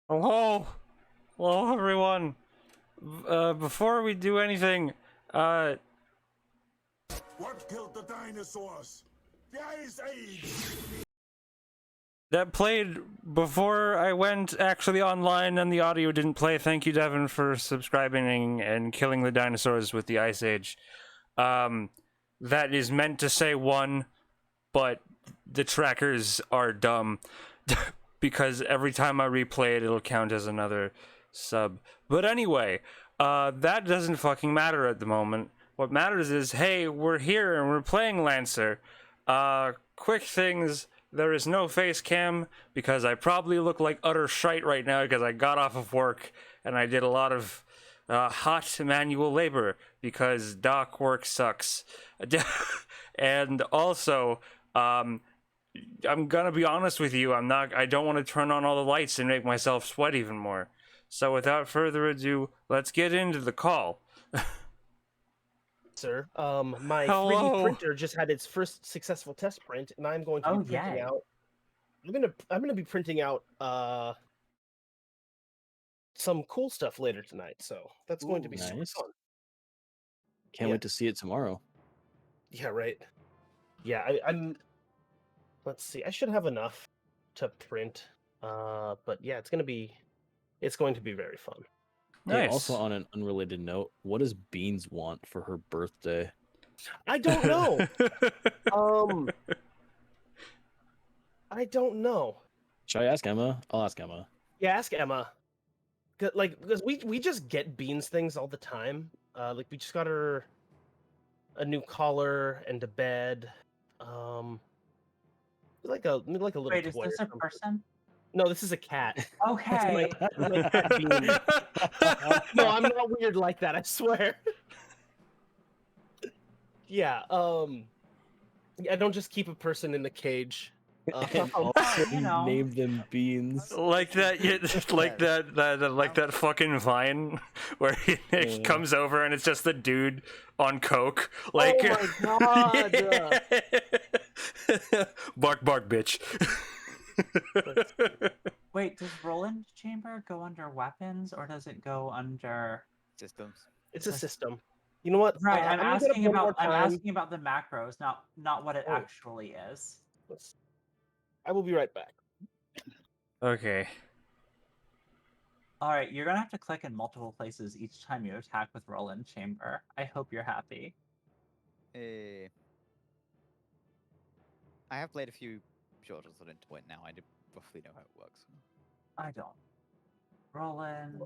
Hello, hello everyone. Before we do anything, What killed the dinosaurs? The Ice Age! that played before I went actually online and the audio didn't play. Thank you, Devin, for subscribing and killing the dinosaurs with the Ice Age. That is meant to say one, but the trackers are dumb because every time I replay it, it'll count as another sub. But anyway, that doesn't fucking matter at the moment. What matters is, hey, we're here and we're playing Lancer. Quick things. There is no face cam because I probably look like utter shite right now because I got off of work and I did a lot of hot manual labor because dock work sucks. And also, I'm gonna be honest with you. I don't want to turn on all the lights and make myself sweat even more. So without further ado, let's get into the call. Sir, my Hello. 3D printer just had its first successful test print, and I'm going to be printing yay. out. I'm gonna be printing out some cool stuff later tonight, so that's going to be super Nice. fun. Can't Yeah. wait to see it tomorrow. Yeah, right. Yeah, I'm. Let's see. I should have enough to print. But yeah, it's going to be very fun. Hey, Nice. also on an unrelated note, what does Beans want for her birthday? I don't know. I don't know. Should I ask Emma? I'll ask Emma. Yeah, ask Emma. Because we just get Beans things all the time. Like we just got her a new collar and a bed. Like a little Wait, is toy. this or a something. person? No, this is a cat. Okay. My cat Beans. No, I'm not weird like that. I swear. Yeah. I don't just keep a person in the cage. And also you know. name them Beans. like that, like that fucking Vine where he comes over and it's just the dude on coke. Like, Oh my god. bark, bark, bitch. Wait, does Roland Chamber go under weapons or does it go under systems? It's a system. You know what? Right, I'm gonna get up asking one more about I'm time. asking about the macros, not what it Oh. actually is. I will be right back. Okay. Alright, you're gonna have to click in multiple places each time you attack with Roland Chamber. I hope you're happy. I have played a few short on it point now. I roughly know how it works. I don't. Roland.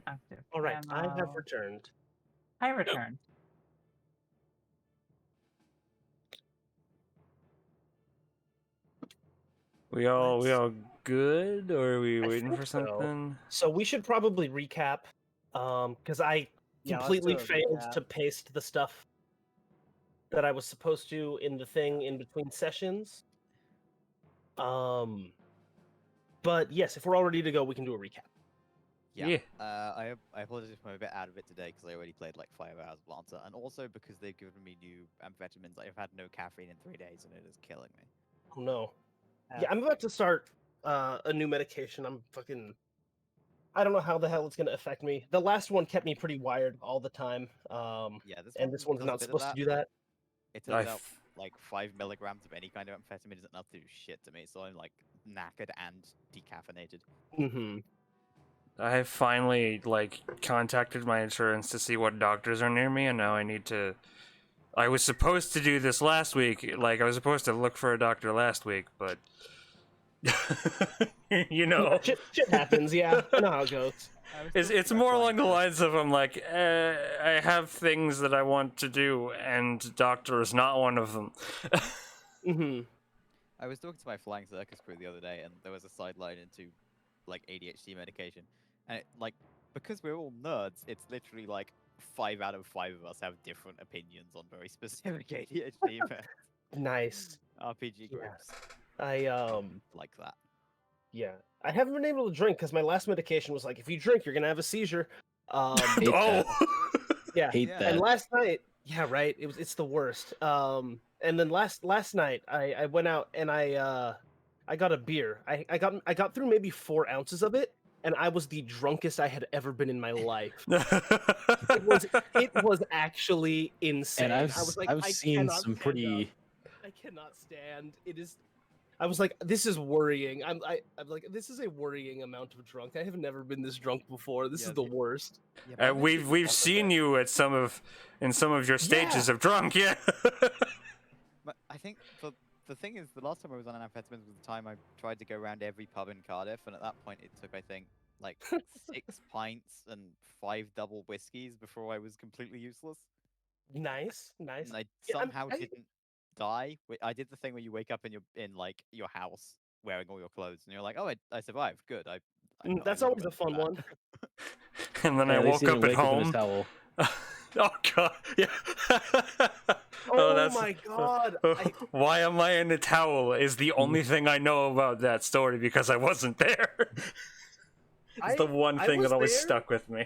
Active. All right, I have ammo. returned. I returned. We all good, or are we I waiting think for so. something? So we should probably recap, because I Yeah, let's completely do a failed recap. to paste the stuff that I was supposed to in the thing in between sessions. But yes, if we're all ready to go, we can do a recap. Yeah. I apologize if I'm a bit out of it today because I already played like 5 hours of Lancer, and also because they've given me new amphetamines. I've had no caffeine in 3 days, and it is killing me. Oh no. Yeah, I'm about to start a new medication. I don't know how the hell it's going to affect me. The last one kept me pretty wired all the time. Yeah, this And this one's does a not bit of supposed to do that. It I turns out f- like 5 milligrams of any kind of amphetamine isn't enough to do shit to me, so I'm like knackered and decaffeinated. Mm-hmm. I finally contacted my insurance to see what doctors are near me, and now I need to. I was supposed to do this last week. Like, I was supposed to look for a doctor last week, but you know, Shit happens, yeah. I know how it goes. it's more along the lines of I'm like, I have things that I want to do, and doctor is not one of them. Mm-hmm. I was talking to my flying circus crew the other day, and there was a sideline into like ADHD medication, and because we're all nerds, it's literally like 5 out of 5 of us have different opinions on very specific ADHD meds. Nice. RPG Yeah. groups I like that. yeah. I haven't been able to drink because my last medication was like, if you drink, you're gonna have a seizure. Hate Oh, that. Yeah. Hate Yeah. that. And last night, yeah, right. It's the worst. And then last night I went out and I got a beer. I got through maybe 4 ounces of it, and I was the drunkest I had ever been in my life. It was actually insane. And I was like, I've I seen cannot some stand pretty. up. I cannot stand. It is. I was like, this is worrying. I'm like, this is a worrying amount of drunk. I have never been this drunk before. This Yeah, is the the- worst. Yeah, but I'm literally We've the seen opposite. you at in some of your stages of drunk, yeah. But I think the thing is, the last time I was on amphetamines was the time I tried to go around every pub in Cardiff, and at that point it took, I think, like 6 pints and 5 double whiskeys before I was completely useless. Nice. And I Yeah, somehow I- didn't die. I did the thing where you wake up in like your house wearing all your clothes, and you're like, oh, I survived. Good. I That's never always a went through fun that. one. And then Yeah, I they woke seen him up at wake up in a home. towel. Oh god, yeah. Oh my god! Why am I in a towel is the only thing I know about that story because I wasn't there. It's the one I thing was that always there. stuck with me.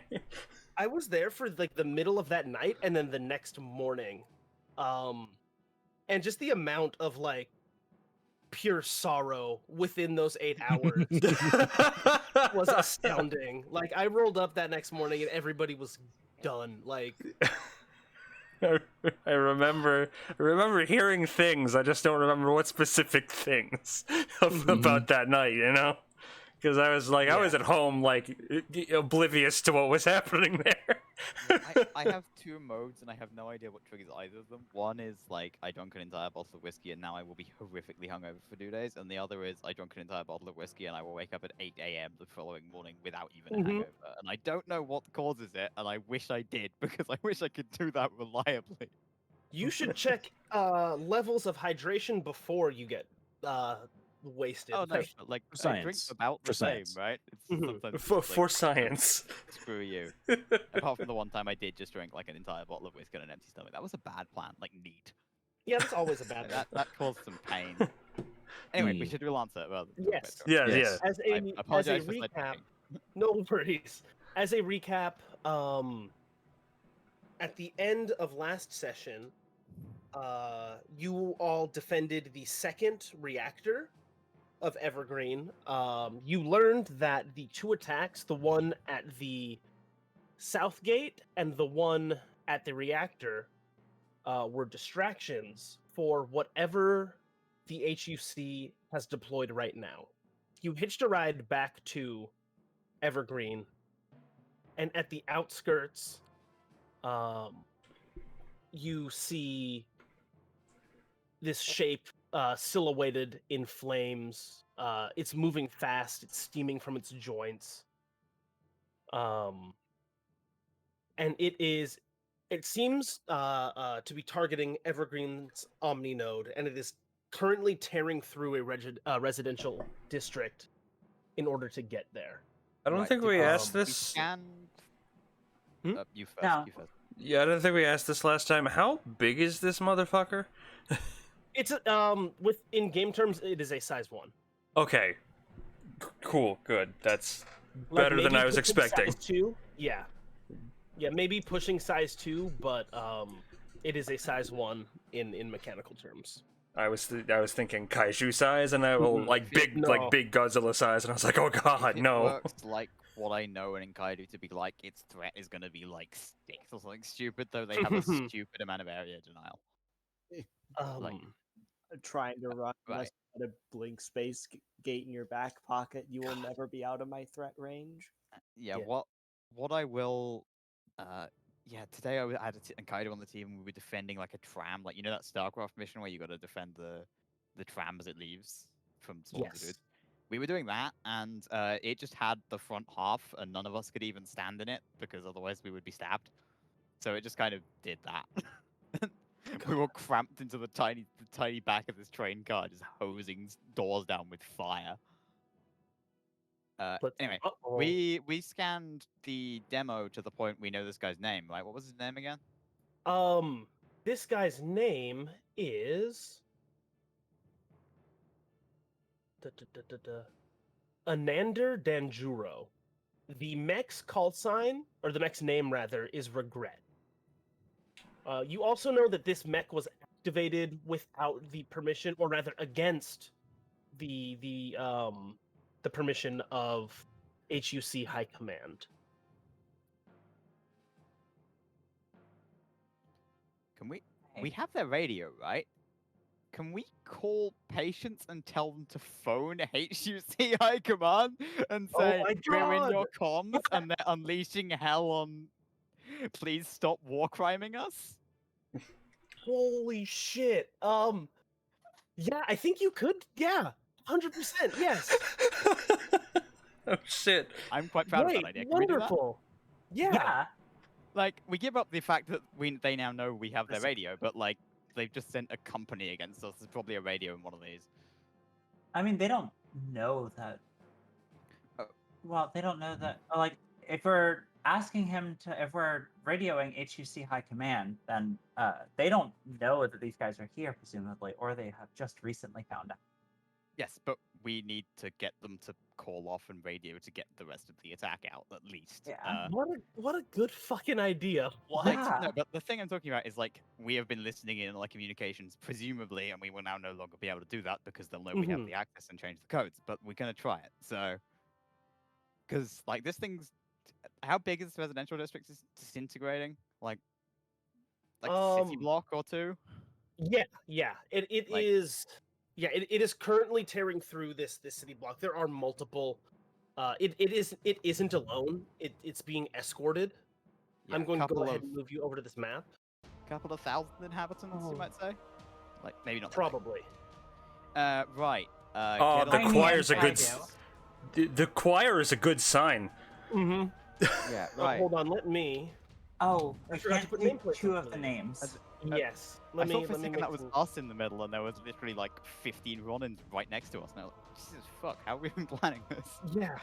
I was there for like the middle of that night and then the next morning. And just the amount of like pure sorrow within those 8 hours was astounding. Like I rolled up that next morning and everybody was done. Like I remember hearing things. I just don't remember what specific things about that night, you know? Because I was like, I was at home, like, oblivious to what was happening there. I have 2 modes, and I have no idea what triggers either of them. One is like I drank an entire bottle of whiskey, and now I will be horrifically hungover for 2 days. And the other is I drank an entire bottle of whiskey, and I will wake up at 8 a.m. the following morning without even a hangover. And I don't know what causes it, and I wish I did because I wish I could do that reliably. you should check levels of hydration before you get wasted. Oh no, Like, but, like For I drink science. about the For same, science. right? It's Mhm. sometimes For, just, like, for science. screw you. Apart from the one time I did just drink like an entire bottle of whiskey on an empty stomach. That was a bad plan. Like neat. yeah, that's always a bad That thing. that caused some pain. Anyway, we should relaunch it rather than talk about Yes. drugs. Yeah, Yes. yeah. As I a apologize for recap, sidetracking. no worries. As a recap, at the end of last session, you all defended the second reactor of Evergreen. You learned that the 2 attacks, the one at the south gate and the one at the reactor, were distractions for whatever the HUC has deployed right now. You hitched a ride back to Evergreen, and at the outskirts, you see this shape silhouetted in flames. It's moving fast. It's steaming from its joints. And it seems to be targeting Evergreen's Omni node, and it is currently tearing through a residential district in order to get there. I don't Right, think did we asked we this. scanned. Hmm? You first. No. You first. Yeah, I don't think we asked this last time. How big is this motherfucker? It's with in game terms, it is a size 1. Okay. Cool, good. That's Like, better than maybe I was pushing expecting. Size 2, yeah, maybe pushing size 2, but it is a size 1 in mechanical terms. I was thinking kaiju size, and I will Mhm. like big No. big Godzilla size, and I was like, oh If god, it no. works like what I know in Kaido to be like, its threat is going to be like 6 or something stupid, though they have a stupid amount of area denial. Like- Trying to run Right. unless you had a blink space gate in your back pocket, you will never be out of my threat range. Yeah, Yeah. what I will today I had and Kaido on the team, we were defending like a tram, like you know that StarCraft mission where you got to defend the tram as it leaves from Storm of the Yes. Dudes? We were doing that, and it just had the front half, and none of us could even stand in it because otherwise we would be stabbed. So it just kind of did that. We were cramped into the tiny back of this train car, just hosing doors down with fire. But Anyway, uh-oh. we scanned the demo to the point we know this guy's name, right? What was his name again? This guy's name is Anander Danjuro. The mech's call sign, or the mech's name rather, is Regret. You also know that this mech was activated without the permission, or rather against the permission of HUC High Command. Can we have their radio, right? Can we call patients and tell them to phone HUC High Command and Oh say my we're in your God! comms and they're unleashing hell on? Please stop war criming us. Holy shit! Yeah, I think you could. Yeah, 100%. Yes. Oh shit. I'm quite proud Great. of that idea. Can we do that? Wonderful. Yeah. Yeah. Like, we give up the fact that they now know we have their Listen. radio, but like they've just sent a company against us. There's probably a radio in one of these. I mean, they don't know that. Oh. Well, they don't know that. Like, if we're asking him to, if we're radioing HUC High Command, then they don't know that these guys are here, presumably, or they have just recently found out. Yes, but we need to get them to call off and radio to get the rest of the attack out, at least. Yeah. What a good fucking idea. What? Yeah. No, but the thing I'm talking about is like we have been listening in like communications, presumably, and we will now no longer be able to do that because they'll know we have Mhm. the access and change the codes. But we're gonna try it. So, because like this thing's, how big is the residential district is disintegrating? Like a city block or two? Yeah. It Like- is. Yeah, it is currently tearing through this city block. There are multiple. It isn't alone. It's being escorted. Yeah, I'm going to go couple ahead of- and move you over to this map. couple of thousand inhabitants, Oh. you might say. Like maybe not. that big. Probably. Right. Oh, get the on- Tiny choir's a and good. Dido. The choir is a good sign. Mm-hmm. Yeah, right. Hold on. Let me. Oh, I we forgot to can't put do nameplates two up of the there. names. Yes. I Let me. thought for a Let me second make that was some- us in the middle, and there was literally like 15 Ronins right next to us. And I was like, Jesus fuck, how have we been planning this? Yeah.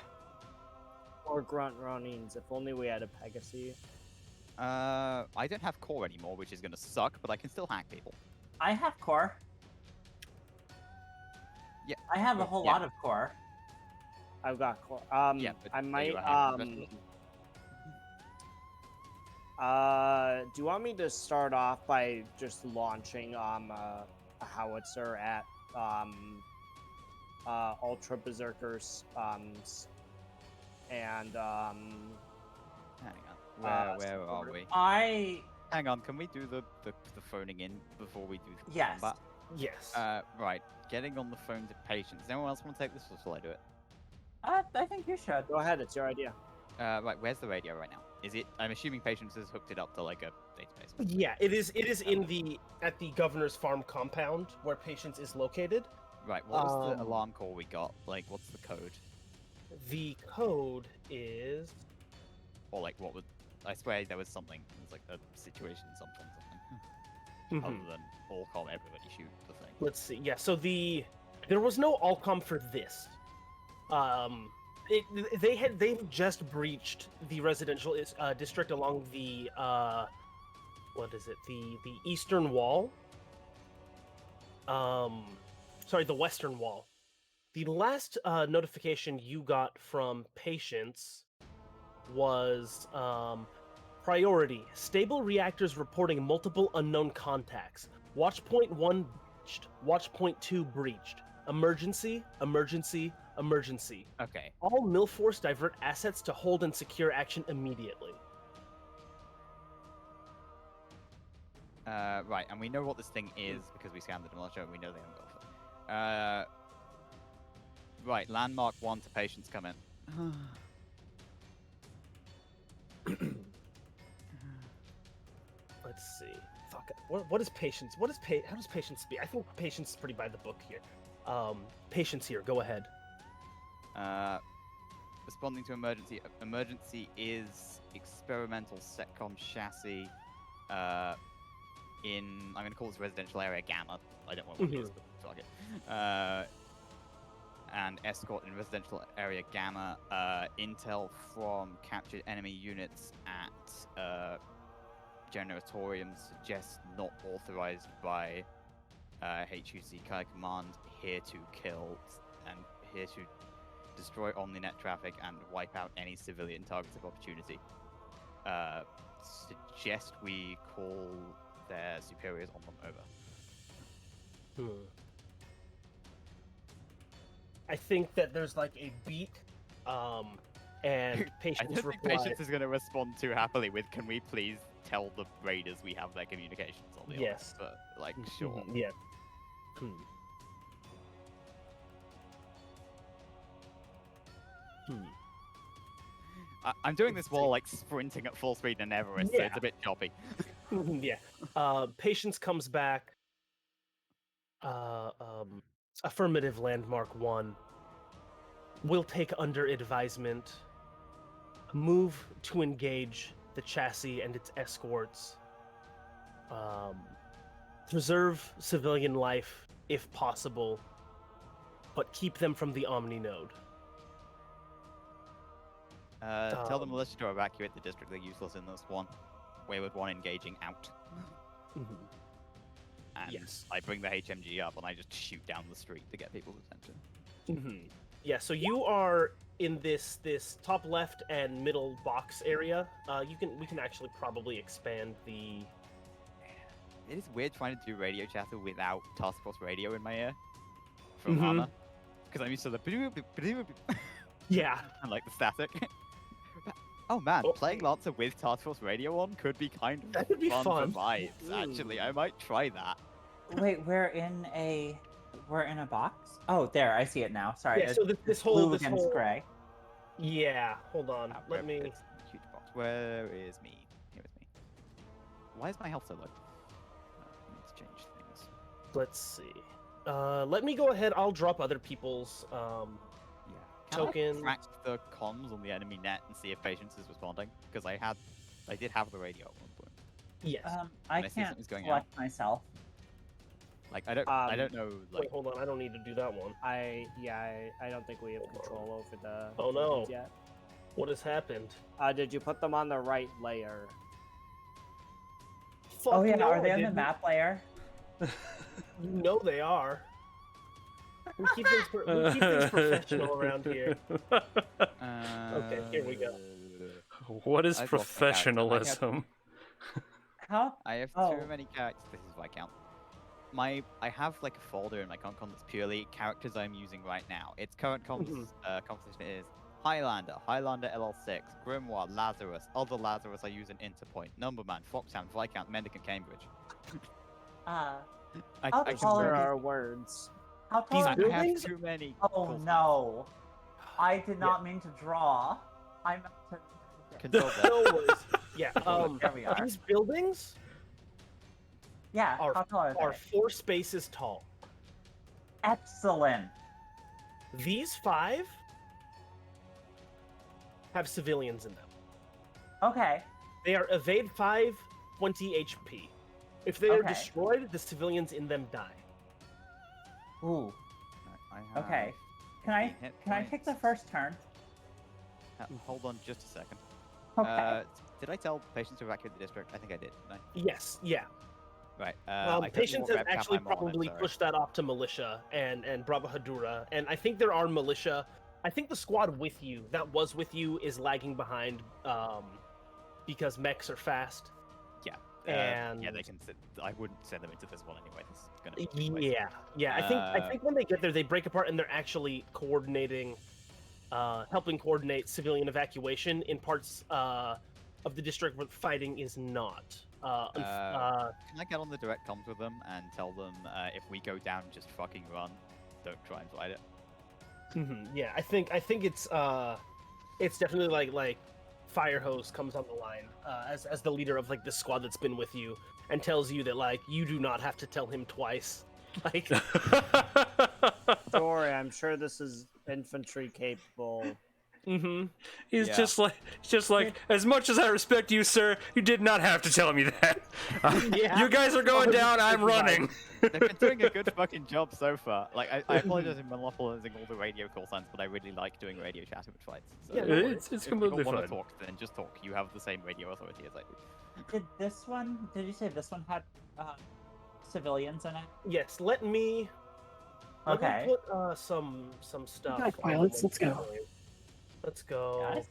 Or Grunt Ronins. If only we had a Pegasus. I don't have core anymore, which is gonna suck, but I can still hack people. I have core. Yeah, I have a well, whole yeah. lot of core. I've got core. Yeah, but I are you might a hacker in the do you want me to start off by just launching a howitzer at Ultra Berserkers and Hang on. Where are support. we? I Hang on, can we do the phoning in before we do Yes. combat? Yes. Right. Getting on the phone to patients. Does anyone else want to take this, or shall I do it? I think you should. go ahead, it's your idea. Right. Where's the radio right now? Is it? I'm assuming patients has hooked it up to like a database. or something. Yeah, it is. It is at the governor's farm compound where Patience is located. Right. What was the Um, alarm call we got? Like, what's the code? The code is. Or like, what would? I swear there was something. It was like a situation, something. Mhm. Other than all call everybody shoot the thing. Let's see. Yeah. So there was no Allcom for this. They've just breached the residential district along the what is it? The eastern wall. Sorry, the western wall. The last notification you got from Patience was priority. Stable reactors reporting multiple unknown contacts. Watch point 1 breached. Watch point 2 breached. Emergency, emergency, emergency. Okay. All Milforce divert assets to hold and secure action immediately. Right, and we know what this thing is because we scanned the demolisher and we know they haven't got it. Right, landmark 1 to patients come in. Let's see. Fuck. What is patience? How does patience speak? I think patience is pretty by the book here. Patience here. Go ahead. Responding to emergency. Emergency is experimental SETCOM chassis. I'm going to call this residential area Gamma. I don't know what it is, but fuck it. And escort in residential area Gamma. Intel from captured enemy units at Generatorium suggests not authorized by HUC Kai Command. Here to kill and here to destroy OmniNet traffic and wipe out any civilian targets of opportunity. Suggest we call their superiors on them over. Hmm. I think that there's like a beat, and I Patience don't think reply. Patience is going to respond too happily with, "Can we please tell the raiders we have their communications on the Yes. But like, sure. Yeah. Hmm. Hmm. I'm doing this while like sprinting at full speed in Everest, so Yeah. it's a bit choppy. Yeah. Patience comes back. Affirmative landmark 1. Will take under advisement. Move to engage the chassis and its escorts. Preserve civilian life if possible, but keep them from the Omni node. Tell the Um, militia to evacuate the district. They're useless in this one. Wayward 1 engaging out. mhm. And Yes. I bring the HMG up and I just shoot down the street to get people's attention. Mhm. Yeah, so you are in this top left and middle box area. We can actually probably expand the. It is weird trying to do radio chatter without Task Force Radio in my ear from Mhm. Arma, because I'm used to the Yeah. and like the static. Oh man, Oh. playing Lancer with Task Force Radio on could be kind of That could be fun fun. for vibes. Actually, I might try that. Wait, we're in a box. Oh, there, I see it now. Sorry, Yeah. So it's this blue whole against gray. Yeah. Hold on. Ah, Let me. it's a huge box. Where is me? Here is me. Why is my health so low? I need to change things. Let's see. Let me go ahead. I'll drop other people's. Yeah. Tokens. Can I track the comms on the enemy net and see if Patience is responding? Because I did have the radio at one point. Yes. I I see can't something's going select myself. Like I don't know. Like Wait, hold on. I don't need to do that one. I don't think we have control over the. Oh, no. tokens Yet. What has happened? Did you put them on the right layer? Oh Fuck yeah, no, are they I on the didn't. map layer? You know they are. We keep things, professional around here. Okay, here we go. What is I've lost my character. professionalism? How? I have Oh. too many characters. This is why I count. I have like a folder in my concon that's purely characters I'm using right now. Its current composition is Highlander, Highlander LL6, Grimoire, Lazarus, other Lazarus I use in Interpoint, Numberman, Foxhound, Viscount, Mendicant, Cambridge. How I tall can are There barely- are words. How tall These are I you? have buildings- too many. Oh call no! I did not mean to draw. I meant to. signs. Control Z. No worries. Yeah. There we are. These buildings Yeah. are How tall are they? 4 spaces tall. Excellent. These 5 have civilians in them. Okay. They are evade 5, 20 HP. If they are Okay. destroyed, the civilians in them die. Ooh. I have Okay. Can I 15 hit can I take the points. first turn? Hold on just a second. Okay. Did I tell Patience to evacuate the district? I think I did. Didn't Yes, yeah. I? Right. I don't know Patience what has rep cap actually I'm on, I'm probably sorry. pushed that off to militia and Brava Hadura, and I think there are militia. I think the squad with you, that was with you, is lagging behind because mechs are fast. Yeah. And yeah, they can. I wouldn't send them into this one anyway. This is gonna be a waste. Yeah. I think when they get there, they break apart and they're actually coordinating, helping coordinate civilian evacuation in parts of the district where fighting is not. Can I get on the direct comms with them and tell them if we go down, just fucking run. Don't try and fight it. Yeah, I think it's definitely like Fire Hose comes on the line as the leader of like this squad that's been with you and tells you that like you do not have to tell him twice. Like Don't worry, I'm sure this is infantry capable. He's Yeah. just like, as much as I respect you, sir, you did not have to tell me that. Yeah. You guys are going down, I'm running. They've been doing a good fucking job so far. Like, I apologize in monopolizing all the radio call signs, but I really like doing radio chat with fights. So Yeah, no It's if completely you don't want to fine. talk, then just talk. You have the same radio authority as I do. Did this one? Did you say this one had civilians in it? Yes, let me Okay. put some stuff. Got on pilots, the let's go. screen. Let's go. Yes.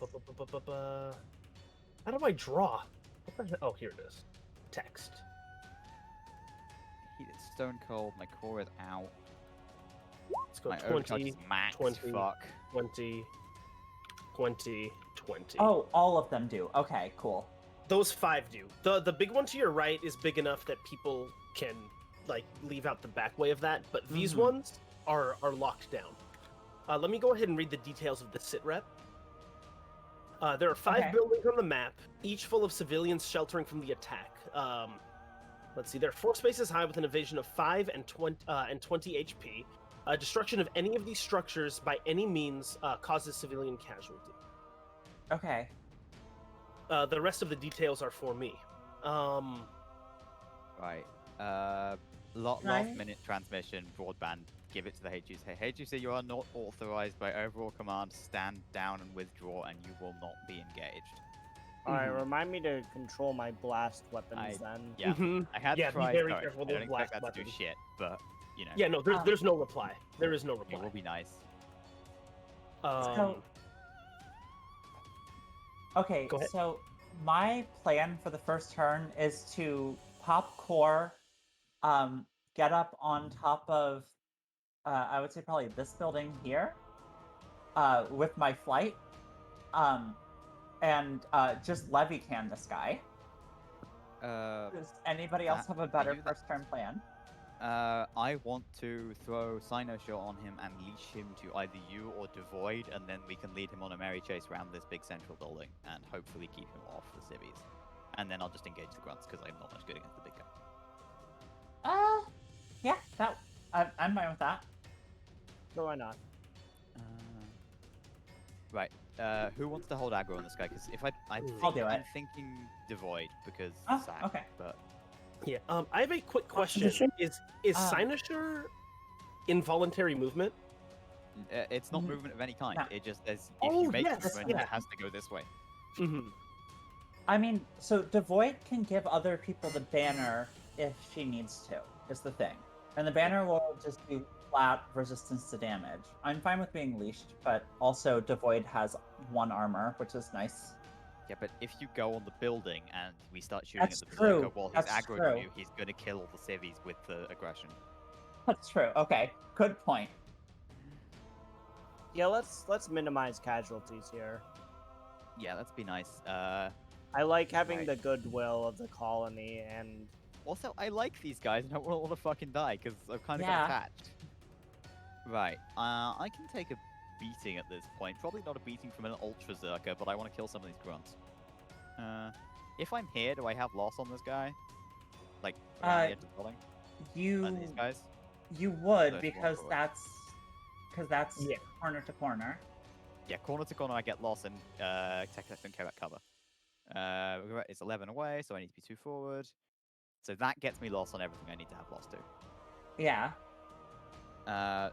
How do I draw? What the hell? Oh, here it is. Text. It's stone cold. My core is out. Let's go My overcharge 20, is max. 20. Fuck. 20, 20, 20. Oh, all of them do. Okay, cool. Those 5 do. The big one to your right is big enough that people can like leave out the back way of that, but these Mhm. ones are locked down. Let me go ahead and read the details of the sit rep. There are 5 Okay. buildings on the map, each full of civilians sheltering from the attack. Let's see, there are 4 spaces high with an evasion of 5 and 20 HP. Destruction of any of these structures by any means causes civilian casualty. Okay. The rest of the details are for me. Right. Can Last I- minute transmission, broadband. Give it to the HGC. HGC, you are not authorized by overall command. Stand down and withdraw, and you will not be engaged. Alright, Mhm. remind me to control my blast weapons then. Yeah, Mhm. I had Yeah, be tried. very Sorry, careful I with don't those expect blast that to do weapons. shit, but you know, Yeah, no, there's no reply. There is no it will reply. be nice. Um, Okay, Go ahead. so my plan for the first turn is to pop core, get up on top of, I would say probably this building here, with my flight, and just levy can this guy. Does anybody else that- have a are better you that- first turn plan? I want to throw Cynosure on him and leash him to either you or Devoid, and then we can lead him on a merry chase around this big central building and hopefully keep him off the civvies. And then I'll just engage the grunts because I'm not much good against the big guy. Yeah, I'm fine with that. So why not? Right. Who wants to hold aggro on this guy? Because if I'm Ooh. I'll do I'm it. thinking Devoid because Oh, Zach, okay. But yeah. I have a quick question. Question? Is Um, Cynosure involuntary movement? it's not Mm, movement of any kind. no. It just says if Oh, you make yes, movement, yeah. it has to go this way. Mm-hmm. I mean, so Devoid can give other people the banner if she needs to, is the thing. And the banner will just do flat resistance to damage. I'm fine with being leashed, but also Devoid has 1 armor, which is nice. Yeah, but if you go on the building and we start shooting That's at the berserker true, while he's that's aggroed true. on you, he's gonna kill all the civvies with the aggression. That's true. Okay, good point. Yeah, let's minimize casualties here. Yeah, let's be nice. I like having Right. the goodwill of the colony, and Also, I like these guys and I don't want to fucking die because I've kind of Yeah. got attached. Right. I can take a beating at this point. Probably not a beating from an Ultra Zerker, but I want to kill some of these grunts. If I'm here, do I have loss on this guy? Like, around the edge of the building? And these guys? You would Those because walk away. that's Yeah. corner to corner. Yeah, corner to corner, I get loss, and tech don't care about cover. It's 11 away, so I need to be 2 forward. So that gets me loss on everything I need to have loss to. Yeah.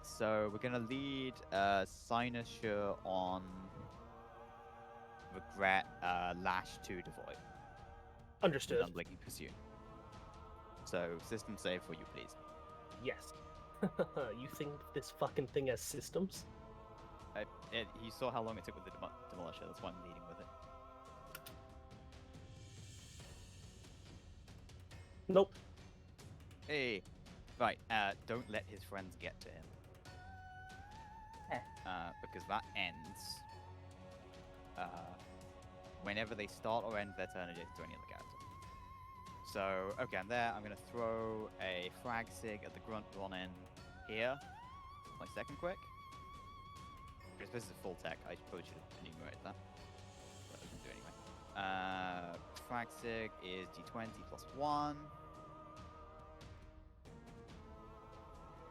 So we're gonna lead Cynosure on Regret, Lash to Devoid. Understood. Unblinking Pursuit. So system save for you, please. Yes. You think this fucking thing has systems? You saw how long it took with the Demolisher, that's why I'm leading with it. Nope. Hey, right. Don't let his friends get to him. Okay. Because that ends whenever they start or end their turn adjacent to any other character. So, okay, I'm there. I'm gonna throw a frag sig at the grunt run in here. My second quick. Because this is a full tech, I probably should have enumerated that. But I didn't do anyway. Frag sig is d20 plus 1.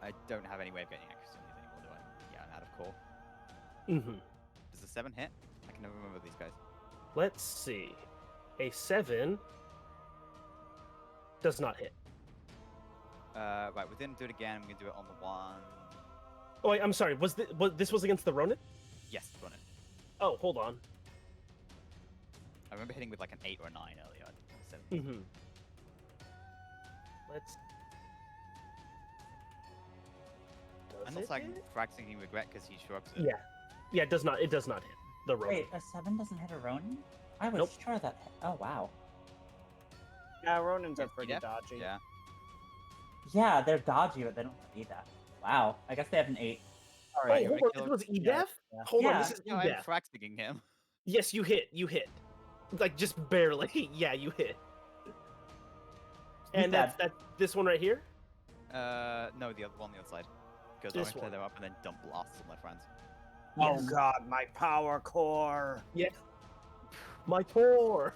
I don't have any way of getting accuracy on these anymore, do I? Yeah, I'm out of core. Mm-hmm. Does the 7 hit? I can never remember these guys. Let's see. A 7 does not hit. Right, we didn't do it again. We're gonna do it on the 1. Oh, wait, I'm sorry. Was this was against the Ronin? Yes, run it. Oh, hold on. I remember hitting with like an 8 or a 9 earlier. I didn't have a 7. Mm-hmm. Let's. I'm Does not it saying hit? frag thinking regret because he shrugs it. Yeah. Yeah, it does not. It does not hit the Ronin. Wait, a 7 doesn't hit a Ronin? I was Nope. sure that. Oh wow. yeah, Ronins are Yeah, pretty yeah, dodgy. Yeah. Yeah, they're dodgy, but they don't need that. Wow. I guess they have an 8. Oh, Right, hold we on. kill- This was EDEF? yeah. Hold on, Yeah. this is No, I'm EDEF. fracturing him. Yes, you hit. You hit. Like, just barely. Yeah, you hit. And dead. that's this one right here? No, the other one on the other side. Because I This want to clear one. them up and then dump blasts on my friends. Oh Yes. god, my power core. Yes. My core.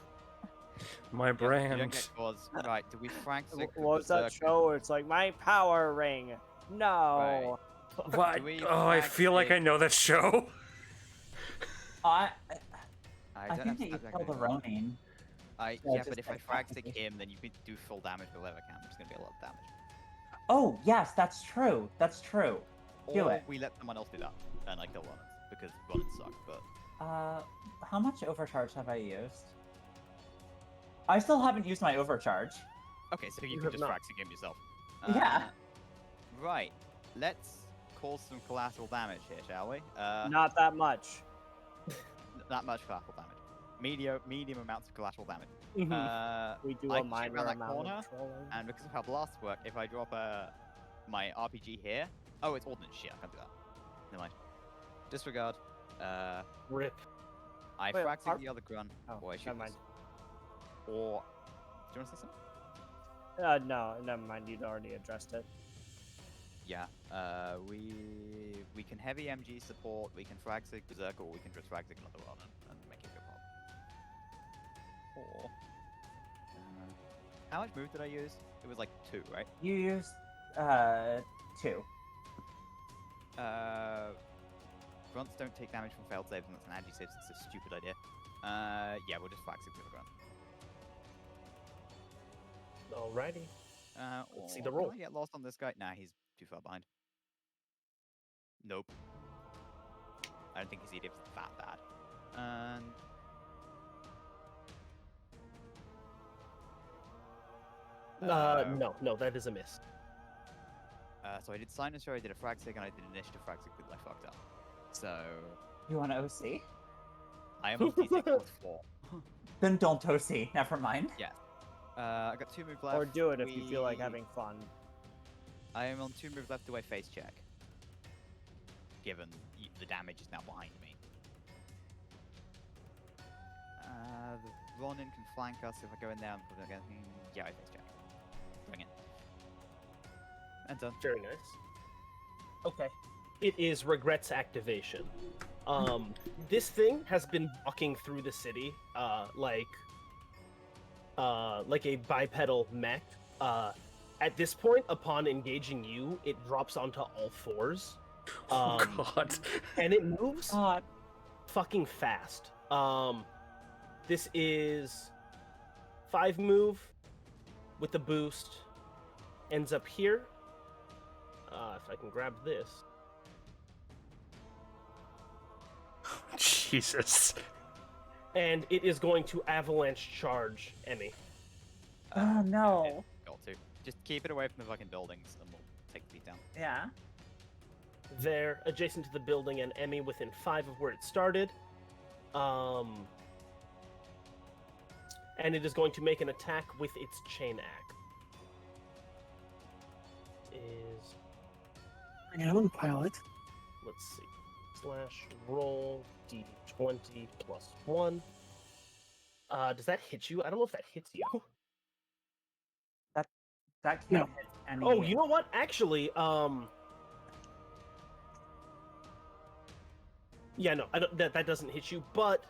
My You don't brand. get cores. Right, do we frag What Sick was that show where it's like my power ring? No. What? we Oh, I frag feel like I stick- know that show. I I I don't think have that you stats killed the anymore. Ronin. I So yeah, just but if I like frag practically. stick him, then you can do full damage with whoever can. It's gonna be a lot of damage. Oh, yes, that's true. That's true. Do Or it. we let someone else do that, and I kill Ronin because Ronin suck. But How much overcharge have I used? I still haven't used my overcharge. okay, so you You can have just not. frag stick him yourself. Yeah. Right. Let's cause some collateral damage here, shall we? Not that much. Not much collateral damage. Medium amounts of collateral damage. Mhm. We do I a can shoot minor around that amount corner, of trolling. And because of how blasts work, if I drop my RPG here, oh, it's ordnance. Shit, I can't do that. Never mind. Disregard. Rip. I Wait, frag are- the other grunt. Oh, or I shoot never mind. this. Or do you want to say something? No, never mind. You'd already addressed it. Yeah. We can heavy MG support. We can frag sig berserker, or we can just frag sig another Ronin and make it go pop. Or how much move did I use? It was like 2, right? You used 2. Grunts don't take damage from failed saves, and that's an anti-save, so it's a stupid idea. Yeah, we'll just frag sig with a grunt. Alrighty. Let's see the roll. I get lost on this guy? Nah, he's too far behind. Nope. I don't think his EDF's that bad. And No, that is a miss. so I did Sinusoid, I did a frag sig, and I did initiative frag sig because I fucked up. So You want OC? I am on D6 plus 4. Then don't OC. Never mind. I got 2 moves left. Or do it if you feel like We- having fun. I am on 2 moves left. Do I face check? Given the damage is now behind me. The Ronin can flank us if I go in there. I'm probably not getting. Yeah, I face check. Bring it. And done. Very nice. Okay. It is Regret's activation. This thing has been walking through the city, like a bipedal mech. At this point, upon engaging you, it drops onto all fours. Oh God. And it moves God. fucking fast. This is 5 move with the boost. Ends up here. If I can grab this. Jesus. And it is going to avalanche charge Emmy. Oh no. Got to. Just keep it away from the fucking buildings, and we'll take the beat down. Yeah. There, adjacent to the building, and Emmy within 5 of where it started. And it is going to make an attack with its chain axe. Is Bring it on, pilot. let's see. Slash roll d20 plus 1. Does that hit you? I don't know if that hits you. That can't No. hit any. Oh, you know what? Actually, yeah, no, I don't, that doesn't hit you, but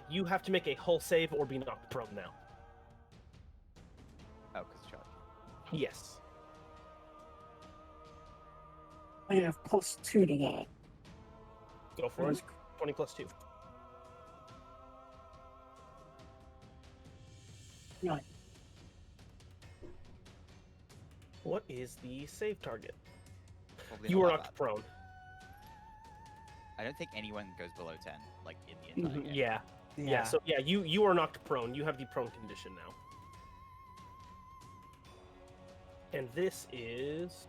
you have to make a hull save or be knocked prone now. Oh, because charge. Yes. I have +2 to that. Go for it. 20 plus 2. 9. What is the save target? Probably You not are that knocked bad. prone. I don't think anyone goes below 10, like in the entire game. Yeah. Yeah. So yeah, you are knocked prone. You have the prone condition now. And this is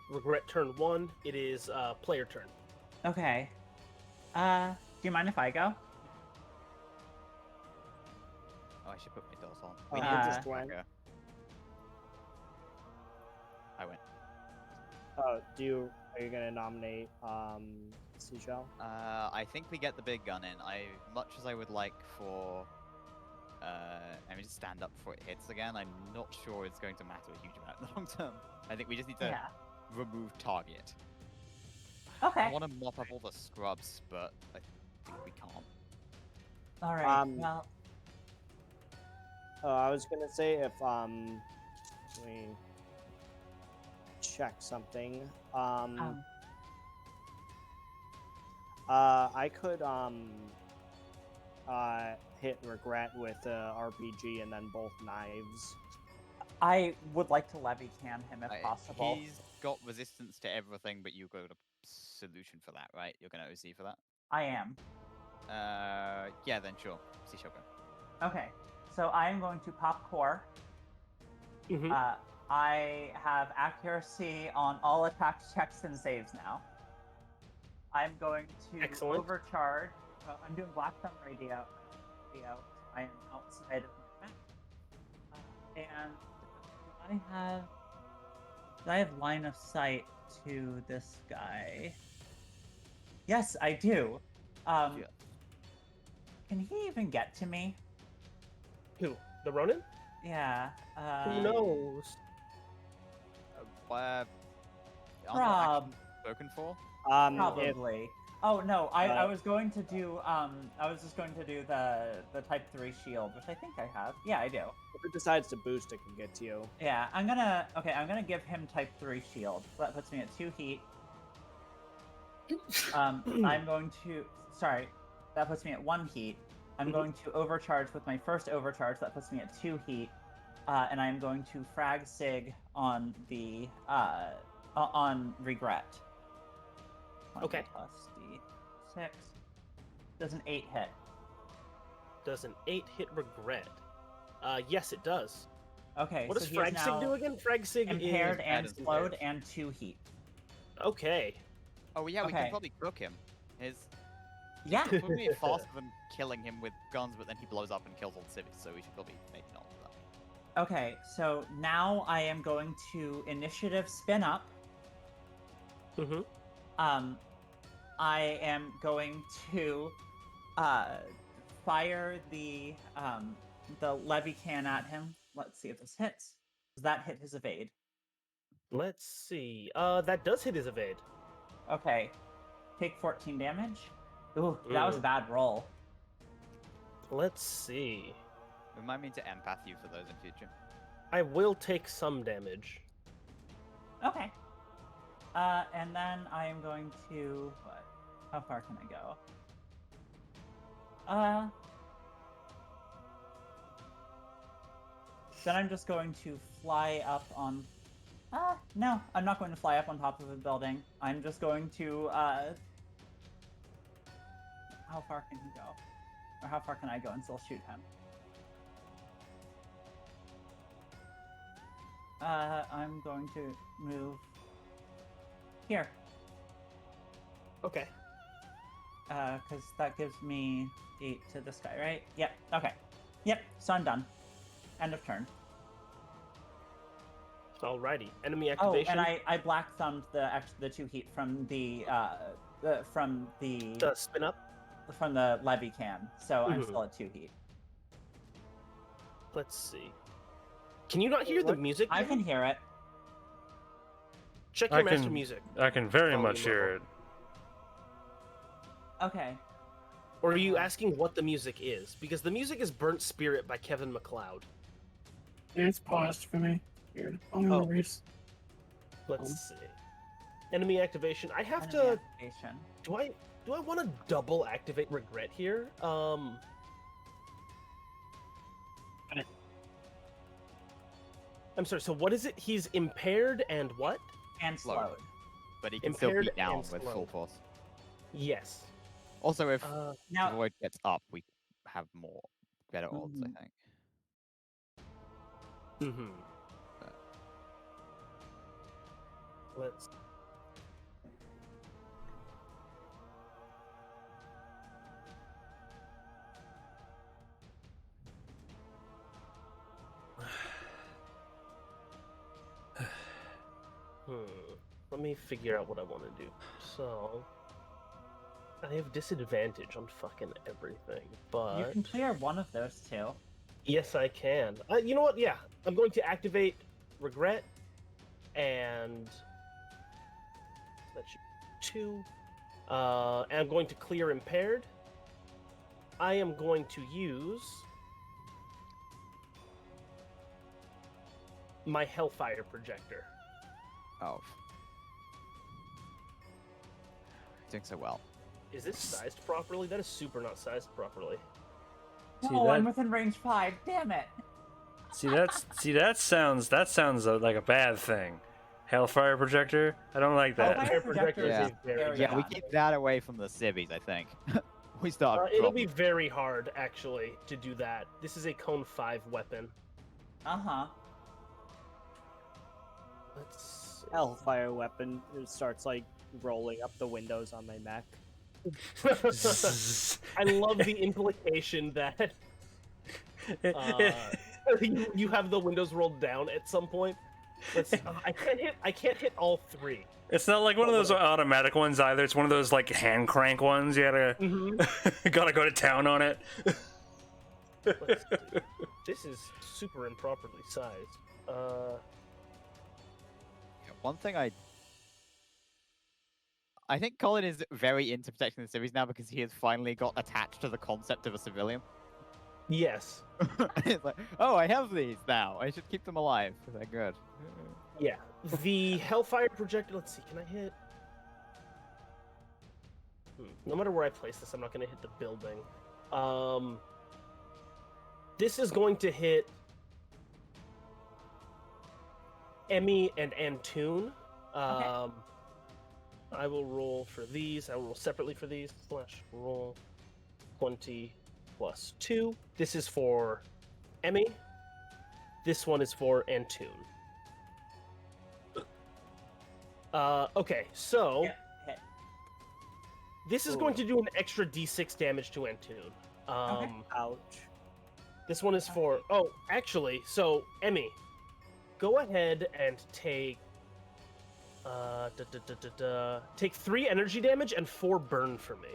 Regret turn 1. It is player turn. Okay. Do you mind if I go? Oh, I should put my DOS on. We Oh, need who to just went? okay. I went. Oh, are you gonna nominate Seashell? I think we get the big gun in. Much as I would like for I mean, just stand up before it hits again. I'm not sure it's going to matter a huge amount in the long term. I think we just need to Yeah. remove target. Okay. I want to mop up all the scrubs, but I think we can't. All right. Um, Well, I was gonna say if we check something. I could hit regret with RPG and then both knives. I would like to levy can him if possible. He's got resistance to everything, but you got a solution for that, right? You're gonna OC for that. I am. Yeah, then sure. See shotgun. Okay. So I am going to pop core. Mhm. I have accuracy on all attack checks and saves now. I'm going to Excellent. overcharge. I'm doing Black Thumb radio. I am outside of my map. And do I have line of sight to this guy? Yes, I do. Yeah. Can he even get to me? Who? The Ronin? Yeah. Who knows? Rob. Spoken for? If, Probably. Oh no, I Uh, was going to do I was just going to do the type 3 shield, which I think I have. Yeah, I do. if it decides to boost, it can get to you. Yeah, I'm gonna give him type 3 shield. So that puts me at 2 heat. I'm going to that puts me at 1 heat. I'm going to overcharge with my first overcharge, that puts me at 2 heat. And I'm going to frag sig on the on regret. Okay. Plus D6. Does an 8 hit? Does an 8 hit regret? Yes, it does. Okay. What so does he is Frag Sig now do again? Frag Sig impaired is and Impaired. slowed and 2 heat. Okay. Oh yeah, we Okay. can probably cook him. His Yeah. probably faster than killing him with guns, but then he blows up and kills all the civvies, so we should probably maybe not do that. Okay. So now I am going to initiative spin up. Mm-hmm. I am going to fire the levy can at him. Let's see if this hits. Does that hit his evade? Let's see. That does hit his evade. Okay. Take 14 damage. Ooh, that was a bad roll. Let's see. Remind me to empath you for those in future. I will take some damage. Okay. And then I am going to what? How far can I go? Then I'm just going to fly up on. No, I'm not going to fly up on top of a building. I'm just going to. How far can he go? Or how far can I go and still shoot him? I'm going to move here. Okay. Because that gives me 8 to this guy, right? Yep. Okay. Yep. So I'm done. End of turn. Alrighty. Enemy Oh, activation. and I black thumbed the 2 heat from the Spin up. from the levy can, so I'm Mhm. still at 2 heat. Let's see. Can you not hear the What? music? I Devin? can hear it. Check I your master can- music. I can very Volume much hear it. level. Okay. Or are you asking what the music is? Because the music is Burnt Spirit by Kevin MacLeod. Yeah, it's paused for me. Weird. Oh, Oh. worries. Let's see. Enemy activation. I have Enemy to. activation. Do I want to double activate regret here? I'm sorry. So what is it? He's impaired and what? And Slowed. slowed. But he can still Impaired beat down and with full slowed. force. Yes. Also, if Now, the void gets up, we have better odds, I Mhm. think. Mm-hmm. Let's. Let me figure out what I want to do. So, I have disadvantage on fucking everything, You but can clear one of those two. yes, I can. You know what? Yeah, I'm going to activate regret, and that should be 2. And I'm going to clear impaired. I am going to use my Hellfire projector. Oh. Doing so well. Is this sized properly? That is super not sized properly. See, Oh, I'm that- within range 5. Damn it. that sounds like a bad thing. Hellfire projector? I don't like that. Hellfire Fire projector Yeah. is a very Yeah, we God. keep that away from the civvies, I think. We start. It'll be very hard, actually, to do that. This is a Cone 5 weapon. Uh-huh. Let's see. Hellfire weapon. It starts like rolling up the windows on my mech. I love the implication that you have the windows rolled down at some point. Let's see. I can't hit all 3. It's not like one of those automatic ones either. It's one of those like hand crank ones. You gotta go to town on it. Let's see. This is super improperly sized. One thing I think Colin is very into protecting the civvies now because he has finally got attached to the concept of a civilian. Yes. It's like, oh, I have these now. I should keep them alive. They're good. Yeah. The Hellfire projector. Let's see. Can I hit? No matter where I place this, I'm not going to hit the building. This is going to hit Emmy and Antoon. I will roll for these. I will roll separately for these. /roll 20 plus 2. This is for Emmy. This one is for Antoon. Okay, so Yeah, hit. this is going to do an extra d6 damage to Antoon. Ouch. This one is for. Oh, actually, so Emmy, go ahead and take. Take 3 energy damage and 4 burn for me.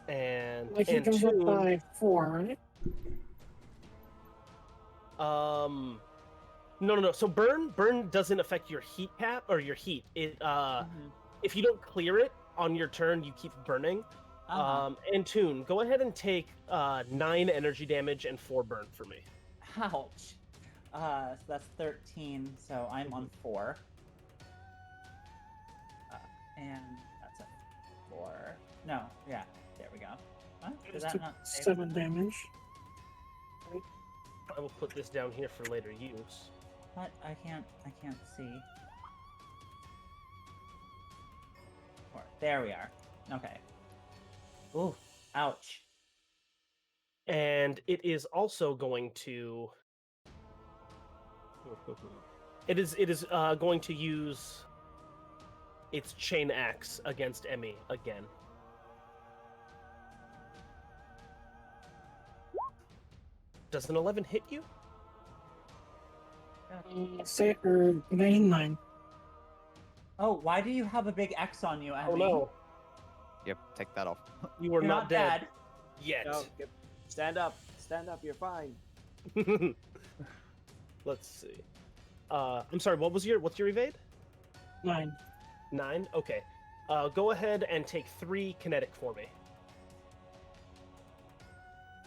And Like it goes up Antoon, by 4, right? no. So burn doesn't affect your heat cap or your heat. It if you don't clear it on your turn, you keep burning. Uh-huh. Antoon, go ahead and take 9 energy damage and 4 burn for me. Ouch. So that's 13, so I'm on 4. And that's a 4. No, yeah, there we go. What? Did Just that took not save? 7 damage. I will put this down here for later use. What? I can't see. 4. There we are. Okay. Ooh, ouch. And it is also going to. It is going to use its chain axe against Emmy again. Does an 11 hit you? Say or 9. Oh, why do you have a big X on you, Emmy? Oh no, Yep, take that off. you are You're not dead, dead. yet. No, stand up. Stand up. You're fine. Let's see. I'm sorry. What's your evade? 9. 9. Okay. Go ahead and take 3 kinetic for me.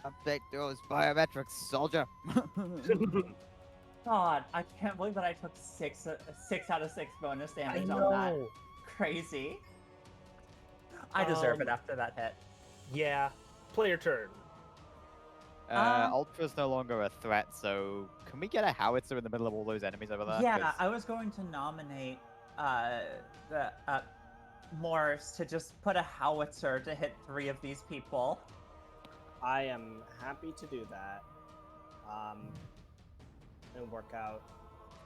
Update those biometrics, soldier. God, I can't believe that I took 6 out of 6 bonus I damage know. on that. Crazy. I deserve it after that hit. Yeah. Player turn. Ultra's no longer a threat, so can we get a howitzer in the middle of all those enemies over there? Yeah, 'Cause- I was going to nominate the Morse to just put a howitzer to hit 3 of these people. I am happy to do that. And work out.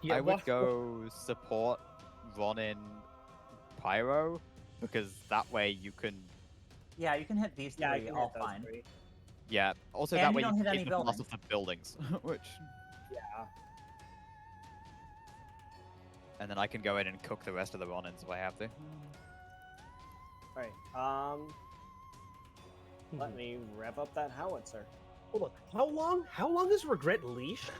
Yeah, I would what- go support Ronin Pyro, because that way you can. Yeah, you can hit these 3 Yeah, I can all hit those fine. 3. Yeah. Also, And that you way don't hit can any keep the blast off the buildings, which, Yeah. and then I can go in and cook the rest of the Ronins if I have to. Alright, let me rev up that howitzer. Hold on. How long is Regret leashed?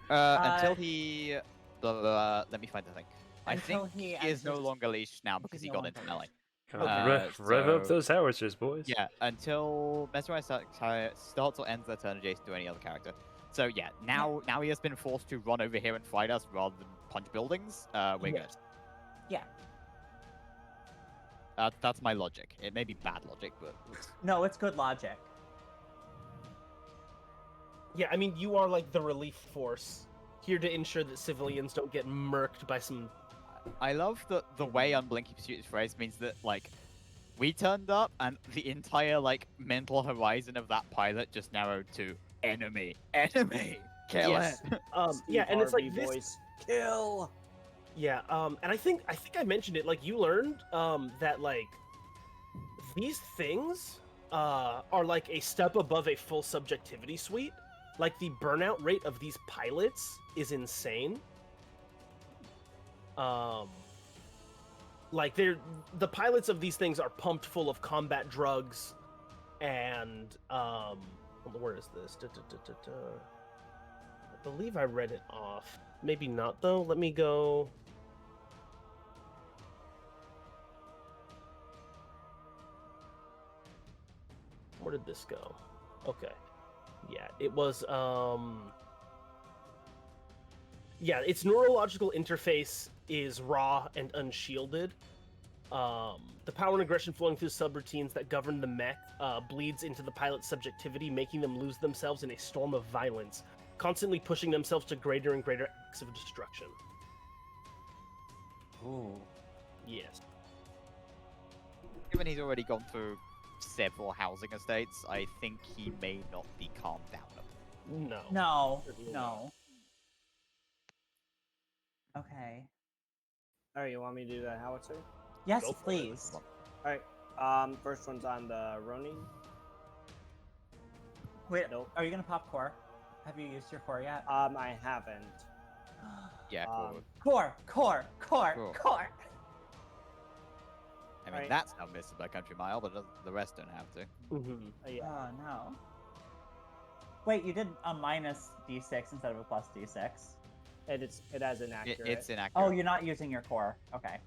Until he, let me find the thing. I Until think he he is no enters- longer leashed now because he no got longer into melee. leashed. Rev up so- those howitzers, boys. Yeah, until Mesmerize starts or ends their turn adjacent to any other character. So yeah, now he has been forced to run over here and fight us rather than punch buildings. We're good. Yeah. That's my logic. It may be bad logic, but No, it's good logic. Yeah, I mean, you are like the relief force here to ensure that civilians don't get murked by some. I love that the way Unblinking Pursuit is phrased means that like we turned up and the entire like mental horizon of that pilot just narrowed to enemy, kill Yes. it. Yeah, and it's like Harvey this. voice. Kill. Yeah, and I think I mentioned it. Like you learned that like these things are like a step above a full subjectivity suite. Like the burnout rate of these pilots is insane. Like the pilots of these things are pumped full of combat drugs, and where is this? I believe I read it off. Maybe not though. Let me go. Where did this go? Okay. Yeah, it was yeah, its neurological interface is raw and unshielded. The power and aggression flowing through subroutines that govern the mech bleeds into the pilot's subjectivity, making them lose themselves in a storm of violence, constantly pushing themselves to greater and greater acts of destruction. Ooh. Yes. Given he's already gone through several housing estates, I think he may not be calmed down. No. No. Certainly No. Okay. Alright, you want me to do the howitzer? Yes, Go for it. please. Alright, first one's on the Ronin. Wait, Nope. are you gonna pop core? Have you used your core yet? I haven't. Yeah, cool. Core. Cool. I mean, Right. that's how missed by Country Mile, but the rest don't have to. Mm-hmm. Yeah. Oh no. Wait, you did a minus d6 instead of a plus d6. It has inaccurate. It's inaccurate. Oh, you're not using your core. Okay.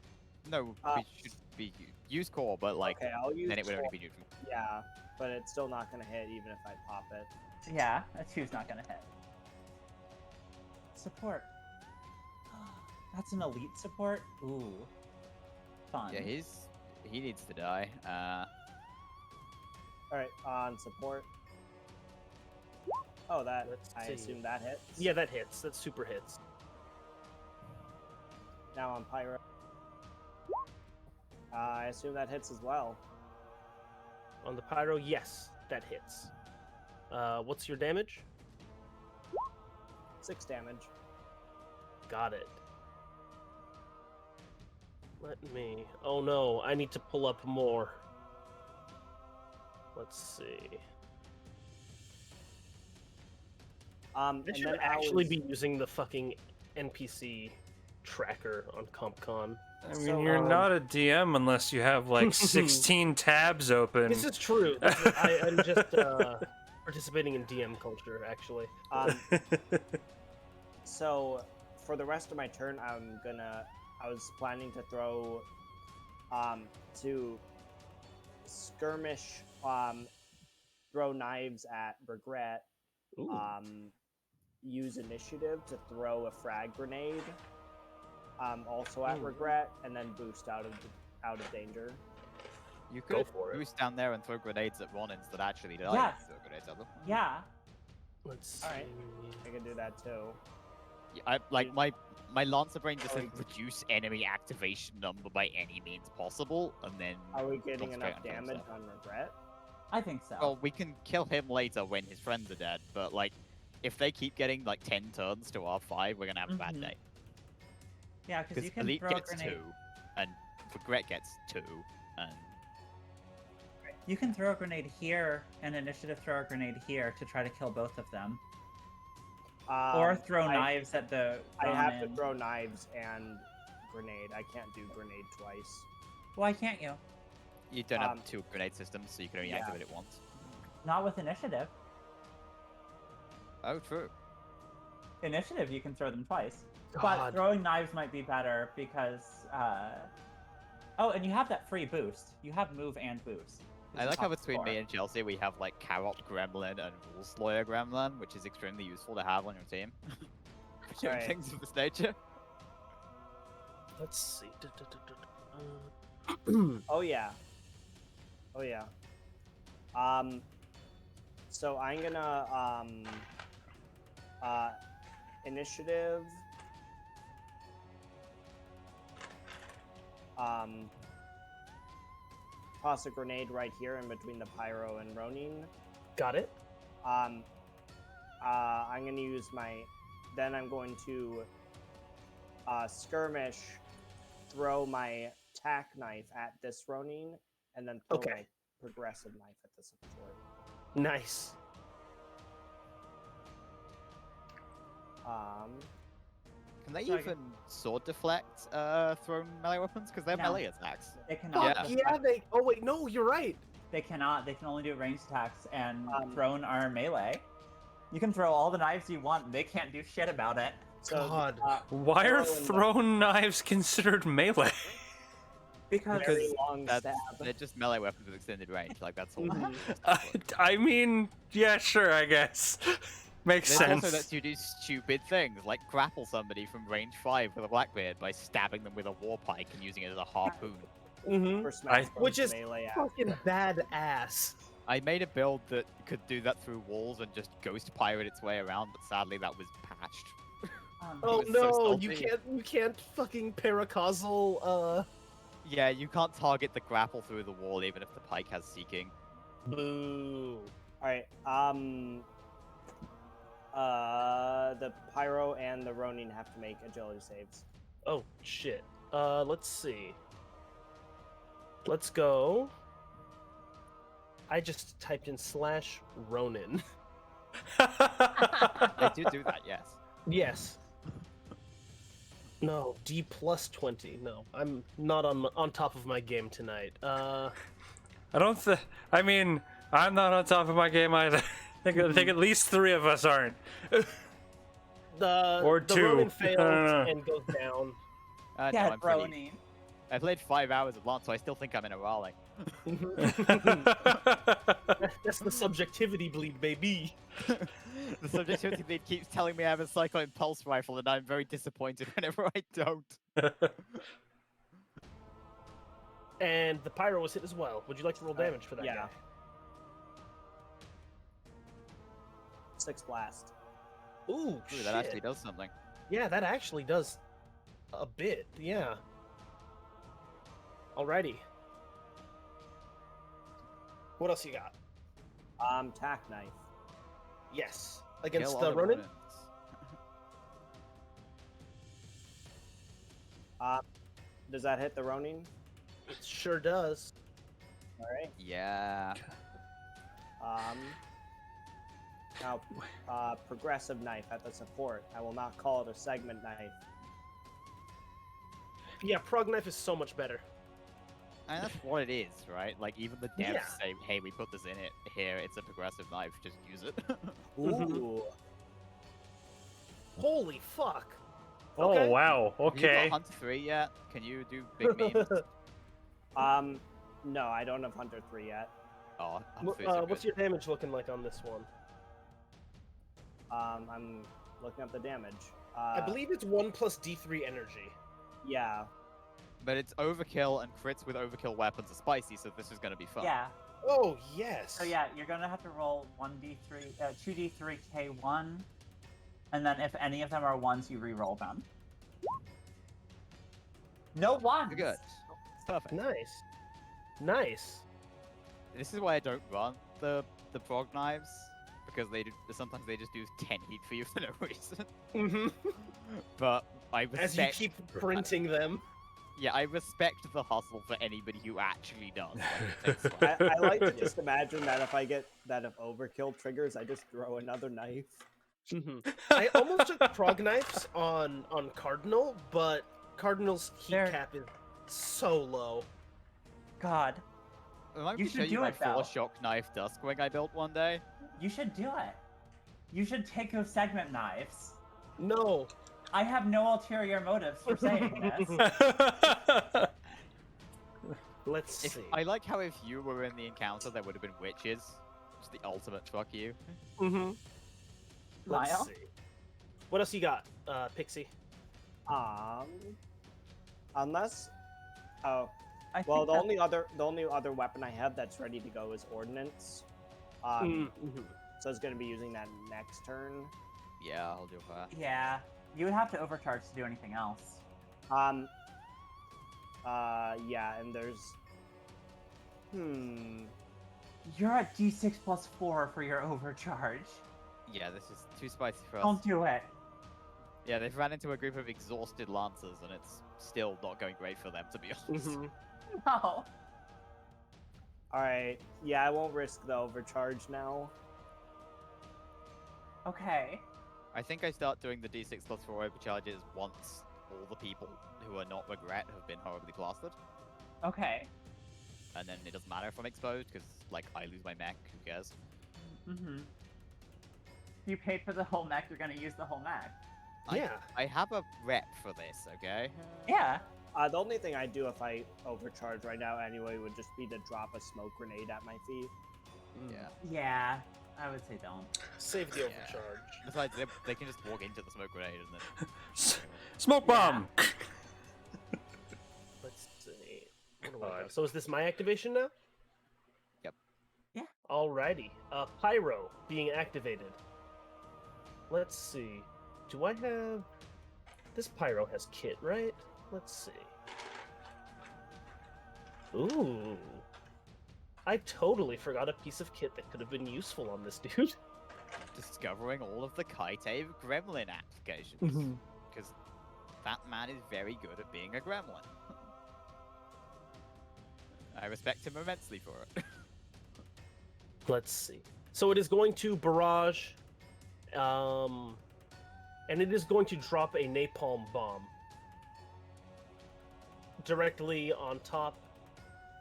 No, we should be use core, but like Okay, I'll use then it would only core. be neutral. Yeah, but it's still not gonna hit even if I pop it. Yeah, a 2's not gonna hit. Support. That's an elite support? Ooh. Fun. Yeah, he needs to die. Alright, on support. Oh, that. Let's I see. assume that hits. Yeah, that hits. That super hits. Now on Pyro. I assume that hits as well. On the pyro, yes, that hits. What's your damage? 6 damage. Got it. Let me. Oh no, I need to pull up more. Let's see. I And should then actually be using the fucking NPC tracker on CompCon. I mean, So, you're not a DM unless you have like 16 tabs open. This is true. I'm just participating in DM culture, actually. So for the rest of my turn, I was planning to throw, to skirmish, throw knives at Regret, Ooh. use initiative to throw a frag grenade, also at Ooh. Regret, and then boost out of danger. You Go could for it. boost down there and throw grenades at Ronins that actually die. Yeah. Throw grenades at them. Yeah. Let's see. Alright. I can do that too. Yeah, I like my Lancer brain just Oh, said reduce enemy activation number by any means possible, and then Are we getting concentrate enough on killing damage stuff. on Regret? I think so. Well, we can kill him later when his friends are dead, but like, if they keep getting like 10 turns to our 5, we're gonna have a bad Mhm. day. yeah, because Because you can Elite throw a gets grenade. 2, and Regret gets 2, and You can throw a grenade here and initiative throw a grenade here to try to kill both of them. Or throw knives at the I have to Ronin. throw knives and grenade. I can't do grenade twice. Why can't you? You don't have 2 grenade systems, so you can only yeah. activate it once. Not with initiative. Oh, true. Initiative, you can throw them twice. But God. throwing knives might be better because. Oh, and you have that free boost. You have move and boost. I like how Top between me score. and Chelsea we have like Carrot Gremlin and Rules Lawyer Gremlin, which is extremely useful to have on your team. For doing Right. things of this nature. Let's see. Oh yeah. Oh yeah. So I'm gonna initiative. Toss a grenade right here in between the Pyro and Ronin. Got it. I'm gonna use my. Then I'm going to skirmish, throw my tack knife at this Ronin, and then throw Okay. my progressive knife at the support. Nice. Can they So I even sword deflect thrown melee weapons? Because they're No. melee attacks. They cannot. Fuck Yeah. yeah, they. Oh wait, no, you're right. They cannot. They can only do ranged attacks, and Um, thrown are melee. You can throw all the knives you want. They can't do shit about it. So, God. Why are Throw in the- thrown knives considered melee? Because very long That's, stab. they're just melee weapons with extended range. Like that's all. Mhm. I mean, yeah, sure, I guess. Makes There's sense. also lets you do stupid things like grapple somebody from range 5 with a Blackbeard by stabbing them with a war pike and using it as a harpoon. Mm-hmm. For Smash Bros. Which is melee fucking badass. I made a build that could do that through walls and just ghost pirate its way around, but sadly that was patched. Oh was so no, you salty. can't fucking paracausal. Yeah, you can't target the grapple through the wall even if the pike has seeking. Boo. Alright, the Pyro and the Ronin have to make agility saves. Oh shit. Let's see. Let's go. I just typed in /Ronin. They do that, yes. Yes. No, D plus 20. No, I'm not on top of my game tonight. I don't think. I mean, I'm not on top of my game either. I think at least 3 of us aren't. Or the 2. Ronin I fails don't know. and goes down. No, yeah, I'm pretty... Ronin. I played 5 hours of Lance, so I still think I'm in a rally. That's the subjectivity bleed, baby. The subjectivity lead keeps telling me I have a Psycho Impulse Rifle, and I'm very disappointed whenever I don't. And the Pyro was hit as well. Would you like to roll damage for that yeah. guy? 6 blast. Ooh, Ooh, shit. that actually does something. Yeah, that actually does a bit. Yeah. Alrighty. What else you got? Tack knife. Yes. Against Kill the all Ronin? Ronins. Does that hit the Ronin? It sure does. Alright. Yeah. Now, progressive knife at the support. I will not call it a segment knife. Yeah, prog knife is so much better. And that's what it is, right? Like, even the devs Yeah. say, hey, we put this in it here, it's a progressive knife, just use it. Mhm. Ooh. Holy fuck. Oh Okay. wow. Have you Okay. got Hunter 3 yet? Can you do big memes? No, I don't have Hunter 3 yet. Oh, Hunter 3 is so What's good. your damage looking like on this one? I'm looking up the damage. I believe it's 1 plus D3 energy. Yeah. But it's overkill, and crits with overkill weapons are spicy, so this is going to be fun. Yeah. Oh, yes. So yeah, you're gonna have to roll 2d3 K1, and then if any of them are ones, you re-roll them. No ones. Good. It's perfect. Nice. Nice. This is why I don't run the prog knives, because sometimes they just do 10 heat for you for no reason. Mm-hmm. But I respect... As you keep printing them. Yeah, I respect the hustle for anybody who actually does. Like, it takes work. I like to just imagine that if overkill triggers, I just throw another knife. I almost took prog knives on Cardinal, but Cardinal's heat They're- cap is so low. God, Remind You me to should show you do my it, though. 4-shock knife Duskwing I built one day. you should do it. You should take those segment knives. No. I have no ulterior motives for saying this. Let's If, see. I like how if you were in the encounter, there would have been witches. Just the ultimate fuck you. Mm-hmm. Let's Lyle? see. What else you got, Pixie? Unless, oh, I well, think the that- only other weapon I have that's ready to go is ordnance. Mm-hmm. So I was gonna be using that next turn. Yeah, I'll do that. Yeah, you would have to overcharge to do anything else. Yeah, and there's, You're at D6 plus 4 for your overcharge. Yeah, this is too spicy for us. Don't do it. Yeah, they've ran into a group of exhausted lancers, and it's still not going great for them, to be honest. Mm-hmm. No. all right. Yeah, I won't risk the overcharge now. Okay. I think I start doing the D6 plus 4 overcharges once all the people who are not regret have been horribly plastered. Okay. And then it doesn't matter if I'm exposed, because, like, I lose my mech, who cares? Mm-hmm. You paid for the whole mech, you're gonna use the whole mech. Yeah. I have a rep for this, okay? Yeah. The only thing I'd do if I overcharge right now anyway would just be to drop a smoke grenade at my feet. Yeah. Yeah. I would say don't. Save the Yeah. overcharge. Besides, they can just walk into the smoke grenade and then... Smoke bomb. Let's see. What do I got? So is this my activation now? Yep. Yeah. Alrighty. Pyro being activated. Let's see. Do I have... This Pyro has kit, right? Let's see. Ooh. I totally forgot a piece of kit that could have been useful on this dude. Discovering all of the Kaitave gremlin applications. Mhm. Because that man is very good at being a gremlin. I respect him immensely for it. Let's see. So it is going to barrage, and it is going to drop a napalm bomb directly on top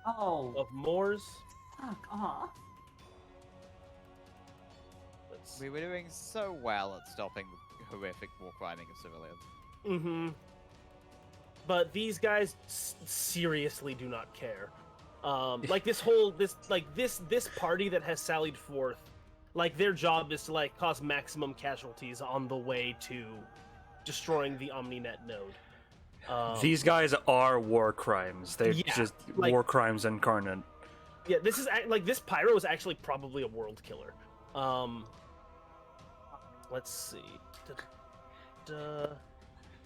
Oh, of Moore's. fuck off. Let's. We were doing so well at stopping the horrific war criming of civilians. Mm-hmm. But these guys seriously do not care. Like this party that has sallied forth, like their job is to like cause maximum casualties on the way to destroying the OmniNet node. These guys are war crimes. They're Yeah, just like- war crimes incarnate. Yeah, this is like this Pyro is actually probably a world killer. Let's see.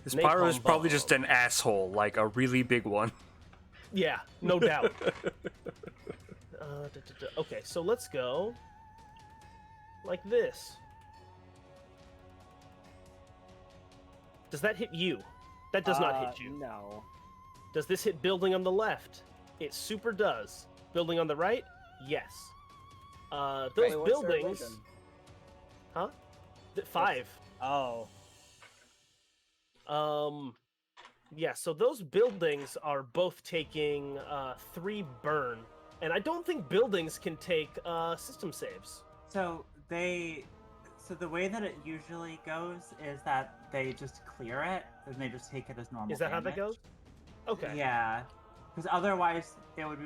This Pyro is Napalm probably bomb. just an asshole, like a really big one. Yeah, no doubt. Okay, so let's go like this. Does that hit you? That does not hit you. No. Does this hit building on the left? It super does. Building on the right? Yes. Those Wait, what's their buildings. vision? Huh? 5. Oh. Yeah, so those buildings are both taking 3 burn. And I don't think buildings can take system saves. So the way that it usually goes is that they just clear it and they just take it as normal. Is that how that damage. goes? Okay. Yeah, because otherwise it would be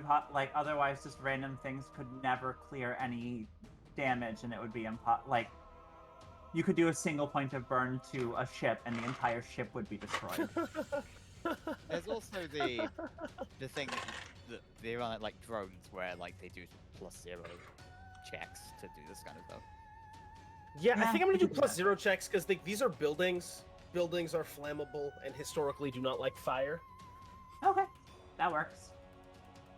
otherwise just random things could never clear any damage, and it would be like you could do a single point of burn to a ship, and the entire ship would be destroyed. There's also the thing that they run like drones where like they do +0 checks to do this kind of stuff. Yeah, I Yeah, think I'm gonna we do can do that. +0 checks because these are buildings. Buildings are flammable and historically do not like fire. Okay, that works.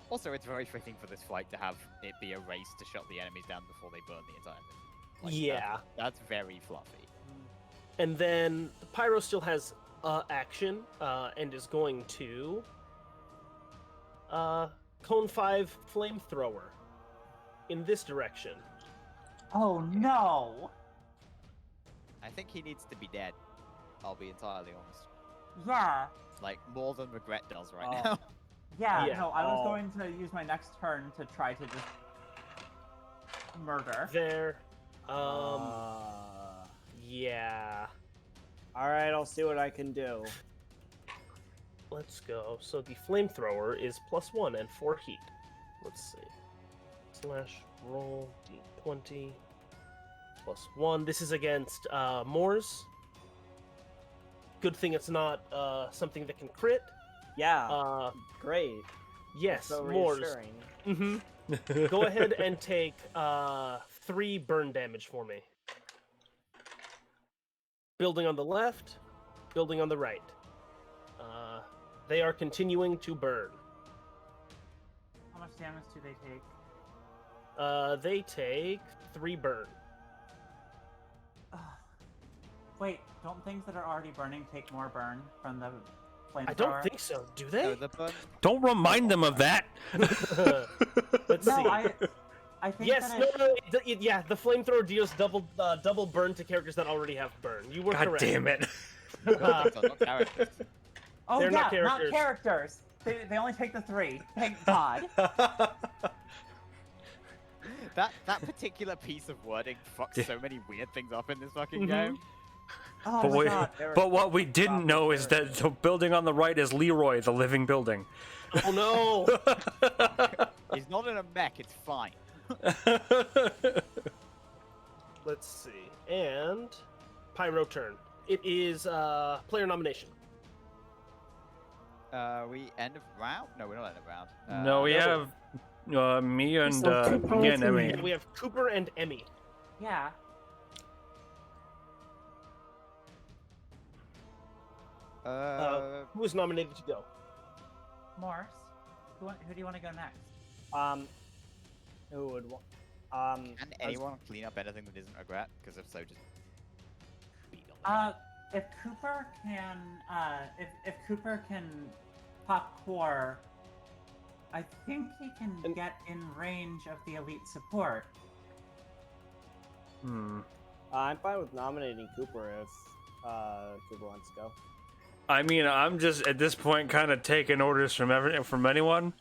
Also, it's very fitting for this fight to have it be a race to shut the enemies down before they burn the entire thing. Like, Yeah. That's very fluffy. And then the Pyro still has action and is going to Cone 5 flamethrower in this direction. Oh no! I think he needs to be dead. I'll be entirely honest. Yeah. Like, more than Regret does right Oh. now. Yeah, Yeah. no, I was Oh. going to use my next turn to try to just murder. There. Uh, Yeah. all right, I'll see what I can do. Let's go. So the flamethrower is +1 and 4 heat. Let's see. Slash roll d20 +1. This is against Moors. Good thing it's not something that can crit. Yeah, great. Yes, So Moors. reassuring. Mm-hmm. Go ahead and take 3 burn damage for me. Building on the left, building on the right. They are continuing to burn. How much damage do they take? They take 3 burn. Ugh. Wait, don't things that are already burning take more burn from the flamethrower? I don't think so. Do No, they? the burn. Don't remind them of that. Let's No, see. I think Yes, that no, yeah. The flamethrower deals double burn to characters that already have burn. You were God correct. damn it. Uh, So not characters. Oh They're yeah, not characters. characters. They only take the 3. Thank God. That particular piece of wording fucks so many weird things up in this fucking Mhm. game. Oh But, my we, God. but what we didn't know is that the building on the right is Leroy, the living building. oh no! He's not in a mech, it's fine. Let's see. And Pyro turn. It is player nomination. We end of round? No, we're not end of round. No, we no. have me and So two me and points Emmy. and We have Cooper and Emmy. Yeah. Who is nominated to go? Morse. Who do you want to go next? Who would want? Can anyone clean up anything that isn't regret? Because if so, just beat on If Cooper can, if Cooper can pop core, I think he can And- get in range of the elite support. Hmm. I'm fine with nominating Cooper if Cooper wants to go. I mean, I'm just at this point kind of taking orders from anyone.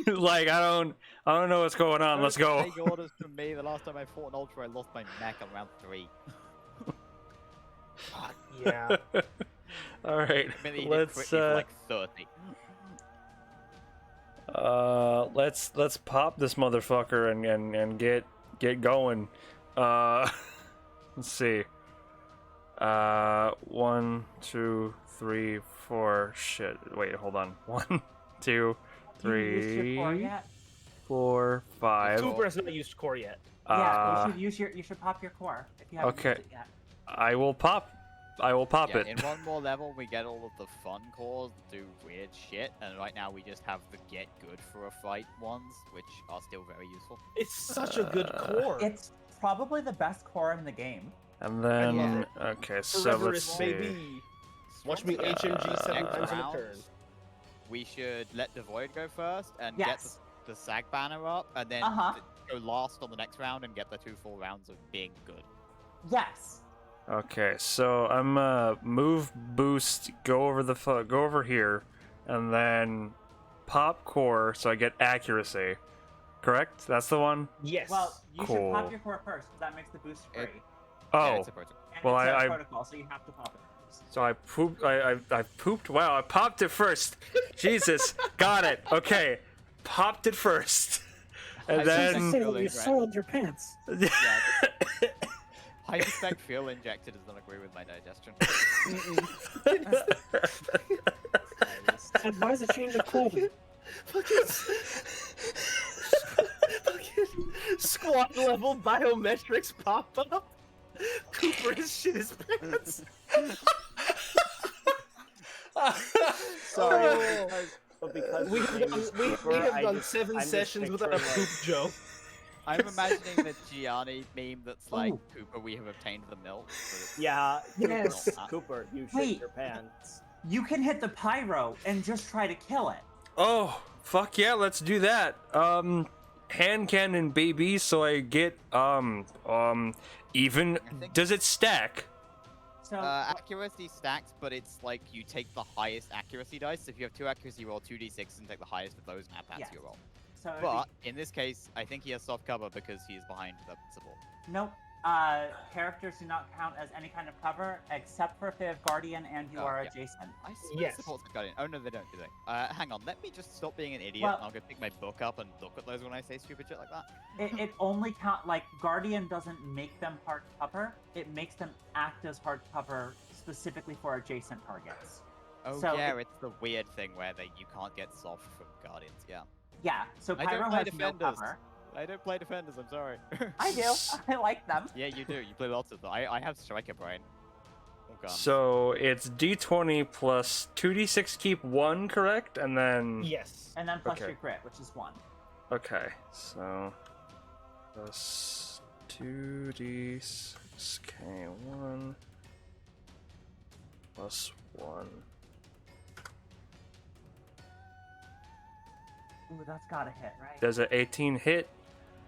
Like I don't know what's going on. Let's go. Take orders from me. The last time I fought an ultra, I lost my mech on round 3. Yeah. All right. I mean, he did Let's crit me for like 30. let's pop this motherfucker and get going. Let's see. 1, 2, 3, 4. Shit. Wait, hold on. 1, 2, You used your core 3, yet? 4, 5. Cooper has not used core yet. Yeah, you should pop your core if you haven't okay. used it yet. I will pop Yeah, it. in one more level, we get all of the fun cores that do weird shit, and right now we just have the get good for a fight ones, which are still very useful. It's such a good core. It's probably the best core in the game. And then Yeah. okay, so Forever let's is see. baby. Watch me HMG 7 next times in a round, turn. We should let the Void go first and Yes. get the SAG banner up, and then go last on the next round and get the 2 full rounds of being good. Yes. Okay, so I'm move boost, go over here, and then pop core so I get accuracy. Correct? That's the one? Yes. Well, you should Cool. pop your core first, because that makes the boost free. Oh, Yeah, it's a protocol. And well, it's a I- protocol, so you have to pop it first. so I pooped. I pooped. Wow, I popped it first. Jesus, got it. Okay, popped it first, and I Say then that you soiled your pants. Hyperspec fuel injected does not agree with my digestion. Advise a change of clothing. Fucking squad level biometrics pop up. Cooper has shit his pants. Sorry, but because We have done, we Cooper, have I done just- 7 I'm just sessions without a picturing, poop joke. I'm imagining the Gianni meme that's like, Ooh. Cooper, we have obtained the milk. But it's Yeah, Yes. not. Cooper, you shit Wait. your pants. You can hit the pyro and just try to kill it. Oh, fuck yeah, let's do that. Hand cannon baby, so I get even. I think- Does it stack? So Accuracy stacks, but it's like you take the highest accuracy dice. If you have 2 accuracy, roll 2d6 and take the highest of those, and add that to your roll. so it'd be- But in this case, I think he has soft cover because he is behind the support. nope. Characters do not count as any kind of cover except for if they have guardian and you Oh, are yeah. adjacent. I swear Yes. supports have Guardian. Oh no, they don't, do they? Hang on, let me just stop being an idiot Well- and I'll go pick my book up and look at those when I say stupid shit like that. It only count like guardian doesn't make them hard cover. It makes them act as hard cover specifically for adjacent targets. Oh So yeah, it- it's the weird thing where you can't get soft from Guardians, yeah. Yeah. So I don't pyro play has no defenders. cover. I don't play defenders, I'm sorry. I do. I like them. Yeah, you do. You play lots of them. I have striker brain. Oh god. So it's d20 plus 2d6 keep 1, correct? And then. Yes. And then plus Okay. your crit, which is 1. Okay, so. Plus 2d6k1 plus 1. Ooh, that's gotta hit, right? Does an 18 hit?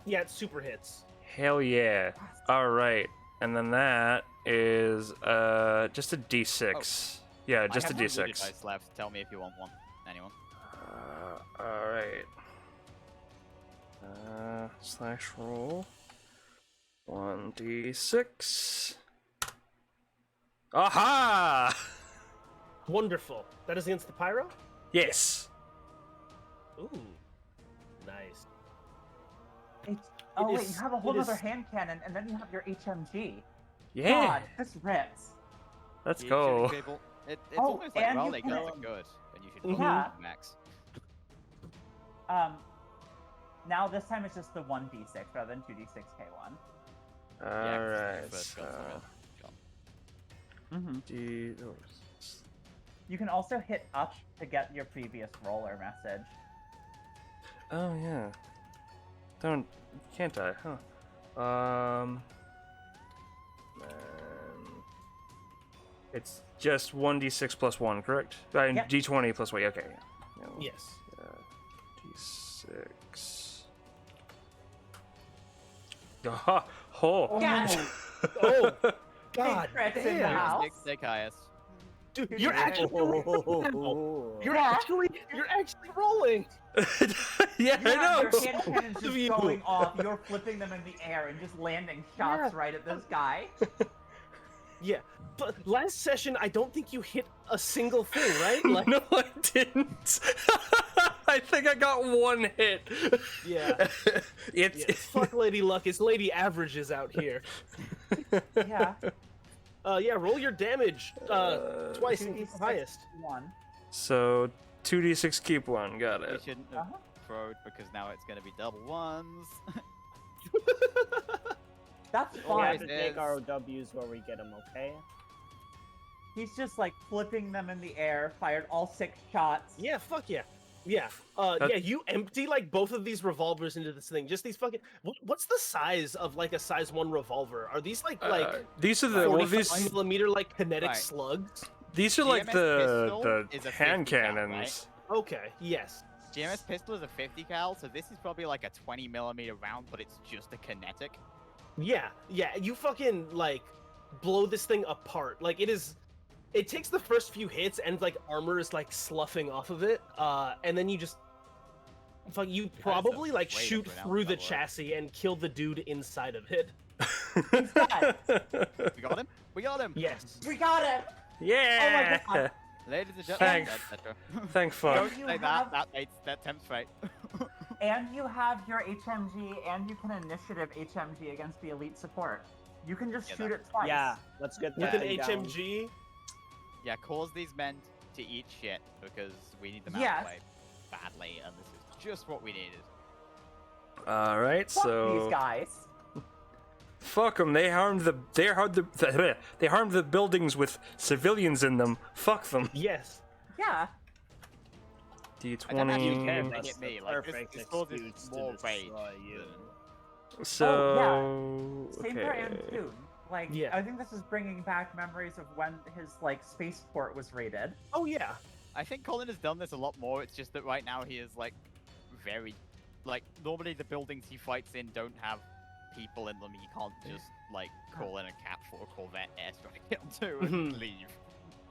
Yeah, it's super hits. Hell yeah. Alright. And then that is just a d6. Yeah, just a I have one looted d6. dice left. Tell me if you want one. Anyone? Alright. Slash roll. 1d6. Aha! Wonderful. That is against the pyro? Yes. Ooh. Nice. Oh It wait, is- you have a whole it other is- hand cannon, and then you have your HMG. Yeah. God, this rips. Let's Keep go. shooting people. It's Oh, almost like and you rally can- guns are good, and you should probably Yeah. use max. Now this time it's just the 1d6 rather than 2d6k1. Yeah, 'cause Alright, the first gun's so. the gun. Mm-hmm. D. You can also hit up to get your previous roller message. Oh, yeah. Can't I, huh? And it's just 1d6 plus 1, correct? Yep. D20 plus 1, okay. Yeah. Yes. D6. Aha! Oh! Yeah. Oh, God crits in the damn. house. Take highest. Dude, Dude, you're you're actually you're Yeah. you're actually rolling. Yeah, I know! Your hand cannon's Of just you. going off. You're flipping them in the air and just landing shots right at this guy. Yeah. But last session I don't think you hit a single thing, right? Like No, I didn't. I think I got 1 hit. Yeah. It's yeah. Fuck Lady Luck, it's Lady Averages out here. Yeah. Yeah, roll your damage twice and 2d6 highest. 1. So 2d6 keep 1. Got We it. shouldn't have Uh-huh. throwed because now it's going to be double ones. That's We Why have fine. to is- take our W's where we get them, okay? He's just like flipping them in the air, fired all 6 shots. Yeah, fuck yeah. Yeah. Yeah, you empty like both of these revolvers into this thing. Just these fucking what's the size of like a size 1 revolver? Are these like These are the well, 45 millimeter like kinetic Right. slugs? these are like GMS the pistol is a hand 50 cal, cannons. Okay, yes. GMS pistol is a 50 cal, so this is probably like a 20 millimeter round, but it's just a kinetic. Yeah, yeah, you fucking like blow this thing apart. Like it takes the first few hits and like armor is like sloughing off of it, and then you just you probably like way to shoot pronounce through the that word. chassis and kill the dude inside of it. He's dead. We got him? We got him! Yes. We got him. Yeah. Oh my God. Ladies and Thank- gentlemen, etc. Thank fuck. Don't you say have- that tempts fate. And you have your HMG, and you can initiative HMG against the elite support. You can just Yeah, shoot that- it twice. Yeah, let's get With that an thing down. HMG. Yeah, cause these men to eat shit because we need them out Yes. of the way badly, and this is just what we needed. All right, Fuck so these guys. fuck them. They harmed the buildings with civilians in them. Fuck them. Yes. Yeah. I don't have you care D20. if they hit me. Like Perfect this causes excuse to more rage. destroy you. So Same for Antoon. Like, Yeah. I think this is bringing back memories of when his like spaceport was raided. Oh yeah. I think Colin has done this a lot more. It's just that right now he is like very, like normally the buildings he fights in don't have people in them. He can't just like call in a capsule or Corvette airstrike onto and leave.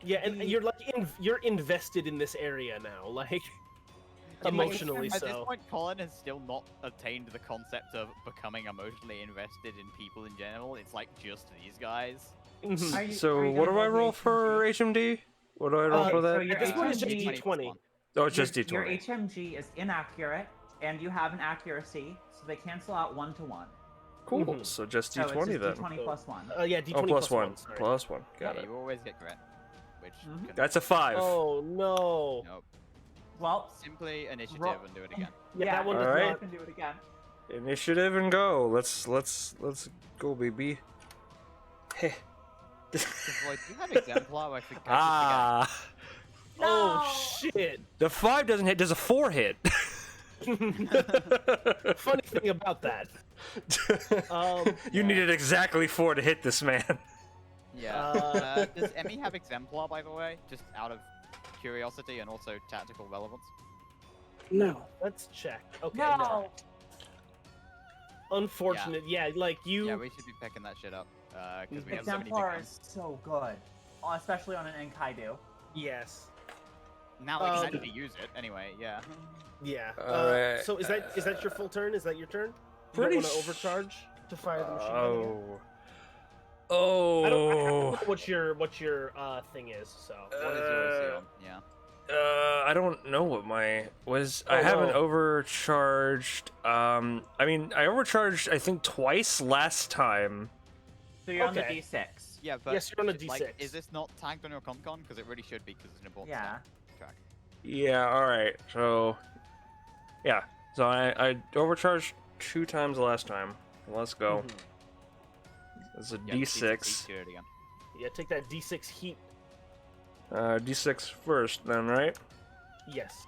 Yeah, and you're like you're invested in this area now, like emotionally At this so. point, Colin has still not attained the concept of becoming emotionally invested in people in general. It's like just these guys. Mhm. Are you- So are you what gonna do I roll roll the for HMD? What do I roll Uh, for so that? your This one is just HMG D20. Oh, it's just Your D20. HMG is inaccurate, and you have an accuracy, so they cancel out 1 to 1. Cool. Mhm. So just So it's D20 just then. D20 plus 1. Yeah, D20 Oh, plus one. sorry. Plus one. Got Yeah, it. you always get correct. Which Mhm. can, That's a 5. Oh no. nope. Well, Simply initiative Roll- and do it again. Yeah, that one does Alright. I not. can do it again. Initiative and go. Let's go, baby. Heh. Void, do you have exemplar? I forgot. Ah, Oh shit. the 5 doesn't hit. Does a 4 hit? Funny thing about that. You needed exactly 4 to hit this man. Yeah. Does Emmy have exemplar, by the way? Just out of curiosity and also tactical relevance. No. Let's check. Okay. No! Unfortunate. Yeah, like you. Yeah, we should be picking that shit up. Because we have so many big Exemplar ones. is so good, especially on an Enkaidu. Yes. Now we can Um, actually use it. Anyway, yeah. Yeah. Alright. So is that your full turn? Is that your turn? You Pretty don't want to overcharge to fire the machine gun again? Oh. I don't know what your thing is. So. What is your AC on? Yeah. I don't know what my was. I Oh, haven't no. overcharged. I mean, I overcharged. I think twice last time. So you're on the Okay. D6. Yeah, but Yes, you're on a like, D6. is this not tagged on your con? Because it really should be, because it's an important Yeah. track. Yeah. All right. So, yeah. So I overcharged 2 times last time. Let's go. Mhm. It's a Yeah, D6. do it again. Yeah, take that D6 heat. D6 first, then, right? Yes.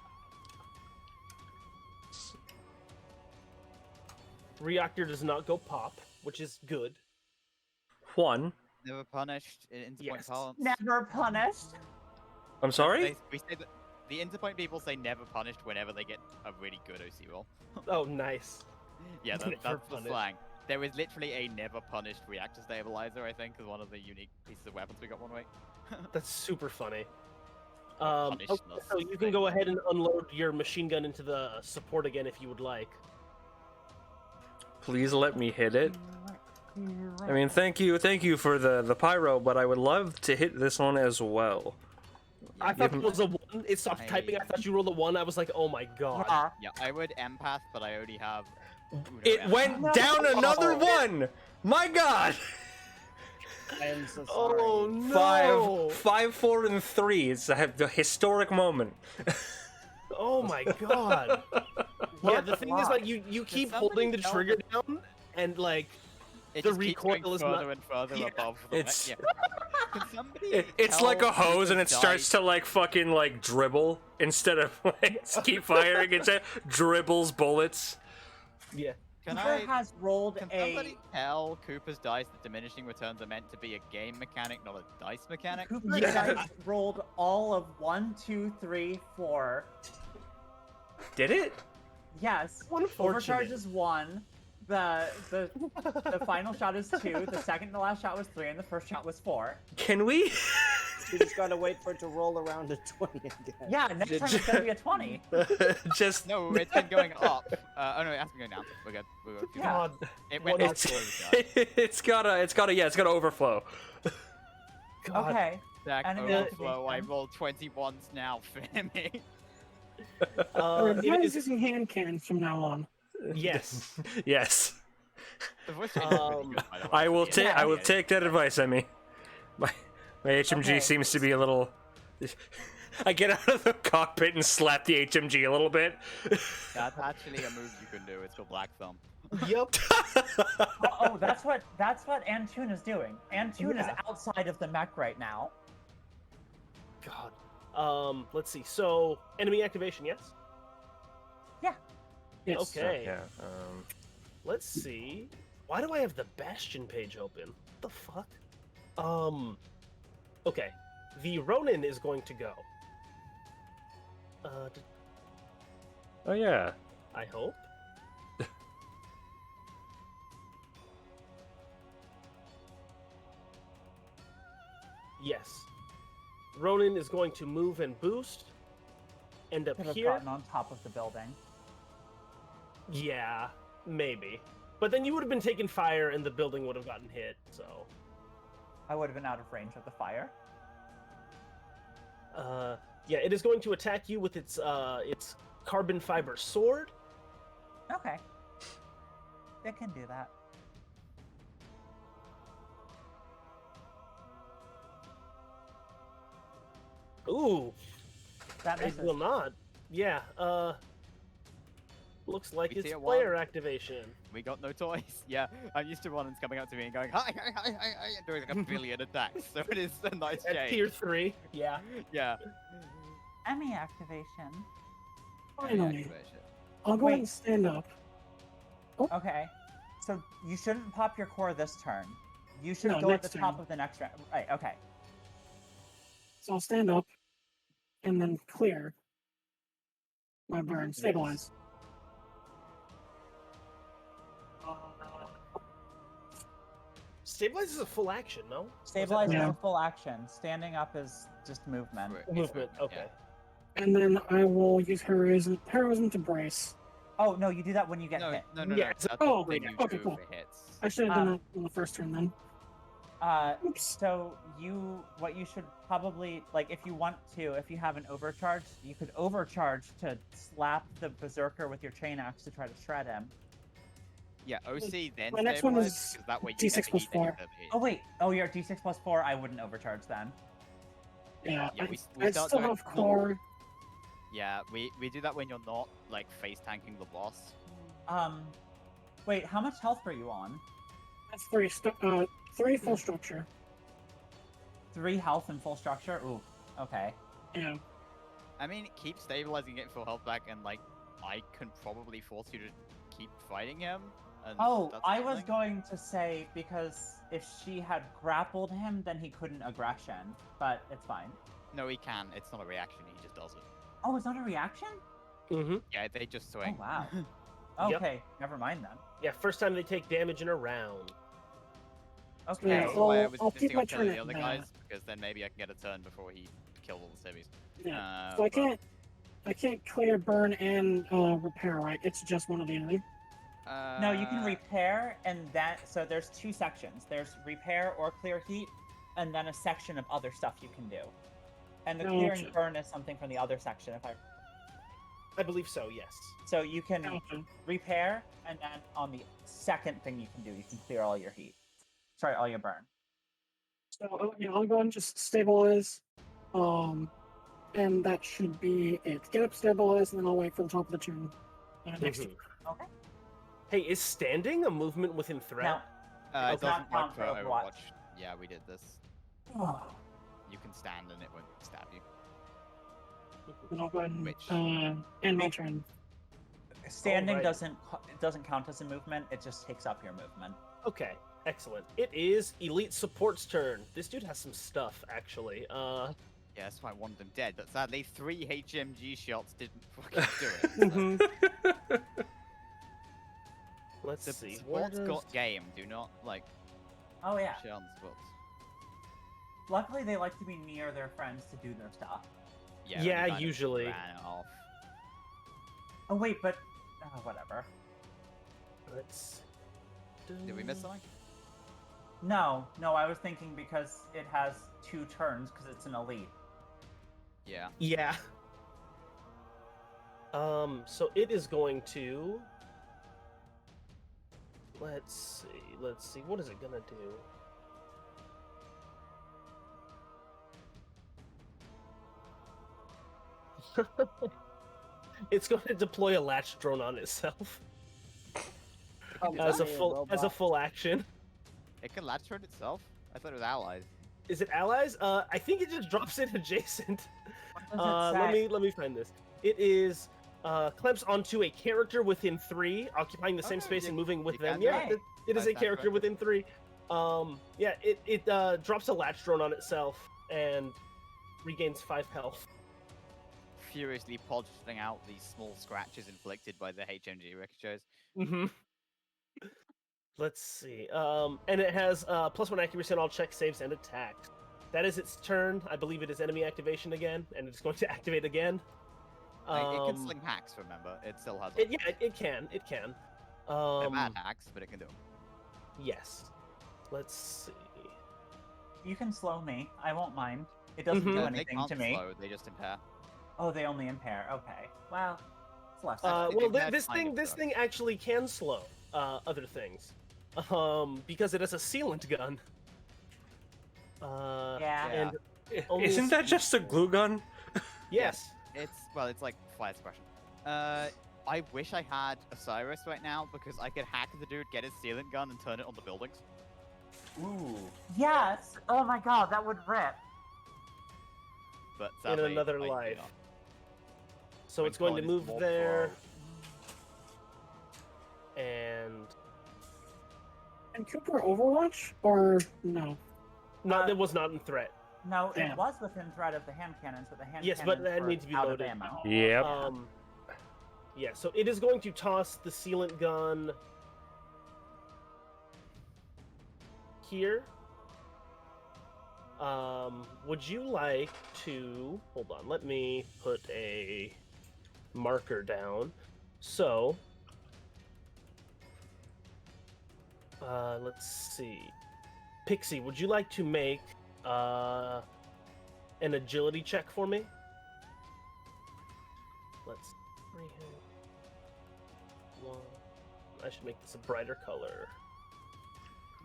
Reactor does not go pop, which is good. 1. Never punished in interpoint Yes. parlance. Never punished. I'm sorry. We say that the interpoint people say never punished whenever they get a really good OC roll. Oh, nice. Yeah, Never that's the punished. slang. There is literally a never punished reactor stabilizer, I think, as one of the unique pieces of weapons we got one week. That's super funny. Punished Okay, us so you can thing. go ahead and unload your machine gun into the support again if you would like. Please let me hit it. I mean, thank you for the pyro, but I would love to hit this one as well. I thought Give it was a 1. It stopped I- typing. I thought you rolled a 1. I was like, oh my god. Yeah. Yeah, I would empath, but I already have. Uno It empath. went down another one. My God. I am so sorry. Oh no. 5, 4, and 3. It's a historic moment. Oh my god. Yeah, the thing is, like, you keep somebody holding the tell trigger down, and like, It the just keeps recoil going is further not- and further Yeah. above. The It's- yeah. Can somebody It's like a tell hose, and it Cooper's starts dice- to like fucking like dribble instead of like keep firing. It dribbles bullets. yeah. Can Cooper I? has rolled Can a. somebody tell Cooper's dice that diminishing returns are meant to be a game mechanic, not a dice mechanic? Cooper's Yeah. dice rolled all of 1, 2, 3, 4. Did it? Yes. Unfortunate. Overcharge is 1. The final shot is 2. The second to last shot was 3, and the first shot was 4. Can we? You just gotta wait for it to roll around to 20 again. Yeah, next time it's gonna be a 20. Just No, it's been going up. Oh no, it has been going down. We're good. We're good. Yeah. God. It went What up is- to overcharge. it's gotta overflow. God. Okay. Stack Enemy overflow. I activation. rolled 21s now for me. It Why is, is using hand cannons from now on? yes. Yes. The voice changer is really Um, good, by the way. I will Yeah. take. I will Yeah. take that advice, Emmy. My HMG Okay. seems to be a little. I get out of the cockpit and slap the HMG a little bit. That's actually a move you can do. It's called Black Thumb. Yep. Oh, that's what Antune is doing. Antune is Yeah. outside of the mech right now. God. Let's see. So, enemy activation, yes? Yes. Okay. Yeah. Let's see. Why do I have the Bastion page open? What the fuck? Okay. The Ronin is going to go. Oh yeah. I hope. Yes. Ronan is going to move and boost. End up Could have here. gotten on top of the building. Yeah, maybe. But then you would have been taking fire and the building would have gotten hit, so. I would have been out of range of the fire. Yeah, it is going to attack you with its carbon fiber sword. Okay. It can do that. Ooh, That it misses. will not. Yeah, looks like We it's see it player one. activation. We got no toys. Yeah, I'm used to Ronan's coming up to me and going, hi, hi, hi, hi, hi, and doing like a billion attacks. So it is a nice At change. tier 3, yeah. Yeah. Emmy activation. Finally. Activation. I'll go ahead Wait. and stand up. Okay. So you shouldn't pop your core this turn. You should No, go at the next top turn. of the next round. Right, okay. So I'll stand up and then clear my burn. Stabilize. Stabilize is a full action, no? Stabilize is Yeah. a full action. Standing up is just movement. Right, it's Movement, yeah. okay. And then I will use heroism to brace. Oh, no, you do that when you get No, hit. no, no, Yeah, no. it's a- That's oh, the thing yeah, you okay, do cool. if it hits. I should have done that on the first turn then. Oops. So what you should probably, like, if you want to, if you have an overcharge, you could overcharge to slap the berserker with your chain axe to try to shred him. Yeah, OC then My next one stabilize, is 'cause that way you D6 get the plus heat and you 4. get the hit. Oh wait, oh you're at D6 plus 4. I wouldn't overcharge then. Yeah, Yeah, I, we I start still doing- have core. Yeah, we do that when you're not like face tanking the boss. Wait, how much health were you on? That's 3 full structure. 3 health and full structure. Ooh, okay. Yeah. I mean, keep stabilizing, getting full health back, and like I can probably force you to keep fighting him. And Oh, that's I was something. going to say because if she had grappled him, then he couldn't aggression, but it's fine. No, he can. It's not a reaction. He just does it. Oh, it's not a reaction? Mm-hmm. Yeah, they just Oh swing. wow. Yep. Okay, never mind then. Yeah, first time they take damage in a round. Okay. Yeah, That's why I I'll- was I'll keep insisting my on killing turn the at other that. guys because then maybe I can get a turn before he killed all the civvies. Yeah. So but, I can't clear, burn, and repair, right? It's just one or the other. No, you can uh, repair and that. So there's 2 sections. There's repair or clear heat, and then a section of other stuff you can do. And the clear and Gotcha. burn is something from the other section. I believe so, yes. So you can Gotcha. repair, and then on the second thing you can do, you can clear all your heat. Sorry, all your burn. So yeah, I'll go and just stabilize. And that should be it. Get up, stabilize, and then I'll wait for the top of the turn. Next Mhm. turn. Okay. Hey, is standing a movement within threat? Now, it does doesn't not work count for for Overwatch. Overwatch. Yeah, we did this. Oh, You can stand and it won't stab you. then I'll go ahead and Which- end my turn. standing Alright. doesn't count as a movement. It just takes up your movement. Okay, excellent. It is Elite Support's turn. This dude has some stuff, actually. Yeah, that's why I wanted them dead. But sadly, 3 HMG shots didn't fucking do it. So. Let's The see. Where sports does... got game. Do not like Oh yeah. shit on the sports. Luckily, they like to be near their friends to do their stuff. Yeah, we Yeah, kind of usually. ran it off. Oh wait, but whatever. Let's... Did we miss something? No, I was thinking because it has 2 turns because it's an elite. Yeah. Yeah. So it is going to... Let's see. What is it gonna do? It's going to deploy a latch drone on itself as a full action. It can latch turn itself. I thought it was allies. Is it allies? I think it just drops it adjacent. What does it say? Let me find this. It is clamps onto a character within 3, occupying the Oh, same no, space you- and moving with you them. can do Yeah, it. it is That a sounds character right. within 3. Yeah, it drops a latch drone on itself and regains 5 health. furiously polishing out these small scratches inflicted by the HMG ricochets. Mm-hmm. Let's see. And it has +1 accuracy on all check saves and attacks. That is its turn. I believe it is enemy activation again, and it's going to activate again. It can sling hacks, remember? It still has. It can. It can. They're bad hacks, but it can do them. Yes. Let's see. You can slow me. I won't mind. It doesn't do Mhm. They anything can't to me. slow, they just impair. Oh, they only impair. Okay. Well, it's less. Actually, Well, they had this kind thing of this done. thing actually can slow other things, because it has a sealant gun. Yeah. And only Isn't that just a glue gun? yes. It's like fire suppression. I wish I had Osiris right now because I could hack the dude, get his sealant gun, and turn it on the buildings. Ooh. Yes. Oh my god, that would rip. But In sadly, another I do life. not. So When it's going to Colin is move more there, and And Cooper Overwatch or no? not it was not in threat. No, it Damn. was within threat of the hand cannons, but the hand Yes, cannons but that were needs to be out loaded. of ammo. Yep. Yeah. So it is going to toss the sealant gun here. Would you like to hold on? Let me put a marker down. So, let's see. Pixie, would you like to make an agility check for me? Let's see. One. I should make this a brighter color.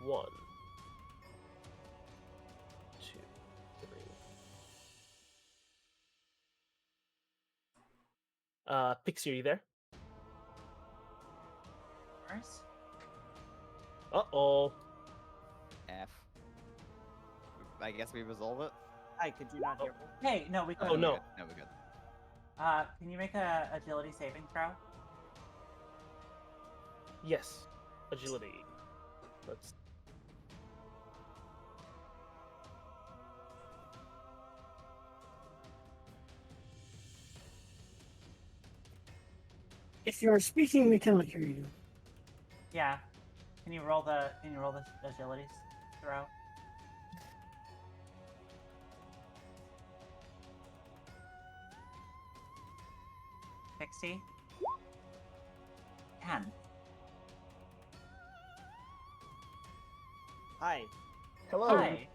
1, 2, 3. Pixie, are you there? Nice. Uh-oh. F. I guess we resolve it. Hi, could you not hear me? Hey, no, we could. Oh, no. No, we're good. Can you make a agility saving throw? Yes. Agility. Let's. If you are speaking, we cannot hear you. Yeah. Can you roll the agility throw? Pixie? 10. Hi. Hello. Hi.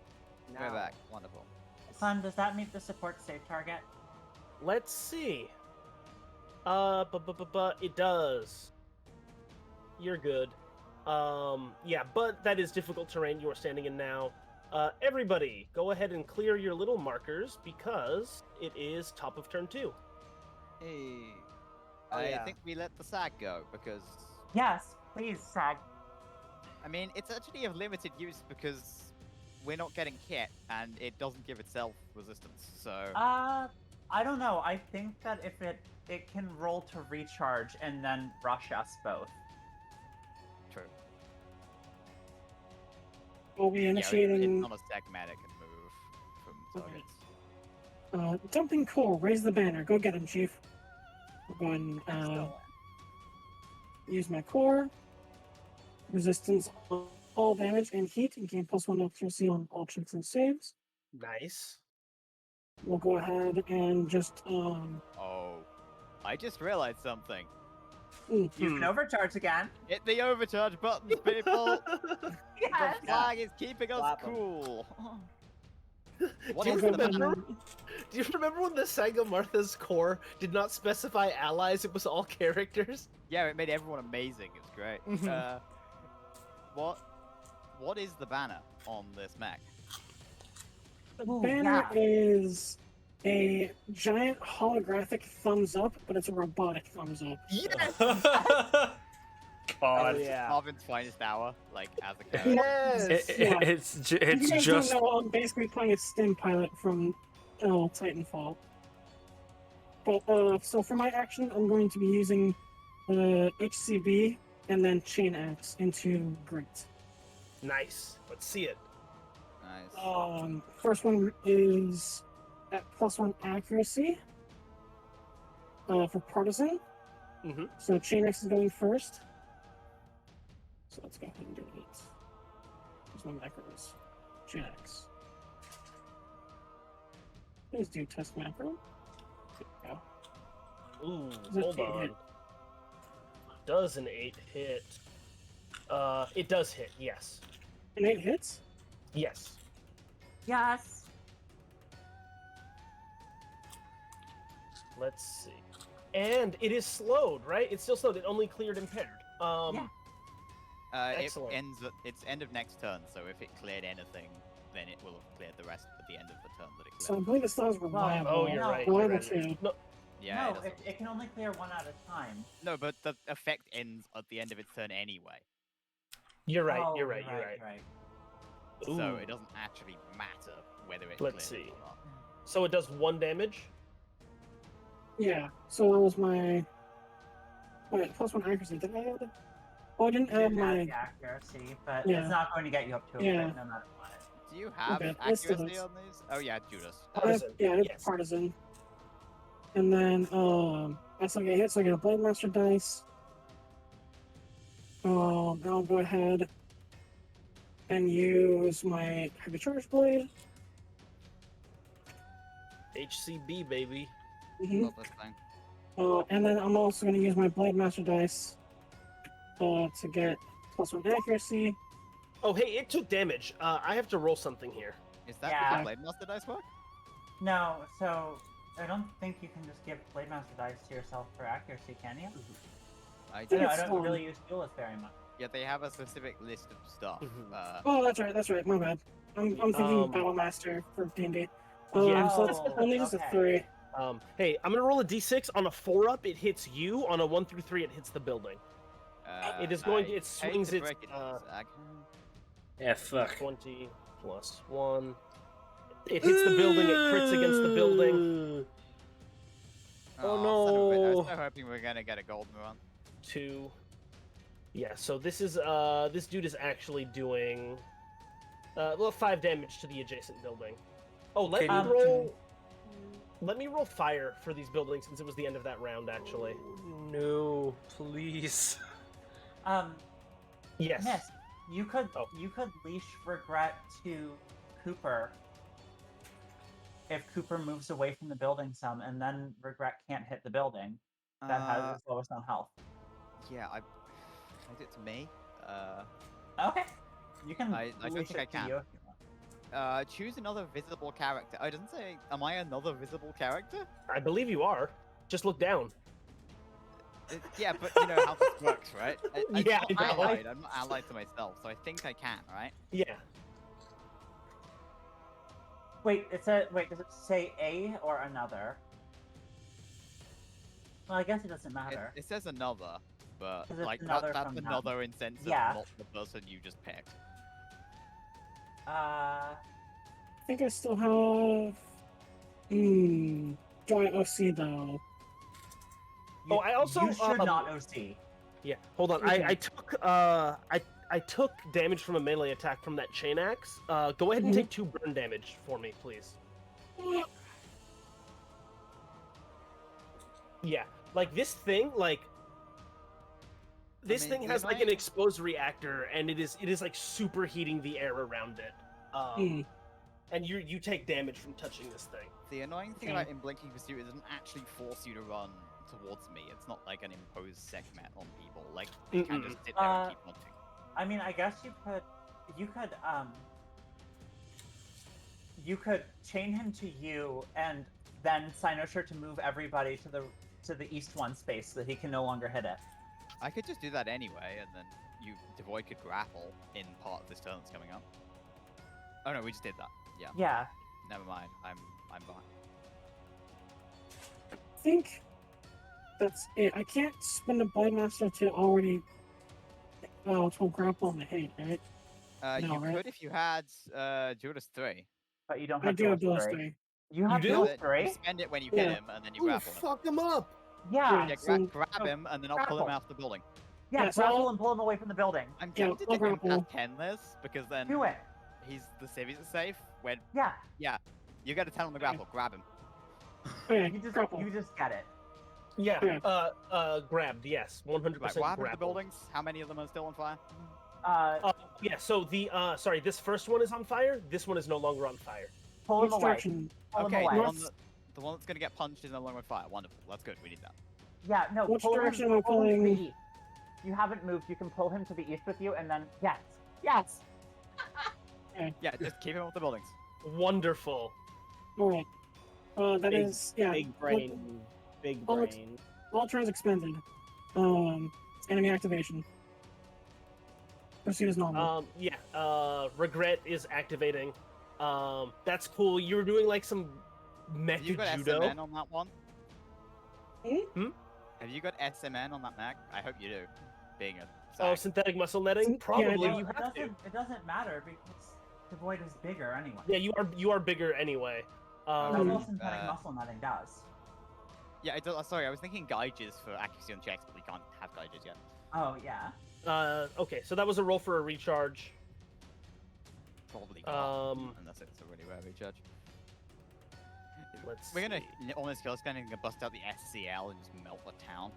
We're Now. back. Wonderful. Son, does that meet the support save target? Let's see. It does. You're good. Yeah, but that is difficult terrain you are standing in now. Everybody, go ahead and clear your little markers because it is top of turn 2. Hey. Oh, I yeah. think we let the SAG go because, Yes, please, Sag. I mean, it's actually of limited use because we're not getting hit and it doesn't give itself resistance. So I don't know. I think that if it can roll to recharge and then rush us both. true. We'll be Yeah, initiating it's on a segment it can move from Okay. targets. dumping coal. Raise the banner. Go get him, Chief. We'll go and use my core. Resistance on all damage and heat and gain +1 accuracy on all checks and saves. Nice. We'll go ahead and just Oh, I just realized something. You can overcharge again. Hit the overcharge buttons, people. Yes. The flag is keeping us Slap 'em. cool. What Do you is the remember? banner? Do you remember when the Saga Martha's core did not specify allies? It was all characters. Yeah, it made everyone amazing. It was great. Mhm. What is the banner on this mech? the Ooh, banner yeah. is a giant holographic thumbs up, but it's a robotic thumbs up. Yes. Oh God. yeah. Marvin's finest hour, like as a character. Yes. Yeah. It's If you guys just don't know, I'm basically playing a stim pilot from Titanfall. But so for my action, I'm going to be using HCB and then Chain Axe into Great. Nice. Let's see it. Nice. First one is at +1 accuracy. for Partisan. Mhm. So Chain X is going first. So let's go ahead and do it. There's no macros. Chain X. Please do test macro. There we go. Ooh, Does it hold hit? on. Does an 8 hit? It does hit, yes. An 8 hits? Yes. Yes. Let's see. And it is slowed, right? It's still slowed. It only cleared impaired. Yeah. Excellent. It ends. It's end of next turn. So if it cleared anything, then it will have cleared the rest at the end of the turn that it So I cleared. believe it still has reliable. Oh, you're No. right. You're Reliable right. 2. No, Yeah. No, it can only clear one at a time. No, but the effect ends at the end of its turn anyway. you're right. Oh, You're right. You're right. So Ooh. it doesn't actually matter whether it. Let's clears see. or not. So it does 1 damage. Yeah, so that was my. Wait, plus 1 accuracy. Did I add? Oh, I didn't You add did my. add the accuracy, but Yeah. it's not going to get you up to a Yeah. crit no matter what. Do you have Okay, let's do accuracy this. on these? Oh yeah, Judas. Partisan, Yeah, it's yes. Partisan. And then, I still get hit, so I get a Blade Master dice. I'll go ahead and use my Heavy Charge Blade. HCB, baby. Mhm. Love this thing. And then I'm also going to use my Blade Master dice to get plus 1 accuracy. Oh, hey, it took damage. I have to roll something here. Is that Yeah. the Blade Master dice work? No, so I don't think you can just give Blade Master dice to yourself for accuracy, can you? I Yeah, No, do. I it's don't fine. really use Duelist very much. Yeah, they have a specific list of stuff. Mhm. Oh, that's right, my bad. I'm thinking Um, Battle Master for D&D. Yeah. So that's Oh, only just a okay. 3. Hey, I'm gonna roll a d6. On a 4-up, it hits you. On a 1 through 3, it hits the building. It is going. I It hate swings to its break it to you, Zach. Yeah, fuck. 20 plus 1. It hits the building. It crits against the building. Oh, son of a bitch, I no. was so hoping we were gonna get a golden run. 2. Yeah. So this is this dude is actually doing 5 damage to the adjacent building. Oh, let Can me you- roll. Let me roll fire for these buildings since it was the end of that round. Actually. No, please. Yes. Miss, you could Oh. leash regret to Cooper if Cooper moves away from the building some, and then regret can't hit the building that has its lowest on health. Yeah, can I do it to me? Okay, you can. I don't leash think I it to can. you if you want. Choose another visible character. Oh, it doesn't say. Am I another visible character? I believe you are. Just look down. Yeah, but you know how this works, right? I'm Yeah, not I know. allied. I'm not allied to myself, so I think I can, right? Yeah. Wait, does it say a or another? Well, I guess it doesn't It, matter. it says another, but 'Cause it's like another that's from them. another in sense of Yeah. not the person you just picked. I think I still have. Do I OC though? Oh, I also, you should um, not OC. Yeah. Hold on. Okay. I took I took damage from a melee attack from that chain axe. Go ahead and Mhm. take 2 burn damage for me, please. Yeah. Like this thing, like this mean, thing the has like an annoying- exposed reactor, and it is like superheating the air around it. And you take damage from touching this thing. The annoying thing Okay. about in Blinking Pursuit, it doesn't actually force you to run towards me. It's not like an imposed segment on people. Like you can just sit there and keep hunting. I mean, I guess you could chain him to you and then Cynosure to move everybody to the east one space so that he can no longer hit it. I could just do that anyway, and then Devoid could grapple in part of this turn that's coming up. Oh no, we just did that. Yeah. Yeah. Never mind. I'm behind. I think that's it. I can't spend a Blade Master to already. Oh, to grapple on the hate, right? No, You right? could if you had Judas 3. But you don't I have do have Duelist those 3. 3. You have do? Duelist Then 3? You spend it when you hit Yeah. him, and then you Ooh, grapple him. fuck him up. Yeah. Yeah, so- grab him, and then I'll pull him grapple. out of the building. Yeah, Yeah, so grapple I'll- and pull him away from the building. I'm Yeah, tempted I'll to grapple. pen this, because then Do it. he's the civvies are safe. When Yeah. you get a 10 on the grapple, grab him. Okay, You just grapple. get it. Yeah. Grabbed. Yes. 100% Right, what happened to the grappled. buildings? How many of them are still on fire? Yeah. So the sorry, this first one is on fire. This one is no longer on fire. Pull Which him away. direction? Pull him Okay, away. the one that's gonna get punched is no longer on fire. Wonderful. That's good. We need that. Yeah, no. Which pull direction him, am I pull him to pulling? the east. You haven't moved. You can pull him to the east with you, and then yes. Yeah, just keep him off the buildings. Wonderful. All right. That Big- is yeah. Big brain. Big Oh, it's- brain. All turns expended. Enemy activation. Proceed as normal. Yeah. Regret is activating. That's cool. You were doing like some Have mecha you got judo. SMN on that one? Hmm? Have you got SMN on that mech? I hope you do. Being a Oh, Zag. synthetic muscle netting. Yeah, Probably no, you it have to. doesn't. It doesn't matter because the void is bigger anyway. Yeah, you are bigger anyway. That's Um, all synthetic muscle netting does. Yeah, sorry, I was thinking gauges for accuracy on checks, but we can't have gauges yet. Oh yeah. Okay, so that was a roll for a recharge. Probably not, Um, unless it's a really rare recharge. Let's. We're gonna see. on this kill scan and bust out the SCL and just melt the town.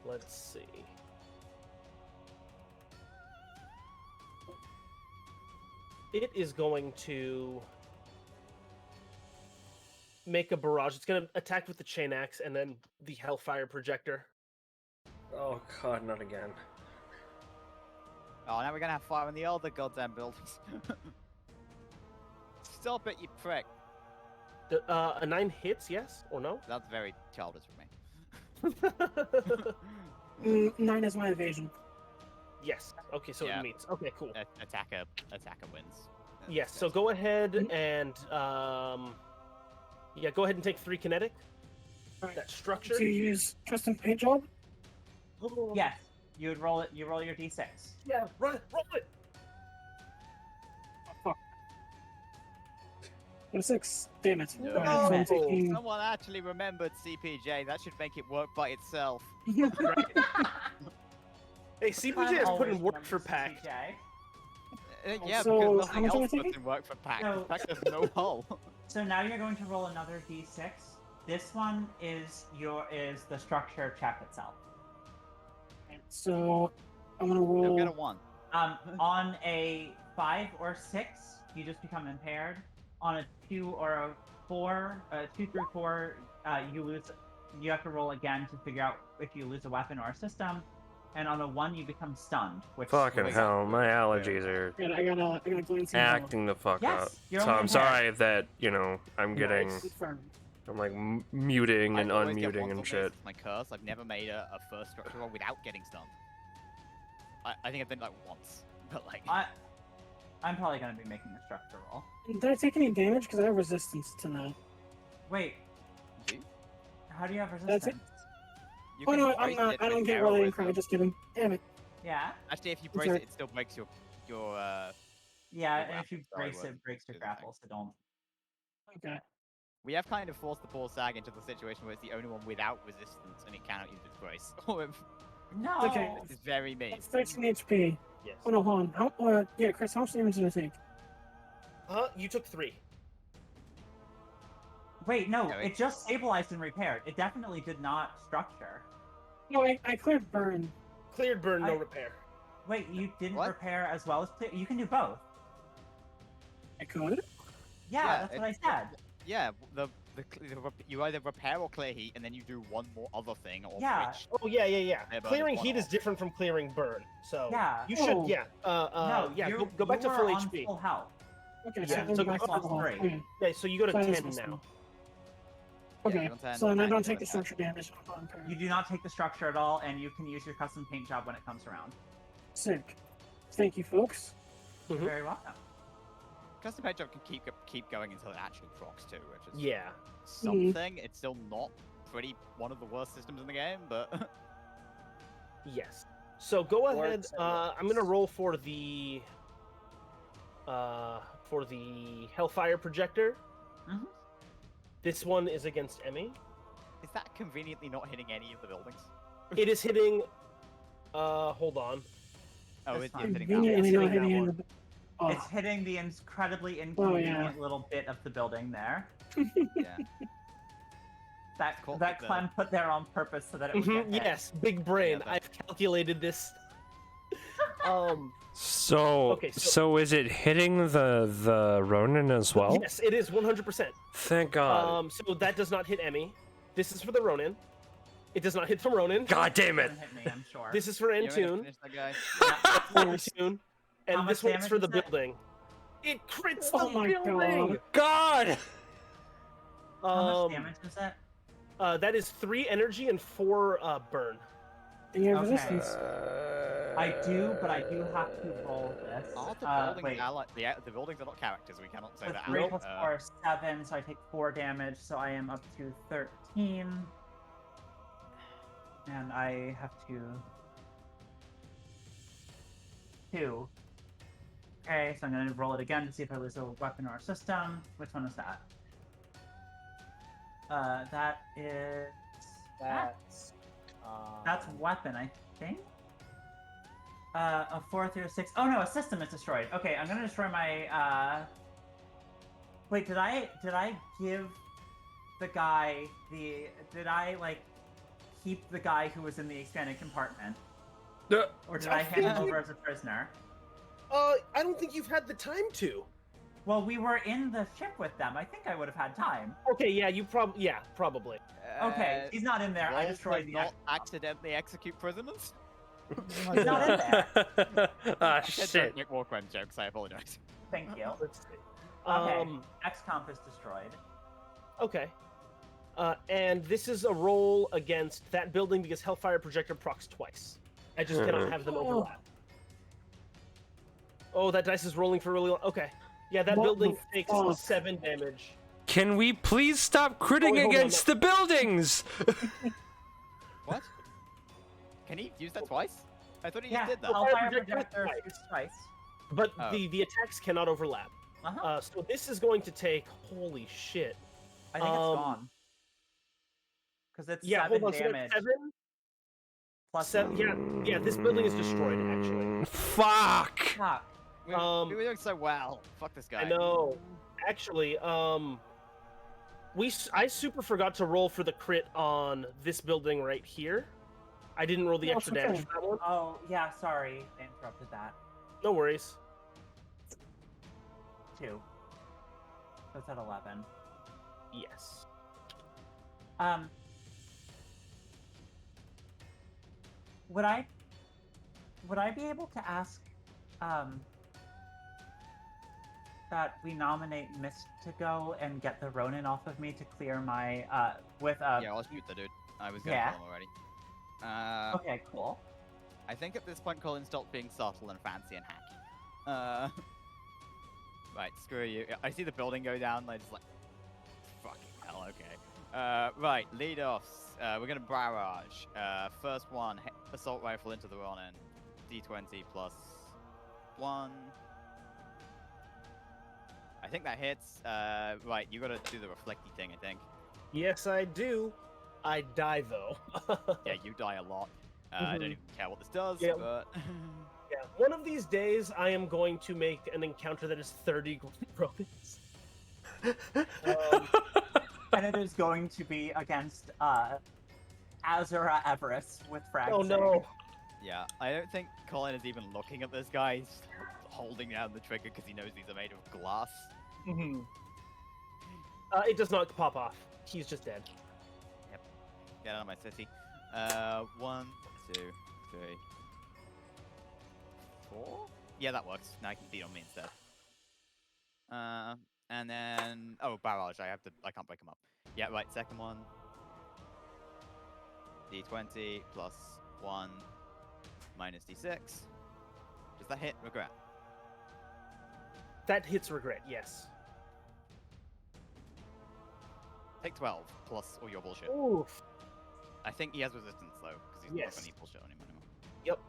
Let's see. It is going to make a barrage. It's going to attack with the chain axe and then the hellfire projector. Oh god, not again. Oh, now we're gonna have fire in the other goddamn buildings. Stop it, you prick! A 9 hits, yes or no? That's very childish of me. 9 is my evasion. Yes. Okay, so Yeah. it meets. Okay, cool. Attacker wins. Yes. So go ahead and yeah, go ahead and take 3 kinetic. Alright. That structure. To use custom paint job. Yes. You would roll it. You roll your d6. Yeah. Roll it. Oh, 6. Damn it. No. Alright, so I'm taking. Someone actually remembered CPJ. That should make it work by itself. Hey, CPJ has put in work for Pact. Yeah, So, because how nothing much am I else puts taking? in work for Pact. So- Pact has no hull. So now you're going to roll another d6. This one is the structure check itself. So I'm gonna You'll roll. get a 1. On a 5 or 6, you just become impaired. On a 2 or a 4, 2 through 4, you lose. You have to roll again to figure out if you lose a weapon or a system. And on a 1, you become stunned. Which Fucking is- hell, my allergies are I gotta glance. acting the fuck Yes, up. you're So only I'm impaired. sorry that, I'm getting, I'm like muting and I always get unmuting ones and on shit. this. It's my curse. I've never made a first structure roll without getting stunned. I think I've done it like once, but like. I'm probably going to be making a structure roll. Did I take any damage? Because I have resistance to that. Wait, Do you? how do you have That's it. resistance? You Oh can no, I'm brace not. it I don't with get really heroism. cry. Just kidding. Damn it. Yeah. Actually, if you It's brace alright. it, it still breaks your Yeah, Your and if you grapple, sorry, brace word. it, breaks your Do the thing. grapple, so don't. Okay. We have kind of forced the poor Sag into the situation where it's the only one without resistance and it cannot use its grace. No! Okay. This is very mean. That's 13 HP. Yes. Oh no, hold on. How? Yeah, Chris. How much damage did I take? You took 3. Wait, no, Yeah, it just stabilized and repaired. It definitely did not structure. No, I cleared burn. Cleared burn, no I- repair. Wait, you didn't What? repair as well as clear? You can do both. I could. Yeah, Yeah, that's what I it's- said. Yeah, you either repair or clear heat, and then you do one more other thing, or Yeah. switch. Oh yeah. Yeah, burn Clearing is one heat is off. different from clearing burn. So Yeah. you should Oh. yeah. No, Yeah. you, Go back you to were full on HP. full health. Okay, Yeah, so so I'm back go to off full. 3. Okay. Okay, so you go to That is 10 awesome. now. Okay, you're on 10, so then I and don't you're take on the 10. structure damage. I'm on You do not take the structure at all, and you can use your custom paint job when it comes around. Sick. Thank you, folks. You're Mhm. very welcome. Custom paint job can keep going until it actually procs too, which is Yeah. something. It's still not one of the worst systems in the game, but Yes. So go ahead. Works and I'm gonna roll for the Hellfire projector. Mhm. This one is against Emmy. is that conveniently not hitting any of the buildings? It is hitting. Hold on. Oh, That's it's fine. hitting that Conveniently It's not hitting that hitting one. any of Oh, It's hitting the incredibly yeah. inconvenient little bit of the building there. Yeah. That Caught that the- Clem put there on purpose so that it would get hit. Yes, big brain. but- I've calculated this. So, Okay, so- so is it hitting the Ronin as well? Yes, it is 100%. Thank God. So that does not hit Emmy. This is for the Ronin. It does not hit the Ronin. God damn it! Doesn't hit me, I'm sure. This is for You want me to Entune. finish that guy? Entune. How And much this one's damage for is the that? building. It crits Oh the my building! God! How much damage is that? That is 3 energy and 4 burn. And your Okay. resistance. I do, but I do have to roll this. Are the buildings wait. the buildings are not characters. We cannot say So that. 3 out. plus 4 is 7, so I take 4 damage, so I am up to 13. And I have to... 2. Okay, so I'm going to roll it again to see if I lose a weapon or a system. Which one is that? That is... That's weapon, I think? A 4 through a 6. Oh no, a system is destroyed. Okay, I'm gonna destroy my, Wait, did I give the guy the... Did I, like, keep the guy who was in the expanded compartment? Or did I hand him over as a prisoner? I don't think you've had the time to. Well, we were in the ship with them. I think I would have had time. Okay, yeah, you probably. Okay, he's not in there. I Roll destroyed to the... not accidentally execute prisoners. He's not in there. Ah, I said shit. don't make war crime jokes. I apologize. Thank you. Let's see. Okay, XComp is destroyed. Okay. And this is a roll against that building because Hellfire Projector procs twice. I just cannot have them overlap. Oh, that dice is rolling for really long. Okay. Yeah, that What building the takes fuck? 7 damage. Can we please stop critting Wait, hold on, against the buildings? What? Can he use that twice? I thought he Yeah, just did that. Hellfire Hellfire Projector Projector twice. shoots twice. But Oh. the attacks cannot overlap. Uh-huh. So this is going to take... Holy shit. I think it's um, gone. Because it's Yeah, 7 hold on. So damage. that's 7? Plus 7? Yeah, this building is destroyed, actually. Fuck! Fuck. We were doing so well. Fuck this guy. I know. Actually, I super forgot to roll for the crit on this building right here. I didn't roll the No, extra it's damage okay. for that one. Oh, yeah, sorry. I interrupted that. No worries. 2. So it's at 11. Yes. Would I be able to ask, that we nominate Mist to go and get the Ronin off of me to clear my, Yeah, I'll shoot the dude. I was going Yeah. to kill him already. Okay, cool. I think at this point Colin stopped being subtle and fancy and hacky. Right, screw you. I see the building go down, I just like, fucking hell, okay. Right, lead offs. We're gonna barrage. First one, assault rifle into the Ronin. D20 plus 1. I think that hits. Right, you gotta do the reflecty thing, I think. Yes, I do. I die, though. Yeah, you die a lot. I don't even care what this does, Yeah. but... Yeah, one of these days, I am going to make an encounter that is 30 Romans. And it is going to be against, Azura Everest with Frag. Oh no. Yeah, I don't think Colin is even looking at this guy. He's just holding down the trigger because he knows these are made of glass. Mhm. It does not pop off. He's just dead. Get out of my city. 1, 2, 3, 4? Yeah, that works. Now I can beat on me instead. And then... Oh, barrage. I can't break him up. Yeah, right. Second one. D20 plus 1 minus D6. Does that hit? Regret. That hits regret, yes. Take 12 plus all your bullshit. Oof. I think he has resistance though, because he's Yes. not got any bullshit on him anymore. Yep.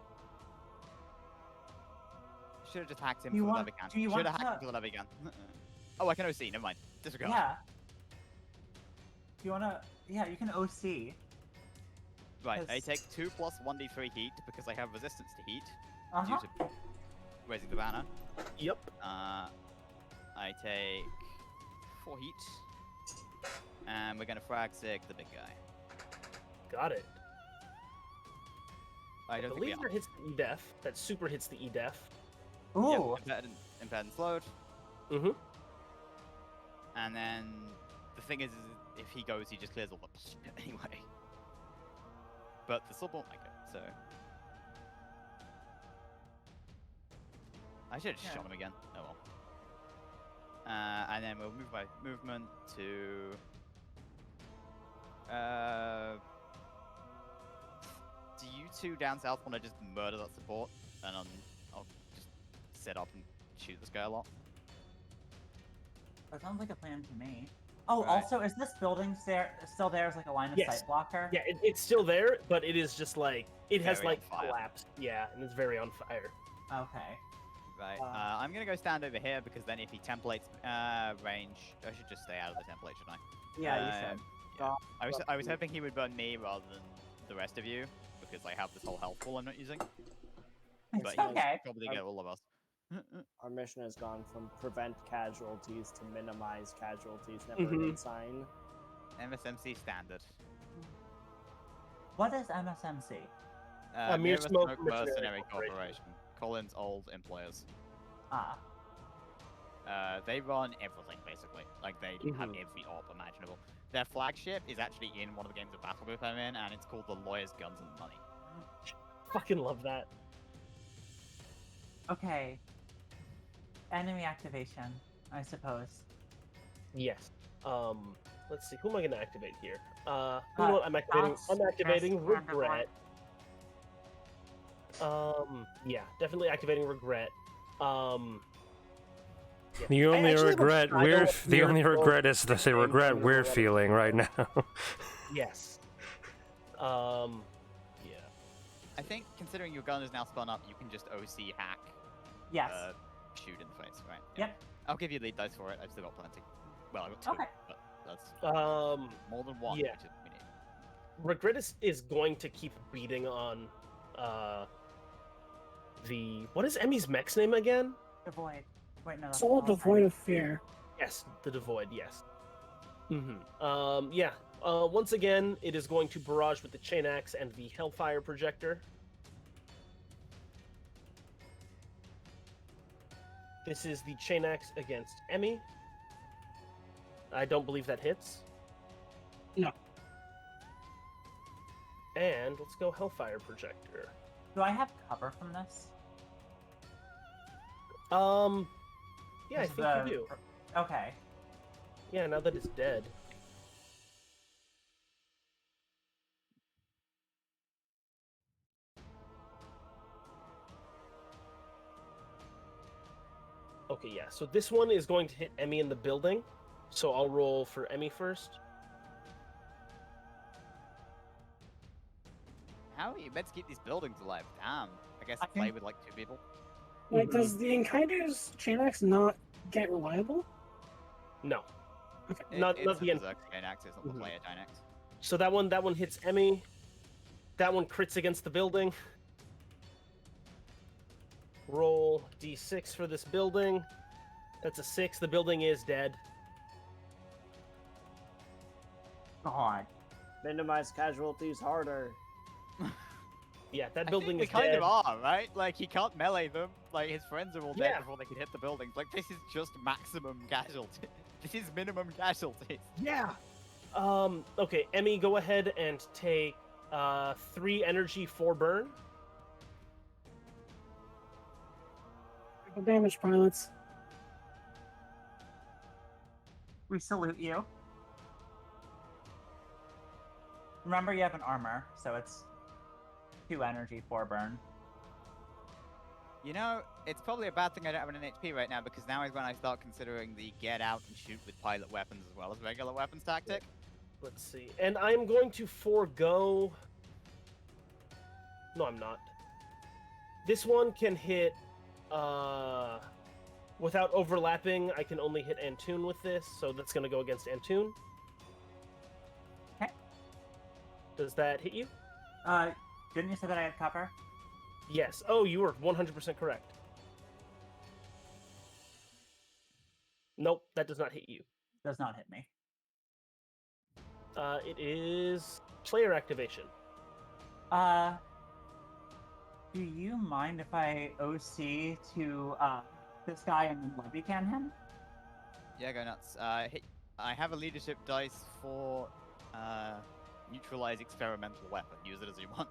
Should have just hacked him Do you for the want- lever gun. do you Should want have hacked him to- for the lever gun. Oh, I can OC. Never mind. Disregard. Yeah. Do you wanna... Yeah, you can OC. Right. I Yes. take 2 plus 1d3 heat because I have resistance to heat. Uh-huh. Due to raising the banner. Yep. I take 4 heat. And we're gonna frag Zig, the big guy. Got it. I don't think we believe are. that hits the E-Def. That super hits the E-Def. Ooh. Yep, impedance load. Mm-hmm. And then the thing is if he goes, he just clears all the anyway. But the sub won't make it, so. I should have Yeah. shot him again. Oh well. And then we'll move by movement to. Do you two down south want to just murder that support, and I'll just set up and shoot this guy a lot. That sounds like a plan to me. Oh, Right. also, is this building still there as like a line of Yes. sight blocker? Yeah, it's still there, but it is just like it has Very like on fire. collapsed. Yeah, and it's very on fire. Okay. Right. Uh, I'm gonna go stand over here because then if he templates range, I should just stay out of the template, shouldn't I? Yeah, you Uh, should. Yeah. I was hoping he would burn me rather than the rest of you because I have this whole health pool I'm not using. It's But he will okay. probably get all of us. Our mission has gone from prevent casualties to minimize casualties. Never Mhm. a good sign. MSMC standard. What is MSMC? Mere Mere Smoke Smoke Mercenary Mercenary Corporation. Corporation. Colin's old employers. Ah. They run everything basically. Like they have every op imaginable. Their flagship is actually in one of the games of Battle Group I'm in, and it's called the Lawyers, Guns, and Money. Fucking love that. Okay. Enemy activation, I suppose. Yes. Let's see. Who am I gonna activate here? You know what? I'm activating. That's I'm activating just wonderful. regret. Yeah, definitely activating regret. Yeah. The I only actually have a regret shadow we're of the only Miracle regret is the thing regret from we're the feeling right now. Yes. Yeah. I think considering your gun is now spun up, you can just OC hack, Yes. shoot in the face, right? Yep. I'll give you lead dice for it. I've still got plenty. Well, I've got 2, Okay. but that's more than 1, yeah. which is we need. Regret is going to keep beating on the what is Emmy's mech's name again? Devoid. Wait, no. That's It's all the wrong devoid thing. of fear. Yes, the Devoid, yes. Yeah. Once again, it is going to barrage with the Chain Axe and the Hellfire Projector. This is the Chain Axe against Emmy. I don't believe that hits. No. And let's go Hellfire Projector. Do I have cover from this? Yeah, I This is think the- you do. Okay. Yeah, now that it's dead. Okay, yeah. So this one is going to hit Emmy in the building. So I'll roll for Emmy first. How are you meant to keep these buildings alive? Damn. I guess I play think- with like 2 people. Like, does the Enkaido's chain axe not get reliable? No. Okay. Not it's not the the end. Berserker Dynax, it's not the Mhm. player Dynax. So that one hits Emmy. That one crits against the building. Roll d6 for this building. That's a 6. The building is dead. God. Minimize casualties harder. Yeah, that I building think we is kind dead. of are, right? Like he can't melee them. Like his friends are all dead Yeah. before they can hit the buildings. Like this is just maximum casualty. This is minimum casualties. Yeah. Okay, Emmy, go ahead and take 3 energy, 4 burn. Critical damage, pilots. We salute you. Remember, you have an armor, so it's 2 energy, 4 burn. You know, it's probably a bad thing I don't have an HP right now because now is when I start considering the get out and shoot with pilot weapons as well as regular weapons tactic. Let's see. And I'm going to forego. No, I'm not. This one can hit without overlapping. I can only hit Antoon with this, so that's going to go against Antoon. Okay. Does that hit you? Didn't you say that I had cover? Yes. Oh, you were 100% correct. Nope, that does not hit you. Does not hit me. It is player activation. Do you mind if I OC to this guy and then levy can him? Yeah, go nuts. I have a leadership dice for neutralize experimental weapon. Use it as you want.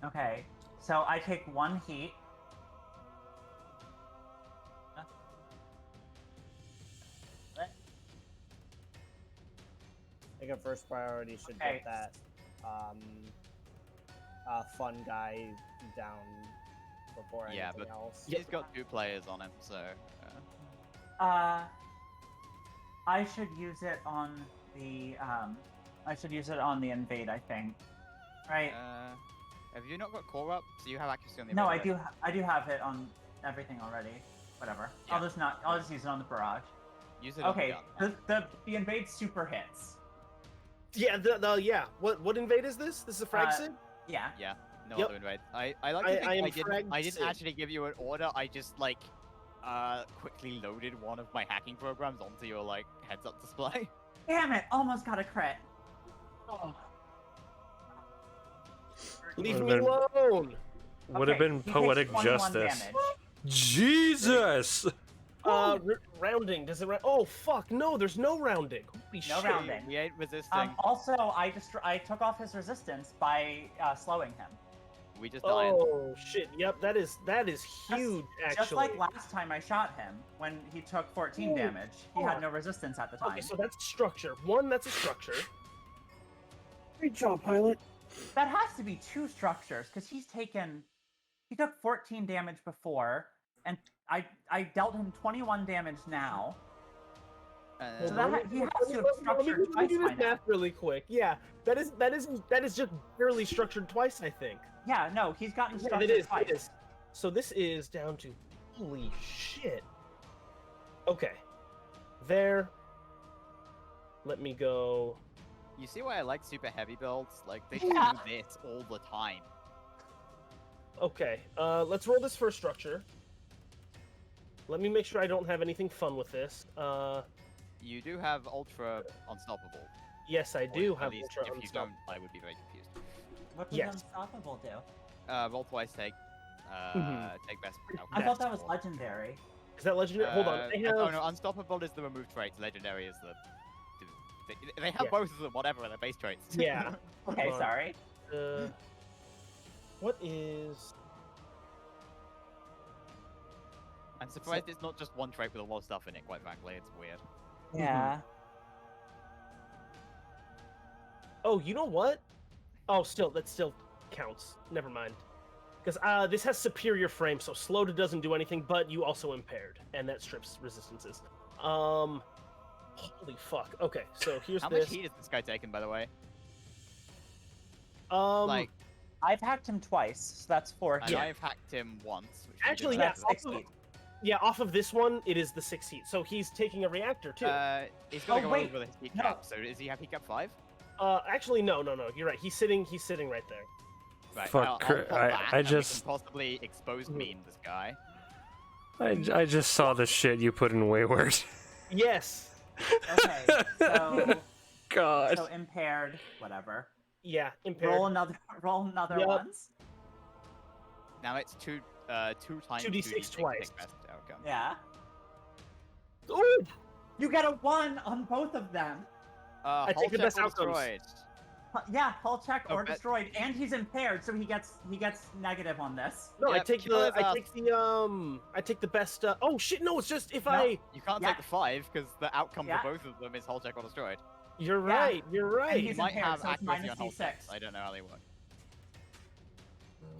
Okay, so I take 1 heat. I think our first priority should Okay. get that fun guy down before Yeah, anything but else. He's got 2 players on him, so. I should use it on the invade, I think. Right? Have you not got core up? So you have accuracy on the. No, I ability. do. I do have it on everything already. Whatever. Yeah. I'll just use it on the barrage. Use it on Okay. the gun. The invade super hits. Yeah, yeah. What invade is this? This is a frag sid? Yeah. Yeah, no Yep. other invade. I like I to think am I didn't fragged Sid. actually give you an order. I just like quickly loaded one of my hacking programs onto your like heads up display. Damn it! Almost got a crit. Oh. Leave Would've me been- alone. Would have Okay, been he takes poetic 21 justice. damage. Jesus! Rounding. Does it? Oh fuck! No, there's no rounding. Holy No shit. rounding. We ain't resisting. Also, I took off his resistance by slowing him. We just died. Oh shit! Yep, that is huge. Actually, Just like last time I shot him, when he took 14 Ooh, damage, he had no resistance at the time. Okay, so that's structure. One, that's a structure. Great job, pilot. That has to be 2 structures, because he took 14 damage before, and I dealt him 21 damage now. So he has to have structured let me twice do by this now. math really quick. Yeah, that is just barely structured twice, I think. Yeah, no, he's gotten Yeah, structured it is. twice. It is. So this is down to holy shit. Okay, there. Let me go. You see why I like super heavy builds? Like they Yeah. do this all the time. Okay, let's roll this first structure. Let me make sure I don't have anything fun with this. You do have ultra unstoppable. Yes, I Or do at have least ultra if you unstoppable. don't, I would be very confused. What does Yes. Unstoppable do? Roll twice, take Mhm. take best. I thought that Best. was legendary. Is that legendary? Hold on. They have. Oh no, unstoppable is the removed trait. Legendary is the. They have Yeah. both of them, whatever, they're base traits. Yeah. Okay, Hold on. sorry. What is? I'm surprised it's not just one trait with a lot of stuff in it. Quite frankly, it's weird. Yeah. Oh, you know what? Oh, that still counts. Never mind. Because this has superior frame, so slowed doesn't do anything, but you also impaired, and that strips resistances. Holy fuck. Okay, so here's How this. much heat has this guy taken, by the way? Like, I've hacked him twice, so that's 4 And heat. I've hacked him once. Which we Actually, did yeah, That's last 6 also- heat. yeah, off of this one, it is the 6 heat. So he's taking a reactor too. He's gonna Oh, go wait, over the heat no. cap. So is he have heat cap 5? Actually, no. You're right. He's sitting right there. Right. Fuck, I'll Cur- pop I- that, I and we just- can possibly expose mean this guy. I just saw the shit you put in Wayward. Yes. Okay, so God. so impaired, whatever. Yeah. Impaired. Roll another Yep. ones. Now it's two times 2d6 twice. Take best outcome. Yeah. Ooh! You get a 1 on both of them. I Hull take the check best or outcomes. destroyed. Yeah, hull check Oh, or bet- destroyed, and he's impaired, so he gets negative on this. No, Yep, kill his ass. I take the best. Oh shit! No, it's just if No. I. You can't Yeah. take the 5 because the outcome Yeah. for both of them is hull check or destroyed. You're Yeah. right. You're And right. You he's might impaired, have so it's accuracy minus on hull checks. D6. I don't know how they work.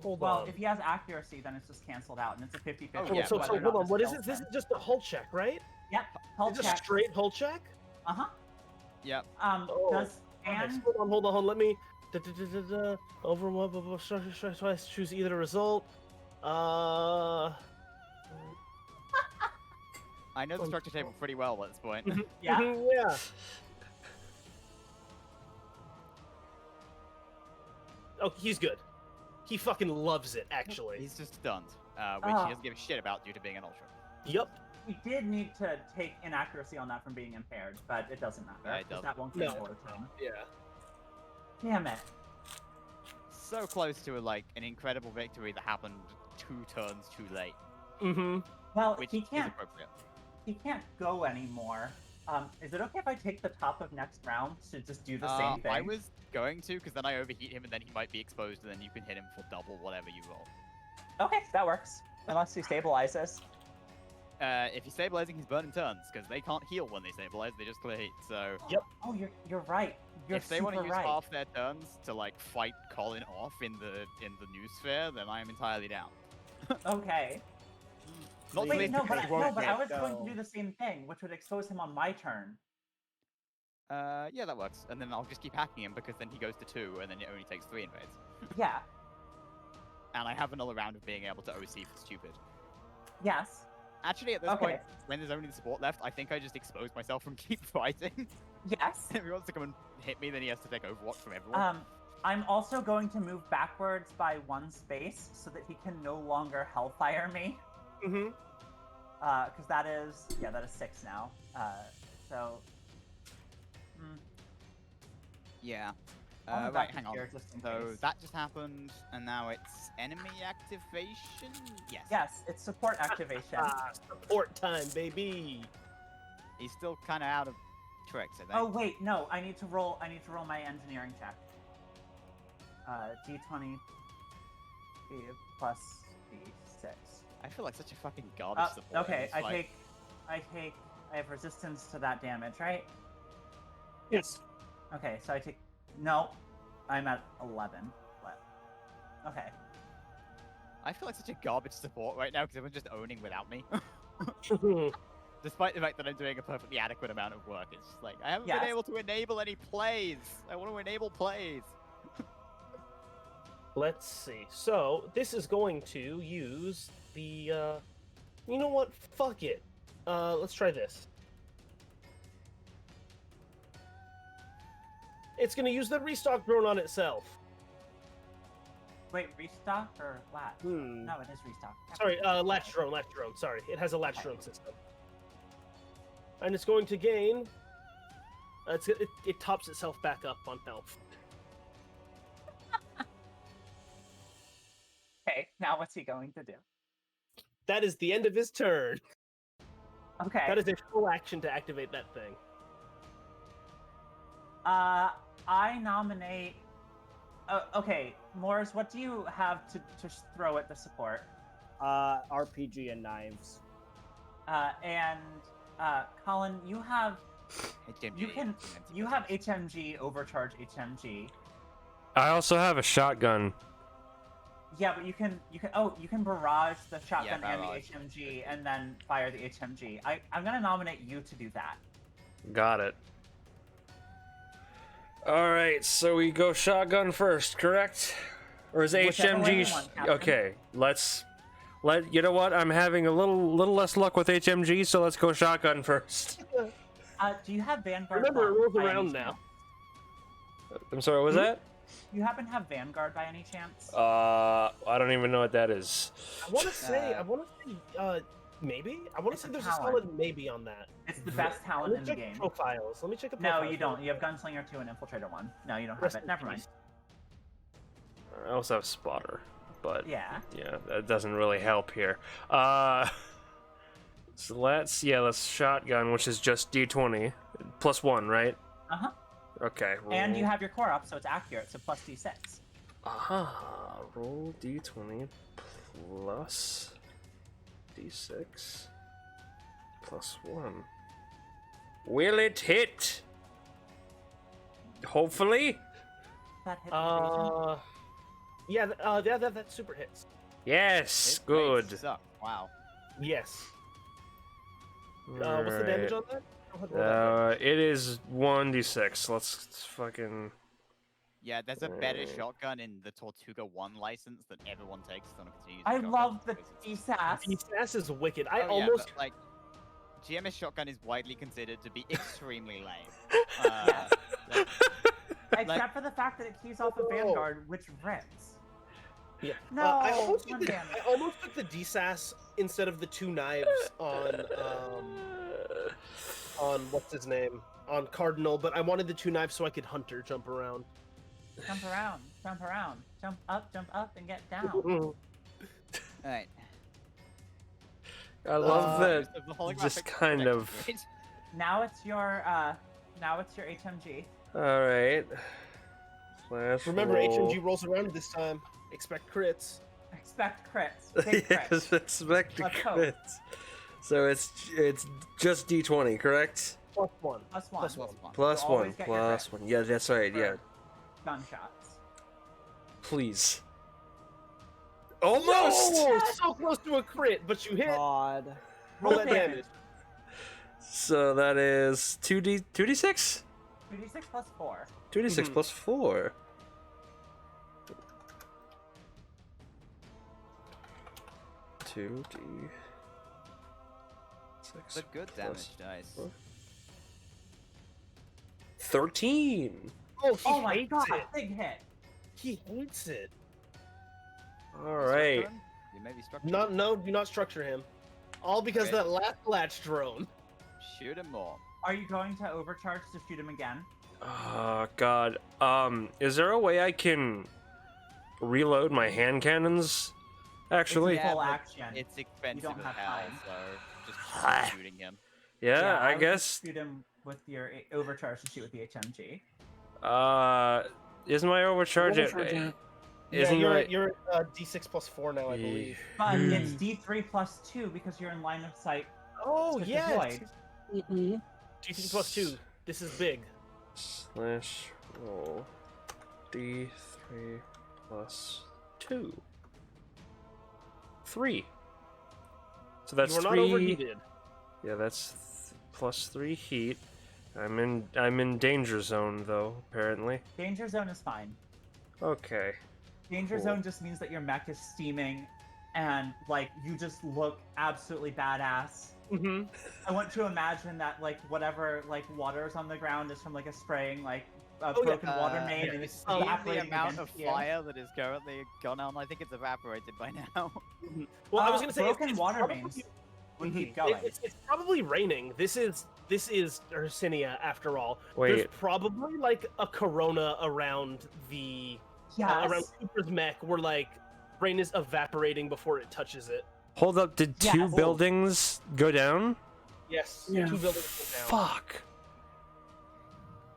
Hold Well, on. if he has accuracy, then it's just canceled out, and it's a 50-50. Oh, So, yeah, so, but so they're hold not on. What is dispelled this? This then. is just a hull check, right? Yep, hull It's a check. straight hull check. Uh-huh. Yep. Oh, Does Okay, and so hold on. Let me. Over one, strike twice. Choose either result. I know the structure table pretty well at this point. yeah. Yeah. Oh, he's good. He fucking loves it, actually. He's just stunned, which Ah. he doesn't give a shit about due to being an ultra. Yup. he did need to take inaccuracy on that from being impaired, but it doesn't matter. Yeah, it 'cause doesn't. that won't No. count towards him. Yeah. Damn it. So close to like an incredible victory that happened 2 turns too late, Mm-hmm. Well, which he is can't. appropriate. He can't go anymore. Is it okay if I take the top of next round to just do the same thing? I was going to, because then I overheat him, and then he might be exposed, and then you can hit him for double whatever you roll. Okay, that works. Unless he stabilizes. If he's stabilizing, he's burning turns, because they can't heal when they stabilize, they just clear heat. So Yep. Oh, you're right. You're if they want to super use right. half their turns to like fight Colin off in the new sphere, then I am entirely down. Okay. Not Wait, least no, because but he I won't was get- going to do the same thing, which would expose him on my turn. Yeah, that works. And then I'll just keep hacking him, because then he goes to 2, and then it only takes 3 invades. Yeah. And I have another round of being able to OC for stupid. Yes. Actually, at this Okay. point, when there's only the support left, I think I just expose myself from keep fighting. Yes. If he wants to come and hit me, then he has to take Overwatch from everyone. I'm also going to move backwards by 1 space so that he can no longer Hellfire me. Mm-hmm. Because that is 6 now. So. Yeah. I'll move Right, back hang to on. here just in So case. that just happened, and now it's enemy activation? Yes. Yes, it's support activation. Support time, baby. He's still kind of out of tricks, I think. Oh wait, no, I need to roll my engineering check. D20 plus D6. I feel like such a fucking garbage support. Okay, It's I like- have resistance to that damage, right? Yes. Okay, so no, I'm at 11. But, okay. I feel like such a garbage support right now because everyone's just owning without me. Despite the fact that I'm doing a perfectly adequate amount of work, it's just like I haven't Yes. been able to enable any plays. I want to enable plays. Let's see. So this is going to use the. You know what? Fuck it. Let's try this. It's going to use the restock drone on itself. Wait, restock or latch? Hmm. No, it is restock. Sorry, latch drone. Sorry, it has a latch drone system, and it's going to gain. It tops itself back up on health. Okay, now what's he going to do? That is the end of his turn. Okay. That is a full action to activate that thing. I nominate. Okay, Morris, what do you have to throw at the support? RPG and knives. And Colin, you have HMG. you have HMG, overcharge HMG. I also have a shotgun. Yeah, but you can barrage the shotgun and the barrage. HMG and then fire the HMG. I'm gonna nominate you to do that. Got it. All right, so we go shotgun first, correct? Or is Whichever way HMG? you want, Captain. Okay, you know what? I'm having a little less luck with HMG, so let's go shotgun first. Do you have Vanguard? Remember, it Bomb rolls by any around now. chance? I'm sorry, what was that? Do you happen to have Vanguard by any chance? I don't even know what that is. I want to say, maybe. I want to It's say a there's talent. a solid maybe on that. It's the best Let talent me in the check game. profiles. Let me check a No, profile. you don't. You have Gunslinger 2 and Infiltrator 1. No, you don't have Rest it. in Never mind. peace. I also have spotter, but Yeah. that doesn't really help here. So let's shotgun, which is just D20 plus 1, right? Uh-huh. Okay. And you roll- have your core up, so it's accurate, so plus D6. Roll D20 plus D6 plus 1. Will it hit? Hopefully. That hit the That super hits. Yes. His Good. rates suck. Wow. Yes. What's the damage on that? It is 1d6. Let's fucking. Yeah, there's a better shotgun in the Tortuga 1 license that everyone takes. So I love the DSAS. DSAS is wicked. I Yeah, almost. but, like, GMS shotgun is widely considered to be extremely lame. Except for the fact that it keys off of Vanguard, which rips. Yeah. No, I almost one took the, damage. I almost took the DSAS instead of the 2 knives on what's his name on Cardinal, but I wanted the 2 knives so I could Hunter jump around. Jump around, jump around, jump up, and get down. All right. I love that. The holographic Just kind projection of. grid. Now it's your HMG. All right. Flash Remember, roll. HMG rolls around this time. Expect crits. Expect crits. Big crits. Yes, expect Let's hope. crits. So it's just D20, correct? +1. Plus one. Plus one. Plus You one, always get your plus crit one. Yeah, that's right. for Yeah, Gunshots. please. Almost. Oh, so close to a crit, but you hit. God. Roll that damage. damage. So that is 2d6. 2d6 plus 4. 2d6 Mhm. plus 4. Two D. The good damage dice. 13. Oh, he Oh my hates god, it. big hit. He hates it. All right. Structure him? You maybe structure Not, him? no, do not structure him. All because Okay. that last latch drone. Shoot him more. Are you going to overcharge to shoot him again? Oh god. Is there a way I can reload my hand cannons? Actually, Full but action. It's expensive don't as have hell, time. so just Ah. keep shooting him. yeah, I would guess. shoot him with your overcharge to shoot with the HMG. Isn't my overcharge it? Overcharge it. Isn't yeah, my you're D6 plus 4 now, I believe. But Hmm. it's D3 plus 2 because you're in line of sight. Oh, With the yeah. void. Mm-mm. D6 plus 2. This is big. slash roll D3 plus 2. 3. So that's you are not 3. overheated. Yeah, that's plus 3 heat. I'm in danger zone though, apparently. Danger zone is fine. Okay. Danger Cool. zone just means that your mech is steaming and like you just look absolutely badass. Mm-hmm. I want to imagine that like whatever like water is on the ground is from like a spraying like a Oh, yeah. broken water main and it's The evaporating amount of against you. fire that is currently gone on, I think it's evaporated by now. Well, I was gonna say broken it's water probably- mains would Mhm. keep going. It's probably raining. This is Ursinia after all. Wait. There's probably like a corona around the Yes. around Cooper's mech where like rain is evaporating before it touches it. Hold up, did two Yes. buildings go down? Yes. Yeah. 2 buildings go down. Fuck.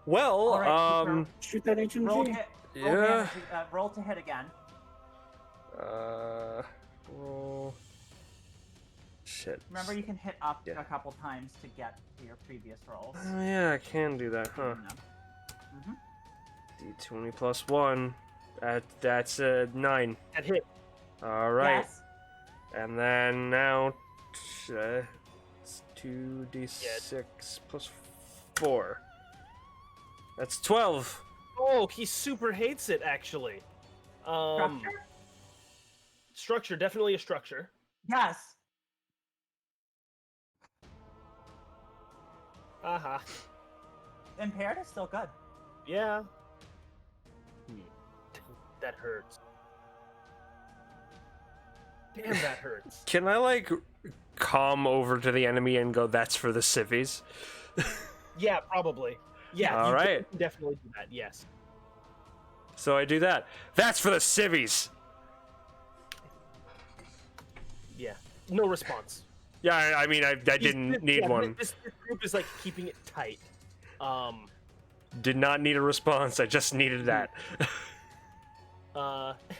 Well, All right, Cooper. Shoot that Roll, HMG. hit, roll, yeah. damage, roll to hit again. Roll. Shit. Remember, you can hit up Yeah. a couple times to get to your previous rolls. Oh yeah, I can do that, huh? Mhm. D20 plus 1. That's a 9. That hit. All right. Yes. And then now, it's 2d6 plus 4. That's 12. Oh, he super hates it actually. Structure? Structure, definitely a structure. Yes. Aha. Impaired is still good. Yeah. That hurts. Damn, that hurts. Can I like calm over to the enemy and go, "That's for the civvies"? Yeah, probably. Yeah. All you right. can definitely do that. Yes. So I do that. That's for the civvies. Yeah. No response. Yeah, I mean, I didn't need Yeah, one. This group is like keeping it tight. Did not need a response. I just needed that.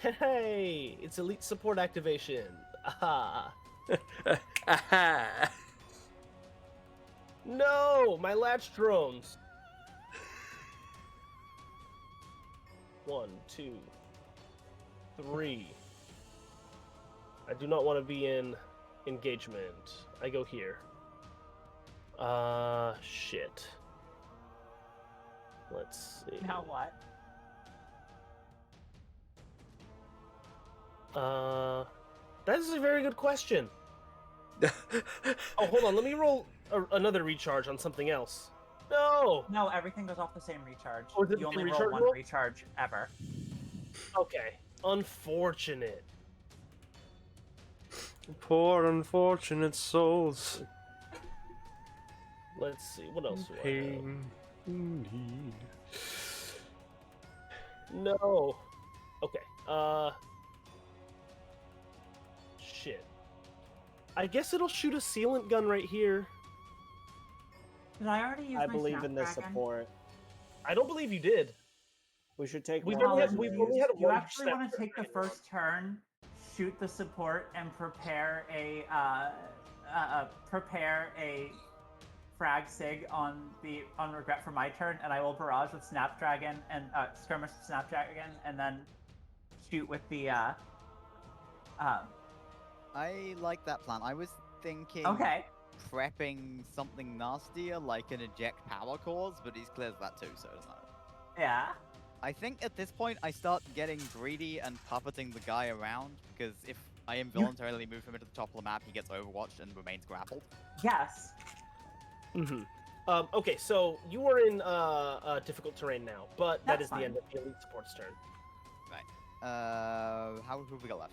Hey, it's elite support activation. Aha. Aha. No, my latch drones. 1, 2, 3. I do not want to be in engagement. I go here. Shit. Let's see. Now what? That is a very good question. Oh, hold on. Let me roll another recharge on something else. No. No, everything goes off the same recharge. Oh, is it You the only roll recharge one roll? recharge ever. Okay. Unfortunate. Poor unfortunate souls. Let's see, what else do I have? Pain indeed. No. Okay. Shit. I guess it'll shoot a sealant gun right here. Did I already use I my believe in the Snapdragon? support. I don't believe you did. We should take. We've more only had- of we've these. only had You one actually want to Snapdragon take the first turn, shoot the support, and prepare a frag sig on regret for my turn, and I will barrage with Snapdragon and skirmish with Snapdragon, and then shoot with the. I like that plan. I was thinking Okay. prepping something nastier like an eject power cores, but he's clears that too, so it doesn't matter. Yeah. I think at this point I start getting greedy and puppeting the guy around, because if I involuntarily move him into the top of the map, he gets overwatched and remains grappled. Yes. Mm-hmm. Okay, so you are in difficult terrain now, but that That's is the fine. end of the elite support's turn. Who have we got left?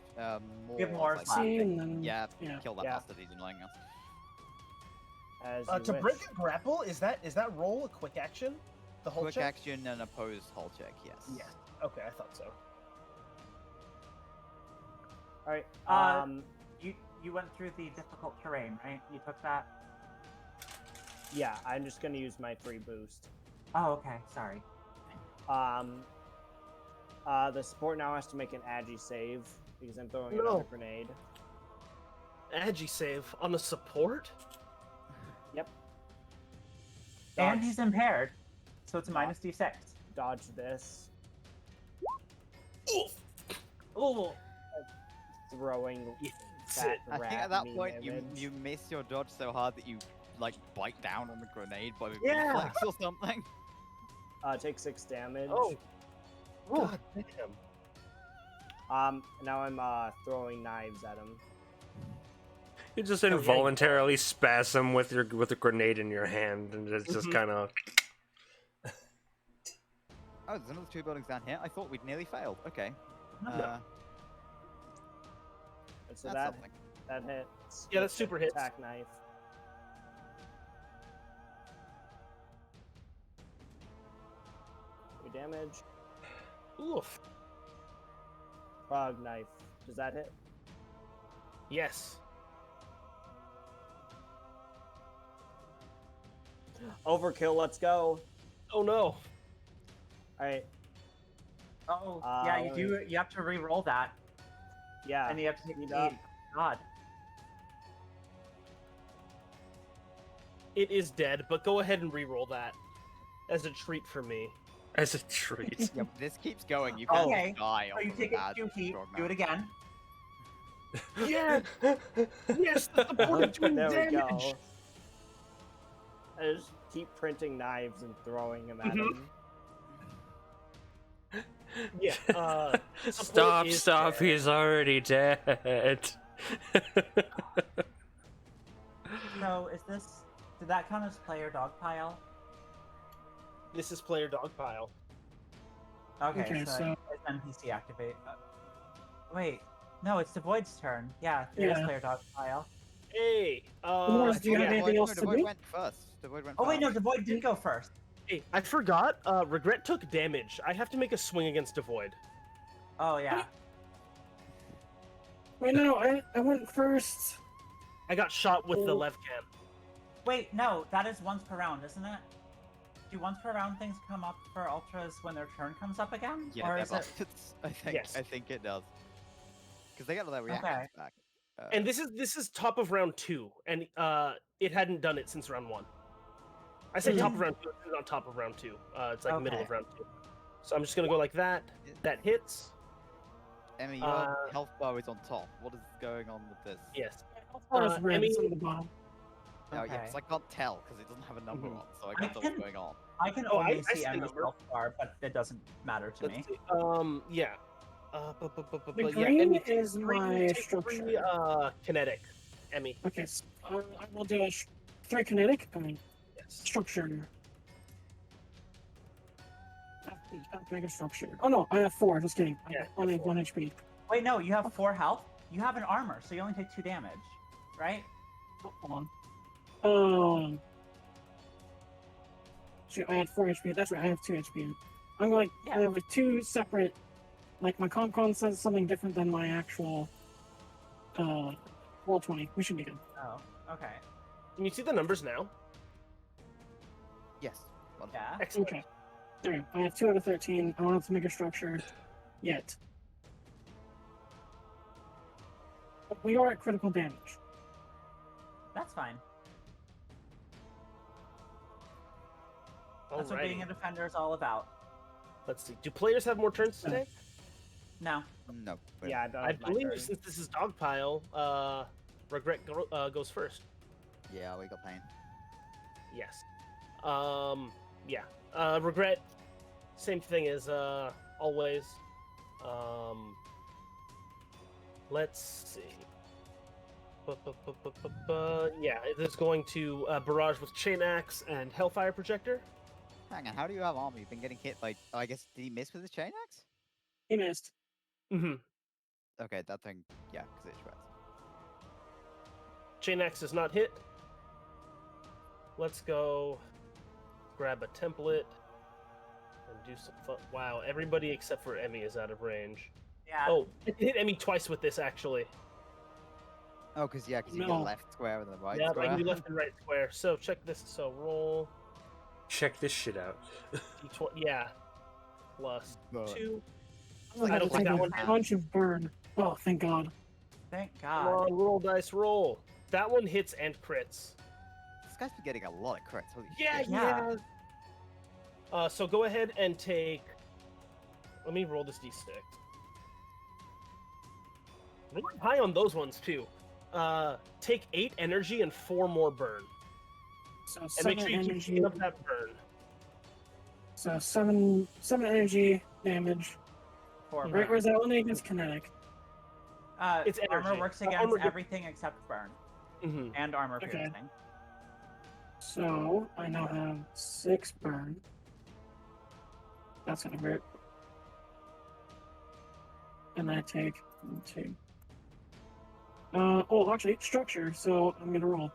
We have Mor's, Mor's I left. think. See, and then Yeah, yeah. kill that Yeah. bastard, he's annoying us. As To you break wish. a grapple, is that roll a quick action? The whole Quick check? action and opposed hull check, yes. Yes. Okay, I thought so. All right. You went through the difficult terrain, right? You took that. Yeah, I'm just gonna use my free boost. Oh, okay. Sorry. The support now has to make an agi save because I'm throwing No. another grenade. Agi save on a support? Yep. And Dodge, he's impaired, so it's a minus d6. dodge this. Oh. Throwing That's that it. I think rat at that meme point image. you miss your dodge so hard that you like bite down on the grenade by the Yeah. reflex or something. Take 6 damage. Oh. God damn. Now I'm throwing knives at him. You just yeah, you involuntarily spasm with a grenade in your hand, and it's just Mhm. kind of. Oh, there's another 2 buildings down here. I thought we'd nearly failed. Okay. No. And so That's that something. that hits. Yeah, that's super hits. Attack knife. Damage. Oof. Frog knife. Does that hit? Yes. Overkill. Let's go. Oh no. All right. Oh, yeah. You let do. You have to re-roll that, Yeah. and you have to take speed the. up. God. It is dead, but go ahead and re-roll that as a treat for me. As a treat. Yeah, but this keeps going. You Oh. can Okay. die So off you of take a it bad 2 heat. strong Do it map. again. Yeah. Yes, the support is doing There we damage. go. I just keep printing knives and throwing them at Mhm. him. Yeah. Stop! is Stop! dead. He's already dead. So is this? Did that count as player dog pile? This is player dogpile. Okay, Okay, so, so- it's NPC activate. Wait, no, it's Devoid's turn. Yeah, it is Yeah. player dog pile. Hey. Morris, do you have yeah. anything else to Devoid do? went first. Devoid went Oh wait, no, first. Devoid did go first. Hey, I forgot. Regret took damage. I have to make a swing against Devoid. Oh yeah. Wait, no, I went first. I got shot with the Oh. left cam. Wait, no, that is once per round, isn't it? Do once per round things come up for ultras when their turn comes up again? Yeah, or they're is it? bastards. I think. Yes. I think it does. Because they got all their reactions Okay. back. And this is top of round 2, and it hadn't done it since round 1. I say top of round 2, it's not top of round 2. It's like middle of Okay. round 2. So I'm just gonna go like that. That hits. Emmy, your uh, health bar is on top. What is going on with this? Yes. Forest red Emmy- is on the bottom. Oh, yeah, Okay. because I can't tell because it doesn't have a number Mhm. on, so I can't tell what's going on. I can Oh, only I see see the Emmy's number. health bar, but it doesn't matter to me. Let's see. Yeah. The Yeah, green Emmy, is take my take structure. 3 kinetic. Emmy. Okay, so I will do a 3 kinetic. I mean, Yes. structure. Mega structure. Oh no, I have 4. Just kidding. I Yeah, only have four. 1 HP. Wait, no, you have 4 health. You have an armor, so you only take 2 damage, right? Hold on. Shoot, I had 4 HP. That's right. I have 2 HP. I'm like, Yeah. I have 2 separate. Like my con says something different than my actual. Roll 20. We should be good. Oh, okay. Can you see the numbers now? Yes. Well, Yeah. Excellent. Okay. Alright, I have 2 out of 13. I don't have to make a structure yet. But we are at critical damage. That's fine. That's what being a Alrighty. defender is all about. Let's see. Do players have more turns today? No. No. but- Yeah, that I was my believe turn. since this is Dogpile, Regret goes first. Yeah, we got pain. Yes. Yeah. Regret. Same thing as always. Let's see. Yeah, it is going to barrage with Chain Axe and Hellfire Projector. Hang on, how do you have armor? You've been getting hit by. Oh, I guess did he miss with his chain axe? He missed. Mm-hmm. Okay, that thing. Yeah, because it shreds. Chain Axe does not hit. Let's go grab a template and do some fun. Wow, everybody except for Emmy is out of range. Yeah. Oh, it hit Emmy twice with this actually. Oh, because you get No. a left square and the right Yeah, I square. can do left and right square. So check this. So roll Check this shit out. d20. Yeah, plus Burn. 2. I I had don't to think take that a one bunch of burn. Oh, thank God. Thank Come God. on, roll dice, roll. That one hits and crits. This guy's been getting a lot of crits. Holy Yeah, shit. Yeah. yeah. So go ahead and take. Let me roll this d6. Really high on those ones too. Take 8 energy and 4 more burn, So and 7 make sure you keep energy. keeping up that burn. So 7 energy damage. 4 Right, or burn. is that only against kinetic? It's Armor energy. works Armor against gets- everything except burn Mm-hmm. and armor Okay. piercing. So I now have 6 burn. That's gonna hurt. And I take 2. Oh, actually, structure. So I'm gonna roll.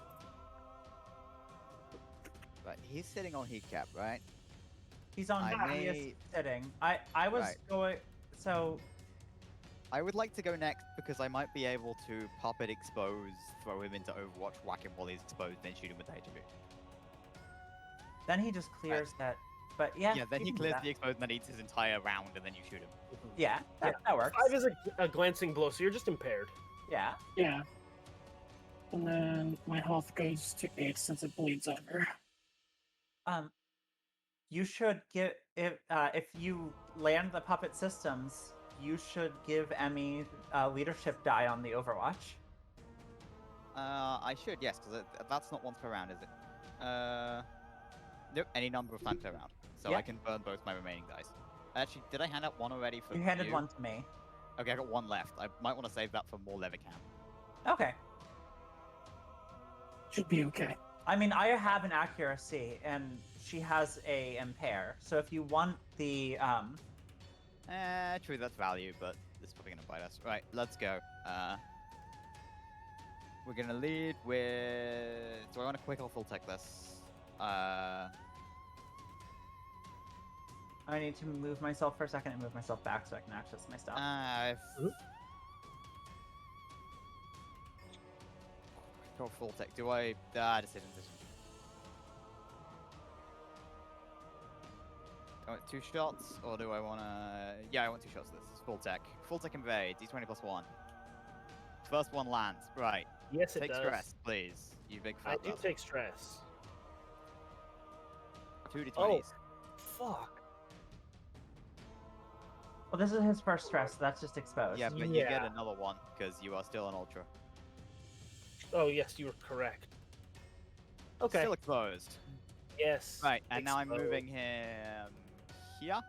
Right, he's sitting on heat cap, right? He's on I previous may- sitting. I was Right. going. So I would like to go next because I might be able to puppet expose, throw him into Overwatch, whack him while he's exposed, then shoot him with the HV. then he just clears that. But yeah. Yeah, then you he can do clears that. the exposed and then eats his entire round and then you shoot him. Yeah, that works. 5 is a glancing blow, so you're just impaired. Yeah. Yeah. And then my health goes to 8 since it bleeds over. You should give if you land the puppet systems, you should give Emmy leadership die on the Overwatch. I should, yes, because that's not once per round, is it? Nope, any number of times per round. So Yeah. I can burn both my remaining dice. Actually, did I hand out one already for You handed one to me. Okay, I got one left. I might want to save that for more leather cam. Okay. Should be okay. I mean, I have an accuracy, and she has a impair. So if you want the True, that's value, but this is probably gonna bite us. Right, let's go. We're gonna lead with. Do I want to quick or full tech this? I need to move myself for a second and move myself back so I can access my stuff. Go full tech. Do I? Decision. I want 2 shots, or do I want to? Yeah, I want 2 shots. This is full tech. Full tech invade. D20 plus 1. First one lands. Right. Yes, it Take does. stress, please. You big I fat. do take stress. 2 D20s. Oh, fuck. Well, this is his first stress, so that's just exposed. Yeah, but you get Yeah. another one because you are still an ultra. Oh, yes, you were correct. Okay. Still exposed. Yes. Right, and now I'm exposed. moving him here,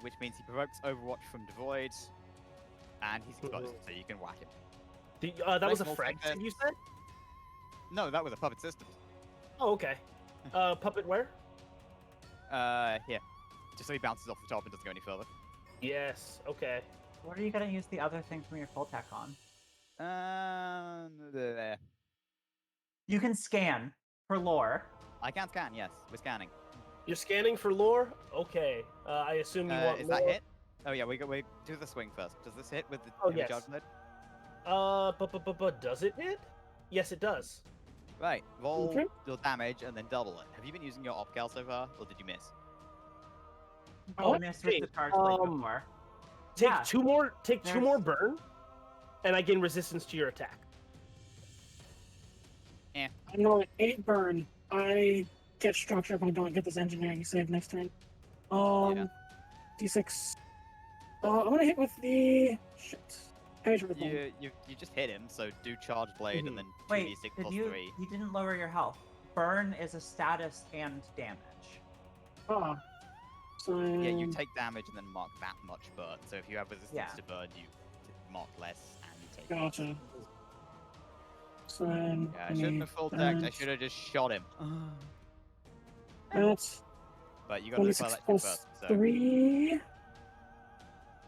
which means he provokes Overwatch from Devoid, and he's exposed, so you can whack him. That was a We'll frag take save, you said? No, that was a puppet system. Oh, okay. Puppet where? Here. just so he bounces off the top and doesn't go any further. Yes. Okay. What are you gonna use the other thing from your full tech on? There. You can scan for lore. I can scan. Yes, we're scanning. You're scanning for lore. Okay. I assume you want Is lore. that hit? Oh yeah, we do the swing first. Does this hit with the Oh, image yes. charge blade? But does it hit? Yes, it does. Right. Roll Okay. your damage and then double it. Have you been using your opcal so far, or did you miss? Oh, Oh, missed with hey, the charge blade um, before. Take Yeah, two more. Take two more there's- burn, and I gain resistance to your attack. I'm going 8 burn. I get structure if I don't get this engineering save next turn. Yeah. D6. I'm gonna hit with the shit. Page with You just hit him, so do charge blade and then Wait, 2d6 did plus you? 3. You didn't lower your health. Burn is a status and damage. Ah. So Yeah, you take damage and then mark that much burn. So if you have resistance Yeah. to burn, you mark less and take. Gotcha. So then Yeah, I shouldn't have full decked. I that- should have just shot him. That's But you got to apply 26 that plus first. So 3. I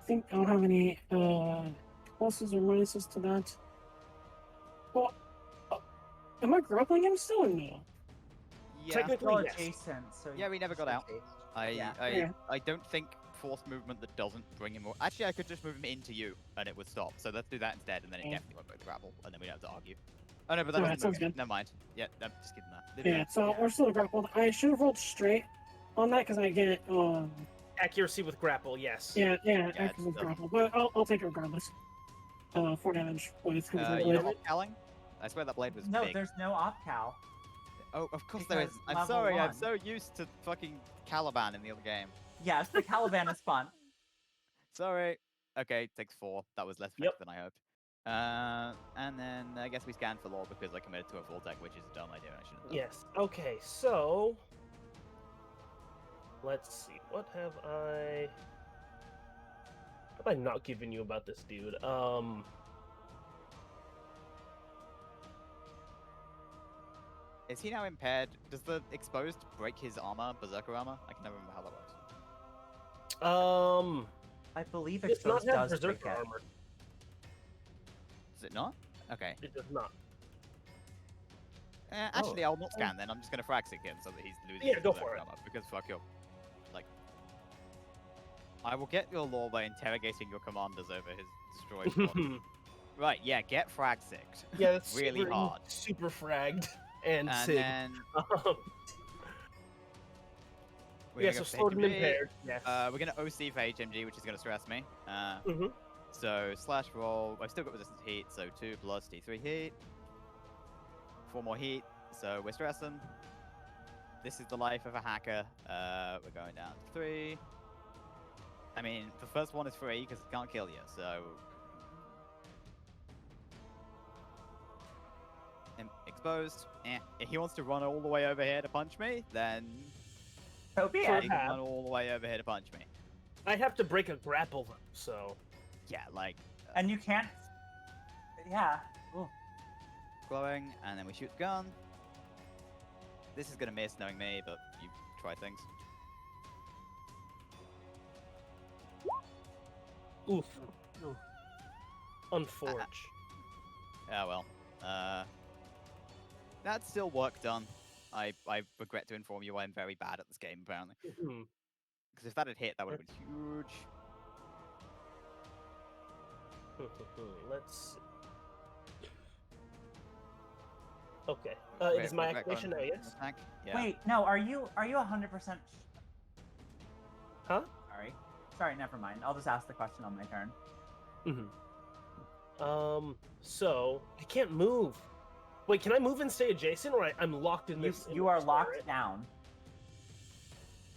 think I don't have any pluses or minuses to that. Well, am I grappling him still or no? yeah, Technically, Well, yes. adjacent. So yeah, we never got out. Yeah. Yeah. I don't think force movement that doesn't bring him. Actually, I could just move him into you and it would stop. So let's do that instead, and then it Yeah. definitely won't break the grapple, and then we don't have to argue. Oh no, but that Alright, doesn't sounds move. good. Never mind. Yeah, I'm just kidding that. Yeah, so we're still grappled. I should have rolled straight on that because I get Accuracy with grapple. Yes. yeah, it's active with done. grapple, but I'll take it regardless. 4 damage with You're not calling? I swear that blade was No, big. there's no opcal. Oh, of course there is. because I'm level sorry. I'm 1. so used to fucking Caliban in the other game. Yes, the Caliban is fun. Sorry. Okay, takes 4. That was less Yep. effective than I hoped. And then I guess we scan for lore because I committed to a full deck, which is a dumb idea. And I shouldn't have done. Yes. Okay. So let's see. What have I? What have I not given you about this dude? Is he now impaired? Does the exposed break his armor, berserker armor? I can never remember how that works. I believe Does not exposed have does break berserker it. armor. Does it not? Okay. It does not. Actually, I'll not scan then. I'm just gonna frag sync him so that he's losing Yeah, his go berserker for it. armor, because fuck you. Like, I will get your lore by interrogating your commanders over his destroyed squad. Right, yeah, get frag synced. Yeah, that's Really super, hard. super fragged and, And sig. then we're yeah, gonna so go for slowed and HMG. impaired. Yes. We're gonna OC for HMG, which is gonna stress me. Mhm. So slash roll. I've still got resistance to heat, so 2 plus D3 heat. 4 more heat, so we're stressing. This is the life of a hacker. We're going down to 3. I mean, the first one is free because it can't kill you, so. Exposed. If he wants to run all the way over here to punch me, then So be he it. can run all the way over here to punch me. I have to break a grapple though, so Yeah, like And you can't. Yeah. Ooh. glowing, and then we shoot the gun. This is gonna miss knowing me, but you try things. oof. Unforge. Yeah, well. That's still work done. I regret to inform you I'm very bad at this game, apparently. Mhm. Because if that had hit, that would have been huge. Let's see. Okay. It Wait, is my regret activation now, going yes? attack? Yeah. Wait, no. Are you 100%? Huh? Sorry. Never mind. I'll just ask the question on my turn. So I can't move. Wait, can I move and stay adjacent, or I'm locked in You, this? you are image, locked right? down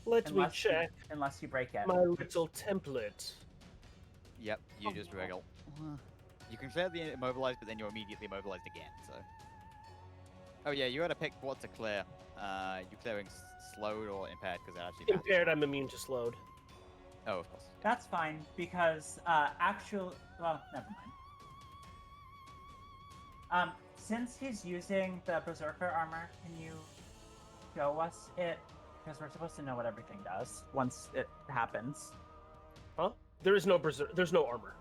Let me unless you, check unless you break it. my little template. Yep, you just wriggle. You can clear the immobilized, but then you're immediately immobilized again, so. Oh yeah, you had to pick what to clear. You clearing slowed or impaired, because that actually matters. Impaired, I'm immune to slowed. Oh, of course. That's fine because well, never mind. Since he's using the berserker armor, can you show us it because we're supposed to know what everything does once it happens. Huh? There is no there's no armor.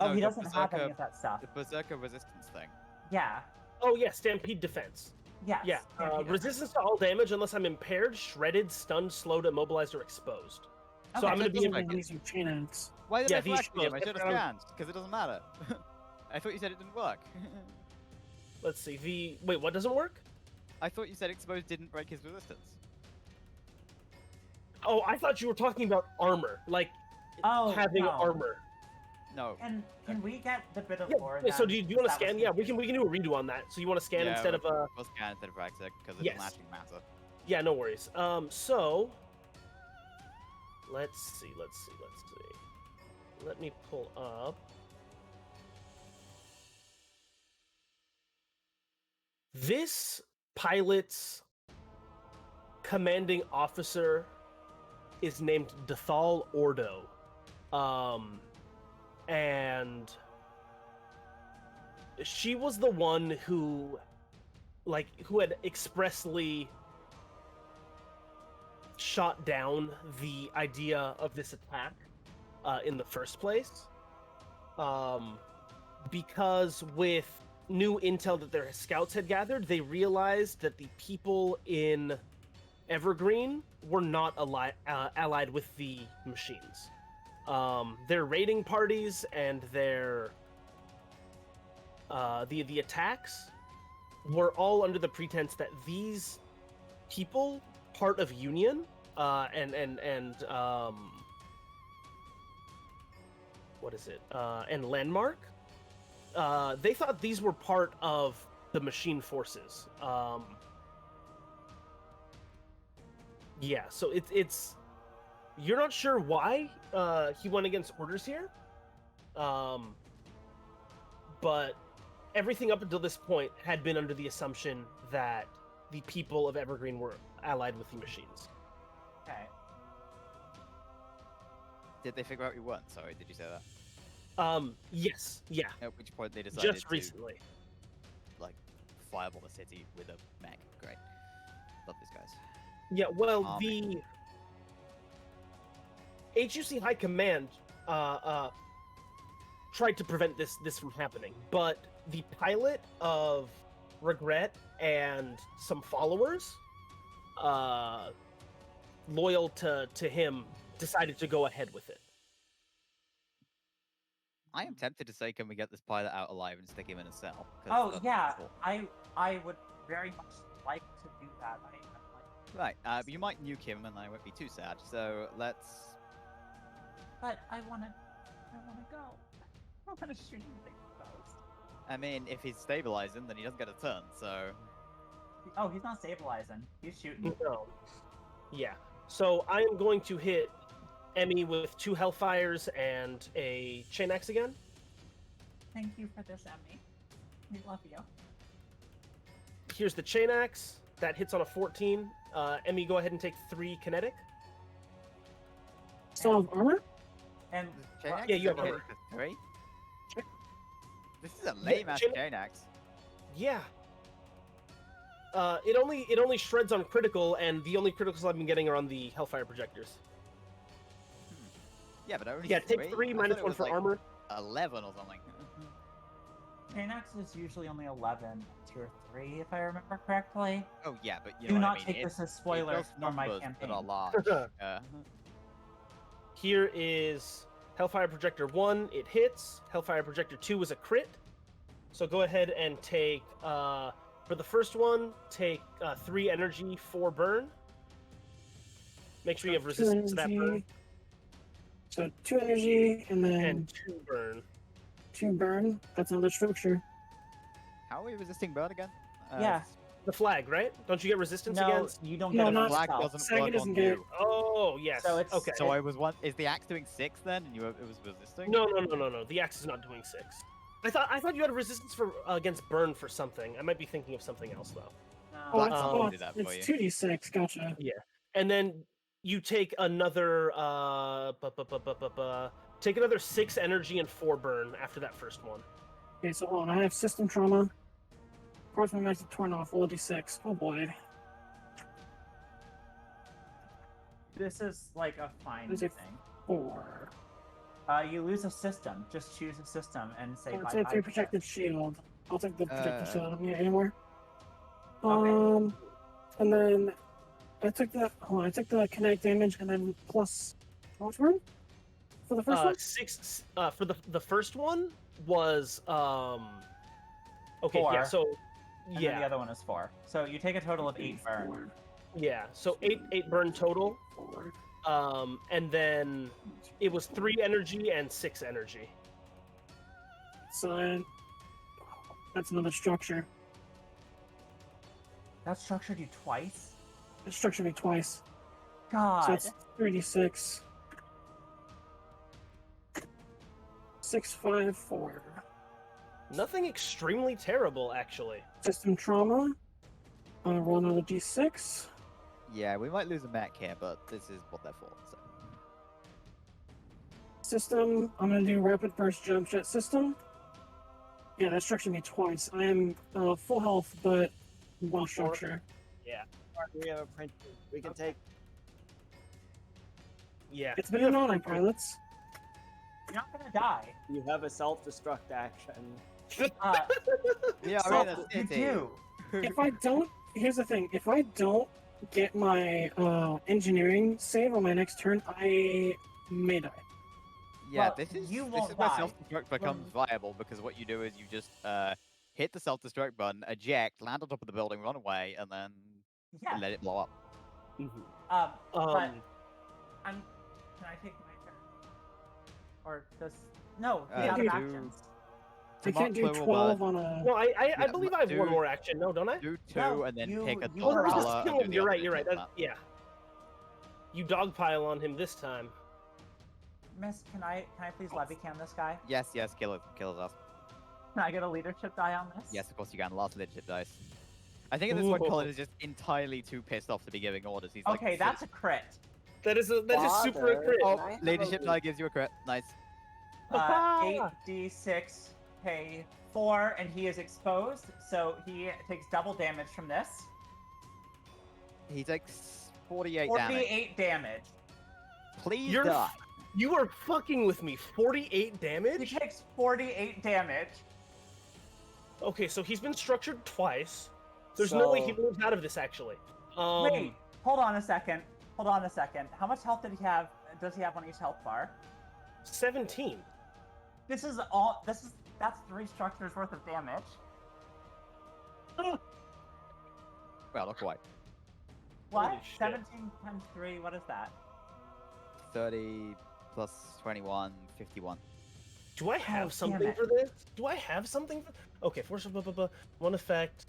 Oh, No, he the doesn't have any Berserker- of that stuff. The Berserker resistance thing. Yeah. Oh yeah, stampede defense. Yes. Yeah, Stampede resistance to all damage unless I'm impaired, shredded, stunned, slowed, immobilized, or exposed. So Okay, I'm gonna that be doesn't in make These are chain acts. Why did Yeah, I these flag the game? I shows, should have if I'm- scanned, because it doesn't matter. I thought you said it didn't work. Let's see. Wait, what doesn't work? I thought you said exposed didn't break his resistance. Oh, I thought you were talking about armor, like Oh, having no. armor. No. Can we get the bit of Yeah, lore? yeah, so that do you want to scan? Yeah, we establishes- can do a redo on that. So you want to scan Yeah, instead of we'll scan instead of Ragsec, because it Yes. doesn't actually matter. Yeah, no worries. So let's see. Let me pull up. This pilot's commanding officer is named Dethal Ordo. And she was the one who had expressly shot down the idea of this attack in the first place, because with new intel that their scouts had gathered, they realized that the people in Evergreen were not allied with the machines. Their raiding parties and their the attacks were all under the pretense that these people, part of Union, and what is it? And Landmark. They thought these were part of the machine forces. Yeah, so it's you're not sure why he went against orders here, but everything up until this point had been under the assumption that the people of Evergreen were allied with the machines. Okay. Did they figure out you weren't? Sorry, did you say that? Yes, yeah, At which point they decided just to recently. like fireball the city with a mech. Great. Love these guys. Yeah, well, Army. the HUC High Command tried to prevent this from happening, but the pilot of Regret and some followers, loyal to him, decided to go ahead with it. I am tempted to say, can we get this pilot out alive and stick him in a cell? 'Cause Oh that's yeah, cool. I would very much like to do that. I'm like, Right, you might nuke him and I won't be too sad, so let's... but I wanna go. I wanna shoot him with those. I mean, if he's stabilizing, then he doesn't get a turn, so... Oh, he's not stabilizing. He's shooting. No. Yeah. So I am going to hit Emmy with 2 Hellfires and a Chain Axe again. Thank you for this, Emmy. We love you. Here's the Chain Axe. That hits on a 14. Emmy, go ahead and take 3 kinetic. Still have armor? And Chain axe yeah, you is have okay armor. for 3? This is a lame-ass chain- chain axe. Yeah. It only shreds on critical, and the only criticals I've been getting are on the Hellfire projectors. Yeah, but only Yeah, 3? take 3 I minus thought it 1 was, for like, armor. 11 or something. Panax is usually only 11, tier 3, if I remember correctly. Oh yeah, but you Do know not what I mean. take this as It spoilers does for my numbers campaign. that are large. Here is Hellfire Projector 1. It hits. Hellfire Projector 2 is a crit. So go ahead and take, for the first one, take 3 energy, 4 burn. Make sure you have 2 resistance to that burn. energy. So 2 energy and then And 2 burn. 2 burn. That's another structure. How are we resisting burn again? Yeah. The flag, right? Don't you get resistance No, against? you don't No, get a not Flag spell. doesn't Second work doesn't on get- you. Oh, yes. So it's- okay. So I was one. Is the axe doing 6 then, and it was resisting? No. The axe is not doing 6. I thought you had a resistance for against burn for something. I might be thinking of something else though. No. Oh, Black it's, Sun oh, will do it's, that for it's you. 2d6. Gotcha. And then you take another take another 6 energy and 4 burn after that first one. Okay, so hold on. I have system trauma. Force my max to turn off. Roll d6. Oh boy. This is like a fine Is it- thing. 4. You lose a system. Just choose a system and say I'll bye take bye. the protective shield. I'll take the protective Uh, shield. Yeah, anymore. Okay. And then I took the I took the kinetic damage and then plus how much more for the first one? 6 for the first one was okay, yeah, 4. so And then the yeah, other one is 4. So you take a total of 8 burn. 4, yeah. So 8 burn total. 4. And then it was 3 energy and 6 energy. So that's another structure. That structured you twice? It structured me twice. God. So it's 3d6. 6, 5, 4. Nothing extremely terrible, actually. System trauma. Roll another d6. Yeah, we might lose a mech here, but this is what they're for. So. System. I'm gonna do rapid burst jump jet system. Yeah, that structured me twice. I am full health, but well structured. We have a print. We can take. Yeah. It's been an honor, pilots. You're not gonna die. You have a self-destruct action. Uh, Yeah, so I mean, you that's do. If I don't, here's the thing. If I don't get my engineering save on my next turn, I may die. Yeah, Well, this is you this won't is where die. self-destruct becomes viable because what you do is you just hit the self-destruct button, eject, land on top of the building, run away, and then Yeah. let it blow up. But Um, can I take my turn? Or does no? Uh, He's out of do- actions. I can't do Plural 12 bird. on a. no, I Yeah, believe I have one do- more action. No, don't I? Do 2 No, and then you- pick a you Oh, dog that was are the color. second and one. do the You're other right. You're right. digits. Yeah. You dogpile on him this time. Miss, can I please levy cam this guy? Yes, kills us. Can I get a leadership die on this? Yes, of course you can. Last leadership dice. I think at this point, Ooh. Colin is just entirely too pissed off to be giving orders. He's like, Okay, that's a crit. That is super a Father. crit. Oh, Can I have leadership a- die gives you a crit. Nice. 8d6 pay 4, and he is exposed, so he takes double damage from this. He takes 48 damage. 48 damage. Please You're die. You are fucking with me. 48 He damage? takes 48 damage. Okay, so he's been structured twice. There's no way he So- moves out of this, actually. Wait, hold on a second. Hold on a second. How much health did he have? Does he have on each health bar? 17. That's 3 structures worth of damage. Well, not quite. Holy What? shit. 17 times 3, what is that? 30 plus 21, 51. Do I Oh, have damn something it. for this? Do I have something for... Okay, force one effect.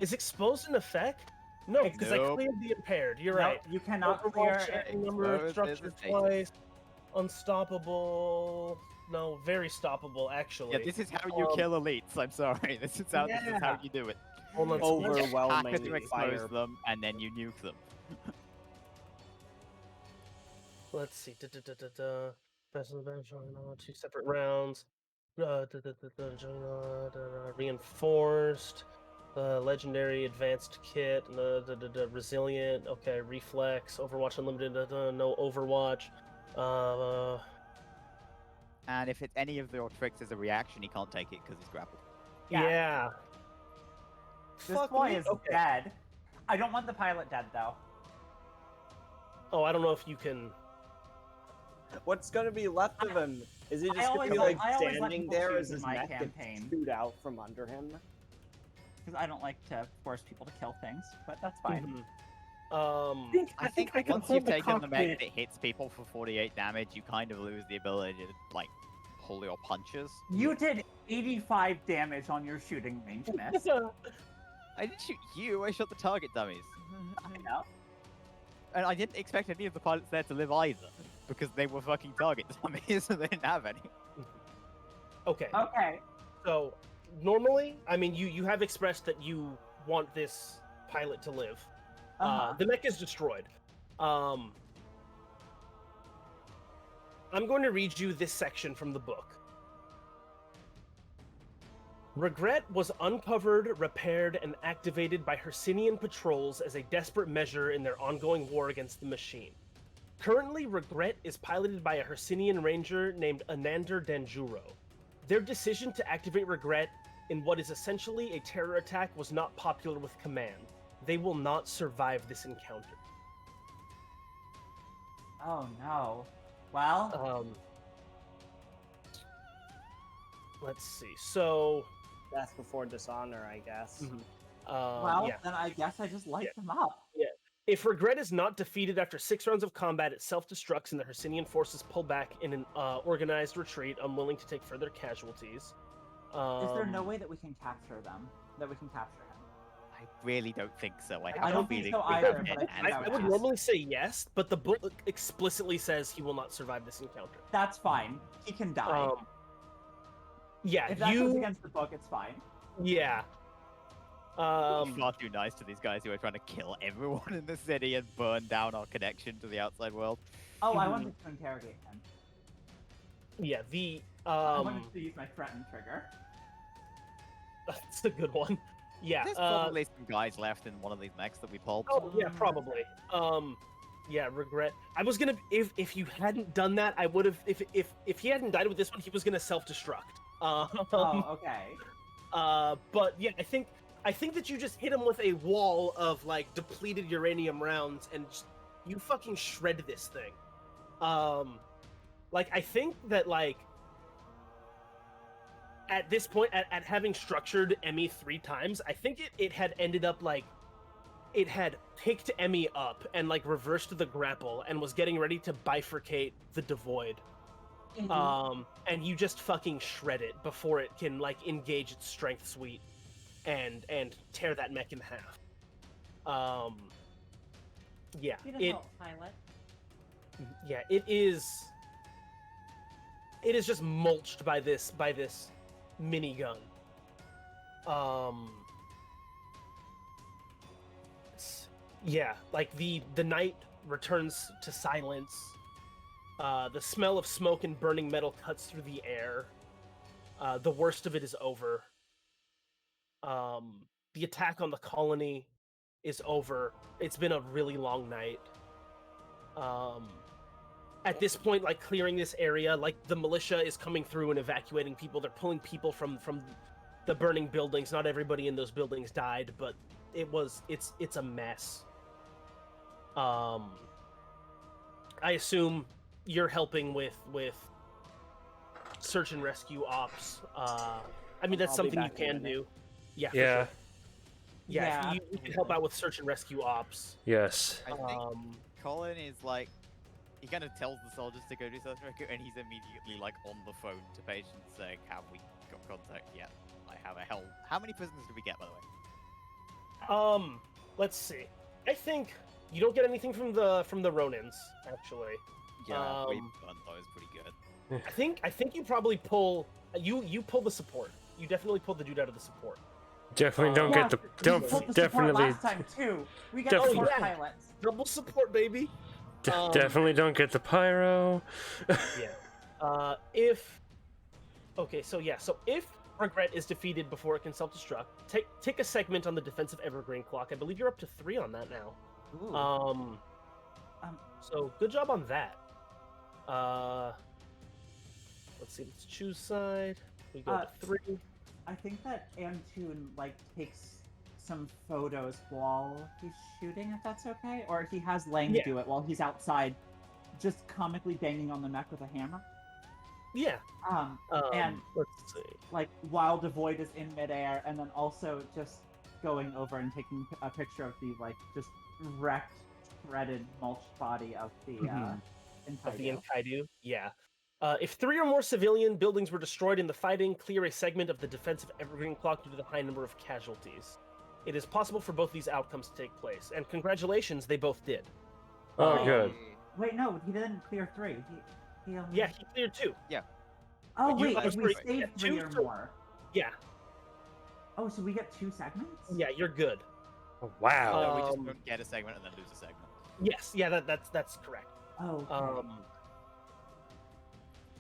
Is exposed an effect? No, because I Nope. cleared the impaired. You're No, right. you cannot Overwatch clear checking number of Exposed is structures a status. twice. Unstoppable. No, very stoppable, actually. Yeah, this is how you kill elites. I'm sorry. This is how Yeah. you do it. Hold on, so let's- Hacker Overwhelming to expose fire. them, and then you nuke them. Let's see. Best of the bench on 2 separate rounds. Reinforced. Legendary advanced kit. Resilient. Okay. Reflex. Overwatch unlimited. No Overwatch. And if it's any of your tricks as a reaction, he can't take it because he's grappled. Yeah. This Fuck boy me. is Okay. dead. I don't want the pilot dead, though. Oh, I don't know if you can. What's gonna be left of him? Is he I just gonna always be let- like I always let standing people there choose as in his my neck campaign. gets chewed out from under him? Because I don't like to force people to kill things, but that's fine. Mhm. I think I can once hold you've the taken the mech cockpit. that hits people for 48 damage, you kind of lose the ability to, like, pull your punches. You did 85 damage on your shooting range, miss. I didn't shoot you, I shot the target dummies. I know. And I didn't expect any of the pilots there to live either, because they were fucking target dummies, and they didn't have any. Okay. Okay. So normally, I mean, you have expressed that you want this pilot to live. Uh-huh. The mech is destroyed. I'm going to read you this section from the book. Regret was uncovered, repaired, and activated by Hercynian patrols as a desperate measure in their ongoing war against the machine. Currently, Regret is piloted by a Hercynian ranger named Anander Danjuro. Their decision to activate Regret in what is essentially a terror attack was not popular with Command. They will not survive this encounter. Oh no. Well, Let's see. So, Death before dishonor, I guess. yeah. then I guess I just light them up. If Regret is not defeated after 6 rounds of combat, it self-destructs and the Hercynian forces pull back in an organized retreat, unwilling to take further casualties. Is there no way that we can capture them? That we can capture him? I really don't think so. I I have a don't think feeling so we either, have but an I think I would answer. normally say yes, but the book explicitly says he will not survive this encounter. That's fine. He can die. Yeah, if that goes against the book, it's fine. Yeah. We're far too nice to these guys who are trying to kill everyone in the city and burn down our connection to the outside world. Oh, I wanted to interrogate him. Yeah, the I wanted to use my threaten trigger. that's a good one. Yeah. There's probably some guys left in one of these mechs that we pulled. Oh yeah, probably. Yeah, Regret. I was gonna if you hadn't done that, I would have if he hadn't died with this one, he was gonna self-destruct. Oh, okay. But yeah, I think that you just hit him with a wall of like depleted uranium rounds and just, you fucking shred this thing. Like I think that like at this point at having structured Emmy 3 times, I think it had ended up like it had picked Emmy up and like reversed the grapple and was getting ready to bifurcate the Devoid. And you just fucking shred it before it can like engage its strength suite and tear that mech in half. Yeah, it is just mulched by this minigun. Yeah, like the night returns to silence. The smell of smoke and burning metal cuts through the air. The worst of it is over. The attack on the colony is over. It's been a really long night. At this point, like clearing this area, like the militia is coming through and evacuating people. They're pulling people from the burning buildings. Not everybody in those buildings died, but it's a mess. I assume you're helping with search and rescue ops. I mean, that's I'll be something you back in a can minute. do. Yeah. For Yeah. Sure. Yeah. You can help out with search and rescue ops. Yes. I think Colin is like, he kind of tells the soldiers to go do search and rescue, and he's immediately like on the phone to patients saying, "Have we got contact yet? I have a hell. How many prisoners did we get, by the way?" Let's see. I think you don't get anything from the Ronins, actually. Yeah, we burnt those pretty good. I think you probably pull you pull the support. You definitely pull the dude out of the support. Definitely don't get the We don't pulled the definitely support last time too. We got Definitely. 4 Yeah. pilots. Double support, baby. definitely don't get the pyro. Yeah. So if Regret is defeated before it can self-destruct, take a segment on the defensive Evergreen clock. I believe you're up to 3 on that now. Ooh. So good job on that. Let's see. Let's choose side. We go to 3. I think that Antune like takes some photos while he's shooting, if that's okay, or he has Lang Yeah. do it while he's outside, just comically banging on the mech with a hammer. Yeah. And Let's see. like while Devoid is in midair, and then also just going over and taking a picture of the like just wrecked, shredded, mulched body of the Of the Enkaidu. Enkaidu. Yeah. If 3 or more civilian buildings were destroyed in the fighting, clear a segment of the defensive Evergreen clock due to the high number of casualties. It is possible for both these outcomes to take place, and congratulations, they both did. Oh, good. Wait, no, he didn't clear 3. He only... Yeah, he cleared 2. Oh you- wait, I if was we right. save Yeah, 3 two or for- more. Yeah. Oh, so we get 2 segments? Yeah, you're good. Wow. No, we just Um, don't get a segment and then lose a segment. Yes, yeah, that's correct. Oh. Okay.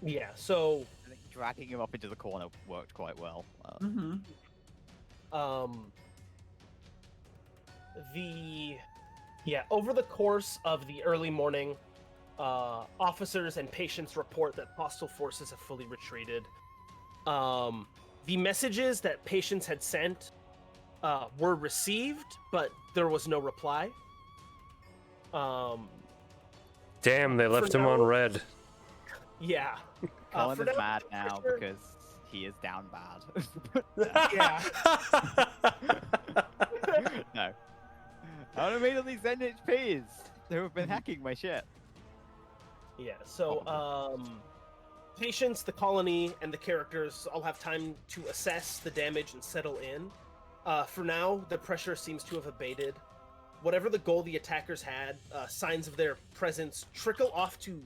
Yeah, so I think dragging him up into the corner worked quite well. Mm-hmm. Over the course of the early morning, officers and patients report that hostile forces have fully retreated. The messages that patients had sent were received, but there was no reply. Damn, they left him now- on red. Yeah. Colin for is now, mad now Pressure- because he is down bad. Yeah. No. I want to meet all these NHPs who have been hacking my shit. Yeah, so patients, the colony, and the characters all have time to assess the damage and settle in. For now, the pressure seems to have abated. Whatever the goal the attackers had, signs of their presence trickle off to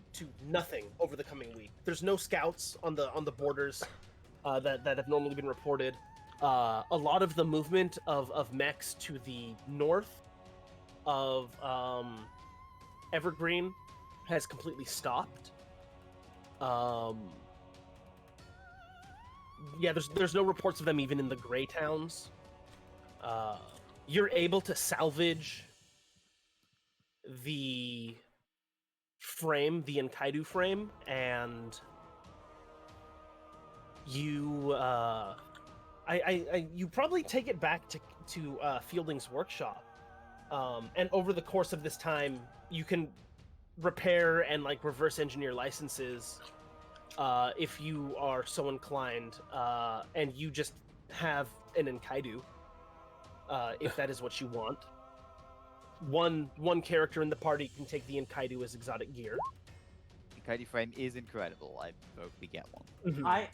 nothing over the coming week. There's no scouts on the borders that have normally been reported. A lot of the movement of mechs to the north of Evergreen has completely stopped. There's no reports of them even in the gray towns. You're able to salvage the frame, the Enkaidu frame, and you you probably take it back to Fielding's workshop. And over the course of this time, you can repair and like reverse engineer licenses if you are so inclined, and you just have an Enkaidu if that is what you want. One character in the party can take the Enkaidu as exotic gear. The Kaidi frame is incredible. I vote we get one.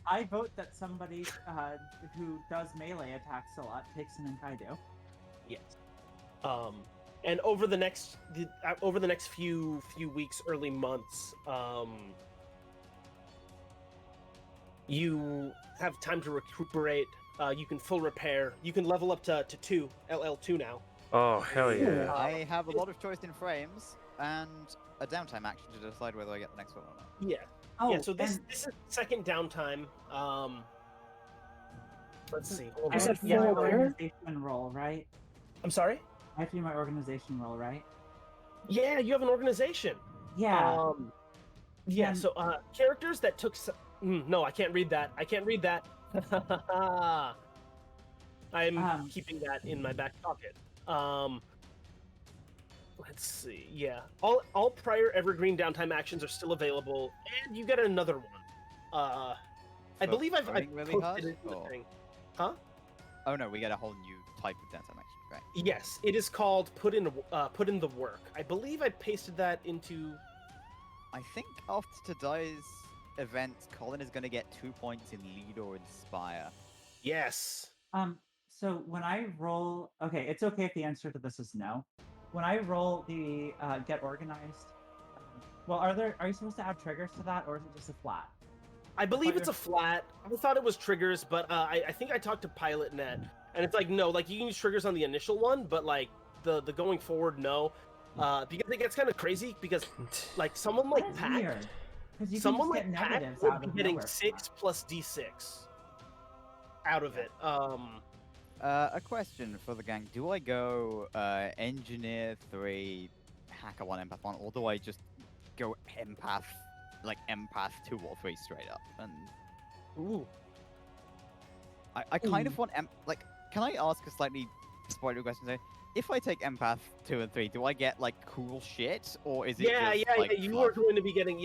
I vote that somebody who does melee attacks a lot takes an Enkaidu. Yes. And over the next few weeks, early months, you have time to recuperate. You can full repair. You can level up to 2 LL2 now. Oh, hell yeah. I have a lot of choice in frames and a downtime action to decide whether I get the next one or not. Yeah. Oh, Yeah. So this and is second downtime. Let's see. Hold I on. Is have it to do my full repair? organization roll, right? I'm sorry. I have to do my organization roll, right? Yeah, you have an organization. Yeah. Yeah. And- So characters that took. No, I can't read that. I'm keeping that in my back pocket. Let's see. Yeah, all prior Evergreen downtime actions are still available, and you get another one. I For believe I've throwing really posted hard, it in the or- thing. Huh? Oh no, we get a whole new type of downtime action. Great. Yes, it is called put in the work. I believe I pasted that into. I think after today's event, Colin is going to get 2 points in lead or inspire. Yes. So when I roll, okay, it's okay if the answer to this is no. When I roll the get organized, well, are you supposed to add triggers to that, or is it just a flat? I believe thought it's a flat. I thought it was triggers, but I think I talked to PilotNet, and it's like no, like you can use triggers on the initial one, but like the going forward, no, because it gets kind of crazy. Because like someone like That's Pack, weird. Because you someone can just like get Pack negatives would out be of getting nowhere. 6 plus D6 out of it. A question for the gang: do I go engineer 3, hacker 1, empath 1, or do I just go empath, like empath 2 or 3 straight up? And Ooh. I kind of want like. Can I ask a slightly spoiler question? Say, if I take empath 2 and 3, do I get like cool shit, or is it Yeah, just, yeah, like, yeah. You fluff? are going to be getting,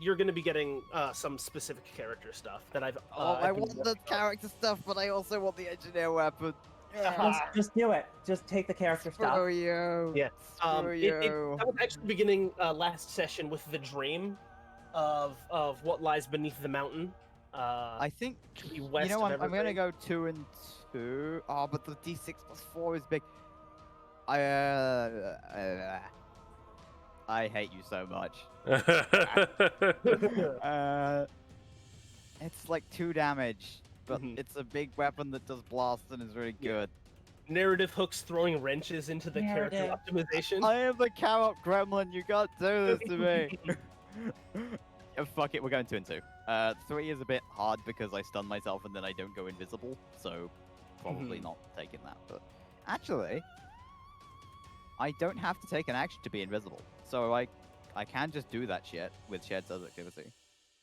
you're going to be getting some specific character stuff that I've. Oh, I've I been want the working on. character stuff, but I also want the engineer weapon. Just do it. Just take the character stuff. Screw you. Yeah. Screw you. I was actually beginning last session with the dream of what lies beneath the mountain. I think To be west you know of I'm gonna Evergreen. go 2 and 2. Oh, but the D6 plus 4 is big. I hate you so much. It's like 2 damage, but Mhm. it's a big weapon that does blast and is really Yeah. good. Narrative hooks throwing wrenches into the character Narrative. optimization. I am the carrot gremlin. You can't do this to me. Fuck it, we're going 2 and 2. 3 is a bit hard because I stun myself and then I don't go invisible, so probably Mhm. not taking that. But actually, I don't have to take an action to be invisible, so I can just do that shit with shared subjectivity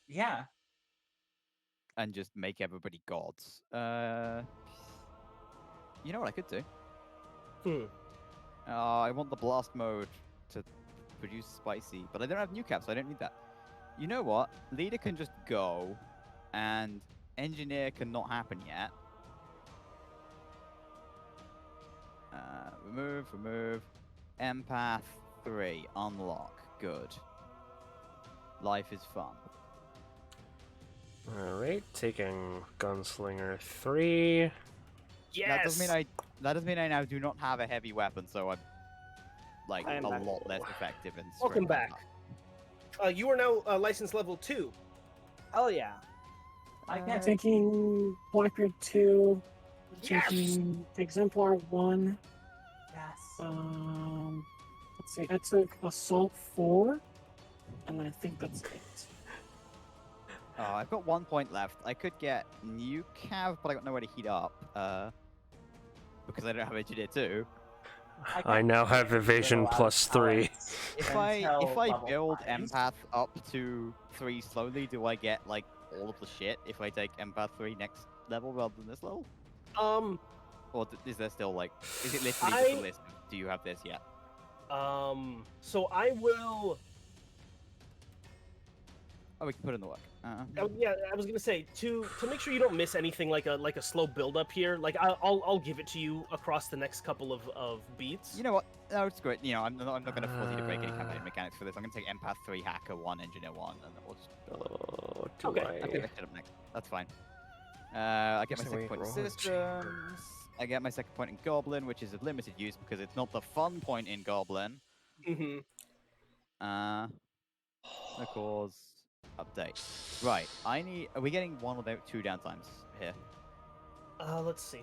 Yeah. and just make everybody gods. You know what I could do? Hmm. I want the blast mode to produce spicy, but I don't have new caps, so I don't need that. You know what? Leader can just go, and engineer cannot happen yet. Remove. Empath 3, unlock. Good. Life is fun. Alright, taking Gunslinger 3. Yes. That doesn't mean I now do not have a heavy weapon, so I'm like I a am back. lot less effective in Welcome straight back. combat. You are now license level 2. Oh yeah. I get Taking Blackbeard 2, Yes! taking Exemplar 1. yes. Let's see, I took Assault 4, and I think that's it. Oh, I've got 1 point left. I could get new cav, but I got nowhere to heat up. Because I don't have engineer 2. I now have evasion plus 3. If I Until level build 5. empath up to 3 slowly, do I get like all of the shit if I take empath 3 next level rather than this level? Or is there still like, is it literally just a list of, do you have this yet? So I will. Oh, we can put in the work. Yeah, I was gonna say to make sure you don't miss anything like a slow build up here. Like I'll give it to you across the next couple of beats. You know what? No, it's great. You know, I'm not going to force you to break any campaign mechanics for this. I'm going to take empath 3, hacker 1, engineer 1, and then we'll just. Oh, do Okay. I'll get that shit up next. That's fine. I get my So second wait, point in roll the systems. I get my second point in goblin, which is of limited use because it's not the fun point in goblin. Mm-hmm. The cause update. Right. Are we getting 1 or 2 downtimes here? Let's see.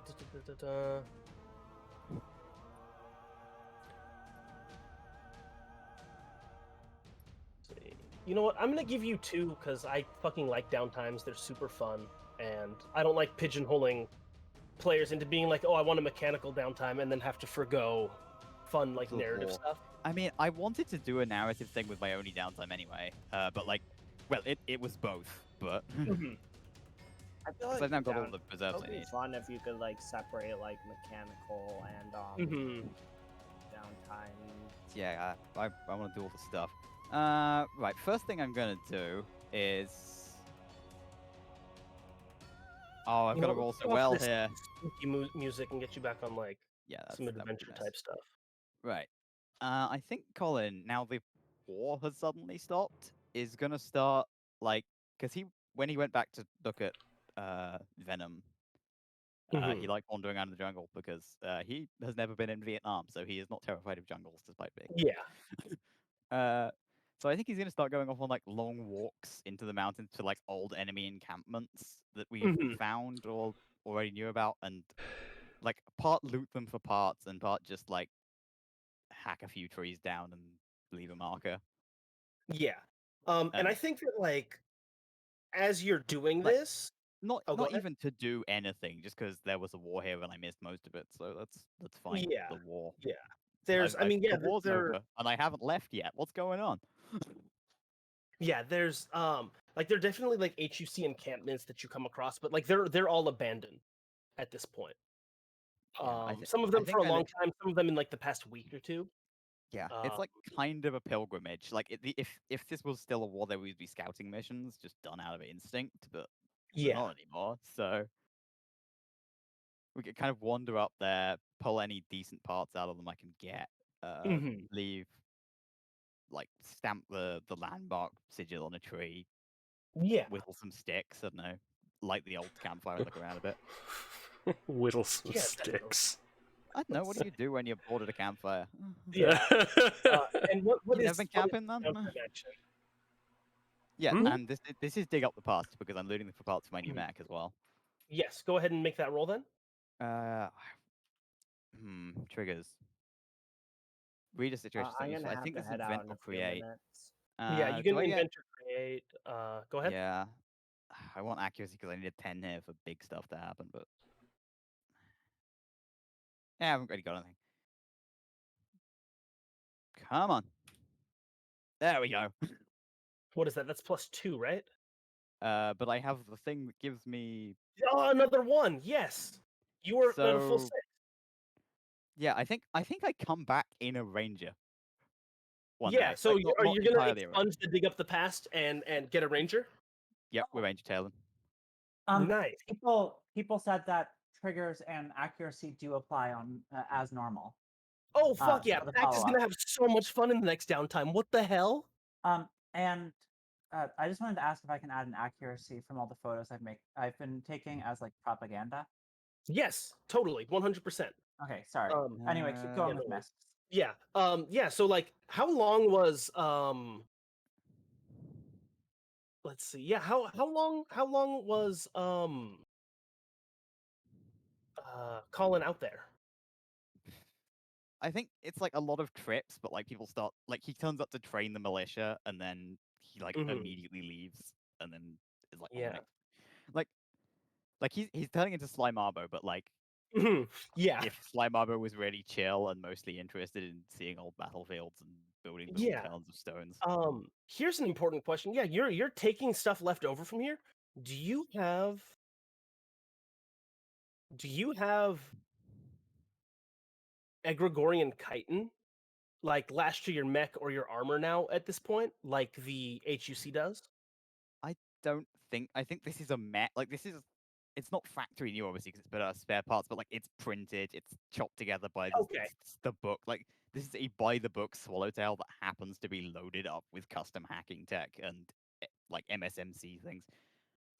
You know what? I'm gonna give you 2 because I fucking like downtimes. They're super fun, and I don't like pigeonholing players into being like, oh, I want a mechanical downtime, and then have to forgo fun like Good narrative lord. stuff. I mean, I wanted to do a narrative thing with my only downtime anyway, but like, well, it was both, but Mhm. I feel I've like now got all down- the it preserves would I be need. fun if you could like separate like mechanical and Mhm. downtime. Yeah, I want to do all the stuff. Right, first thing I'm gonna do is. Oh, I've You got to know, roll let's so get off well this here. spooky music and get you back on like Yeah, some that would be adventure nice. type stuff. Right. I think Colin, now the war has suddenly stopped, is gonna start like, because when he went back to look at Venom, he Mhm. liked wandering around the jungle because he has never been in Vietnam, so he is not terrified of jungles despite being. Yeah. So I think he's gonna start going off on like long walks into the mountains to like old enemy encampments that we've Mhm. found or already knew about, and like part loot them for parts and part just like hack a few trees down and leave a marker. Yeah. And I think that like as you're doing Like, this, Not oh, go not ahead. even to do anything, just because there was a war here and I missed most of it. So that's fine. Yeah. The war. Yeah. There's, I mean, The yeah, war's there, over and I haven't left yet. What's going on? yeah, there's, like there are definitely like HUC encampments that you come across, but like they're all abandoned at this point. Yeah, Some of I them for think a long time, some of them in like the past week or two. yeah, Uh, it's like kind of a pilgrimage. Like if this was still a war, there would be scouting missions just done out of instinct, but they're Yeah. not anymore. So we could kind of wander up there, pull any decent parts out of them I can get, Mhm. leave, like stamp the landmark sigil on a tree, Yeah. whittle some sticks. I don't know, light the old campfire and look around a bit. Whittle some Yeah, definitely. sticks. I don't know. What do you do when you're bored at a campfire? Yeah. And what You is never been what is camping then? downtime action? Yeah, Hmm? and this is dig up the past because I'm looting for parts for my new Mhm. mech as well. Yes, go ahead and make that roll then. Triggers. Read a situation. I'm useful. gonna I have think to this is head invent out in or a few create. minutes. Yeah, you Do can I get? invent or create. Go ahead. Yeah. I want accuracy because I need a 10 here for big stuff to happen, but yeah, I haven't really got anything. Come on. There we go. What is that? That's +2, right? But I have the thing that gives me. Oh, another one. Yes. You were at a full So 6. yeah, I think I come back in a ranger. One Yeah. day. So Like, not you're gonna entirely a ranger. expunge the dig up the past and get a ranger. Yep, we're ranger tailing. Nice. People said that triggers and accuracy do apply on as normal. Oh fuck yeah! for the Pax is gonna follow-up. have so much fun in the next downtime. What the hell? And I just wanted to ask if I can add an accuracy from all the photos I've been taking as like propaganda. Yes, totally, 100%. Okay, sorry. Anyway, keep Yeah, going no with worries. masks. Yeah. Yeah. So like, how long was Let's see. Yeah. How long was Colin out there? I think it's like a lot of trips, but like people start like he turns up to train the militia and then he like Mhm. immediately leaves and then is like on the Yeah. next. Like he's turning into Sly Marbo, but like Mhm. Yeah. if Sly Marbo was really chill and mostly interested in seeing old battlefields and building little Yeah. towns of stones. Here's an important question. Yeah, you're taking stuff left over from here. Do you have Egregorian chitin like lashed to your mech or your armor now at this point, like the HUC does? Don't think I think this is a met like this is it's not factory new obviously because it's better spare parts, but like it's printed, it's chopped together by Okay. the book. Like this is a by the book Swallowtail that happens to be loaded up with custom hacking tech and like MSMC things.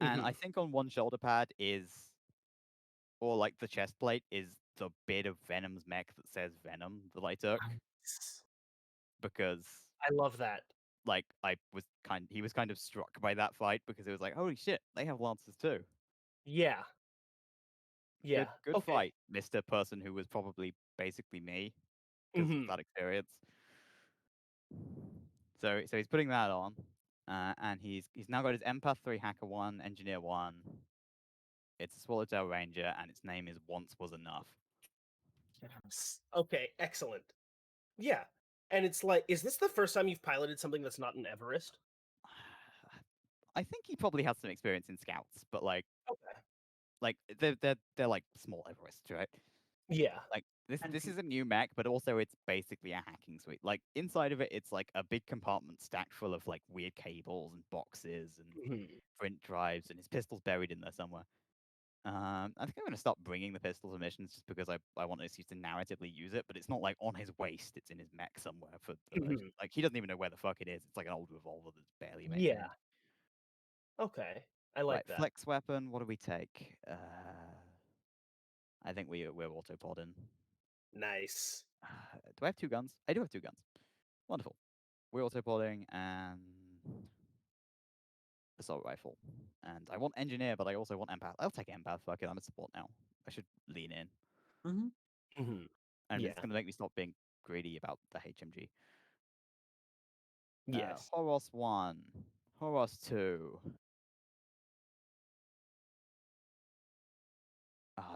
And I Mhm. think on one shoulder pad is or like the chest plate is the bit of Venom's mech that says Venom that I took because I love that. like he was kind of struck by that fight because it was like, holy shit, they have lancers too. Yeah. Yeah. Good Okay. fight, Mr. Person who was probably basically me because of Mhm. that experience. So he's putting that on, and he's now got his Empath 3 Hacker 1, Engineer 1. It's a Swallowtail Ranger, and its name is Once Was Enough. Okay, excellent. Yeah. And it's like, is this the first time you've piloted something that's not an Everest? I think he probably has some experience in Scouts, but like Okay. they're like small Everests, right? Yeah. Like And this he- is a new mech, but also it's basically a hacking suite. Like inside of it, it's like a big compartment stacked full of like weird cables and boxes and Mhm. print drives, and his pistol's buried in there somewhere. I think I'm gonna stop bringing the pistols and missions just because I want this to narratively use it, but it's not like on his waist; it's in his mech somewhere. Mhm. Like he doesn't even know where the fuck it is. It's like an old revolver that's barely maintained. Yeah. Okay. I like Right, that. flex weapon. What do we take? I think we're autopodding. Nice. Do I have 2 guns? I do have 2 guns. Wonderful. We're autopodding and assault rifle. And I want engineer, but I also want empath. I'll take empath. Fuck it, I'm a support now. I should lean in. Mhm. And Yeah. it's going to make me stop being greedy about the HMG. Yes. Horos 1. Horos 2.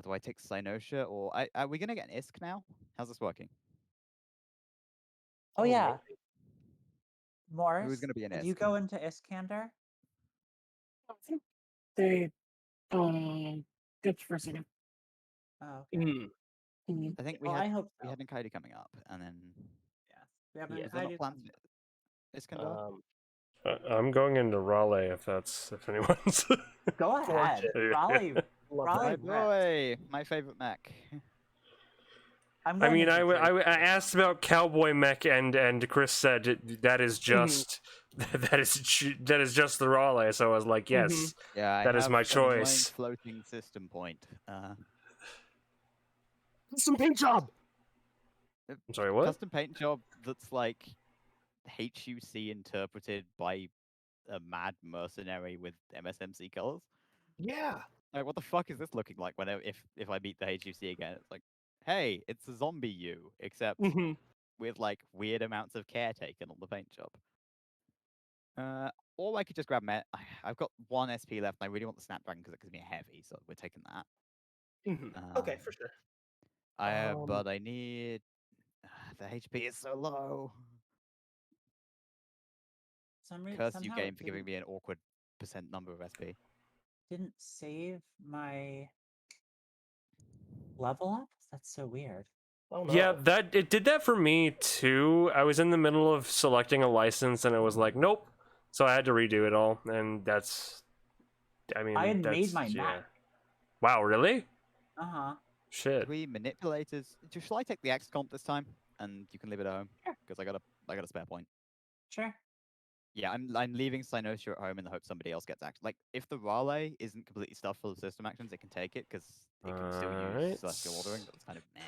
Do I take Cynosha or... are we going to get an ISK now? How's this working? Oh yeah, maybe. Morris. gonna be an Did you ISK? go into Iskander? I think they dipped for a second. Oh, okay. Mhm. Mhm. I think Well, I hope we so. had Nkaidi coming up, and then... Yes. We have Yeah. Is there not Nkaidi plans coming up. Iskandar? I'm going into Raleigh if anyone's. Go ahead. Gorgeous. Raleigh. Love Raleigh My that. ripped. boy! My favorite mech. I'm I going mean, into I Drake. asked about Cowboy Mech, and Chris said that is just that is just the Raleigh. So I was like, yes, Yeah, I that is have my an annoying choice. floating system point. Some paint job. I'm sorry, what? Custom paint job that's like HUC interpreted by a mad mercenary with MSMC colors. Yeah. Like, what the fuck is this looking like? Whenever if I meet the HUC again, it's like, hey, it's a zombie you, except Mhm. with like weird amounts of care taken on the paint job. Or I could just grab I've got 1 SP left, and I really want the Snapdragon because it gives me a heavy, so we're taking that. Okay, for sure. But I need the HP is so low. Curse you, Somehow game, it for giving me an awkward percent number of SP. didn't save my level up. That's so weird. Oh no. Yeah, that it did that for me too. I was in the middle of selecting a license and it was like, nope. So I had to redo it all, and that's. I mean, I had made that's, my yeah. map. Wow, really? Uh-huh. Shit. We manipulators. Shall I take the X comp this time, and you can leave it at home? Sure. Because I got a spare point. Sure. Yeah, I'm leaving Cynosure at home in the hope somebody else gets action. Like, if the Raleigh isn't completely stuffed full of system actions, it can take it because it can still Alright. use Celestial Ordering, but it's kind of meh.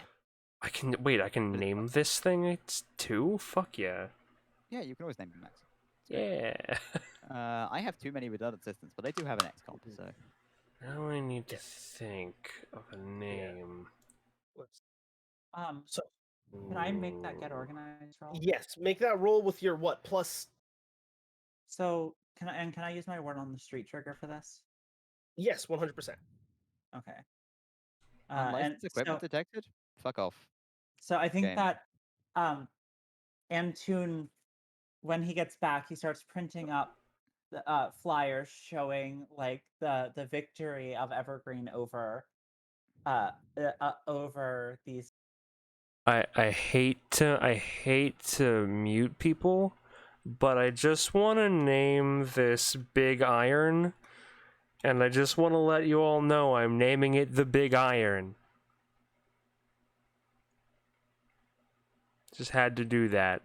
I can wait. I can But it's name this thing. It's 2. Fuck yeah. Yeah, you can always name them Max. Yeah. I have too many redundant systems, but I do have an X comp, so Now I need to think of a name. Let's- So can I make that get organized roll? Yes, make that roll with your what plus? So can I use my word on the street trigger for this? Yes, 100%. Okay. unlicensed equipment so, detected. Fuck off. so I think Game. that Antoon, when he gets back, he starts printing up the flyers showing like the victory of Evergreen over over these. I hate to mute people, but I just want to name this Big Iron, and I just want to let you all know I'm naming it the Big Iron. Just had to do that.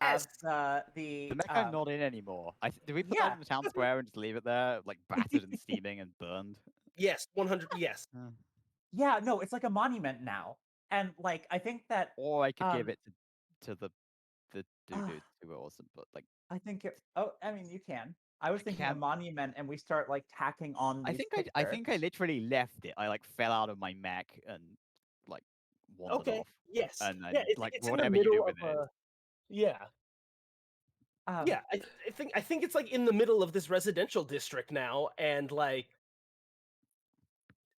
Yes. The The mech I'm not in anymore. Did we put that in the town square and just leave it there, like battered and steaming and burned? Yes, 100. Yes. Yeah, no, it's like a monument now, and like I think that. Or I could give it to the dudes who were awesome, but like I think it. Oh, I mean, you can. I was thinking a can't- monument, and we start like tacking on. I These think I think I literally left it. I like fell out of my mech and like wandered Okay. off. Yes. And then yeah, like it's in the whatever you do middle with of it. a. Yeah. Um, Yeah, I think it's like in the middle of this residential district now, and like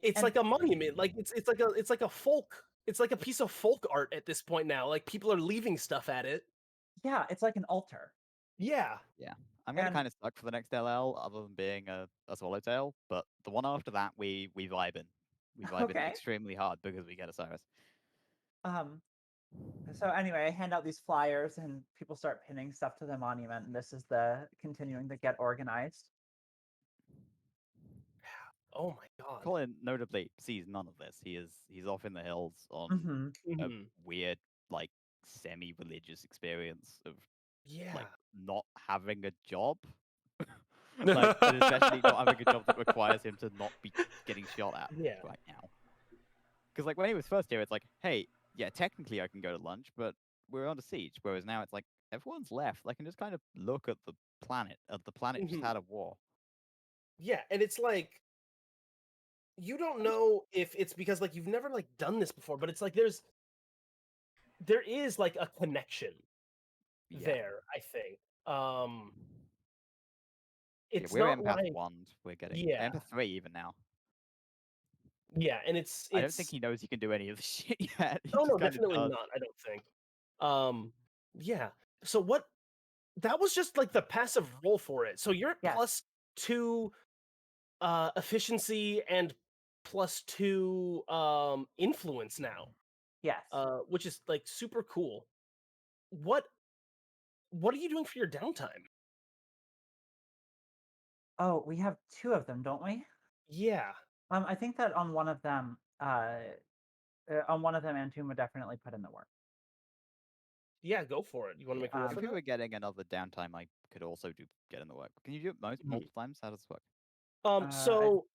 it's And- like a monument. Like it's like a folk. It's like a piece of folk art at this point now. Like people are leaving stuff at it. Yeah, it's like an altar. Yeah. I'm gonna and- kind of stuck for the next LL, other than being a swallowtail. But the one after that, we vibe in. We vibe in Okay. extremely hard because we get Osiris. So anyway, I hand out these flyers, and people start pinning stuff to the monument, and this is the continuing to get organized. Oh my god. Colin notably sees none of this. He's off in the hills on Mm-hmm. a Mhm. weird, like semi-religious experience of Yeah. like not having a job. Like, and especially not having a job that requires him to not be getting shot at Yeah. right now. Because like when he was first here, it's like, hey, yeah, technically I can go to lunch, but we're under siege. Whereas now it's like everyone's left. I can just kind of look at the planet. The planet just Mhm. had a war. Yeah, and it's like you don't know if it's because like you've never like done this before, but it's like there is like a connection Yeah. there, I think. Yeah, It's we're not empath like 1. We're getting Yeah. empath 3 even now. yeah, and it's I don't think he knows he can do any of the shit yet. He Oh just no, kinda definitely does. not, I don't think. Yeah. So what that was just like the passive roll for it. So you're at Yes. +2 efficiency and +2 influence now. Yes. Which is like super cool. What are you doing for your downtime? Oh, we have 2 of them, don't we? Yeah. I think that on one of them, Antoon would definitely put in the work. Yeah, go for it. You want to make a roll If for we that? were getting another downtime, I could also get in the work. Can you do it multiple times? How does this work? So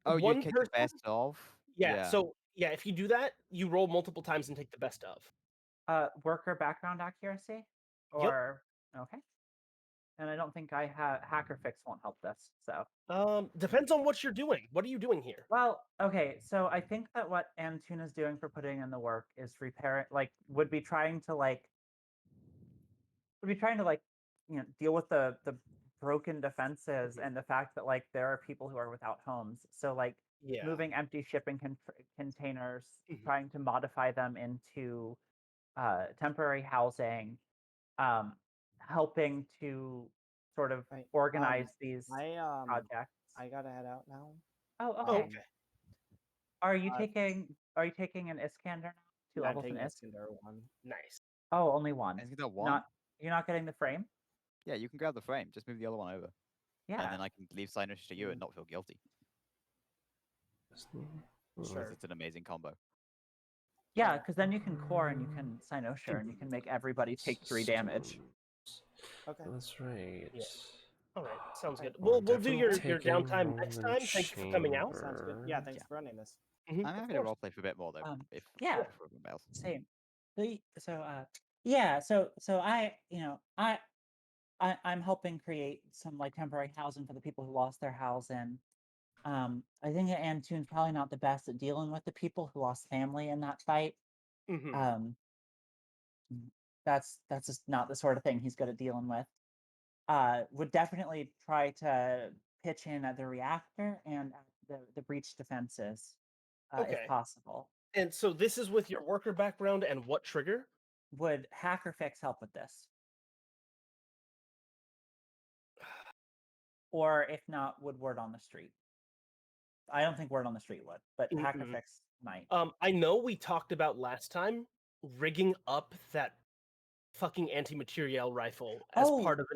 Oh, you one take the person best of? Yeah, so yeah, if you do that, you roll multiple times and take the best of. Worker background accuracy? Yep. Or okay. And I don't think I have hacker fix won't help this. So Depends on what you're doing. What are you doing here? well, okay, so I think that what Antoon is doing for putting in the work is repairing would be trying to deal with the broken defenses and the fact that like there are people who are without homes. So like Yeah. moving empty shipping containers, Mhm. trying to modify them into temporary housing, helping to sort of Right. organize these I projects. I gotta head out now. Oh, Oh, okay. okay. Are you Uh, taking an Iskander now? Two Yeah, I'm levels in taking Isk? Iskander 1. Nice. Oh, only one. And you got one? Not you're not getting the frame? Yeah, you can grab the frame. Just move the other one over. Yeah. And then I can leave Signage to you and not feel guilty. Because Sure. it's an amazing combo. Yeah, because then you can core and you can Cynosure and you can make everybody take 3 damage. Okay. That's right. Yeah. All right, sounds good. We're We'll do your definitely downtime taking next the time. Thank you for coming out. Sounds good. Yeah, thanks for running this. Mhm, I'm of happy to course. roleplay for a bit more though. If Yeah. for everyone else. Same. So I'm helping create some like temporary housing for the people who lost their house, and I think that Antune's probably not the best at dealing with the people who lost family in that fight. Mhm. That's just not the sort of thing he's good at dealing with. Would definitely try to pitch in at the reactor and at the breach defenses, Okay. if possible. And so this is with your worker background and what trigger? Would Hacker Fix help with this? Or if not, would Word on the Street? I don't think Word on the Street would, but Hacker Mm-mm. Fix might. I know we talked about last time rigging up that fucking anti-materiel rifle as Oh, part of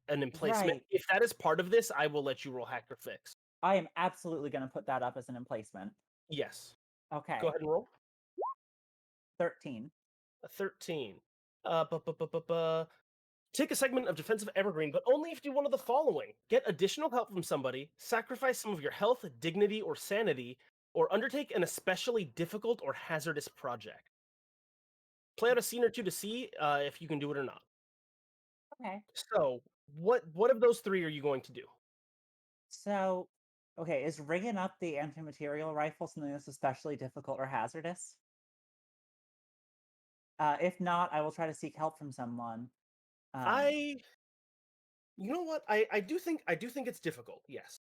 an emplacement. right. If that is part of this, I will let you roll Hacker Fix. I am absolutely going to put that up as an emplacement. Yes. Okay. Go ahead and roll. 13. A 13. Take a segment of defensive evergreen, but only if you do one of the following: get additional help from somebody, sacrifice some of your health, dignity, or sanity, or undertake an especially difficult or hazardous project. Play out a scene or two to see if you can do it or not. Okay. So, what of those 3 are you going to do? So, okay, is rigging up the anti-material rifle something that's especially difficult or hazardous? If not, I will try to seek help from someone. You know what? I do think it's difficult. Yes.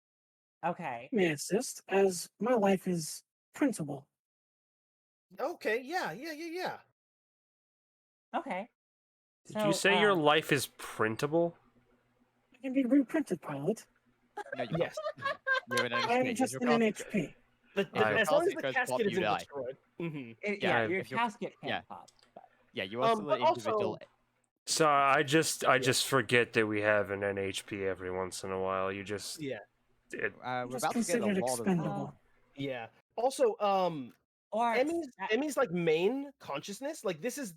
Okay. May I assist, as my life is printable. Okay. Yeah. Okay. Did you say your um, life is printable? It can be reprinted, pilot. No, you Yes. You're in an I'm HP. just in an HP. As long as casket the goes pop, casket you isn't die. destroyed. Mm-hmm. Yeah, your if you're- casket can't yeah. pop. But... Yeah, you are still But an individual. also- So I just forget that we have an NHP every once in a while. You just Yeah. We're Just about to get a considered lot of. expendable. Yeah. Also, Or Emmy's like main consciousness, like this is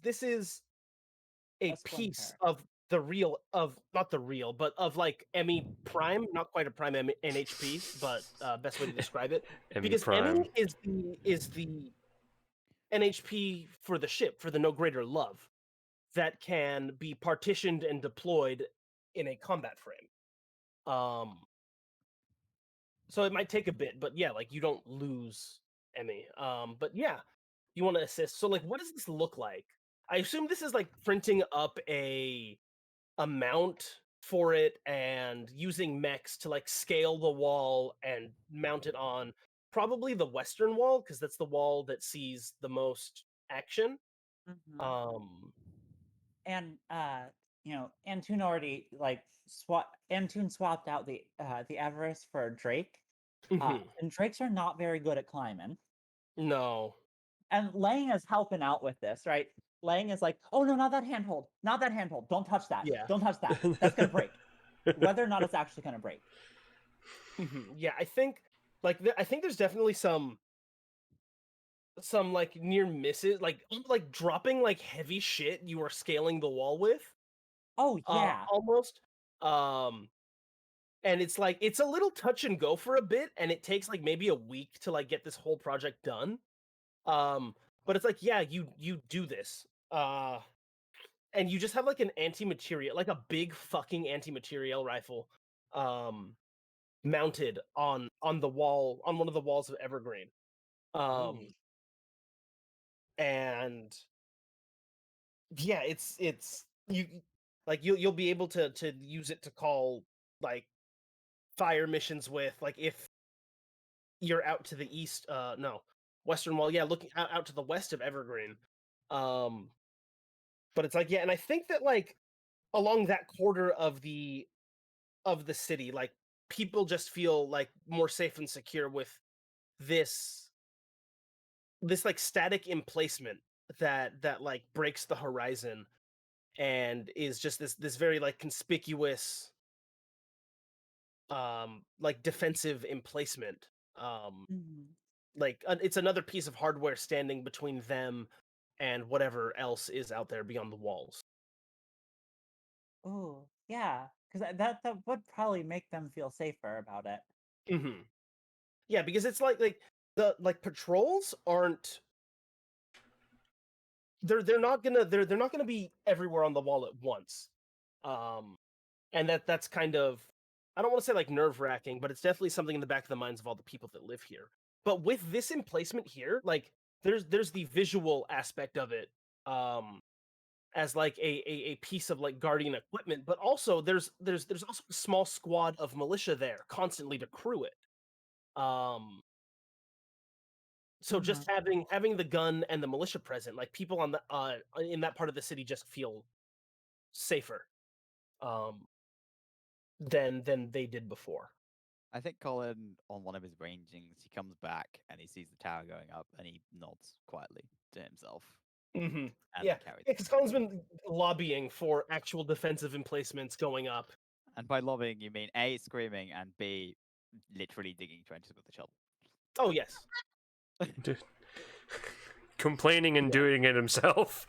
a A piece splinter. of the real of not the real, but of like Emmy Prime, not quite a Prime NHP, but best way to describe it. Emmy Because Prime. Emmy is the NHP for the ship, for the No Greater Love, that can be partitioned and deployed in a combat frame. So it might take a bit, but yeah, like you don't lose Emmy. But yeah, you want to assist. So like, what does this look like? I assume this is like printing up a mount for it and using mechs to like scale the wall and mount it on probably the western wall because that's the wall that sees the most action. Mhm. And Antune already Antune swapped out the Everest for Drake. Mhm. And Drakes are not very good at climbing. No. And Lang is helping out with this, right? Lang is like, oh no, not that handhold. Not that handhold. Don't touch that. Yeah. Don't touch that. That's gonna break. Whether or not it's actually gonna break. Yeah, I think I think there's definitely some like near misses, like dropping like heavy shit you are scaling the wall with. Oh yeah. Almost. And it's like it's a little touch and go for a bit, and it takes like maybe a week to like get this whole project done. But it's like, yeah, you do this. And you just have like an anti-material, like a big fucking anti-material rifle, mounted on the wall, on one of the walls of Evergreen. And yeah, it's you Like you'll be able to use it to call like fire missions with, like if you're out to the east, no, Western Wall, yeah, looking out to the west of Evergreen. Um, but it's like, yeah, and I think that like along that quarter of the city, like people just feel like more safe and secure with this like static emplacement that like breaks the horizon and is just this very like conspicuous like defensive emplacement. Mhm. Like it's another piece of hardware standing between them and whatever else is out there beyond the walls. Ooh, yeah, because that would probably make them feel safer about it. Hmm. Yeah, because it's like the like patrols aren't, they're not gonna they're not gonna be everywhere on the wall at once. Um, and that's kind of, I don't want to say like nerve wracking, but it's definitely something in the back of the minds of all the people that live here. But with this emplacement here, like there's the visual aspect of it, as like a piece of like guardian equipment, but also there's also a small squad of militia there constantly to crew it. Um, so just having the gun and the militia present, like people on the in that part of the city just feel safer um than they did before. I think Colin, on one of his rangings, he comes back and he sees the tower going up and he nods quietly to himself Mm-hmm. and Yeah, carries because Colin's been lobbying for actual defensive emplacements going up. And by lobbying, you mean A, screaming, and B, literally digging trenches with a shovel. Oh yes. Dude. Complaining and Yeah. doing it himself.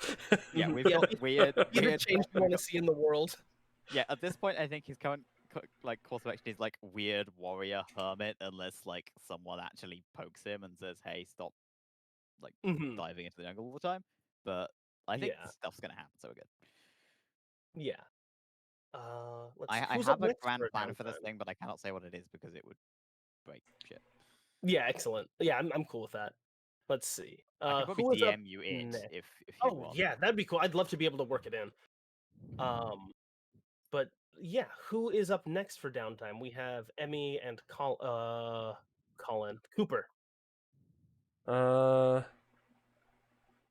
Yeah, Mhm. we've Yeah, got weird, Either weird. change you want to see in the world. Yeah, at this point, I think his current like course of action is like weird warrior hermit, unless like someone actually pokes him and says, "Hey, stop, like Mhm. diving into the jungle all the time." But I think Yeah. stuff's gonna happen, so we're good. Yeah. Let's see. I Who's up have a next grand for plan for this downtime? thing, but I cannot say what it is because it would break shit. Yeah, excellent. Yeah, I'm cool with that. Let's see. I can probably Who is up DM you it next? if you Oh want. yeah, that'd be cool. I'd love to be able to work it in. But yeah, who is up next for downtime? We have Emmy and Colin Cooper.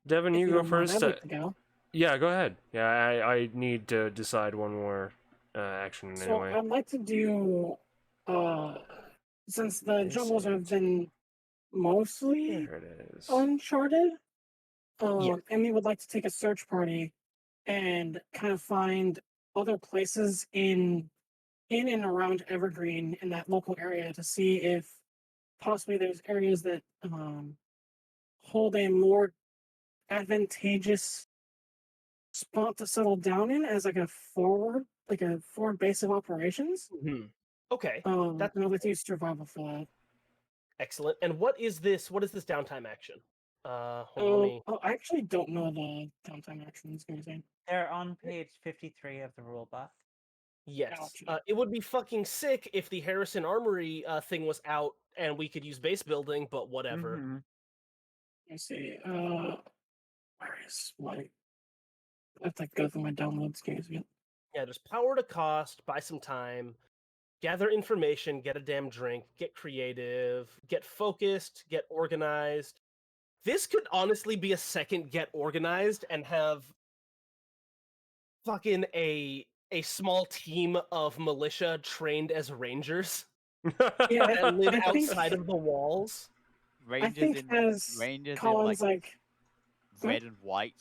Devin, If you you go don't mind, first. I'd like to go. Yeah, go ahead. Yeah, I need to decide one more action So anyway. I'd like to do, since the This jungles have is- been mostly There it is. uncharted, Yeah. Emmy would like to take a search party and kind of find other places in and around Evergreen in that local area to see if possibly there's areas that hold a more advantageous spot to settle down in as like a forward base of operations. Mhm. Okay. That's And I'd like to use survival for that. excellent. And what is this? What is this downtime action? Hold on, let me. I actually don't know the downtime actions. Gonna say. They're on page 53 of the rule buff. Yes. Gotcha. It would be fucking sick if the Harrison Armory thing was out and we could use base building, but whatever. Mhm. Let me see. Where is my? I have to go through my downloads. Games again. Yeah, there's power to cost, buy some time, gather information, get a damn drink, get creative, get focused, get organized. This could honestly be a second get organized and have fucking a small team of militia trained as rangers Yeah, that live I think- outside of the walls. Rangers think in as Rangers in Colin's like like red and white,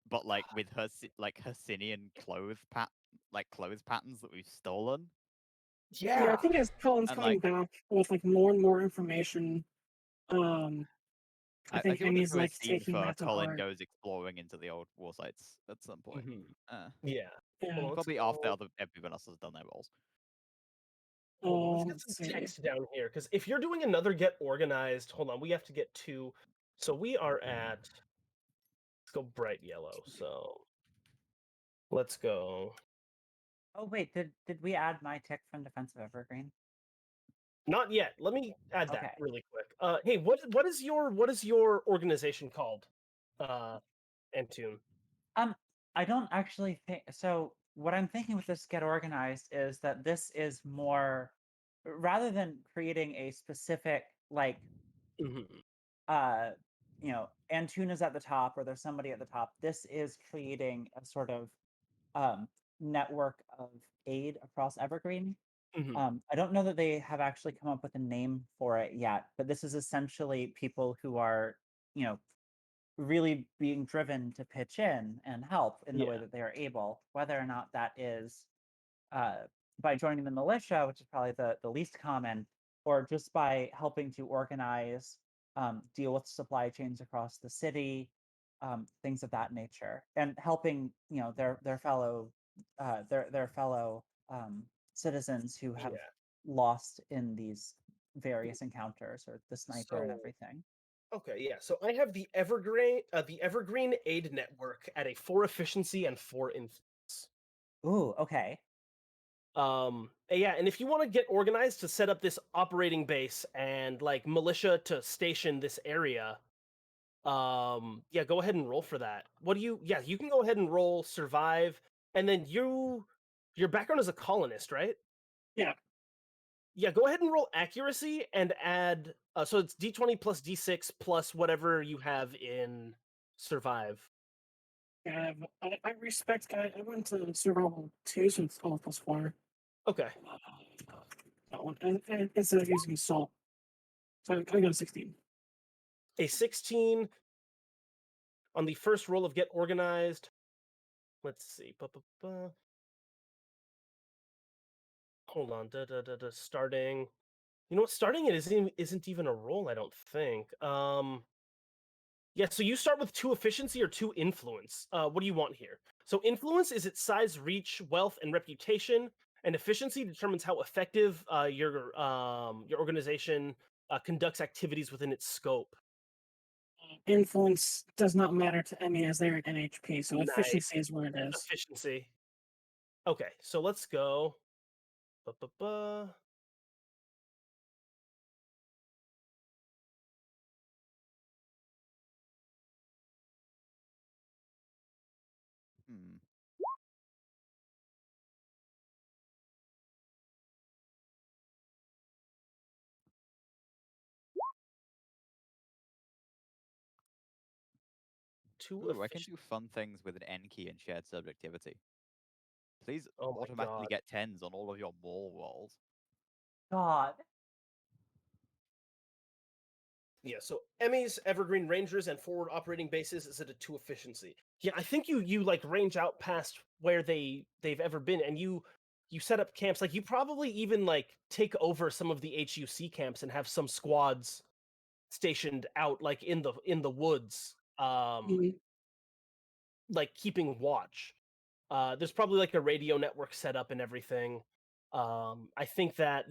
but like with her Hercynian clothes patterns that we've stolen. yeah, I think as Colin's And, coming back with like more and more information, I think feel Emmy's do a like scene taking for that to Colin heart. goes exploring into the old war sites at some point. Mhm. Uh, Yeah. Yeah. Hold on, let's probably after go- everyone else has done their roles. hold on, let's Let's get some see. text down here because if you're doing another get organized, hold on, we have to get two. So we are at. Let's go bright yellow. So let's go. Oh wait, did we add my tick from Defense of Evergreen? Not yet. Let me add that Okay. really quick. Hey, what is your organization called? Antune. I don't actually think so. What I'm thinking with this get organized is that this is more rather than creating a specific like Mhm. uh Antuna's at the top or there's somebody at the top. This is creating a sort of um network of aid across Evergreen. Mhm. I don't know that they have actually come up with a name for it yet, but this is essentially people who are, you know, really being driven to pitch in and help in the way Yeah. that they are able, whether or not that is uh, by joining the militia, which is probably the least common, or just by helping to organize, deal with supply chains across the city, things of that nature, and helping their fellow their fellow citizens who have Yeah. lost in these various encounters or the sniper and So everything. okay, yeah. So I have the Evergreen Aid Network at a 4 efficiency and 4 influence. Ooh, okay. Yeah, and if you want to get organized to set up this operating base and like militia to station this area, yeah, go ahead and roll for that. What do you? Yeah, you can go ahead and roll survive, and then your background is a colonist, right? Yeah. Yeah, go ahead and roll accuracy and add. So it's d20 plus d6 plus whatever you have in survive. I respect guy. I went to survival 2, so it's all +4. Okay, That one, and instead of using salt, so I got a 16. a 16 on the first roll of get organized. Let's see. Hold on. Starting. You know what? Starting it isn't even a roll. I don't think. Yeah. So you start with 2 efficiency or 2 influence. What do you want here? So influence is its size, reach, wealth, and reputation, and efficiency determines how effective your organization conducts activities within its scope. Influence does not matter to Emmy as they're at NHP, so Nice. efficiency is where it is. Efficiency. Okay, so let's go. Hmm. Two Ooh, I can efficient. do fun things with an N key and shared subjectivity. Please Oh my automatically god. get 10s on all of your mall rolls. God. Yeah, so Emmys, Evergreen Rangers, and forward operating bases is at a 2 efficiency. Yeah, I think you like range out past where they've ever been, and you set up camps. Like you probably even like take over some of the HUC camps and have some squads stationed out like in the woods, Mhm. like keeping watch. There's probably like a radio network set up and everything. I think that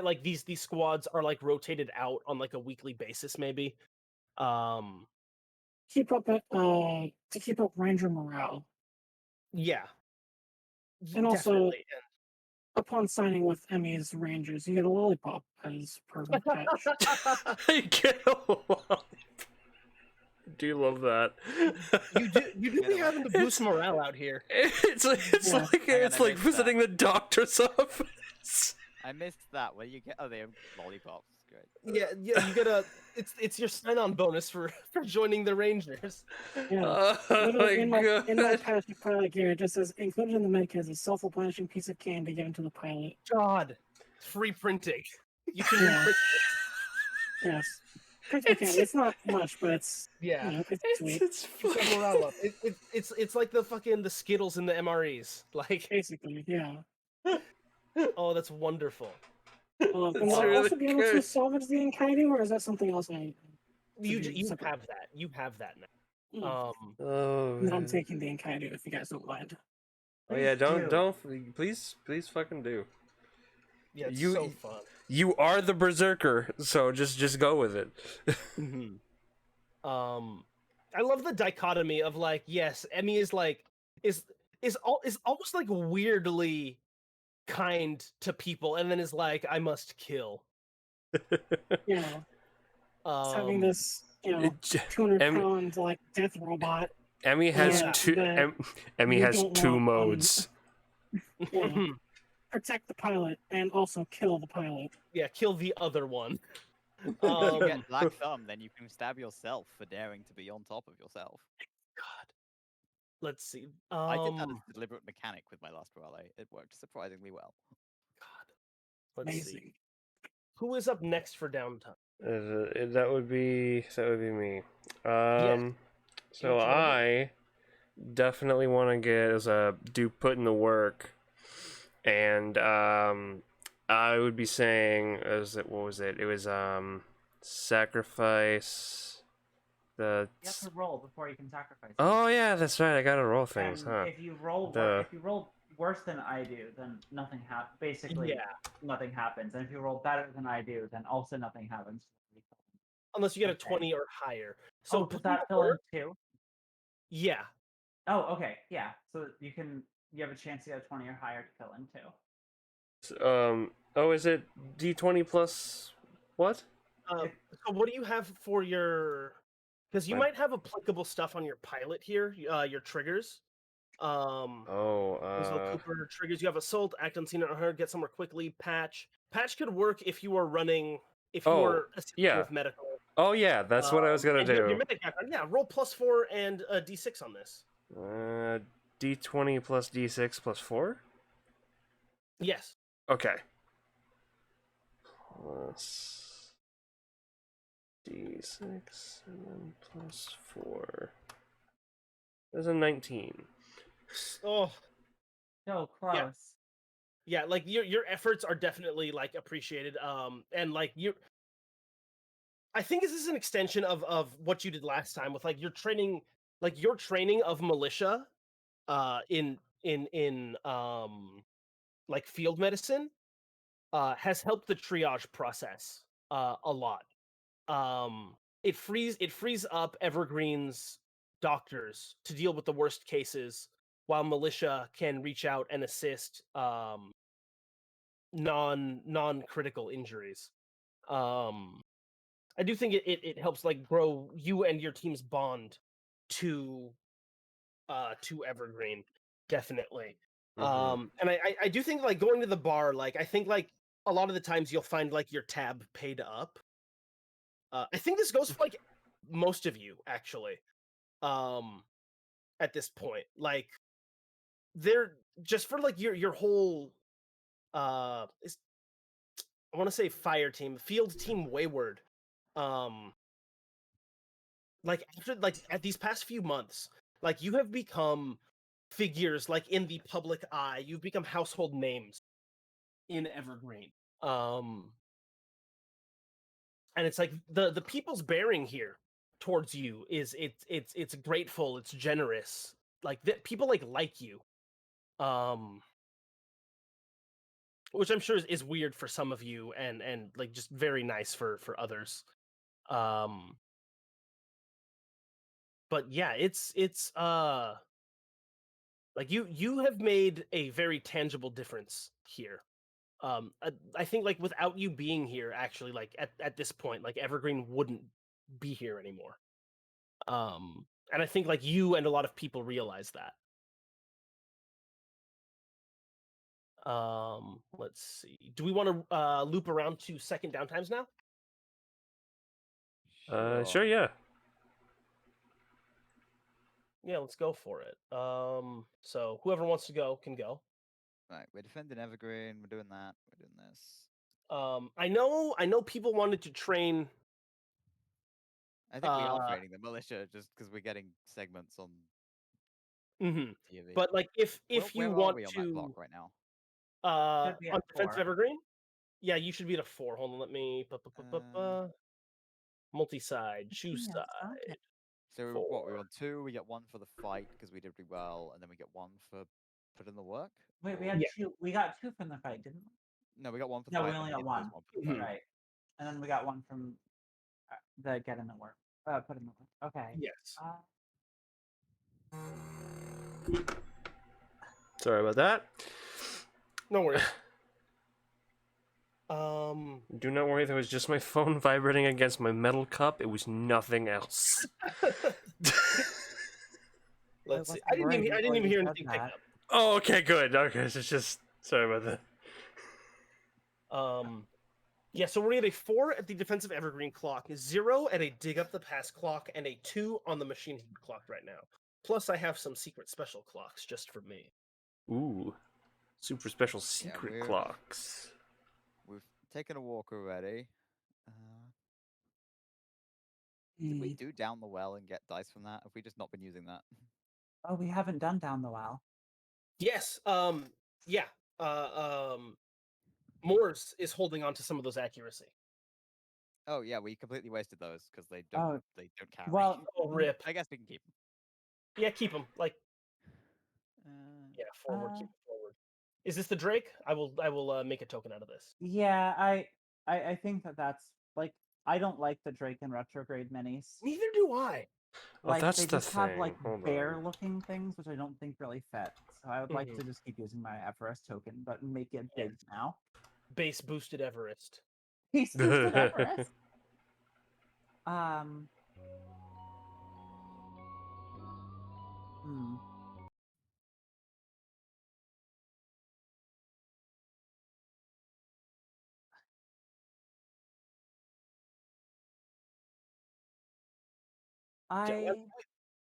like these squads are like rotated out on like a weekly basis, maybe. Um, Keep up to keep up Ranger morale, yeah, and also definitely. upon signing with Emmy's Rangers, you get a lollipop as per of catch. I get a lot. Do you love that? You do Get be a having to boost morale out here. It's Yeah. like Hang on, it's I like missed that. visiting the doctor's office. I missed that. Where you get? Oh, they have lollipops. Great. Yeah, you get a it's your sign-on bonus for joining the Rangers. Yeah. Oh Literally, my in my god. passive pilot gear, it just says included in the medkit is a self-replenishing piece of candy given to the pilot. God, free printing. You can Yeah. reprint Yes. Printable candy. It's not much, but it's Yeah. it's sweet. It's Keep that morale up. It's like the Skittles in the MREs. Like, Basically, yeah. oh, that's wonderful. And That's will I really also be able to good. salvage the Enkaido, or is that something else I You should do you separate? have that. You have that now. Mm. Oh, And then I'm man. taking the Enkaido if you guys don't mind. Oh yeah, Please don't please fucking do. Yeah, it's You- so fun. You are the berserker, so just go with it. Mhm. I love the dichotomy of like, yes, Emmy is like is almost like weirdly kind to people, and then is like, I must kill. Yeah. It's having Um, this, It j- 200 Em- pound like death robot Emmy has Yeah, two. that Emmy you has don't two want on- modes. Yeah. Protect the pilot and also kill the pilot. Yeah, kill the other one. If you get Um, Black Thumb, then you can stab yourself for daring to be on top of yourself. God. Let's see. I did that as a deliberate mechanic with my last rally. It worked surprisingly well. God. Let's see. Amazing. Who is up next for downtime? That would be me. So Go ahead. I definitely want to put in the work, and I would be saying, what was it? It was sacrifice the. You have to roll before you can sacrifice. it. Oh yeah, that's right. I gotta roll things, And huh? if you roll if you roll worse than I do, then nothing happens. Basically, Yeah. nothing happens. And if you roll better than I do, then also nothing happens. Unless you get a Okay. 20 or higher. So So does put in that the fill in work- too? Yeah. Oh, okay, yeah. So you have a chance to get a 20 or higher to fill in too. Oh, is it D20 plus what? So what do you have for your? Because you My- might have applicable stuff on your pilot here. Your triggers. Those little Cooper triggers. You have assault, act unseen or unheard, get somewhere quickly, patch. Patch could work if you were running. If you Oh, were assisting yeah. with medical. Oh yeah, that's what I was gonna and your do. medic background. Yeah, roll +4 and a D6 on this. D20 plus D6 plus 4? Yes. Okay. Plus D6 and then plus 4. There's a 19. Oh. So close. Yeah, like your efforts are definitely like appreciated. And like I think this is an extension of what you did last time with like your training of militia in like field medicine has helped the triage process a lot. It frees up Evergreen's doctors to deal with the worst cases while militia can reach out and assist non-critical injuries. I do think it helps like grow you and your team's bond to Evergreen, definitely. Mhm. And I do think like going to the bar, like I think like a lot of the times you'll find like your tab paid up. I think this goes for like most of you actually. At this point, like they're just for like your whole I want to say fire team, field team Wayward. Like after like at these past few months, like you have become figures like in the public eye. You've become household names in Evergreen. And it's like the people's bearing here towards you is it's grateful, it's generous. Like people like you. Which I'm sure is weird for some of you and like just very nice for others. But yeah, it's like you have made a very tangible difference here. I think like without you being here, actually, like at this point, like Evergreen wouldn't be here anymore. And I think like you and a lot of people realize that. Let's see. Do we want to loop around to second downtimes now? Sure, yeah. Yeah, let's go for it. So whoever wants to go can go. Right, we're defending Evergreen. We're doing that. We're doing this. I know people wanted to train. I think we are training the militia just because we're getting segments on Mhm. TV. But like if where you are want we on to that clock right now? Should be on at defensive 4. Evergreen, yeah, you should be at a 4. Hold on, let me multi-side, choose Yes, side. okay. So what? We're 4. on 2. We get 1 for the fight because we did really well, and then we get 1 for put in the work. Wait, we Or- had Yeah. 2. We got 2 from the fight, didn't we? No, we got 1 for the No, fight. we and only then got 1. lose for the Mhm. fight. Right. And then we got 1 from the get in the work. Put in the work. Okay. Yes. Sorry about that. No worries. Do not worry, that was just my phone vibrating against my metal cup. It was nothing else. Let's see. wasn't worried I didn't before even you hear said anything pick that. up. Oh, okay, good. Okay, so it's just sorry about that. Yeah, so we're at a 4 at the defensive evergreen clock, 0 at a dig up the past clock, and a 2 on the machine heat clock right now. Plus, I have some secret special clocks just for me. Ooh, super special secret we're- clocks. We've taken a walk already. Did we Hmm. do down the well and get dice from that? Have we just not been using that? Oh, we haven't done down the well. Yes, yeah. Moors is holding on to some of those accuracy. Oh yeah, we completely wasted those because they Oh, don't carry. well, Oh, rip. I guess we can keep them. Yeah, keep them. Like, yeah, forward, keep it forward. Is this the Drake? I will make a token out of this. yeah, I think that's like I don't like the Drake and retrograde minis. Neither do I. Oh, Like that's they the just have like thing. Hold bear on. looking things, which I don't think really fit. So I would like Mhm. to just keep using my Everest token, but make it big now. Base boosted Everest. He's boosted Everest. Hmm.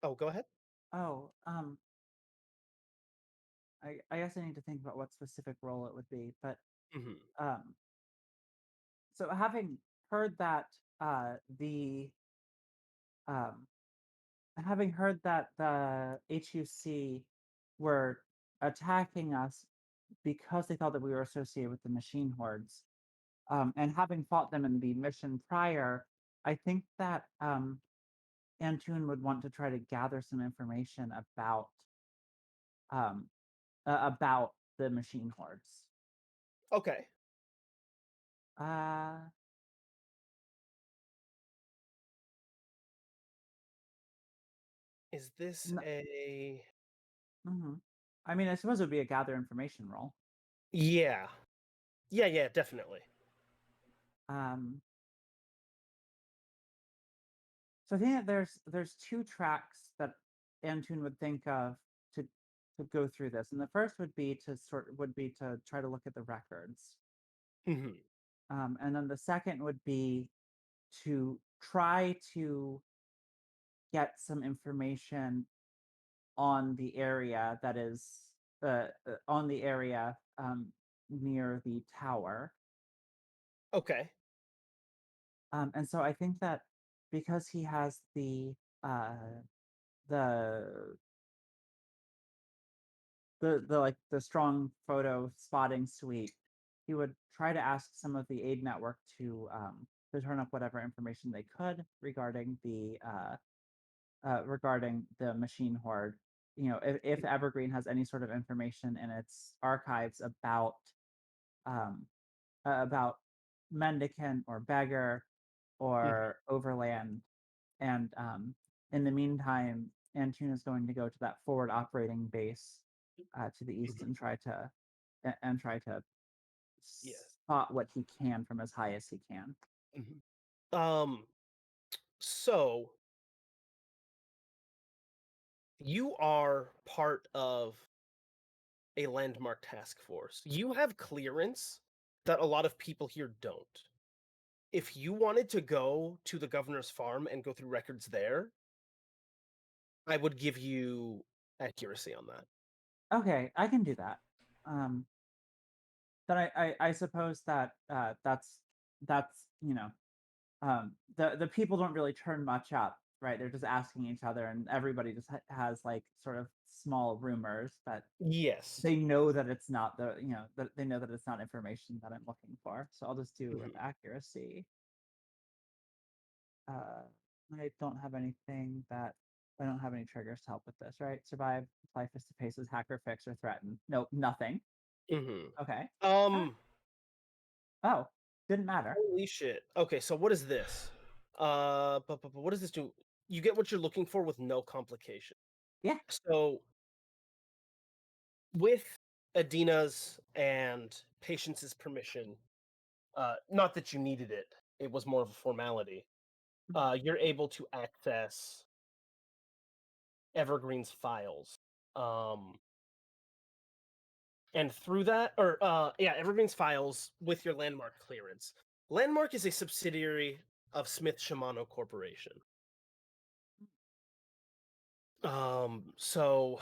Oh, go ahead. Oh, I guess I need to think about what specific role it would be, but Mhm. so having heard that the um having heard that the HUC were attacking us because they thought that we were associated with the machine hordes, and having fought them in the mission prior, I think that Antoon would want to try to gather some information um, about the machine hordes. Okay. Uh, Is this n- a? mhm. I mean, I suppose it would be a gather information role. Yeah. Yeah, definitely. Um, so I think that there's two tracks that Antoon would think of to go through this, and the first would be to try to look at the records, Mhm. and then the second would be to try to get some information on the area that is on the area near the tower. Okay. And so I think that because he has uh, the the strong photo spotting suite, he would try to ask some of the aid network to turn up whatever information they could regarding the machine horde. You know, if Evergreen has any sort of information in its archives about Mendicant or Beggar or Overland, and in the meantime, Antoon is going to go to that forward operating base to the east and try to Yes. spot what he can from as high as he can. So you are part of a landmark task force. You have clearance that a lot of people here don't. If you wanted to go to the governor's farm and go through records there, I would give you accuracy on that. Okay, I can do that. Then I suppose that that's the people don't really turn much up, right? They're just asking each other, and everybody just has like sort of small rumors, but Yes. they know that it's not that they know that it's not information that I'm looking for. So I'll just do accuracy. I don't have anything that I don't have any triggers to help with this, right? Survive, apply fist to faces, hacker, fix, or threaten. Nope, nothing. Okay. Oh, didn't matter. Holy shit. Okay, so what is this? But what does this do? You get what you're looking for with no complication. Yeah. So with Adina's and Patience's permission, not that you needed it, it was more of a formality. You're able to access Evergreen's files. And through that, or Evergreen's files with your Landmark clearance. Landmark is a subsidiary of Smith Shimano Corporation. So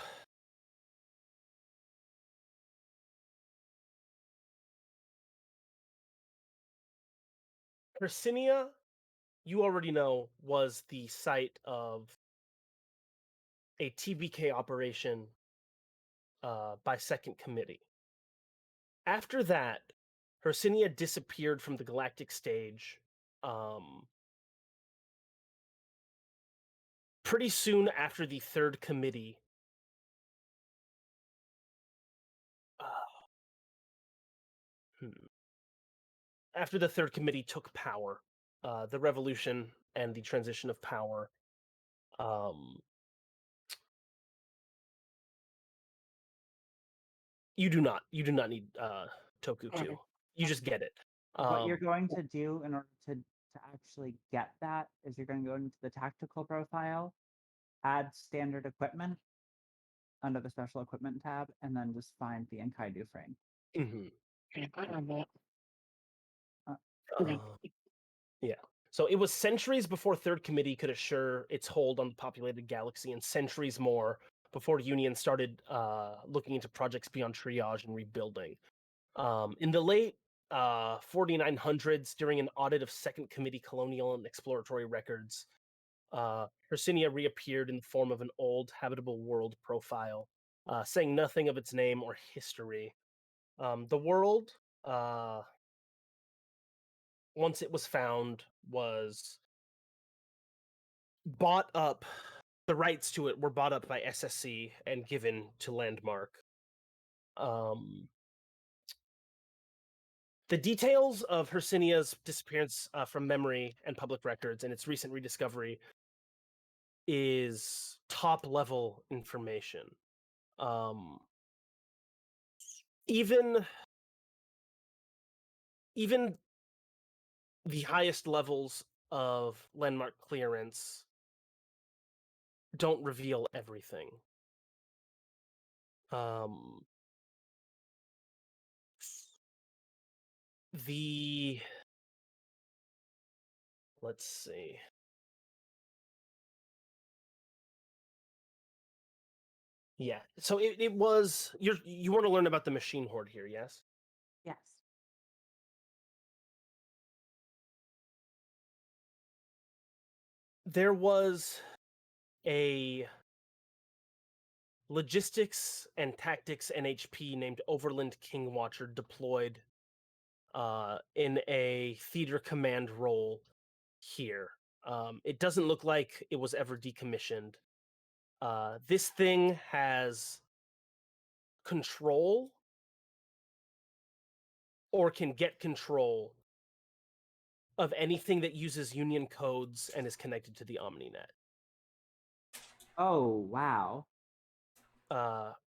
Hercynia, you already know, was the site of a TBK operation by Second Committee. After that, Hercynia disappeared from the galactic stage pretty soon after the Third Committee after the Third Committee took power, the revolution and the transition of power. You do not need Toku 2. Okay. You just get it. What you're going to do in order to actually get that is you're going to go into the tactical profile, add standard equipment under the special equipment tab, and then just find the Enkaidu frame. Mhm. Okay, I have that. Yeah. So it was centuries before Third Committee could assure its hold on the populated galaxy, and centuries more before Union started looking into projects beyond triage and rebuilding. In the late 4900s, during an audit of Second Committee colonial and exploratory records, Hercynia reappeared in the form of an old habitable world profile, saying nothing of its name or history. The world, once it was found, was bought up. The rights to it were bought up by SSC and given to Landmark. The details of Hercynia's disappearance from memory and public records and its recent rediscovery is top-level information. Even the highest levels of Landmark clearance don't reveal everything. Let's see. Yeah. So it was you want to learn about the machine horde here, yes? Yes. There was a logistics and tactics NHP named Overland King Watcher deployed in a theater command role here. It doesn't look like it was ever decommissioned. This thing has control or can get control of anything that uses Union codes and is connected to the OmniNet. Oh, wow.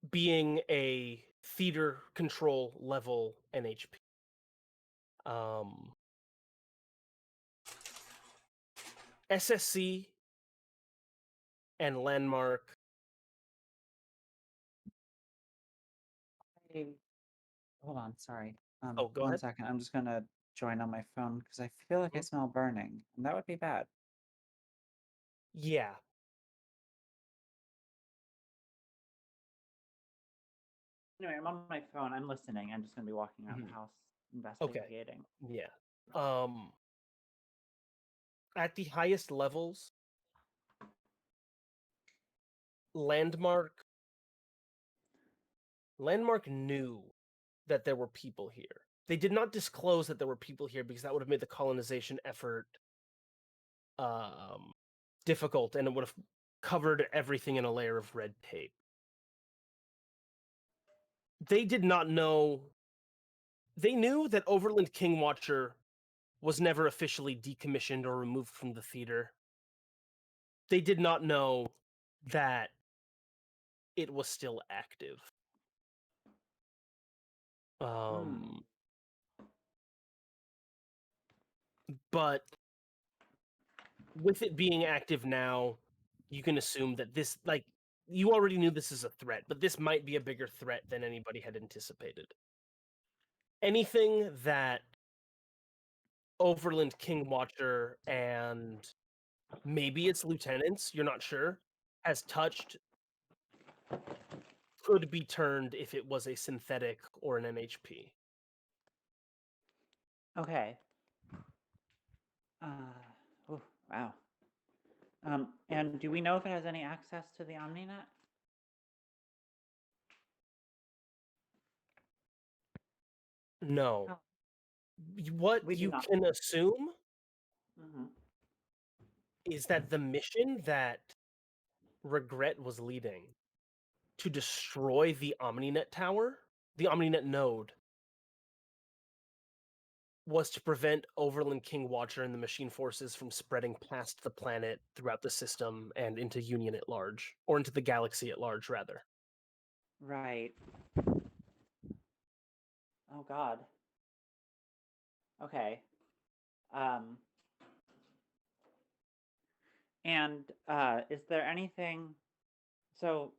Being a theater control level NHP. SSC and Landmark. Hold on, sorry. Go One ahead. second. I'm just gonna join on my phone because I feel like I smell burning, and that would be bad. Yeah. Anyway, I'm on my phone. I'm listening. I'm just gonna be walking around the house investigating. Yeah. At the highest levels, Landmark knew that there were people here. They did not disclose that there were people here because that would have made the colonization effort difficult, and it would have covered everything in a layer of red tape. They did not know. They knew that Overland King Watcher was never officially decommissioned or removed from the theater. They did not know that it was still active. But with it being active now, you can assume that this, like, you already knew this is a threat, but this might be a bigger threat than anybody had anticipated. Anything that Overland King Watcher and maybe its lieutenants, you're not sure, has touched could be turned if it was a synthetic or an NHP. Okay. Oh, wow. And do we know if it has any access to the OmniNet? No. Oh. What We do you not. can assume Mm-hmm. is that the mission that Regret was leading to destroy the OmniNet tower, the OmniNet node, was to prevent Overland King Watcher and the machine forces from spreading past the planet throughout the system and into Union at large, or into the galaxy at large, rather. Right. Oh God. Okay. And is there anything? So,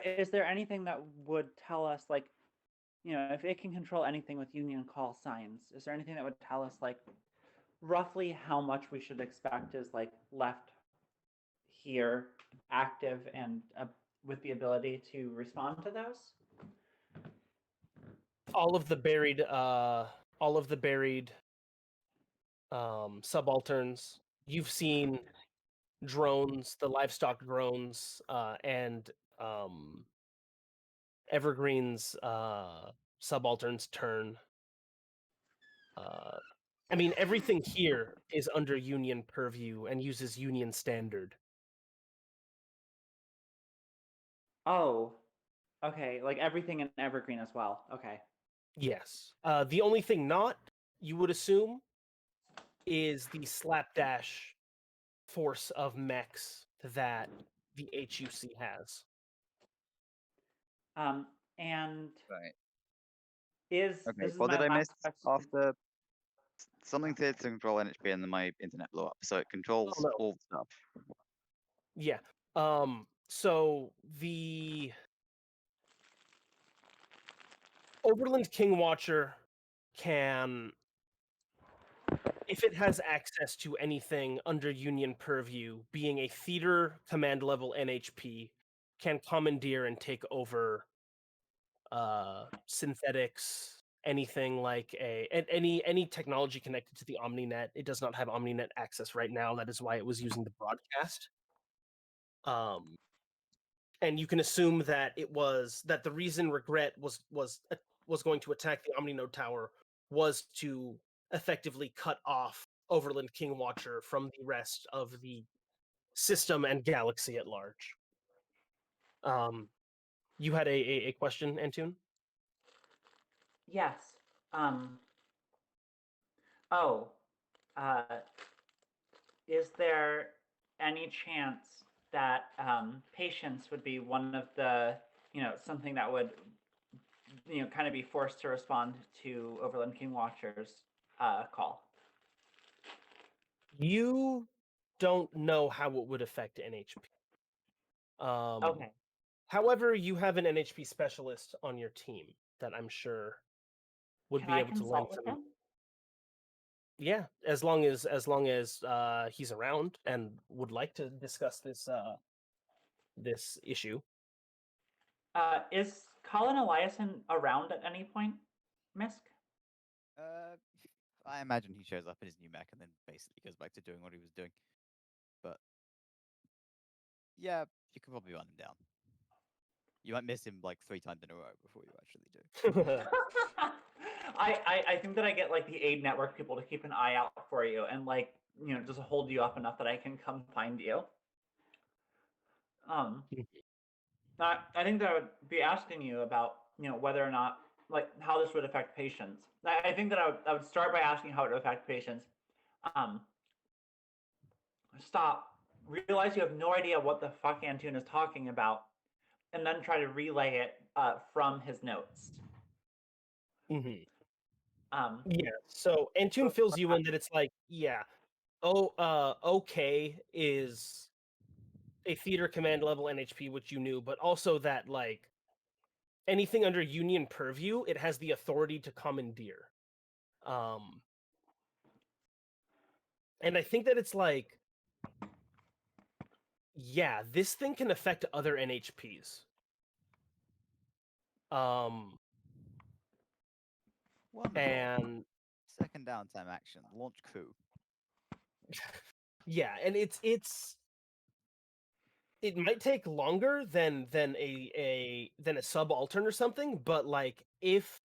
is there anything that would tell us, like, if it can control anything with Union call signs, is there anything that would tell us, like, roughly how much we should expect is like left here, active, and with the ability to respond to those? All of the buried subalterns. You've seen drones, the livestock drones, and Evergreen's subalterns turn. I mean, everything here is under Union purview and uses Union standard. Oh, okay. Like everything in Evergreen as well. Okay. Yes. The only thing not, you would assume, is the slapdash force of mechs that the HUC has. And Right. is Okay. this is What my did I last miss question. after something to control NHP and then my internet blew up? So it controls no. all the stuff. Yeah. So the Overland King Watcher can, if it has access to anything under Union purview, being a theater command level NHP, can commandeer and take over synthetics, anything like any technology connected to the OmniNet. It does not have OmniNet access right now. That is why it was using the broadcast. And you can assume that the reason Regret was going to attack the OmniNode tower was to effectively cut off Overland King Watcher from the rest of the system and galaxy at large. You had a question, Antune? Yes. Oh. Is there any chance that patience would be one of the, something that would, kind of be forced to respond to Overland King Watcher's call? You don't know how it would affect NHP. Okay. However, you have an NHP specialist on your team that I'm sure would Can be I able to lend consult with some. him? Yeah, as long as he's around and would like to discuss this issue. Is Colin Eliasson around at any point, Misk? I imagine he shows up in his new mech and then basically goes back to doing what he was doing. But yeah, you can probably run him down. You might miss him like 3 times in a row before you actually do. I think that I get like the Aid Network people to keep an eye out for you and like, just hold you up enough that I can come find you. I think that I would be asking you about, whether or not, like, how this would affect patients. I think that I would start by asking how it would affect patients. Stop. Realize you have no idea what the fuck Antune is talking about, and then try to relay it from his notes. Yeah. So Antune fills you in that it's like, yeah. Okay is a theater command level NHP, which you knew, but also that like anything under Union purview, it has the authority to commandeer. And I think that it's like, yeah, this thing can affect other NHPs. Wonderful. And Second downtime action. Launch coup. yeah, and it might take longer than a subaltern or something, but like if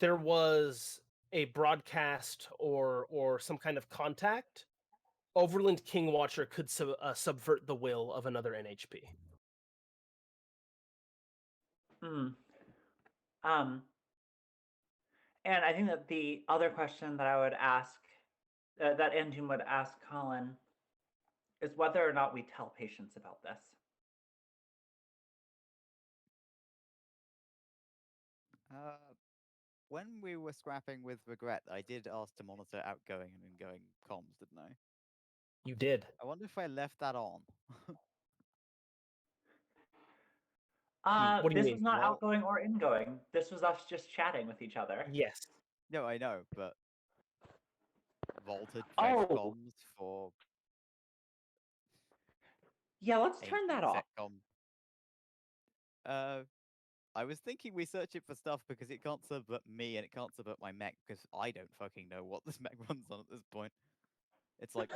there was a broadcast or some kind of contact, Overland King Watcher could subvert the will of another NHP. And I think that the other question that I would ask, that Antoon would ask Colin, is whether or not we tell patients about this. When we were scrapping with Regret, I did ask to monitor outgoing and ingoing comms, didn't I? You did. I wonder if I left that on. What do you This mean? was not Well- outgoing or ingoing. This was us just chatting with each other. Yes. No, I know, but vaulted Oh. comms for Yeah, let's turn that off. Setcom. I was thinking we search it for stuff because it can't subvert me and it can't subvert my mech because I don't fucking know what this mech runs on at this point. It's like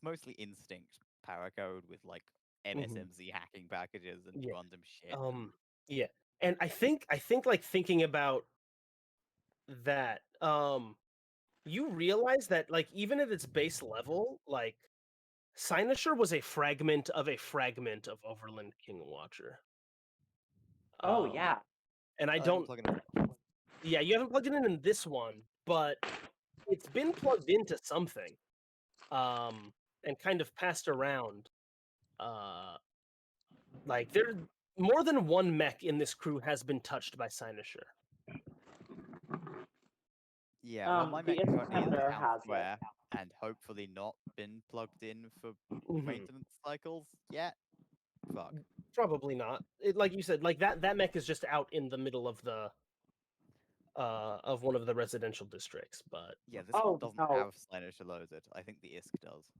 mostly instinct power code with like MSMZ hacking packages and Yeah. random shit. Yeah. And I think like thinking about that, you realize that like even at its base level, like Cynosure was a fragment of Overland King Watcher. Oh yeah. And I didn't don't plug it in. Yeah, you haven't plugged it in this one, but it's been plugged into something. And kind of passed around. Like there more than one mech in this crew has been touched by Cynosure. Yeah, well, my The mech currently in Iskander Town has it. Square and hopefully not been plugged in for maintenance cycles yet. Fuck. Probably not. Like you said, like that mech is just out in the middle of the of one of the residential districts, but Yeah, this Oh, one doesn't no. have Cynosure loaded. I think the ISK does.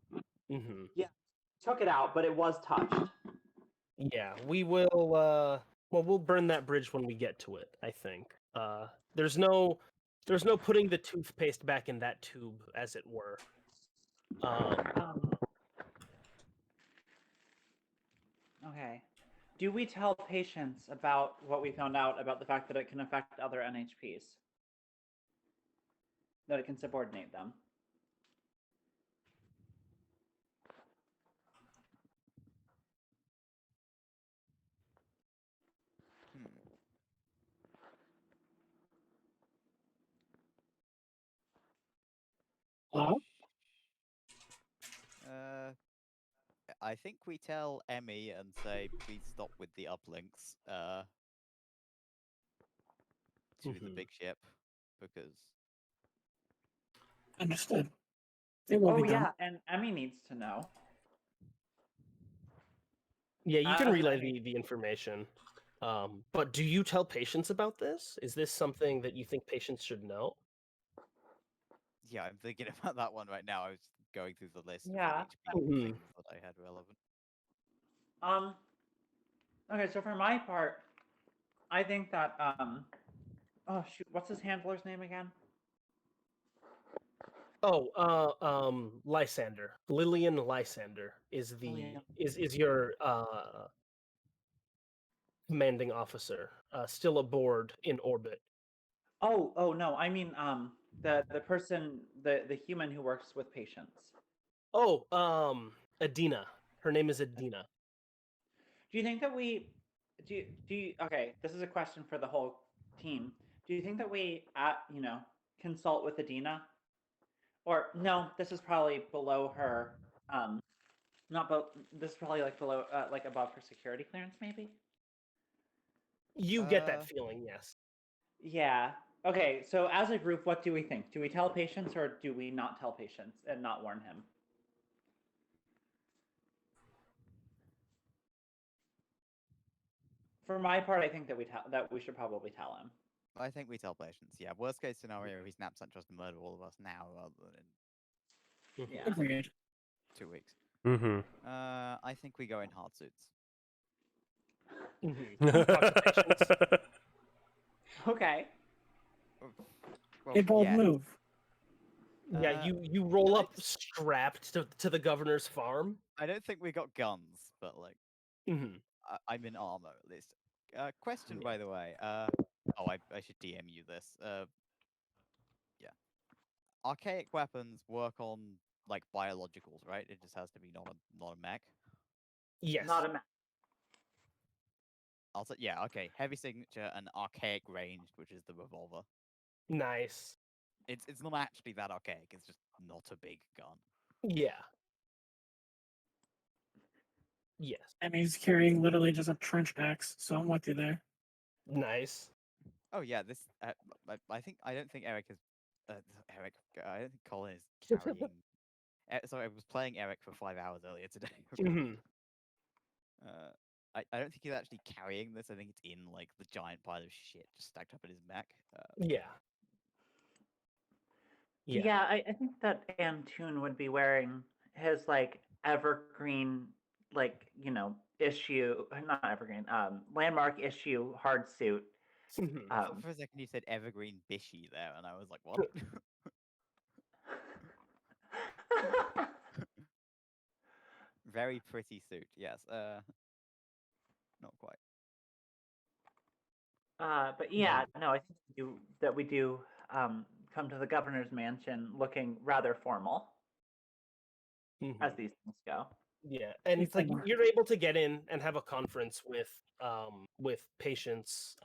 Took it out, but it was touched. yeah, we will well we'll burn that bridge when we get to it, I think. There's no putting the toothpaste back in that tube, as it were. Okay. Do we tell patients about what we found out about the fact that it can affect other NHPs? That it can subordinate them? Hello? I think we tell Emmy and say, please stop with the uplinks to the big ship, because Understood. It will Oh be done. yeah, and Emmy needs to know. Yeah, you can I relay mean- the information. But do you tell patients about this? Is this something that you think patients should know? yeah, I'm thinking about that one right now. I was going through the list Yeah. of NHP Mhm. things that I had relevant. Okay, so for my part, I think that oh shoot, what's his handler's name again? Oh, Lysander. Lillian Lysander is the Lillian. is your commanding officer, still aboard in orbit. Oh no, I mean the person, the human who works with patients. Oh, Adina. Her name is Adina. Do you think that we do you okay, this is a question for the whole team. Do you think that we consult with Adina? Or no, this is probably below her not this is probably like below like above her security clearance maybe? You get that feeling, yes. Yeah. Okay, so as a group, what do we think? Do we tell patients or do we not tell patients and not warn him? For my part, I think that we should probably tell him. I think we tell Patience. Yeah, worst case scenario, he snaps and tries to murder all of us now rather than in Yeah. Agreed. 2 weeks. Mm-hmm. I think we go in hard suits. Okay. Well, A bold yeah. move. Yeah, Uh, you roll I up strapped to the governor's farm. I don't think we got guns, but like Mhm. I'm in armor at least. Question Yeah. by the way. Oh, I should DM you this. Yeah. Archaic weapons work on like biologicals, right? It just has to be not a mech. Yes. Not a ma- I'll say yeah. Okay, heavy signature and archaic ranged, which is the revolver. Nice. It's not actually that archaic. It's just not a big gun. Yeah. Yes. And he's carrying literally just a trench axe, so I'm with you there. Nice. Oh yeah, this. I don't think Eric is. Eric. I don't think Colin is carrying. Sorry, I was playing Eric for 5 hours earlier today. Mhm. I don't think he's actually carrying this. I think it's in like the giant pile of shit just stacked up in his mech. Yeah. Yeah. Yeah, I think that Antoon would be wearing his like evergreen, like, issue, not evergreen, landmark issue hard suit. Mhm. For a second, you said Evergreen Bishy there, and I was like, what? Very pretty suit, yes. Not quite. But yeah, no, I think we do come to the governor's mansion looking rather formal Mhm. as these things go. Yeah, and it's like you're able to get in and have a conference with Patience,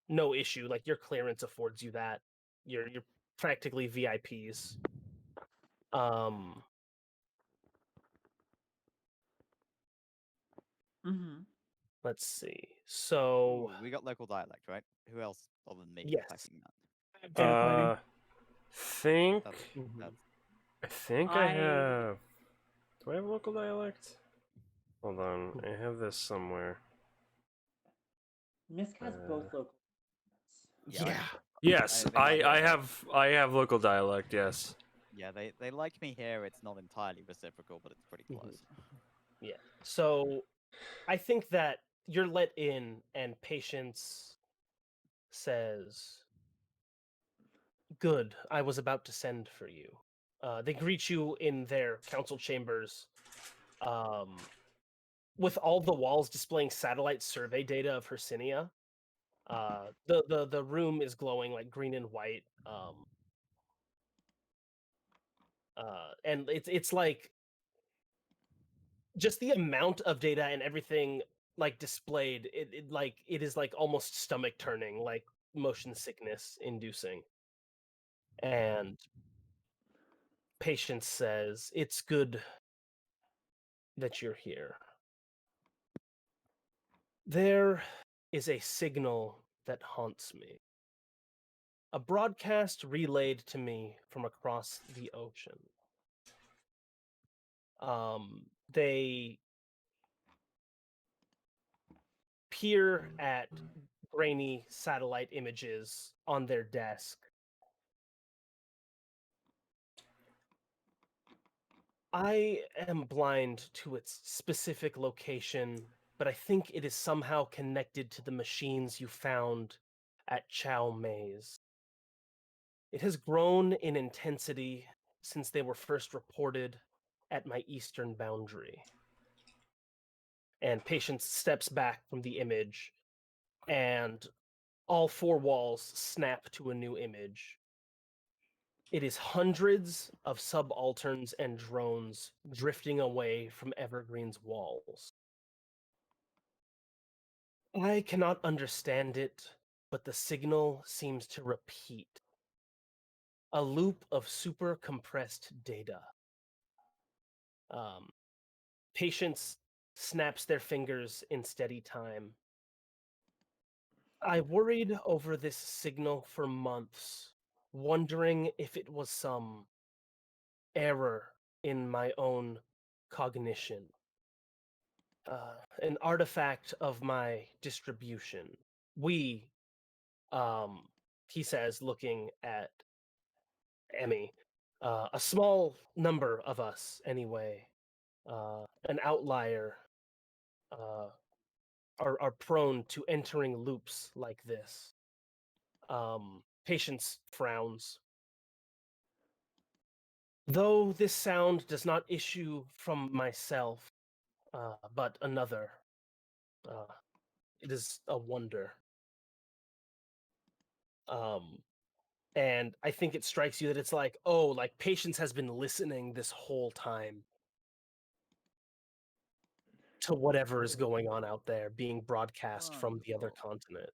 no issue. Like your clearance affords you that. You're practically VIPs. Mm-hmm. Let's see. So Ooh, we got local dialect, right? Who else other than me Yes. packing that? Think That's, Mhm. that's I think I have. Do I have local dialect? Hold on, I have this somewhere. Misk has both local. yeah. Yes, they like I me. I have local dialect. Yes. Yeah, they like me here. It's not entirely reciprocal, but it's pretty Mhm. close. Yeah. So I think that you're let in and Patience says, "Good, I was about to send for you." They greet you in their council chambers, with all the walls displaying satellite survey data of Hercynia. The room is glowing like green and white, and it's like just the amount of data and everything like displayed. It is like almost stomach turning, like motion sickness inducing. And Patience says, "It's good that you're here. There is a signal that haunts me. A broadcast relayed to me from across the ocean. They peer at grainy satellite images on their desk. I am blind to its specific location, but I think it is somehow connected to the machines you found at Chow Maze. It has grown in intensity since they were first reported at my eastern boundary." And Patience steps back from the image, and all four walls snap to a new image. It is hundreds of subalterns and drones drifting away from Evergreen's walls. I cannot understand it, but the signal seems to repeat. A loop of super compressed data. Patience snaps their fingers in steady time. I worried over this signal for months, wondering if it was some error in my own cognition. an artifact of my distribution. We, he says, looking at Emmy, a small number of us, anyway, an outlier, uh, are prone to entering loops like this. Patience frowns. Though this sound does not issue from myself, but another, it is a wonder. And I think it strikes you that it's like, oh, like Patience has been listening this whole time to whatever is going on out there being broadcast from the other Wonderful. continent.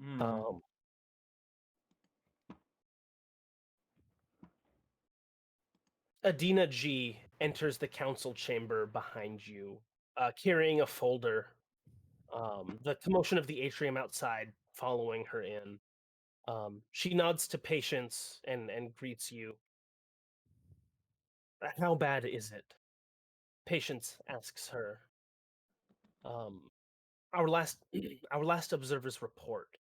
Hmm. Adina G enters the council chamber behind you, carrying a folder. The commotion of the atrium outside following her in. She nods to Patience and greets you. How bad is it? Patience asks her. Our last our last observer's report.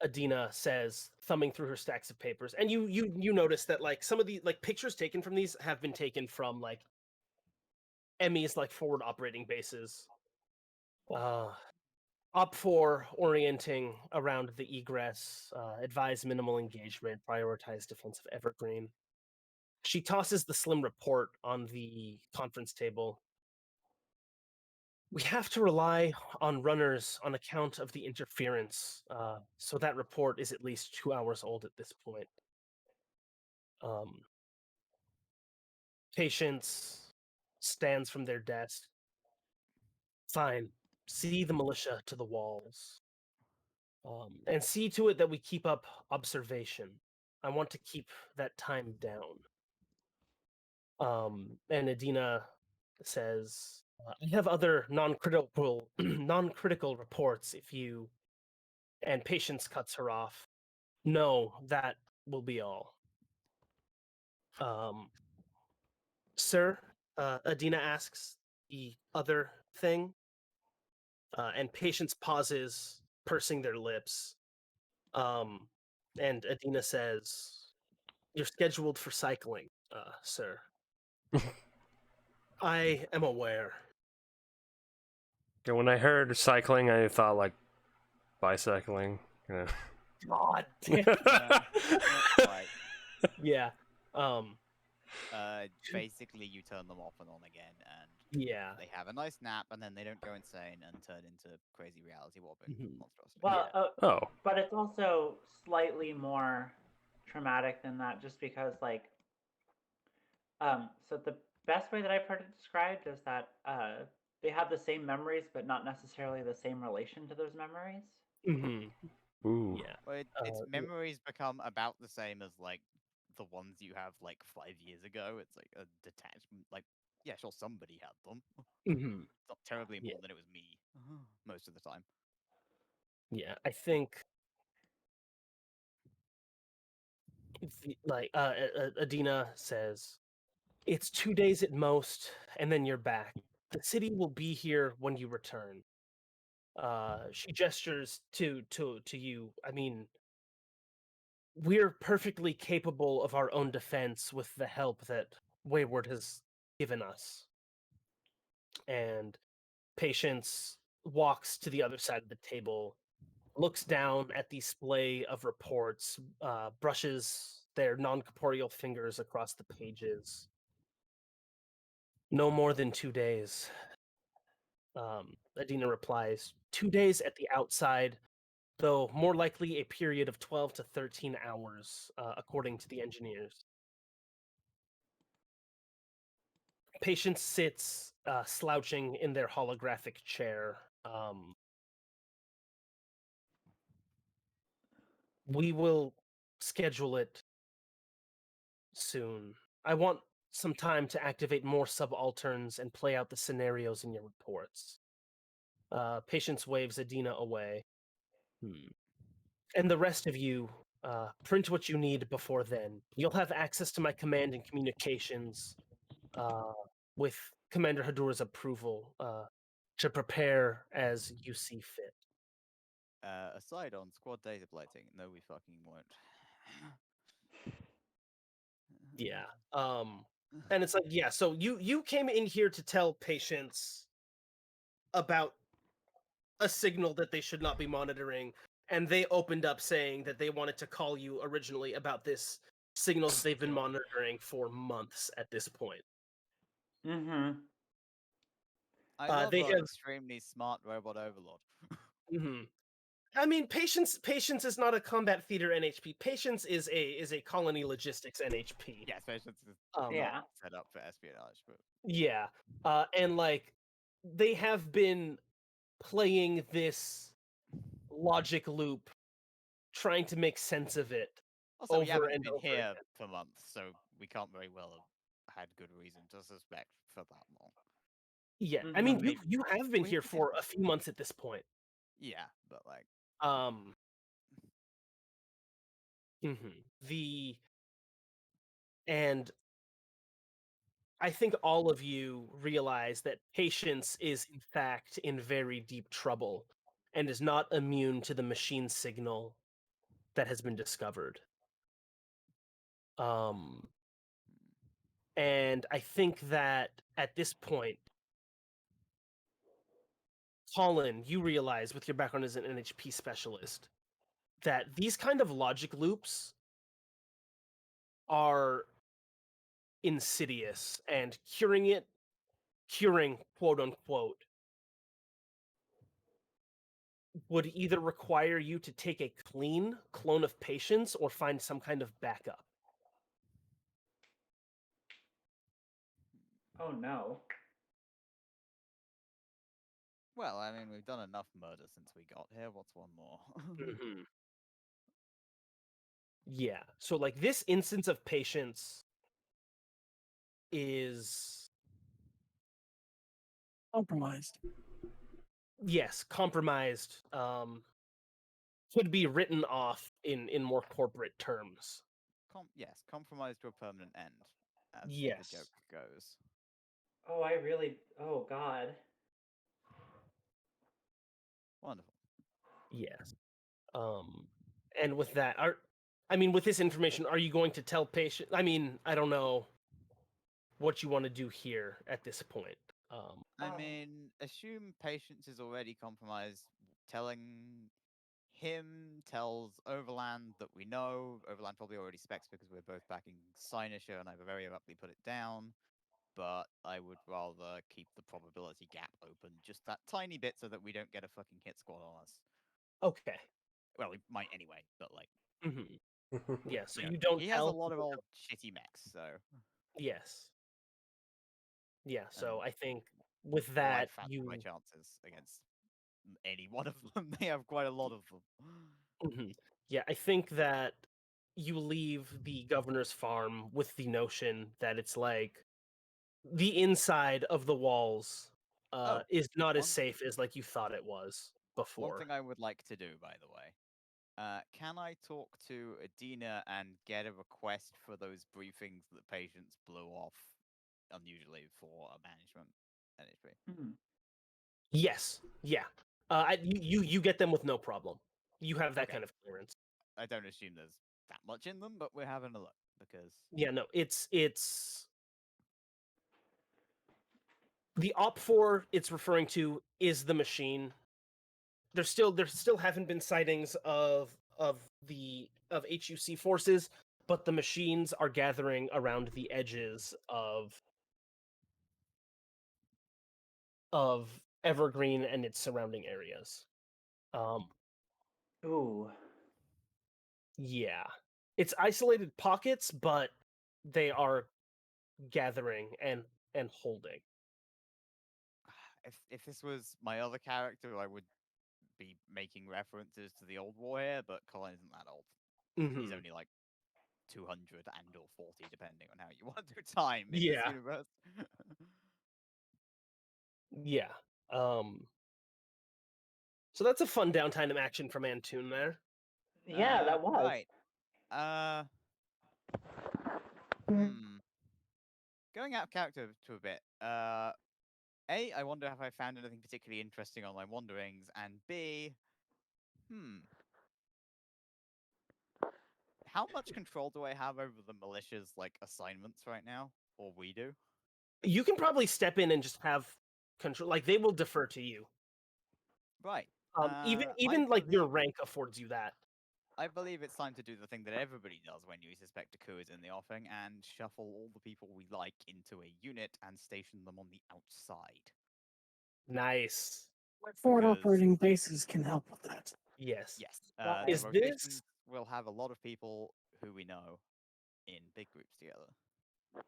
Adina says, thumbing through her stacks of papers, and you notice that like some of the like pictures taken from these have been taken from like Emmy's like forward operating bases. Op 4 orienting around the egress, advise minimal engagement, prioritize defense of Evergreen. She tosses the slim report on the conference table. We have to rely on runners on account of the interference, so that report is at least 2 hours old at this point. Patience stands from their desk. Fine. See the militia to the walls. And see to it that we keep up observation. I want to keep that time down. And Adina says, I have other non-critical non-critical reports if you. And Patience cuts her off. No, that will be all. Sir, Adina asks the other thing. And Patience pauses, pursing their lips. And Adina says, you're scheduled for cycling, sir. I am aware. Yeah, when I heard cycling, I thought like bicycling. Yeah. God damn. Not quite. Yeah. Basically, you turn them off and on again, and Yeah. they have a nice nap, and then they don't go insane and turn into crazy reality warping Mhm. monstrosities. Well, Oh. but it's also slightly more traumatic than that, just because like, so the best way that I've heard it described is that they have the same memories, but not necessarily the same relation to those memories. Mm-hmm. Ooh. Yeah. Well, its memories become about the same as like the ones you have like 5 years ago. It's like a detachment. Like, yeah, sure, somebody had them. Mm-hmm. It's not terribly Yeah. important that it was me most of the time. Yeah. I think like Adina says, it's 2 days at most, and then you're back. The city will be here when you return. She gestures to you. I mean, we're perfectly capable of our own defense with the help that Wayward has given us. And Patience walks to the other side of the table, looks down at the splay of reports, brushes their non-corporeal fingers across the pages. No more than 2 days. Adina replies, 2 days at the outside, though more likely a period of 12 to 13 hours, according to the engineers. Patience sits slouching in their holographic chair. We will schedule it soon. I want some time to activate more subalterns and play out the scenarios in your reports. Patience waves Adina away. And the rest of you, print what you need before then. You'll have access to my command and communications with Commander Hadura's approval to prepare as you see fit. Aside on squad data blighting, no, we fucking won't. Yeah. And it's like, yeah, so you came in here to tell patients about a signal that they should not be monitoring, and they opened up saying that they wanted to call you originally about this signal that they've been monitoring for months at this point. Mm-hmm. I love they our have- extremely smart robot overlord. Mhm. I mean, Patience is not a combat theater NHP. Patience is a colony logistics NHP. Yes, patience is Yeah. not set up for espionage, but Yeah. And like they have been playing this logic loop, trying to make sense of it. also we Over haven't and been over here again. for months, so we can't very well have had good reason to suspect for that long. Yeah. I mean, Maybe- you have been we here did. for a few months at this point. Yeah, but like Mhm. The and I think all of you realize that Patience is in fact in very deep trouble and is not immune to the machine signal that has been discovered. And I think that at this point, Colin, you realize with your background as an NHP specialist that these kind of logic loops are insidious, and curing quote unquote would either require you to take a clean clone of Patience or find some kind of backup. Oh no. well, I mean we've done enough murder since we got here. What's one more? Mhm. Yeah. So like this instance of Patience is Compromised. yes, compromised. Could be written off in more corporate terms. Yes, compromised to a permanent end, as the Yes. joke goes. Oh, I really. Oh God. Wonderful. Yes. And with that, with this information, are you going to tell patient? I mean, I don't know what you want to do here at this point. I Oh. mean, assume Patience is already compromised. Telling him tells Overland that we know. Overland probably already specs because we're both backing Cynosure, and I've very abruptly put it down. But I would rather keep the probability gap open just that tiny bit so that we don't get a fucking hit squad on us. Okay. Well, we might anyway, but like, Yeah. So know, you don't he tell. has a lot of old shitty mechs, so Yes. Yeah. So And I think with I that, fancy you. my chances against any one of them. They have quite a lot of them. Mhm. Yeah, I think that you leave the governor's farm with the notion that it's like the inside of the walls Oh, is not as one- safe as like you thought it was before. One thing I would like to do, by the way, can I talk to Adina and get a request for those briefings that Patience blew off unusually for a management NHP? Hmm. Yes. Yeah. You get them with no problem. You have that Okay. kind of clearance. I don't assume there's that much in them, but we're having a look because Yeah, no, it's the OP4 it's referring to is the machine. There still haven't been sightings of HUC forces, but the machines are gathering around the edges of Evergreen and its surrounding areas. Ooh. Yeah. It's isolated pockets, but they are gathering and holding. if this was my other character, I would be making references to the old war here, but Colin isn't that old. He's Mhm. only like 200 and or 40, depending on how you want to time in Yeah. this universe. Yeah. So that's a fun downtime action from Antoon there. Yeah, that was. Right. Uh, hmm. Going out of character to a bit. A, I wonder if I found anything particularly interesting on my wanderings, and B, how much control do I have over the militia's like assignments right now, or we do? You can probably step in and just have control. Like they will defer to you. Right. Even like your rank affords you that. I believe it's time to do the thing that everybody does when you suspect a coup is in the offing, and shuffle all the people we like into a unit and station them on the outside. Nice. Forward Because- operating bases can help with that. Yes. Yes. Well, The is rotations this- will have a lot of people who we know in big groups together.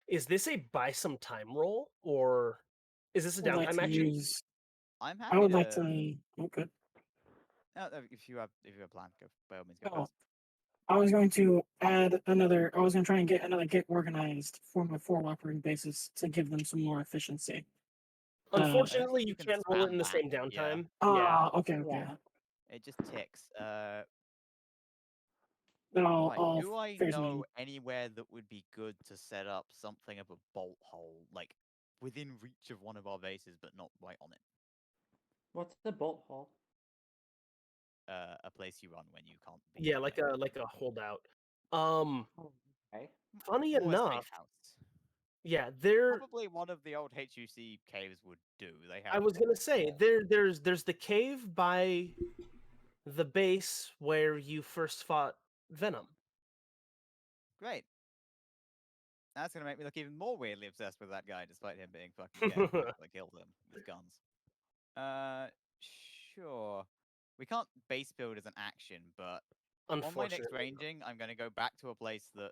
Is this a buy some time roll, or is this a I would like downtime to action? use. I'm happy I would to. like to. Okay. If you have a plan, go by all means go Oh, first. I was going to add another. I was going to try and get another get organized for my forward operating bases to give them some more efficiency. Unfortunately, you can can't roll it in the spam same that, yeah. downtime. Ah, okay, okay. Yeah. It just ticks. Then I'll. Right, do I phase know one. anywhere that would be good to set up something of a bolt hole, like within reach of one of our bases, but not right on it? What's the bolt hole? A place you run when you can't. Be Yeah, like running. a holdout. Okay. Funny Or a safe enough, house. yeah, there. Probably one of the old HUC caves would do. They have. I was gonna say there's the cave by the base where you first fought Venom. Great. That's gonna make me look even more weirdly obsessed with that guy, despite him being fucking gay. because I killed him with guns. Sure. We can't base build as an action, but on my next Unfortunately, ranging, I'm gonna go back to a place that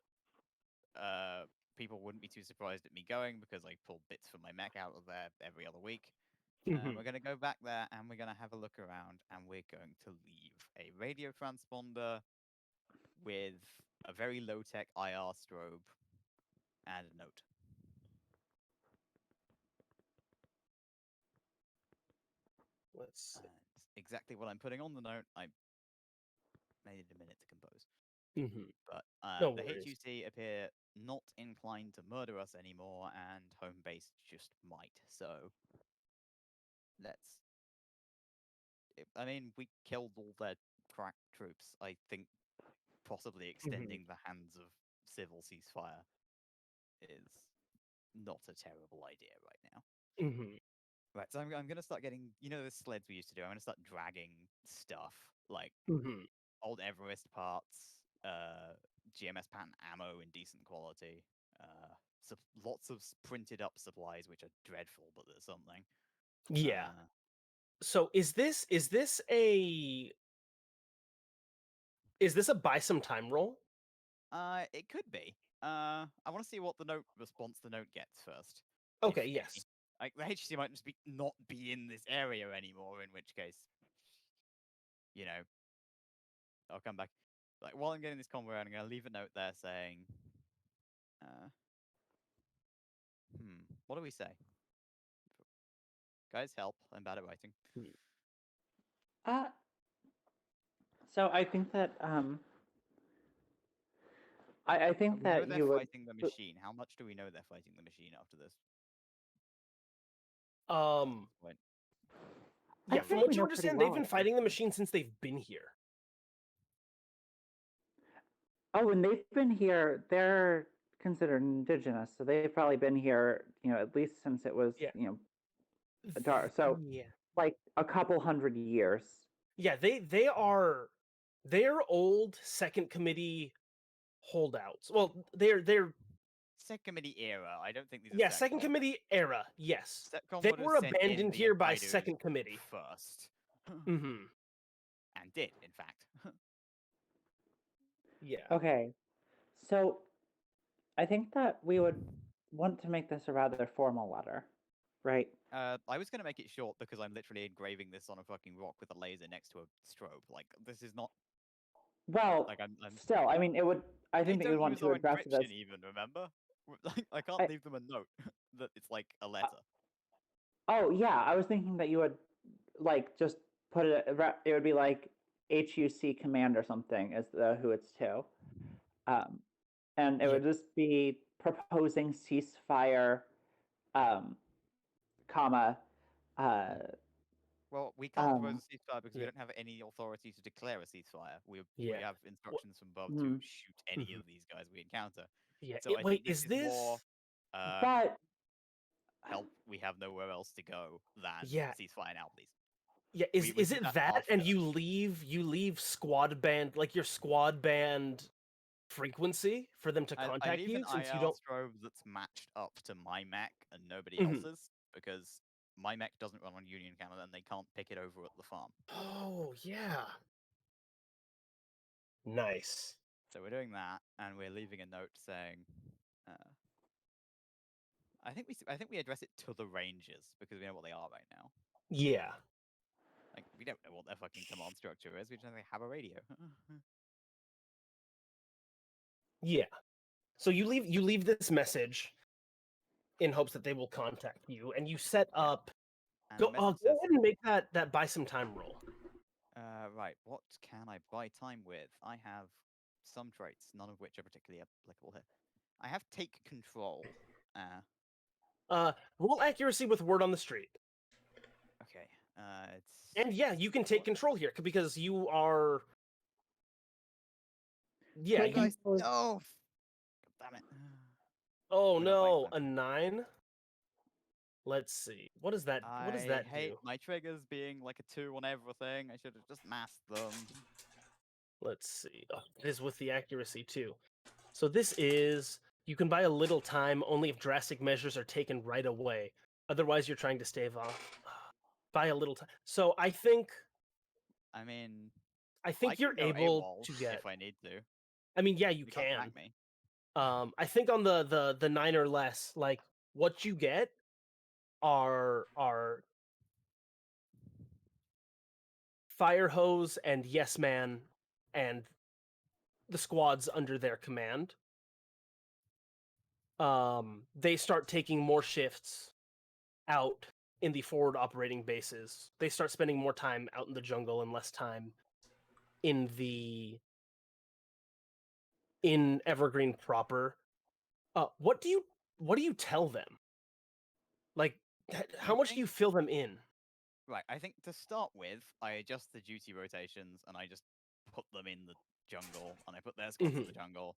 people wouldn't be too surprised at me going because I pull bits from my mech out of there every other week. We're going to go back there and we're going to have a look around and we're going to leave a radio transponder with a very low-tech IR strobe and a note. Let's see. And exactly what I'm putting on the note, I made it a minute to compose. But No the worries. HUC appear not inclined to murder us anymore, and home base just might. So let's. I mean, we killed all their crack troops. I think possibly extending the hands of civil ceasefire is not a terrible idea right now. Right, so I'm going to start getting, the sleds we used to do. I'm going to start dragging stuff like old Everest parts, GMS pattern ammo in decent quality, lots of printed up supplies, which are dreadful, but there's something. Yeah. So is this a buy some time roll? It could be. I want to see what the note response the note gets first. Okay, if yes. any. Like the HC might just not be in this area anymore, in which case, I'll come back. Like while I'm getting this convo out, I'm gonna leave a note there saying, what do we say? Guys, help! I'm bad at writing. So I think that I think We know that they're you would. fighting the machine. How much do we know they're fighting the machine after this? Wait. Yeah, I from think what we you know pretty understand, well, they've been actually. fighting the machine since they've been here. Oh, and they've been here. They're considered indigenous, so they've probably been here, at least since it was, Yeah. dark. So Yeah. like a couple hundred years. Yeah, they're old second committee holdouts. Well, they're Second committee era. I don't think these are. yeah, second committee era. Yes, Setcom they would have were sent in abandoned the here by invaders second committee. first, Mm-hmm. and did in fact. Yeah. Okay, so I think that we would want to make this a rather formal letter, right? I was going to make it short because I'm literally engraving this on a fucking rock with a laser next to a strobe. Like this is not. Well, Like I'm still, I mean, it would. I think they that you don't want use to our address it as. encryption even. Remember, like I can't leave them a note that it's like a letter. Oh yeah, I was thinking that you would like just put it. It would be like HUC command or something as the who it's to. And it Yeah. would just be proposing ceasefire, comma, Well, we can't propose um, a ceasefire because we yeah. don't have any authority to declare a ceasefire. We Yeah. have instructions from above Mhm. to shoot any of these guys we encounter. Yeah. So I Wait, think this is is more this? but help. We have nowhere else to go than Yeah. ceasefire now, please. Yeah, We is did it that that and after. you leave squad band, like your squad band frequency for them to I contact leave you an since you IR don't. strobe that's matched up to my mech and nobody Mhm. else's because my mech doesn't run on Union Canada and they can't pick it over at the farm. Oh yeah. Nice. So we're doing that, and we're leaving a note saying, I think we address it to the Rangers because we know what they are right now. Yeah. Like we don't know what their fucking command structure is. We just know they have a radio. Yeah. So you leave this message in hopes that they will contact you, and you set Yeah. up. And Go, the message go says, ahead and make that buy some time roll. right, what can I buy time with? I have some traits, none of which are particularly applicable here. I have take control. Roll accuracy with word on the street. Okay. It's And yeah, you can take control here because you are. Yeah. Take You, control. Oh, God damn it. oh We're not buying no, time. a 9. Let's see. What does that? What does I that hate do? my triggers being like a 2 on everything. I should have just masked them. Let's see. Oh, it is with the accuracy too. So this is you can buy a little time only if drastic measures are taken right away. Otherwise, you're trying to stave off. Buy a little time. So I think I mean, you're can go able AWOL to get. if I need to. I mean, yeah, you You can't can. hack me. I think on the 9 or less, like what you get are Fire Hose and Yes Man and the squads under their command. They start taking more shifts out in the forward operating bases. They start spending more time out in the jungle and less time in Evergreen proper. What do you tell them? Like, how much do you fill them in? Right, I think to start with, I adjust the duty rotations and I just put them in the jungle, and I put their squads in the jungle,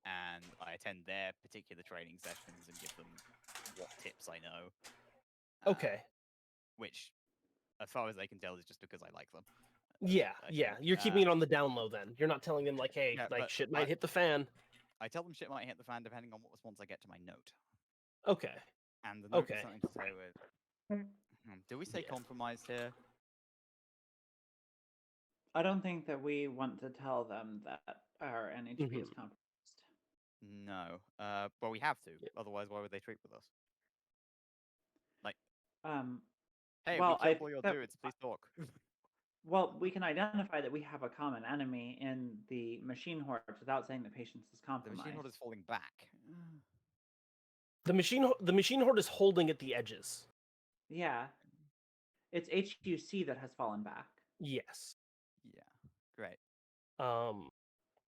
and I attend their particular training sessions and give them what tips I know. Okay. Which, as far as they can tell, is just because I like them. Yeah, I yeah. think, You're keeping it on the down low then. You're not telling them like, hey, yeah, like but shit might hit the fan. I tell them shit might hit the fan depending on what response I get to my note. Okay. And the note Okay. is something to say with. Do we say Yeah. compromised here? I don't think that we want to tell them that our NHP is compromised. No. Well, we have to. Otherwise, why would they treat with us? Like, hey, well, we I killed all your think that- dudes. Please talk. Well, we can identify that we have a common enemy in the machine horde without saying that patience is The compromised. machine horde is falling back. The machine horde is holding at the edges. Yeah. It's HUC that has fallen back. Yes. Yeah. Great.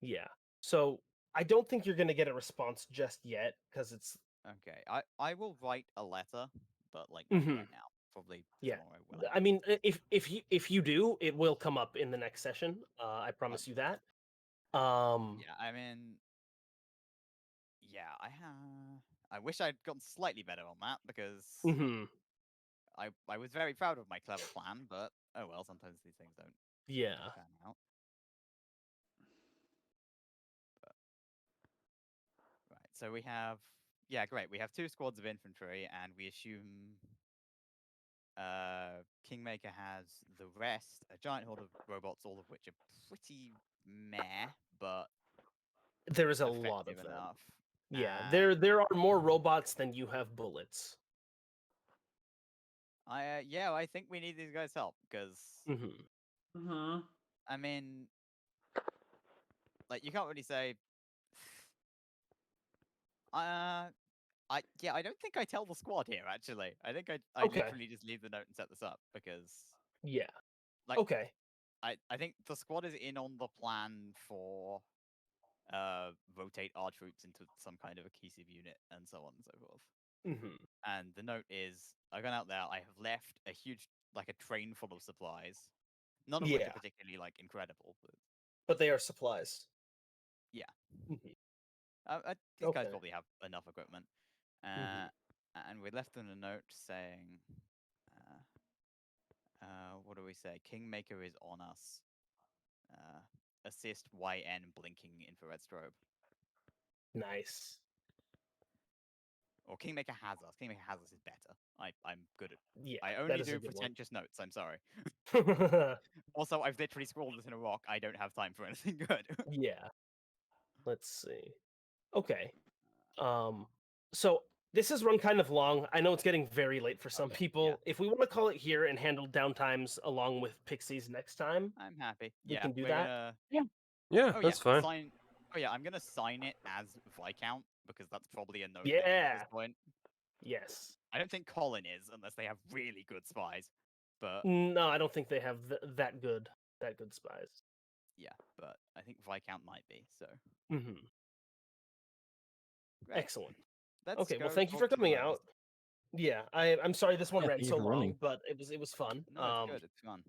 Yeah. So I don't think you're gonna get a response just yet because it's Okay. I will write a letter, but like not right now. Probably yeah. tomorrow. When I mean, if you do, it will come up in the next session. I promise you that. Yeah. I mean. Yeah. I wish I'd gotten slightly better on that because I was very proud of my clever plan, but oh well. Sometimes these things don't. Yeah. Pan out. But, right. So we have. Yeah, great. We have 2 squads of infantry, and we assume Kingmaker has the rest, a giant horde of robots, all of which are pretty meh, but there is a lot of effective them. enough. Yeah, there are more robots than you have bullets. Yeah, I think we need these guys' help because I mean, like you can't really say. I don't think I tell the squad here actually. I think I Okay. literally just leave the note and set this up because Yeah. like Okay. I think the squad is in on the plan for rotate our troops into some kind of a cohesive unit, and so on and so forth. Mhm. And the note is, I've gone out there. I have left a huge, like a train full of supplies, none of which are Yeah. particularly like incredible, but But they are supplies. yeah. Mhm. These guys Okay. probably have enough equipment. Mhm. And we left them a note saying, what do we say? Kingmaker is on us. Assist YN blinking infrared strobe. Nice. Or Kingmaker has us. Kingmaker has us is better. I'm good at. Yeah. I that only is a do good one. pretentious notes. I'm sorry. Also, I've literally scrawled this in a rock. I don't have time for anything good. Yeah. Let's see. Okay. So this has run kind of long. I know it's getting very late for some Okay, people. yeah. If we want to call it here and handle downtimes along with Pixies next time, I'm happy. we Yeah, can do we're that. gonna. Yeah, Oh that's yeah, fine. sign. Oh yeah, I'm gonna sign it as Viscount because that's probably a note they need at Yeah. this point. Yes. I don't think Colin is unless they have really good spies. But No, I don't think they have that good spies. yeah, but I think Viscount might be. So Hmm. great. Excellent. Let's Okay, well, go thank you talk for to the coming rebels. out. Yeah, I'm sorry this one Yeah, ran thank you so for long, running. but it was fun. No, it's good. It's fun.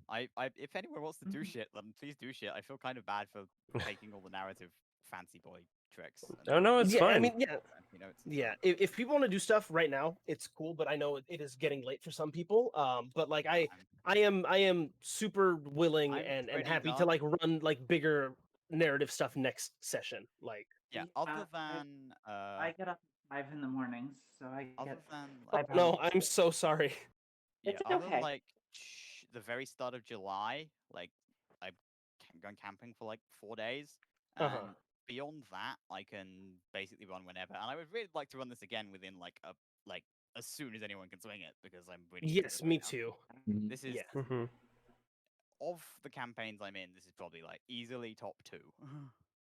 If anyone wants to do shit, then please do shit. I feel kind of bad for taking all the narrative fancy boy tricks. Oh no, it's yeah, fine. I mean, yeah, You know, it's yeah. If people want to do stuff right now, it's cool. But I know it is getting late for some people. But like I am super willing I'm and pretty happy to done. like run like bigger narrative stuff next session. Like Yeah. Other than I get up at 5 in the mornings, so I other get than oh, like, no, I'm so sorry. yeah, It's other than okay. like the very start of July, like I'm going camping for like 4 days, and Uh-huh. beyond that, I can basically run whenever. And I would really like to run this again within like as soon as anyone can swing it because I'm really into Yes, it me right now. too. This is Yeah. Mhm. of the campaigns I'm in. This is probably like easily top 2.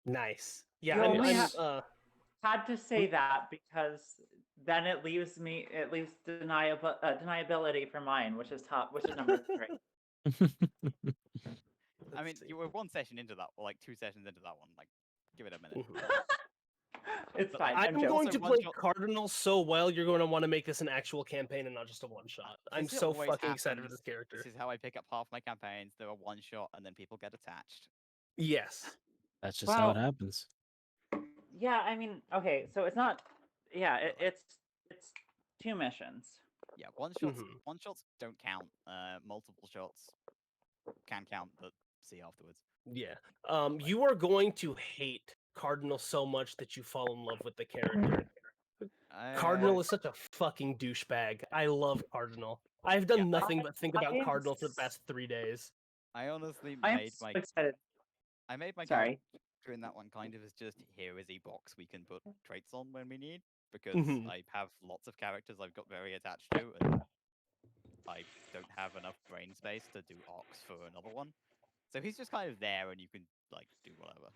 Nice. Yeah, You I'm only had to say that because then it leaves deniability for mine, which is number 3. I mean, let's see. you were 1 session into that, or like 2 sessions into that one. Like, give it a minute. Mhm. It's But, fine. like, I'm I'm going also to one play shot- Cardinal so well, you're going to want to make this an actual campaign and not just a one shot. I'm This so always fucking excited for happens. this character. This is how I pick up half my campaigns. They're a 1 shot, and then people get attached. Yes. That's just how it Well- happens. Yeah, I mean, okay, so it's not. Yeah, it's 2 missions. Yeah, 1 shots. Mhm. 1 shots don't count. Multiple shots can count, but see afterwards. Yeah. You are going to hate Cardinal so much that you fall in love with the character. Cardinal is such a fucking douchebag. I love Cardinal. I've done Yeah, nothing but think about I am Cardinal for the past 3 days. I honestly I am made so my excited. I made my Sorry. character in that one kind of as just here is a box we can put traits on when we need because Mhm. I have lots of characters I've got very attached to and I don't have enough brain space to do arcs for another one. So he's just kind of there and you can like do whatever.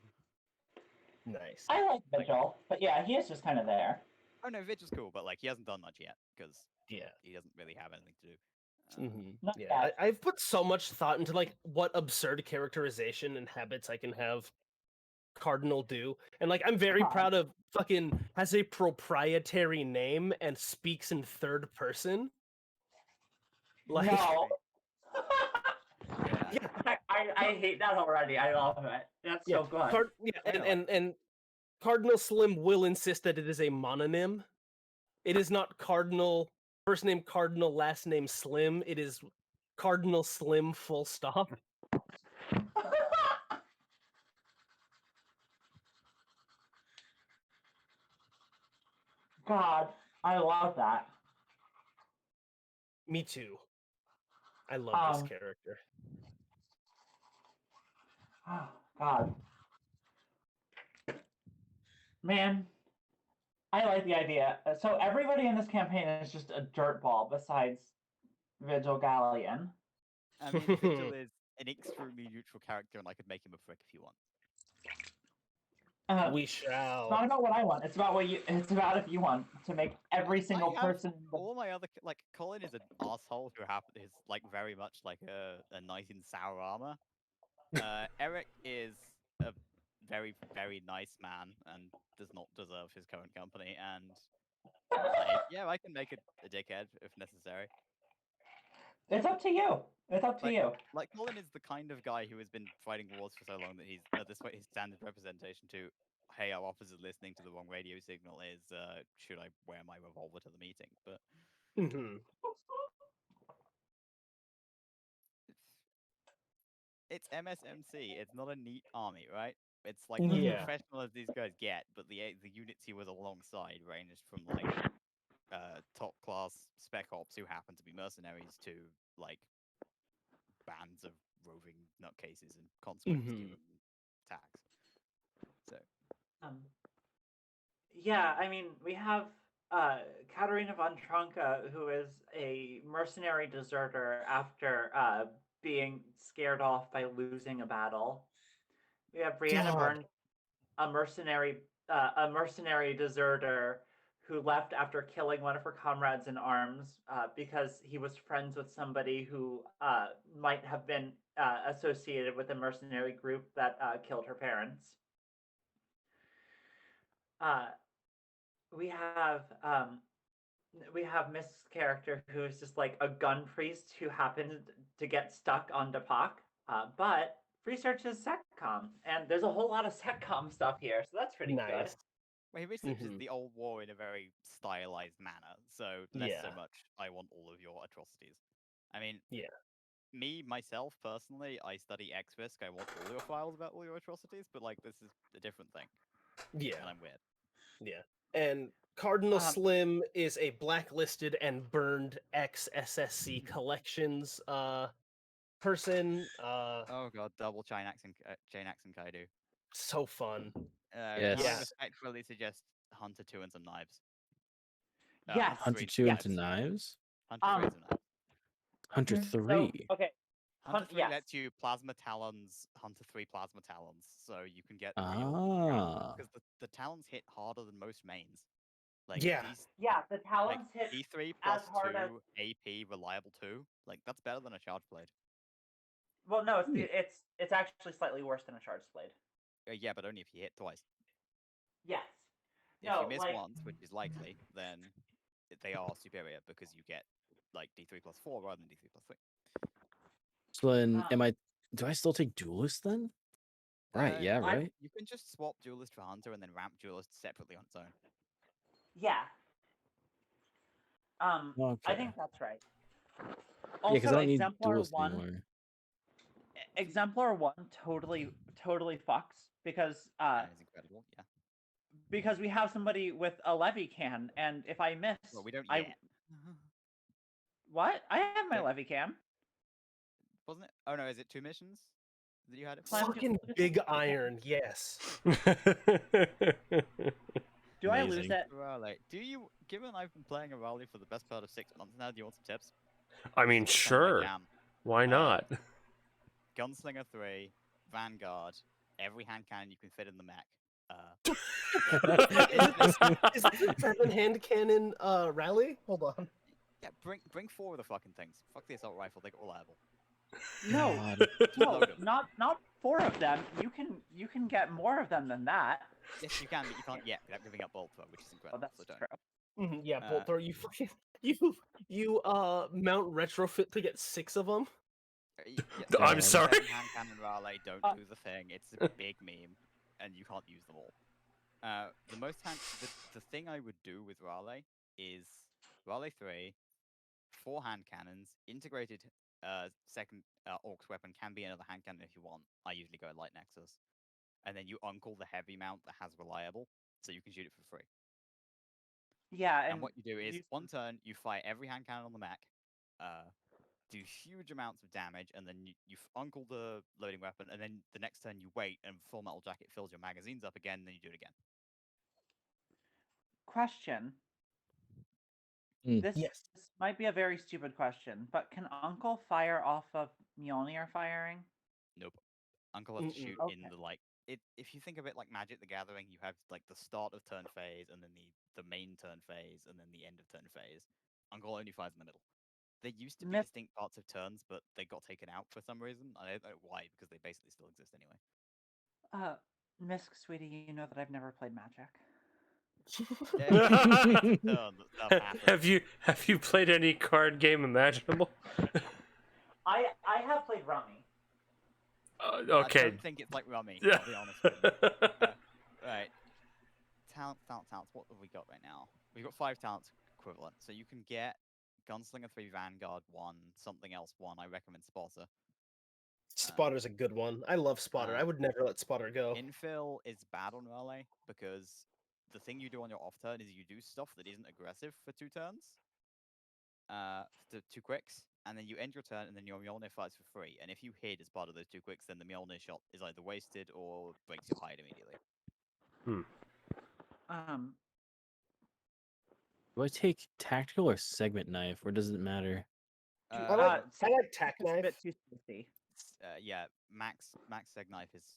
Nice. I like Vigil, but yeah, he is just kind of there. Oh no, Vigil's cool, but like he hasn't done much yet because Yeah. he doesn't really have anything to do. Not Yeah, bad. I've put so much thought into like what absurd characterization and habits I can have Cardinal do, and like I'm very Huh. proud of fucking has a proprietary name and speaks in third person. Like, No. Yeah. yeah, I hate that already. I love it. That's yeah, so good. and Cardinal Slim will insist that it is a mononym. It is not Cardinal first name Cardinal last name Slim. It is Cardinal Slim full stop. God, I love that. Me too. I love this character. Oh, God. Man, I like the idea. So everybody in this campaign is just a dirtball besides Vigil Galleon. I mean Vigil is an extremely neutral character and I could make him a prick if you want. We It's shall. not about what I want. It's about what you. It's about if you want to make every single I have person. all my other like Colin is an asshole who is like very much like a knight in sour armor. Eric is very, very nice man and does not deserve his current company. And yeah, I can make a dickhead if necessary. It's up to you. It's up to Like- you. Like Colin is the kind of guy who has been fighting wars for so long that he's at this point his standard representation to, hey, our officers listening to the wrong radio signal is, should I wear my revolver to the meeting? But Mhm. it's MSMC. It's not a neat army, right? It's like Yeah. as professional as these guys get, but the units he was alongside ranged from like top class spec ops who happen to be mercenaries to like bands of roving nutcases and consequences Mhm. given attacks. So Um, yeah, I mean, we have Katerina von Tronka, who is a mercenary deserter after being scared off by losing a battle. We have Brianna God. Byrne, a mercenary deserter who left after killing one of her comrades in arms because he was friends with somebody who might have been associated with a mercenary group that killed her parents. We have Miss character who is just like a gun priest who happened to get stuck on Depak, but researches SecCom, and there's a whole lot of SecCom stuff here, so that's pretty good. Nice. well, he researches Mhm. the old war in a very stylized manner, so less so Yeah. much I want all of your atrocities. I mean, Yeah. me myself personally, I study X-Fisk. I want all your files about all your atrocities, but like this is a different thing, Yeah. and I'm weird. Yeah. And Cardinal Um, Slim is a blacklisted and burned ex-SSC collections person. Oh god, double Chainax and Kaido. So fun. Can I Yes. respectfully suggest Hunter 2 and some knives? Yes. Hunter 3 2 yes. into knives? Hunter 3 Um, and some knives. Hunter So, 3? okay. Hunter 3 yes. lets you plasma talons, Hunter 3 plasma talons, so you can get Ah. because the talons hit harder than most mains. Like Yeah. these Yeah, the like talons hit E3 as plus hard 2 as. AP reliable 2. Like that's better than a charge blade. Well, no, it's actually slightly worse than a charged blade. Yeah, but only if you hit twice. Yes. If No, you miss like once, which is likely, then they are superior because you get like D3 plus 4 rather than D3 plus 3. So then, Um, do I still take Duelist then? Right, yeah, I- right? You can just swap Duelist for Hunter and then ramp Duelist separately on its own. yeah. I Okay. think that's right. Yeah, Also, because I don't need Exemplar Duelist 1 anymore. Exemplar 1 totally fucks because That is incredible. Yeah. because we have somebody with a levy can, and if I miss, Well, we don't I yet. what? I have my Don't- levy can. Wasn't it? Oh no, is it 2 missions that you had it for? Clam- Fucking big iron. Yes. Do I lose Amazing. it? Raleigh. Do you, given I've been playing a Raleigh for the best part of 6 months now, do you want some tips? I mean, This is kinda my sure. jam. Why not? Gunslinger 3, Vanguard, every hand cannon you can fit in the mech. Is this a 7-hand cannon rally? Hold on. Yeah, bring 4 of the fucking things. Fuck the assault rifle, they get reliable. No, God. no, Load 'em. not 4 of them. You can get more of them than that. Yes, you can, but you can't yet without giving up bolt throw, which is Oh, incredible. that's So don't. Mhm, yeah, bolt Uh, throw. You fucking you mount retrofit to get 6 of them. I'm God. sorry. Hand cannon Raleigh don't Uh, do the thing. It's a big meme, and you can't use them all. The thing I would do with Raleigh is Raleigh 3, 4 hand cannons, integrated second Orcs weapon can be another hand cannon if you want. I usually go Light Nexus. And then you uncall the heavy mount that has reliable, so you can shoot it for free. Yeah, And what you do is, use- one turn, you fire every hand cannon on the mech, do huge amounts of damage, and then you uncle the loading weapon, and then the next turn you wait, and Full Metal Jacket fills your magazines up again, and then you do it again. question. Mm. This Yes. might be a very stupid question, but can Uncle fire off of Mjolnir firing? Nope. Uncle has to Mm-mm. shoot in Okay. the if you think of it like Magic the Gathering, you have like the start of turn phase, and then the main turn phase, and then the end of turn phase. Uncle only fires in the middle. They used to be Myth- distinct parts of turns, but they got taken out for some reason. I don't know why, because they basically still exist anyway. Misk, sweetie, you know that I've never played Magic. Every turn that stuff happens. have you played any card game imaginable? I have played Rummy. I Okay. don't think it's like Rummy, I'll be honest with you. Right. Talents. What have we got right now? We've got 5 talents equivalent. So you can get Gunslinger 3, Vanguard 1, something else 1. I recommend Spotter. Spotter's a good one. I love Spotter. I would never let Spotter go. Infill is bad on Raleigh because the thing you do on your off turn is you do stuff that isn't aggressive for 2 turns. 2 quicks, and then you end your turn, and then your Mjolnir fires for free. And if you hit as part of those 2 quicks, then the Mjolnir shot is either wasted or breaks your hide immediately. Do I take tactical or segment knife, or does it matter? I like tack It's a knife. bit too spicy. Yeah, max seg knife is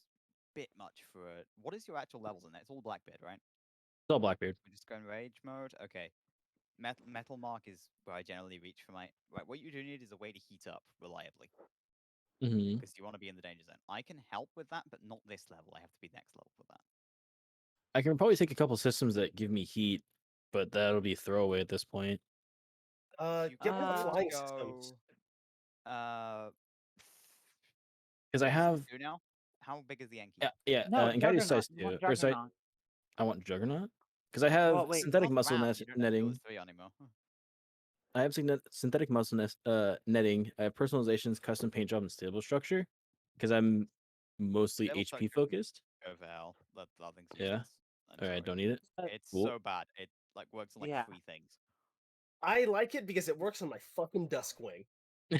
a bit much for a. What is your actual levels in there? It's all Blackbeard, right? It's all Blackbeard. We just go in rage mode. Okay. Metal mark is where I generally reach for my. Right, what you do need is a way to heat up reliably. Mm-hmm. Because you want to be in the danger zone. I can help with that, but not this level. I have to be next level for that. I can probably take a couple systems that give me heat, but that'll be throwaway at this point. Get rid of the flying systems. Because I have. Do now. How big is the Enki? Yeah. No, and Guided Juggernaut. size You want 2. Or Juggernaut. I want Juggernaut. Because I have Well, wait, synthetic Not muscle round, you don't have to go netting. with 3 anymore. I have synthetic muscle netting. I have personalizations, custom paint job, and stable structure. Because I'm mostly Stable HP structure focused. Go for hell. That thing's Yeah. useless. I'm All right, sorry. don't need it. It's Cool. so bad. It like works on like Yeah. 3 things. I like it because it works on my fucking Duskwing. You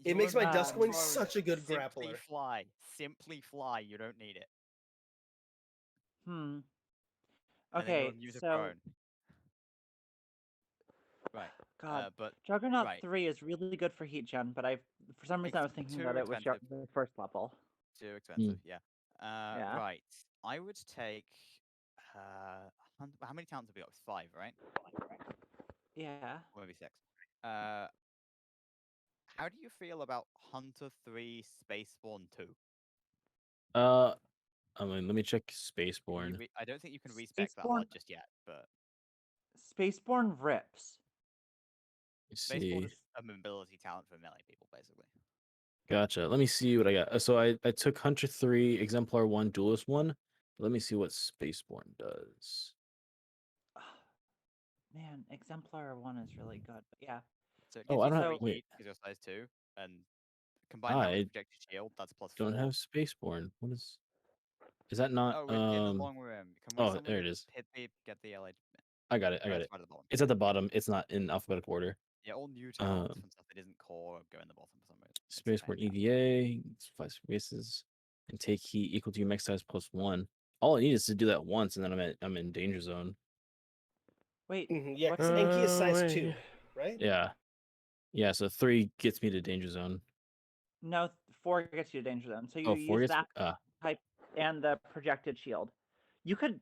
It makes my only Duskwing throw such a good Simply grappler. fly. Simply fly. You don't need it. Hmm. And then Okay, you'll use a so prone. Right. God, But Juggernaut right. 3 is really good for heat gen, but for some reason I was It's thinking too that it was expensive. the first level. Too expensive. Yeah. Yeah. Right. I would take. How many talents have we got? 5, right? Yeah. Or maybe 6. How do you feel about Hunter 3 Spaceborne 2? I mean, let me check Spaceborne. I don't think you can respec that Spaceborne- HUD just yet, but Spaceborne rips. Let's Spaceborne see. is a mobility talent for melee people, basically. Gotcha. Let me see what I got. So I took Hunter 3, Exemplar 1, Duelist 1. Let me see what Spaceborne does. Man, Exemplar 1 is really good. But yeah. So it Oh, gives I you don't 3 have. Wait, heat because you're size 2, and combine that I with projected shield, that's plus 4. don't have Spaceborne. What is? Is that not? Oh, it's in the long room. Can we Oh, there it is. hit the get the LH? I got it. I got it. Right at the bottom. It's at the bottom. It's not in alphabetical order. Yeah, all new talents from stuff that isn't core go in the bottom for some reason. It's a pain Spaceborne in the EVA, 5 spaces, and take heat equal to your max size plus 1. All I need is to do that once, and then I'm in danger zone. Wait. Yeah, because Enki is size 2, right? Yeah. So 3 gets me to danger zone. No, 4 gets you to danger zone. So you 4 use gets. that type and the projected shield. You could,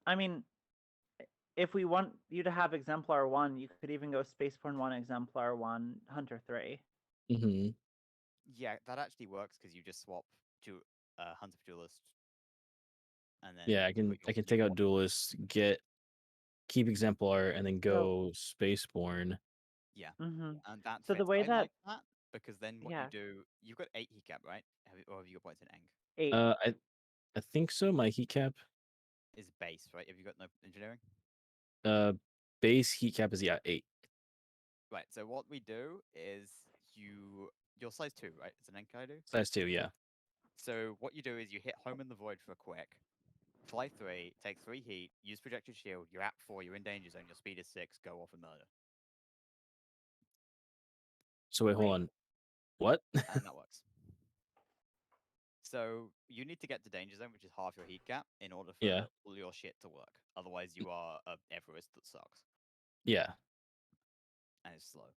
I mean, if we want you to have Exemplar 1, you could even go Spaceborne 1, Exemplar 1, Hunter 3. Mm-hmm. Yeah, that actually works because you just swap to Hunter Duelist. And then Yeah, I can take out Duelist, keep Exemplar, and then go Spaceborne. Yeah, Mm-hmm. and that So the fits. way I that like that because then what Yeah. you do, you've got 8 heat cap, right? Or have you got points in Eng? 8. I think so. My heat cap. Is base, right? Have you got no engineering? Base heat cap is 8. Right. So what we do is you're size 2, right? It's an Enkaidu. Size 2, yeah. So what you do is you hit home in the void for a quick, fly 3, take 3 heat, use projected shield. You're at 4. You're in danger zone. Your speed is 6. Go off and murder. So wait, hold on. What? And that works. So you need to get to danger zone, which is half your heat cap, in order for all your shit to work. Otherwise, you are a Everest that sucks. Yeah. And it's slow.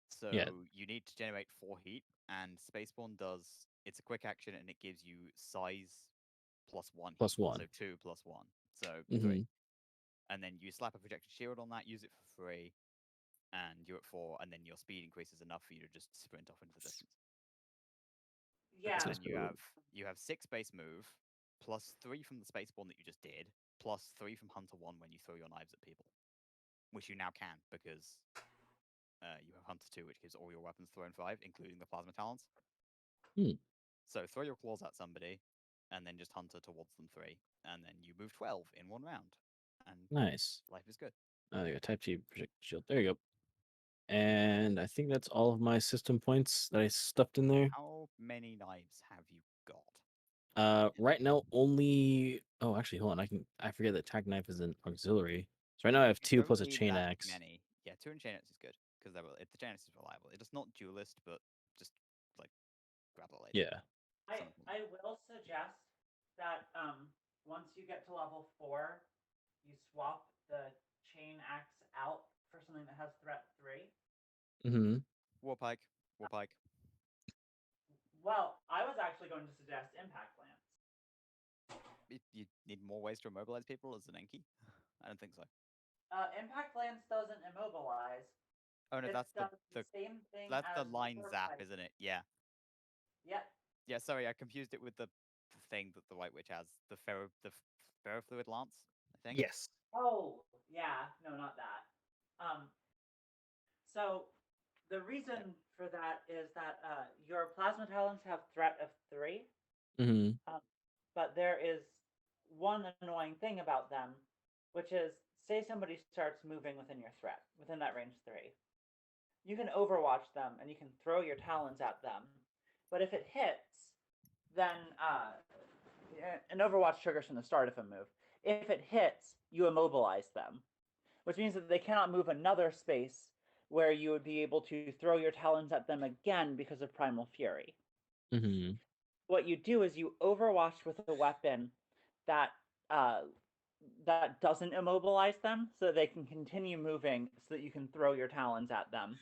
So Yeah. you need to generate 4 heat, and Spaceborne does. It's a quick action, and it gives you size plus 1. Plus heat, 1. So 2 plus 1. So Mhm. 3. And then you slap a projected shield on that, use it for free, and you're at 4, and then your speed increases enough for you to just sprint off into the distance. Yeah. And then you have 6 base move, +3 from the spaceborne that you just did, +3 from Hunter 1 when you throw your knives at people, which you now can because you have Hunter 2, which gives all your weapons thrown 5, including the plasma talons. So throw your claws at somebody, and then just Hunter towards them 3, and then you move 12 in 1 round, and Nice. life is good. Oh, there you go. Type T projectile shield. There you go. And I think that's all of my system points that I stuffed in there. How many knives have you got? Right now only. Oh, actually, hold on. I forget that tack knife is an auxiliary. So right now I have You 2 don't plus a need chain that axe. Many. Yeah, 2 and chain axe is good because the chain axe is reliable. It is not duelist, but just like grab a lady. Yeah. I will suggest that once you get to level 4, you swap the chain axe out for something that has threat 3. Mm-hmm. Warpike. Well, I was actually going to suggest impact lance. You need more ways to immobilize people as an Enki? I don't think so. Impact lance doesn't immobilize. Oh no, It that's does the same thing that's the as line Warpike. zap, isn't it? Yeah. Yep. Yeah, sorry, I confused it with the thing that the White Witch has, the ferrofluid lance, I think. Yes. Oh, yeah. No, not that. So the reason for that is that your plasma talons have threat of 3. Mm-hmm. But there is one annoying thing about them, which is say somebody starts moving within your threat, within that range 3. You can overwatch them and you can throw your talons at them. But if it hits, then an overwatch triggers from the start of a move. If it hits, you immobilize them, which means that they cannot move another space where you would be able to throw your talons at them again because of Primal Fury. Mm-hmm. What you do is you overwatch with a weapon that that doesn't immobilize them, so they can continue moving, so that you can throw your talons at them.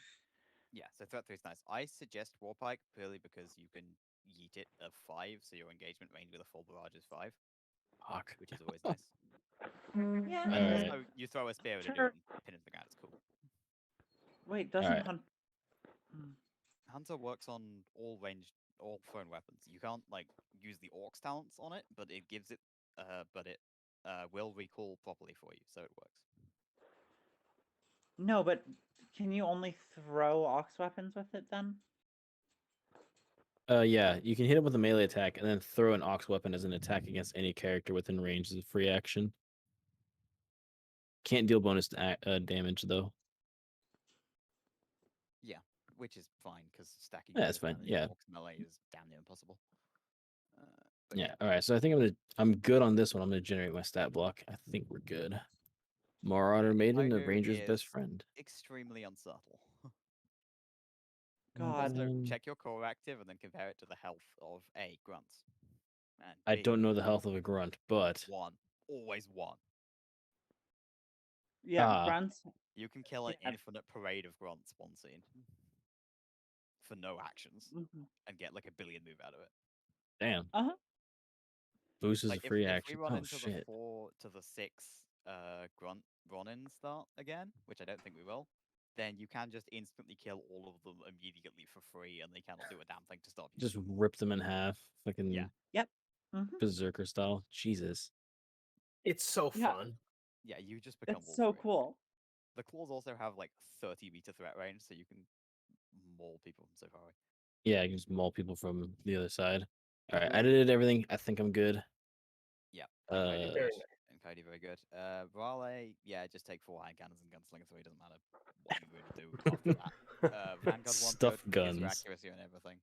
Yeah, so threat 3 is nice. I suggest Warpike purely because you can yeet it at 5, so your engagement range with a full barrage is 5, Fuck. which is always nice. Yeah. And Alright. also, you throw a spear at a dude Sure. and pin him to the ground. It's cool. Wait, doesn't Alright. Hunter works on all thrown weapons. You can't like use the Orc's talents on it, but it gives it, but it will recall properly for you, so it works. No, but can you only throw ox weapons with it then? Yeah, you can hit it with a melee attack and then throw an ox weapon as an attack against any character within range as a free action. Can't deal bonus damage though. Yeah, which is fine because stacking. Yeah, that's bonus fine, damage yeah. in Orc's melee is damn near impossible. But Yeah. All right. So I think I'm good on this one. I'm gonna generate my stat block. I think we're good. Marauder Maiden, the Kaido Ranger's best is friend. extremely unsubtle. God. Also, Mm, check your core active and then compare it to the health of A, grunts. And I B, don't know the health of a grunt, but 1. Always 1. Yeah, grunts. You can kill an Yeah. infinite parade of grunts one scene. For no actions. Mhm. And get like a billion move out of it. damn. Uh-huh. Boost is Like a free if action. we run Oh into the shit. 4 to the 6 grunt Ronin start again, which I don't think we will, then you can just instantly kill all of them immediately for free and they cannot do a damn thing to stop you. Just rip them in half. Fucking Yeah. Yep. Mhm. berserker style. Jesus. It's so Yeah. fun. Yeah, you just become It's all so three. cool. The claws also have like 30-meter threat range, so you can maul people from so far away. Yeah, I can just maul people from the other side. All right, Mhm. I edited everything. I think I'm good. Yeah. Very nice. And Cody very good. Raleigh, yeah, just take 4 hand cannons and gunslinger, so it doesn't matter what you really do after that. Vanguard one's Stuff good, gives you guns. accuracy and everything.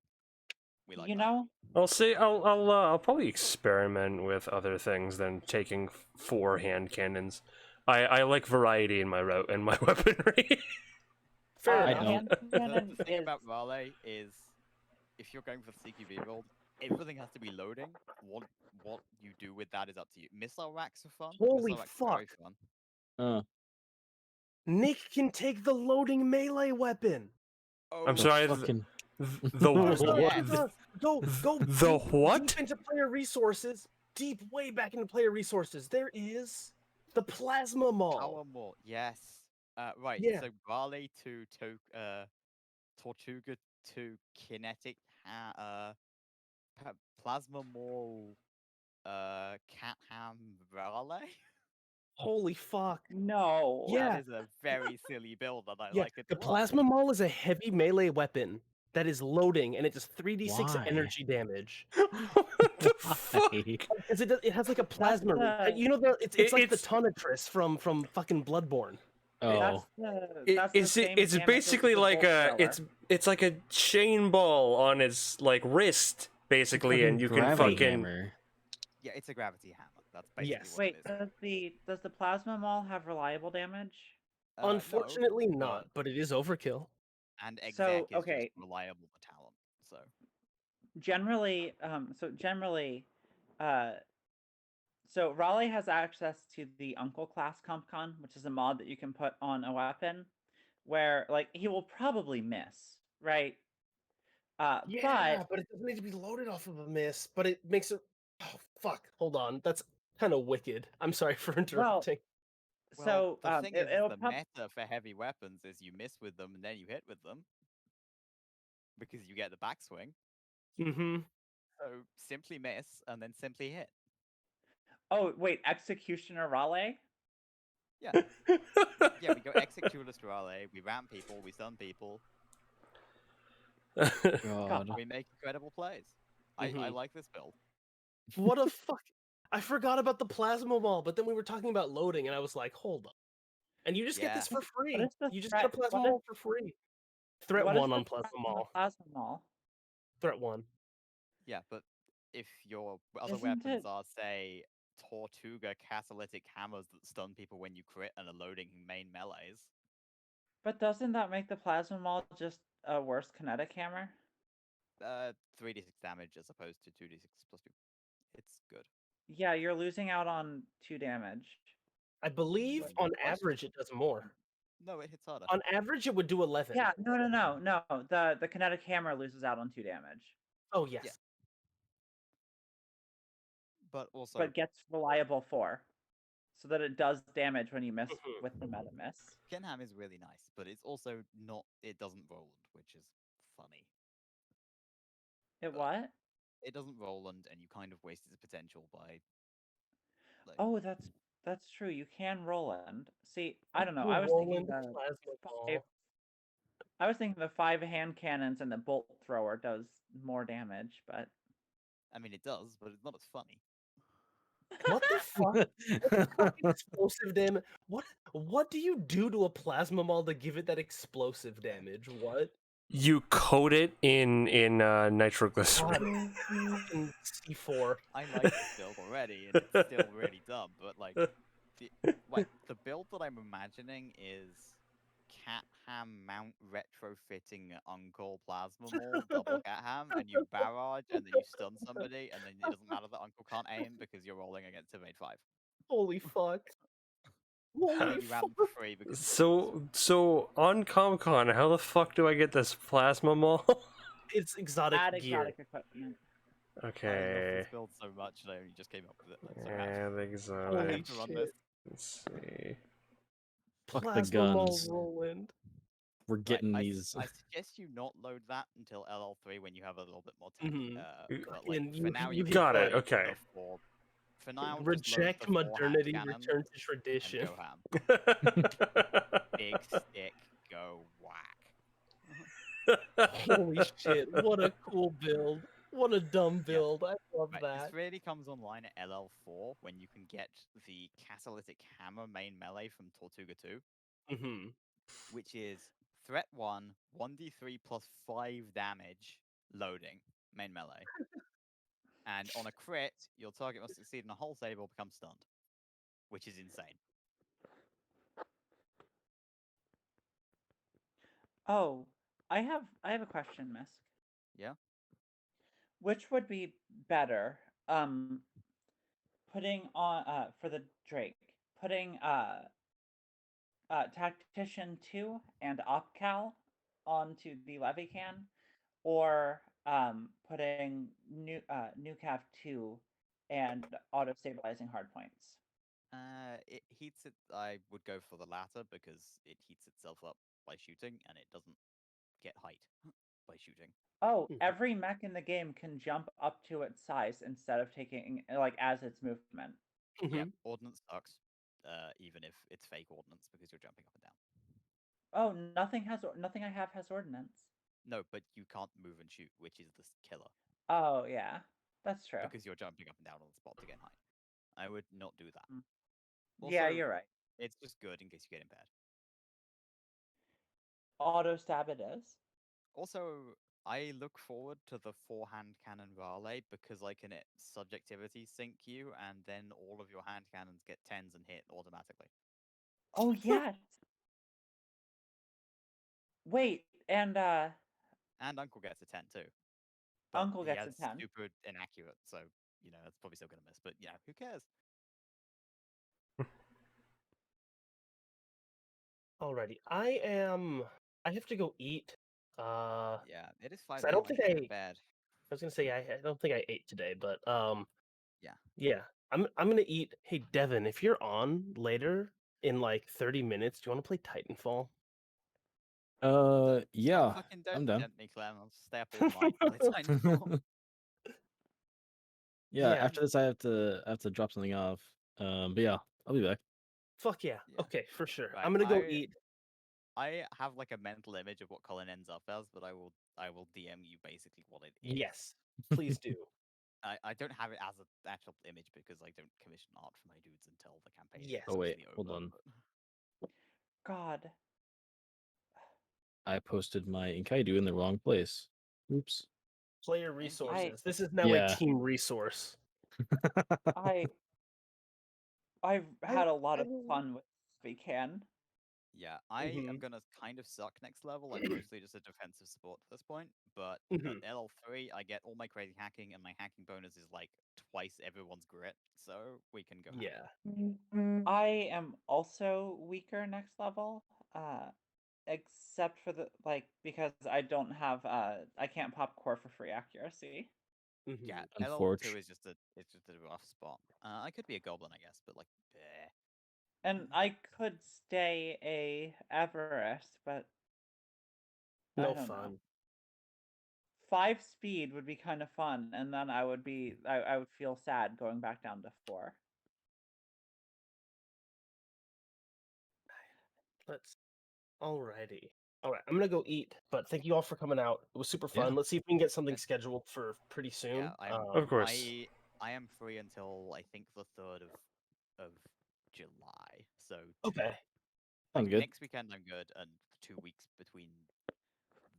We like You that. know? I'll see. I'll probably experiment with other things than taking 4 hand cannons. I like variety in my my weaponry. Fair I enough. don't. The Cannon thing is about Raleigh is, if you're going for the CQB build, everything has to be loading. What you do with that is up to you. Missile racks are fun. Holy Missile racks are very fuck. fun. Nick can take the loading melee weapon. Oh, I'm sorry. Fucking The Yes. Go The deep, what? deep into player resources. Deep way back into player resources. There is the plasma maul. Power Maul, yes. Right, Yeah. so Raleigh to Tortuga to Kinetic Plasma Maul Cat Ham Raleigh. Holy fuck. No. Yeah. That is a very silly build, and I Yeah, like it the a lot. plasma maul is a heavy melee weapon that is loading, and it does 3d6 Why? energy damage. what the fuck? Why? Because it has like a plasma. the- You know, it's like the It's- Tonatrus from fucking Bloodborne. Oh, That's the It's same it's damage as basically the like bolt a thrower. it's like a chain ball on its like wrist basically, and you can gravity fucking hammer. Yeah, it's a gravity hammer. That's basically Yes. what Wait, it is. does the plasma maul have reliable damage? No, Unfortunately, but- not, but it is overkill. And exec So, is okay. just reliable talent. So Generally, uh, so Raleigh has access to the Uncle class CompCon, which is a mod that you can put on a weapon, where like he will probably miss, right? Yeah, but it doesn't need to be loaded off of a miss. But it makes it. Oh fuck! Hold on, that's kind of wicked. I'm sorry for interrupting. well, So the thing is, it'll the meta for heavy weapons is you miss with them and then you hit with them because you get the backswing. Mm-hmm. So simply miss and then simply hit. Oh wait, Executioner Raleigh. Yeah, yeah. We go Executus Raleigh. We ram people. We stun people. God. We make incredible plays. I Mhm. like this build. What a fuck! I forgot about the plasma ball, but then we were talking about loading, and I was like, hold on. And you just get this Yeah. for free. is the You just get a threat- plasma what is- ball for free. Threat What is 1 the on plasma threat from the mall. Plasma maul. Threat 1. Yeah, but if your other Isn't weapons it- are, say, Tortuga catalytic hammers that stun people when you crit and are loading main melees, But doesn't that make the plasma maul just a worse kinetic hammer? 3d6 damage as opposed to 2d6 plus 2. It's good. Yeah, you're losing out on 2 damage. I believe Wait, on what? average it does more. No, it hits harder. On average, it would do 11. Yeah, no. The kinetic hammer loses out on 2 damage, Oh, yes. But also, but gets reliable 4, so that it does damage when you miss Mhm. with the meta miss. Kenham is really nice, but it's also not. It doesn't Roland, which is funny. It what? It doesn't Roland, and you kind of waste its potential by. Like, Oh, that's true. You can Roland. See, I don't know. Ooh, I was thinking Roland the plasma ball. 5 I was thinking the 5 hand cannons and the bolt thrower does more damage, but I mean, it does, but it's not as funny. What the fuck? Fucking explosive damage. What do you do to a plasma maul to give it that explosive damage? What? You coat it in nitroglycerin. God, fucking C4. I like this build already, and it's still really dumb. But like the build that I'm imagining is Cat Ham mount retrofitting Uncle Plasma Maul double Cat Ham, and you barrage, and then you stun somebody, and then it doesn't matter that Uncle can't aim because you're rolling against evade 5. Holy fuck. And Holy you ram fuck. for free because So on ComCon, how the fuck do I get this plasma maul? It's exotic add gear. exotic equipment. I love Okay. this build so much that I only just came up with it. Like, so happy. And Holy exotic. to run shit. this. Let's see. Fuck the Plasma maul guns. Roland. We're Right, getting I these. suggest you not load that until LL3 when you have a little bit more time. Mhm. But like, And for you- now, you can got just it, load okay. the four- For now, just load Reject the 4 hand modernity, cannon return to and tradition. go ham. Big stick, go whack. Holy shit, what a cool build. What a dumb build. I love Right, that. this really comes online at LL4 when you can get the catalytic hammer main melee from Tortuga 2, Mm-hmm. which is threat 1, 1d3 plus 5 damage, loading, main melee. And on a crit, your target must succeed in a hull save or become stunned, which is insane. Oh, I have a question, Misk. Yeah? Which would be better? Putting on for the Drake, putting Tactician 2 and Opcal onto the Levican, or putting Nucav 2 and auto stabilizing hardpoints. It heats it. I would go for the latter because it heats itself up by shooting and it doesn't get height. by shooting. Oh, Mhm. every mech in the game can jump up to its size instead of taking like as its movement. Yeah, Mhm. ordnance sucks, even if it's fake ordnance because you're jumping up and down. Oh, nothing I have has ordnance. No, but you can't move and shoot, which is the killer, Oh yeah, that's true. because you're jumping up and down on the spot to gain height. I would not do that. Mm. Yeah, Also, you're right. it's just good in case you get impaired. Auto stab it is. Also, I look forward to the forehand cannon Raleigh because I can subjectivity sync you, and then all of your hand cannons get 10s and hit automatically. Oh yes. Wait, and And Uncle gets a 10 too. But Uncle he gets a has 10. super inaccurate, so that's probably still gonna miss. But who cares? Alrighty. I have to go eat. Yeah, it is 5 I don't a.m. think I should get I- in bed. I was gonna say I don't think I ate today, but Yeah. yeah. I'm gonna eat. Hey Devin, if you're on later in like 30 minutes, do you want to play Titanfall? Yeah, Fucking I'm don't down. tempt me, Clem. I'll stay up all night. By the time before. Yeah, Yeah. after this I have to drop something off. But yeah, I'll be back. Fuck yeah. Yeah. Okay, for sure. Right, I'm gonna go eat. I have like a mental image of what Colin ends up as, but I will DM you basically what it is. Yes, please do. I don't have it as an actual image because I don't commission art for my dudes until the campaign. Yes. is Oh, wait, officially hold over, on. but- God. I posted my Inkaidu in the wrong place. Oops. Player resources. This is now Yeah. a team resource. I've had a lot I of don't- fun with Speakan. Yeah, I am Mhm. gonna kind of suck next level. I'm mostly just a defensive support at this point, but Mhm. at LL3 I get all my crazy hacking, and my hacking bonus is like twice everyone's grit, so we can go. ham. Yeah. I am also weaker next level, except for because I don't have I can't pop core for free accuracy. Mhm. Yeah, Unforge. LL2 is just a rough spot. I could be a goblin, I guess, but like, bleh. And I could stay a Everest, but I No don't fun. know. 5 speed would be kind of fun, and then I would feel sad going back down to 4. Alrighty. Alright, I'm gonna go eat, but thank you all for coming out. It was super Yeah. fun. Let's see if we can get something Yeah. scheduled for pretty soon. Yeah, Of course. I am free until I think the 3rd of July. So Okay. Sounds good. next weekend I'm good, and 2 weeks between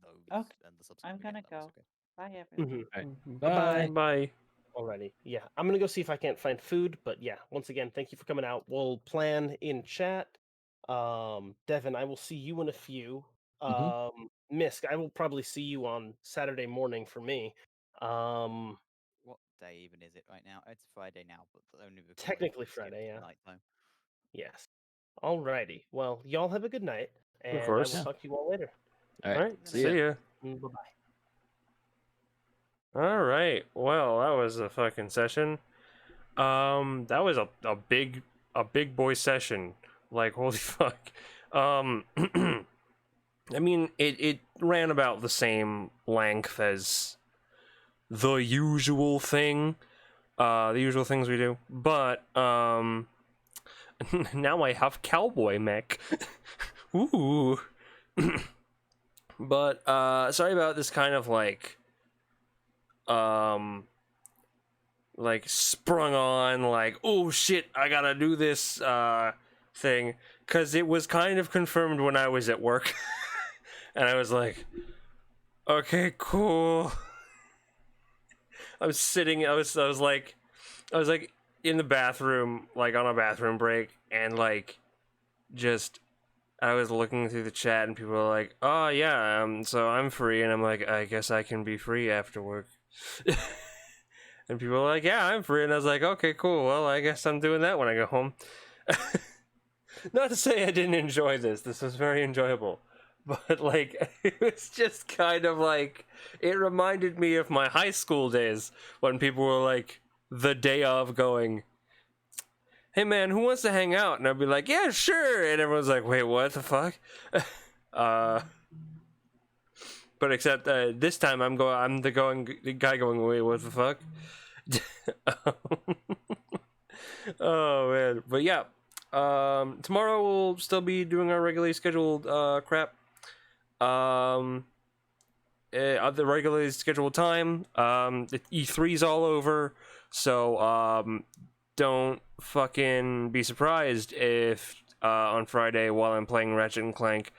those Okay, and the subsequent I'm gonna weekend, I'm also go. good. Bye, everyone. Mhm. Bye. Bye. Alrighty. Yeah. I'm gonna go see if I can't find food, but yeah, once again, thank you for coming out. We'll plan in chat. Devin, I will see you in a few. Mhm. Misk, I will probably see you on Saturday morning for me. What day even is it right now? It's Friday now, but only because Technically it's getting Friday, to yeah. nighttime. Yes. Alrighty. Well, y'all have a good night, and I course. will Yeah. talk to you all later. All All right. right. See See ya. ya. Bye-bye. All right. Well, that was a fucking session. That was a big boy session. Like, holy fuck. I mean, it ran about the same length as the usual thing. The usual things we do. But now I have cowboy mech. Ooh. But sorry about this kind of like sprung on, like, oh shit, I gotta do this thing, because it was kind of confirmed when I was at work. And I was like, okay, cool. I was like in the bathroom, like on a bathroom break, and like just I was looking through the chat, and people were like, oh yeah, so I'm free, and I'm like, I guess I can be free after work. And people were like, yeah, I'm free. And I was like, okay, cool. Well, I guess I'm doing that when I go home. Not to say I didn't enjoy this. This was very enjoyable. But, like, it was just kind of like, it reminded me of my high school days when people were like, the day of going, hey man, who wants to hang out? And I'd be like, yeah, sure. And everyone's like, wait, what the fuck? But except this time I'm the guy going, wait, what the fuck? Oh man, but yeah. Tomorrow we'll still be doing our regularly scheduled crap. At the regularly scheduled time. The E3's all over, so don't fucking be surprised if on Friday while I'm playing Ratchet and Clank,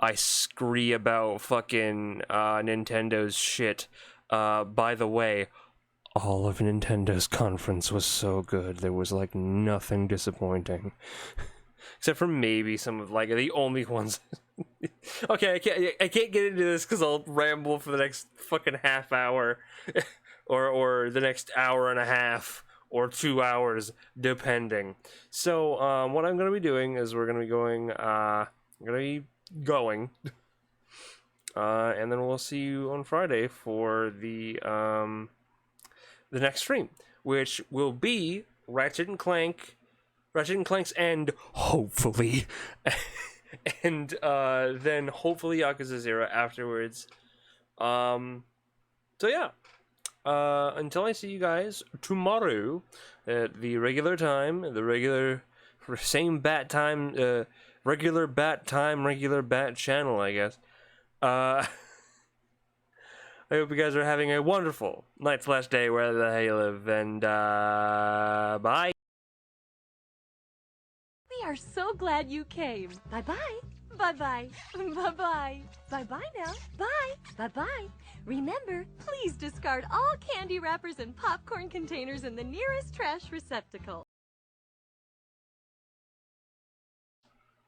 I scree about fucking Nintendo's shit. By the way, all of Nintendo's conference was so good. There was like nothing disappointing. Except for maybe some of like the only ones. Okay, I can't get into this because I'll ramble for the next fucking half hour, or the next hour and a half, or 2 hours, depending. So what I'm gonna be doing is we're gonna be going. And then we'll see you on Friday for the next stream, which will be Ratchet and Clank's End, hopefully, and then hopefully Yakuza 0 afterwards. So yeah, until I see you guys tomorrow at the regular time, the regular same bat time, regular bat time, regular bat channel, I guess. I hope you guys are having a wonderful night/day wherever the hell you live, and bye. We are so glad you came. Bye-bye. Bye-bye. Bye-bye. Bye-bye now. Bye. Bye-bye. Remember, please discard all candy wrappers and popcorn containers in the nearest trash receptacle.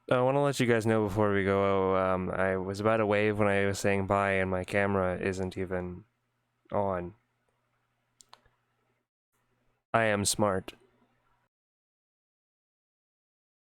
I want to let you guys know before we go, I was about to wave when I was saying bye and my camera isn't even on. I am smart.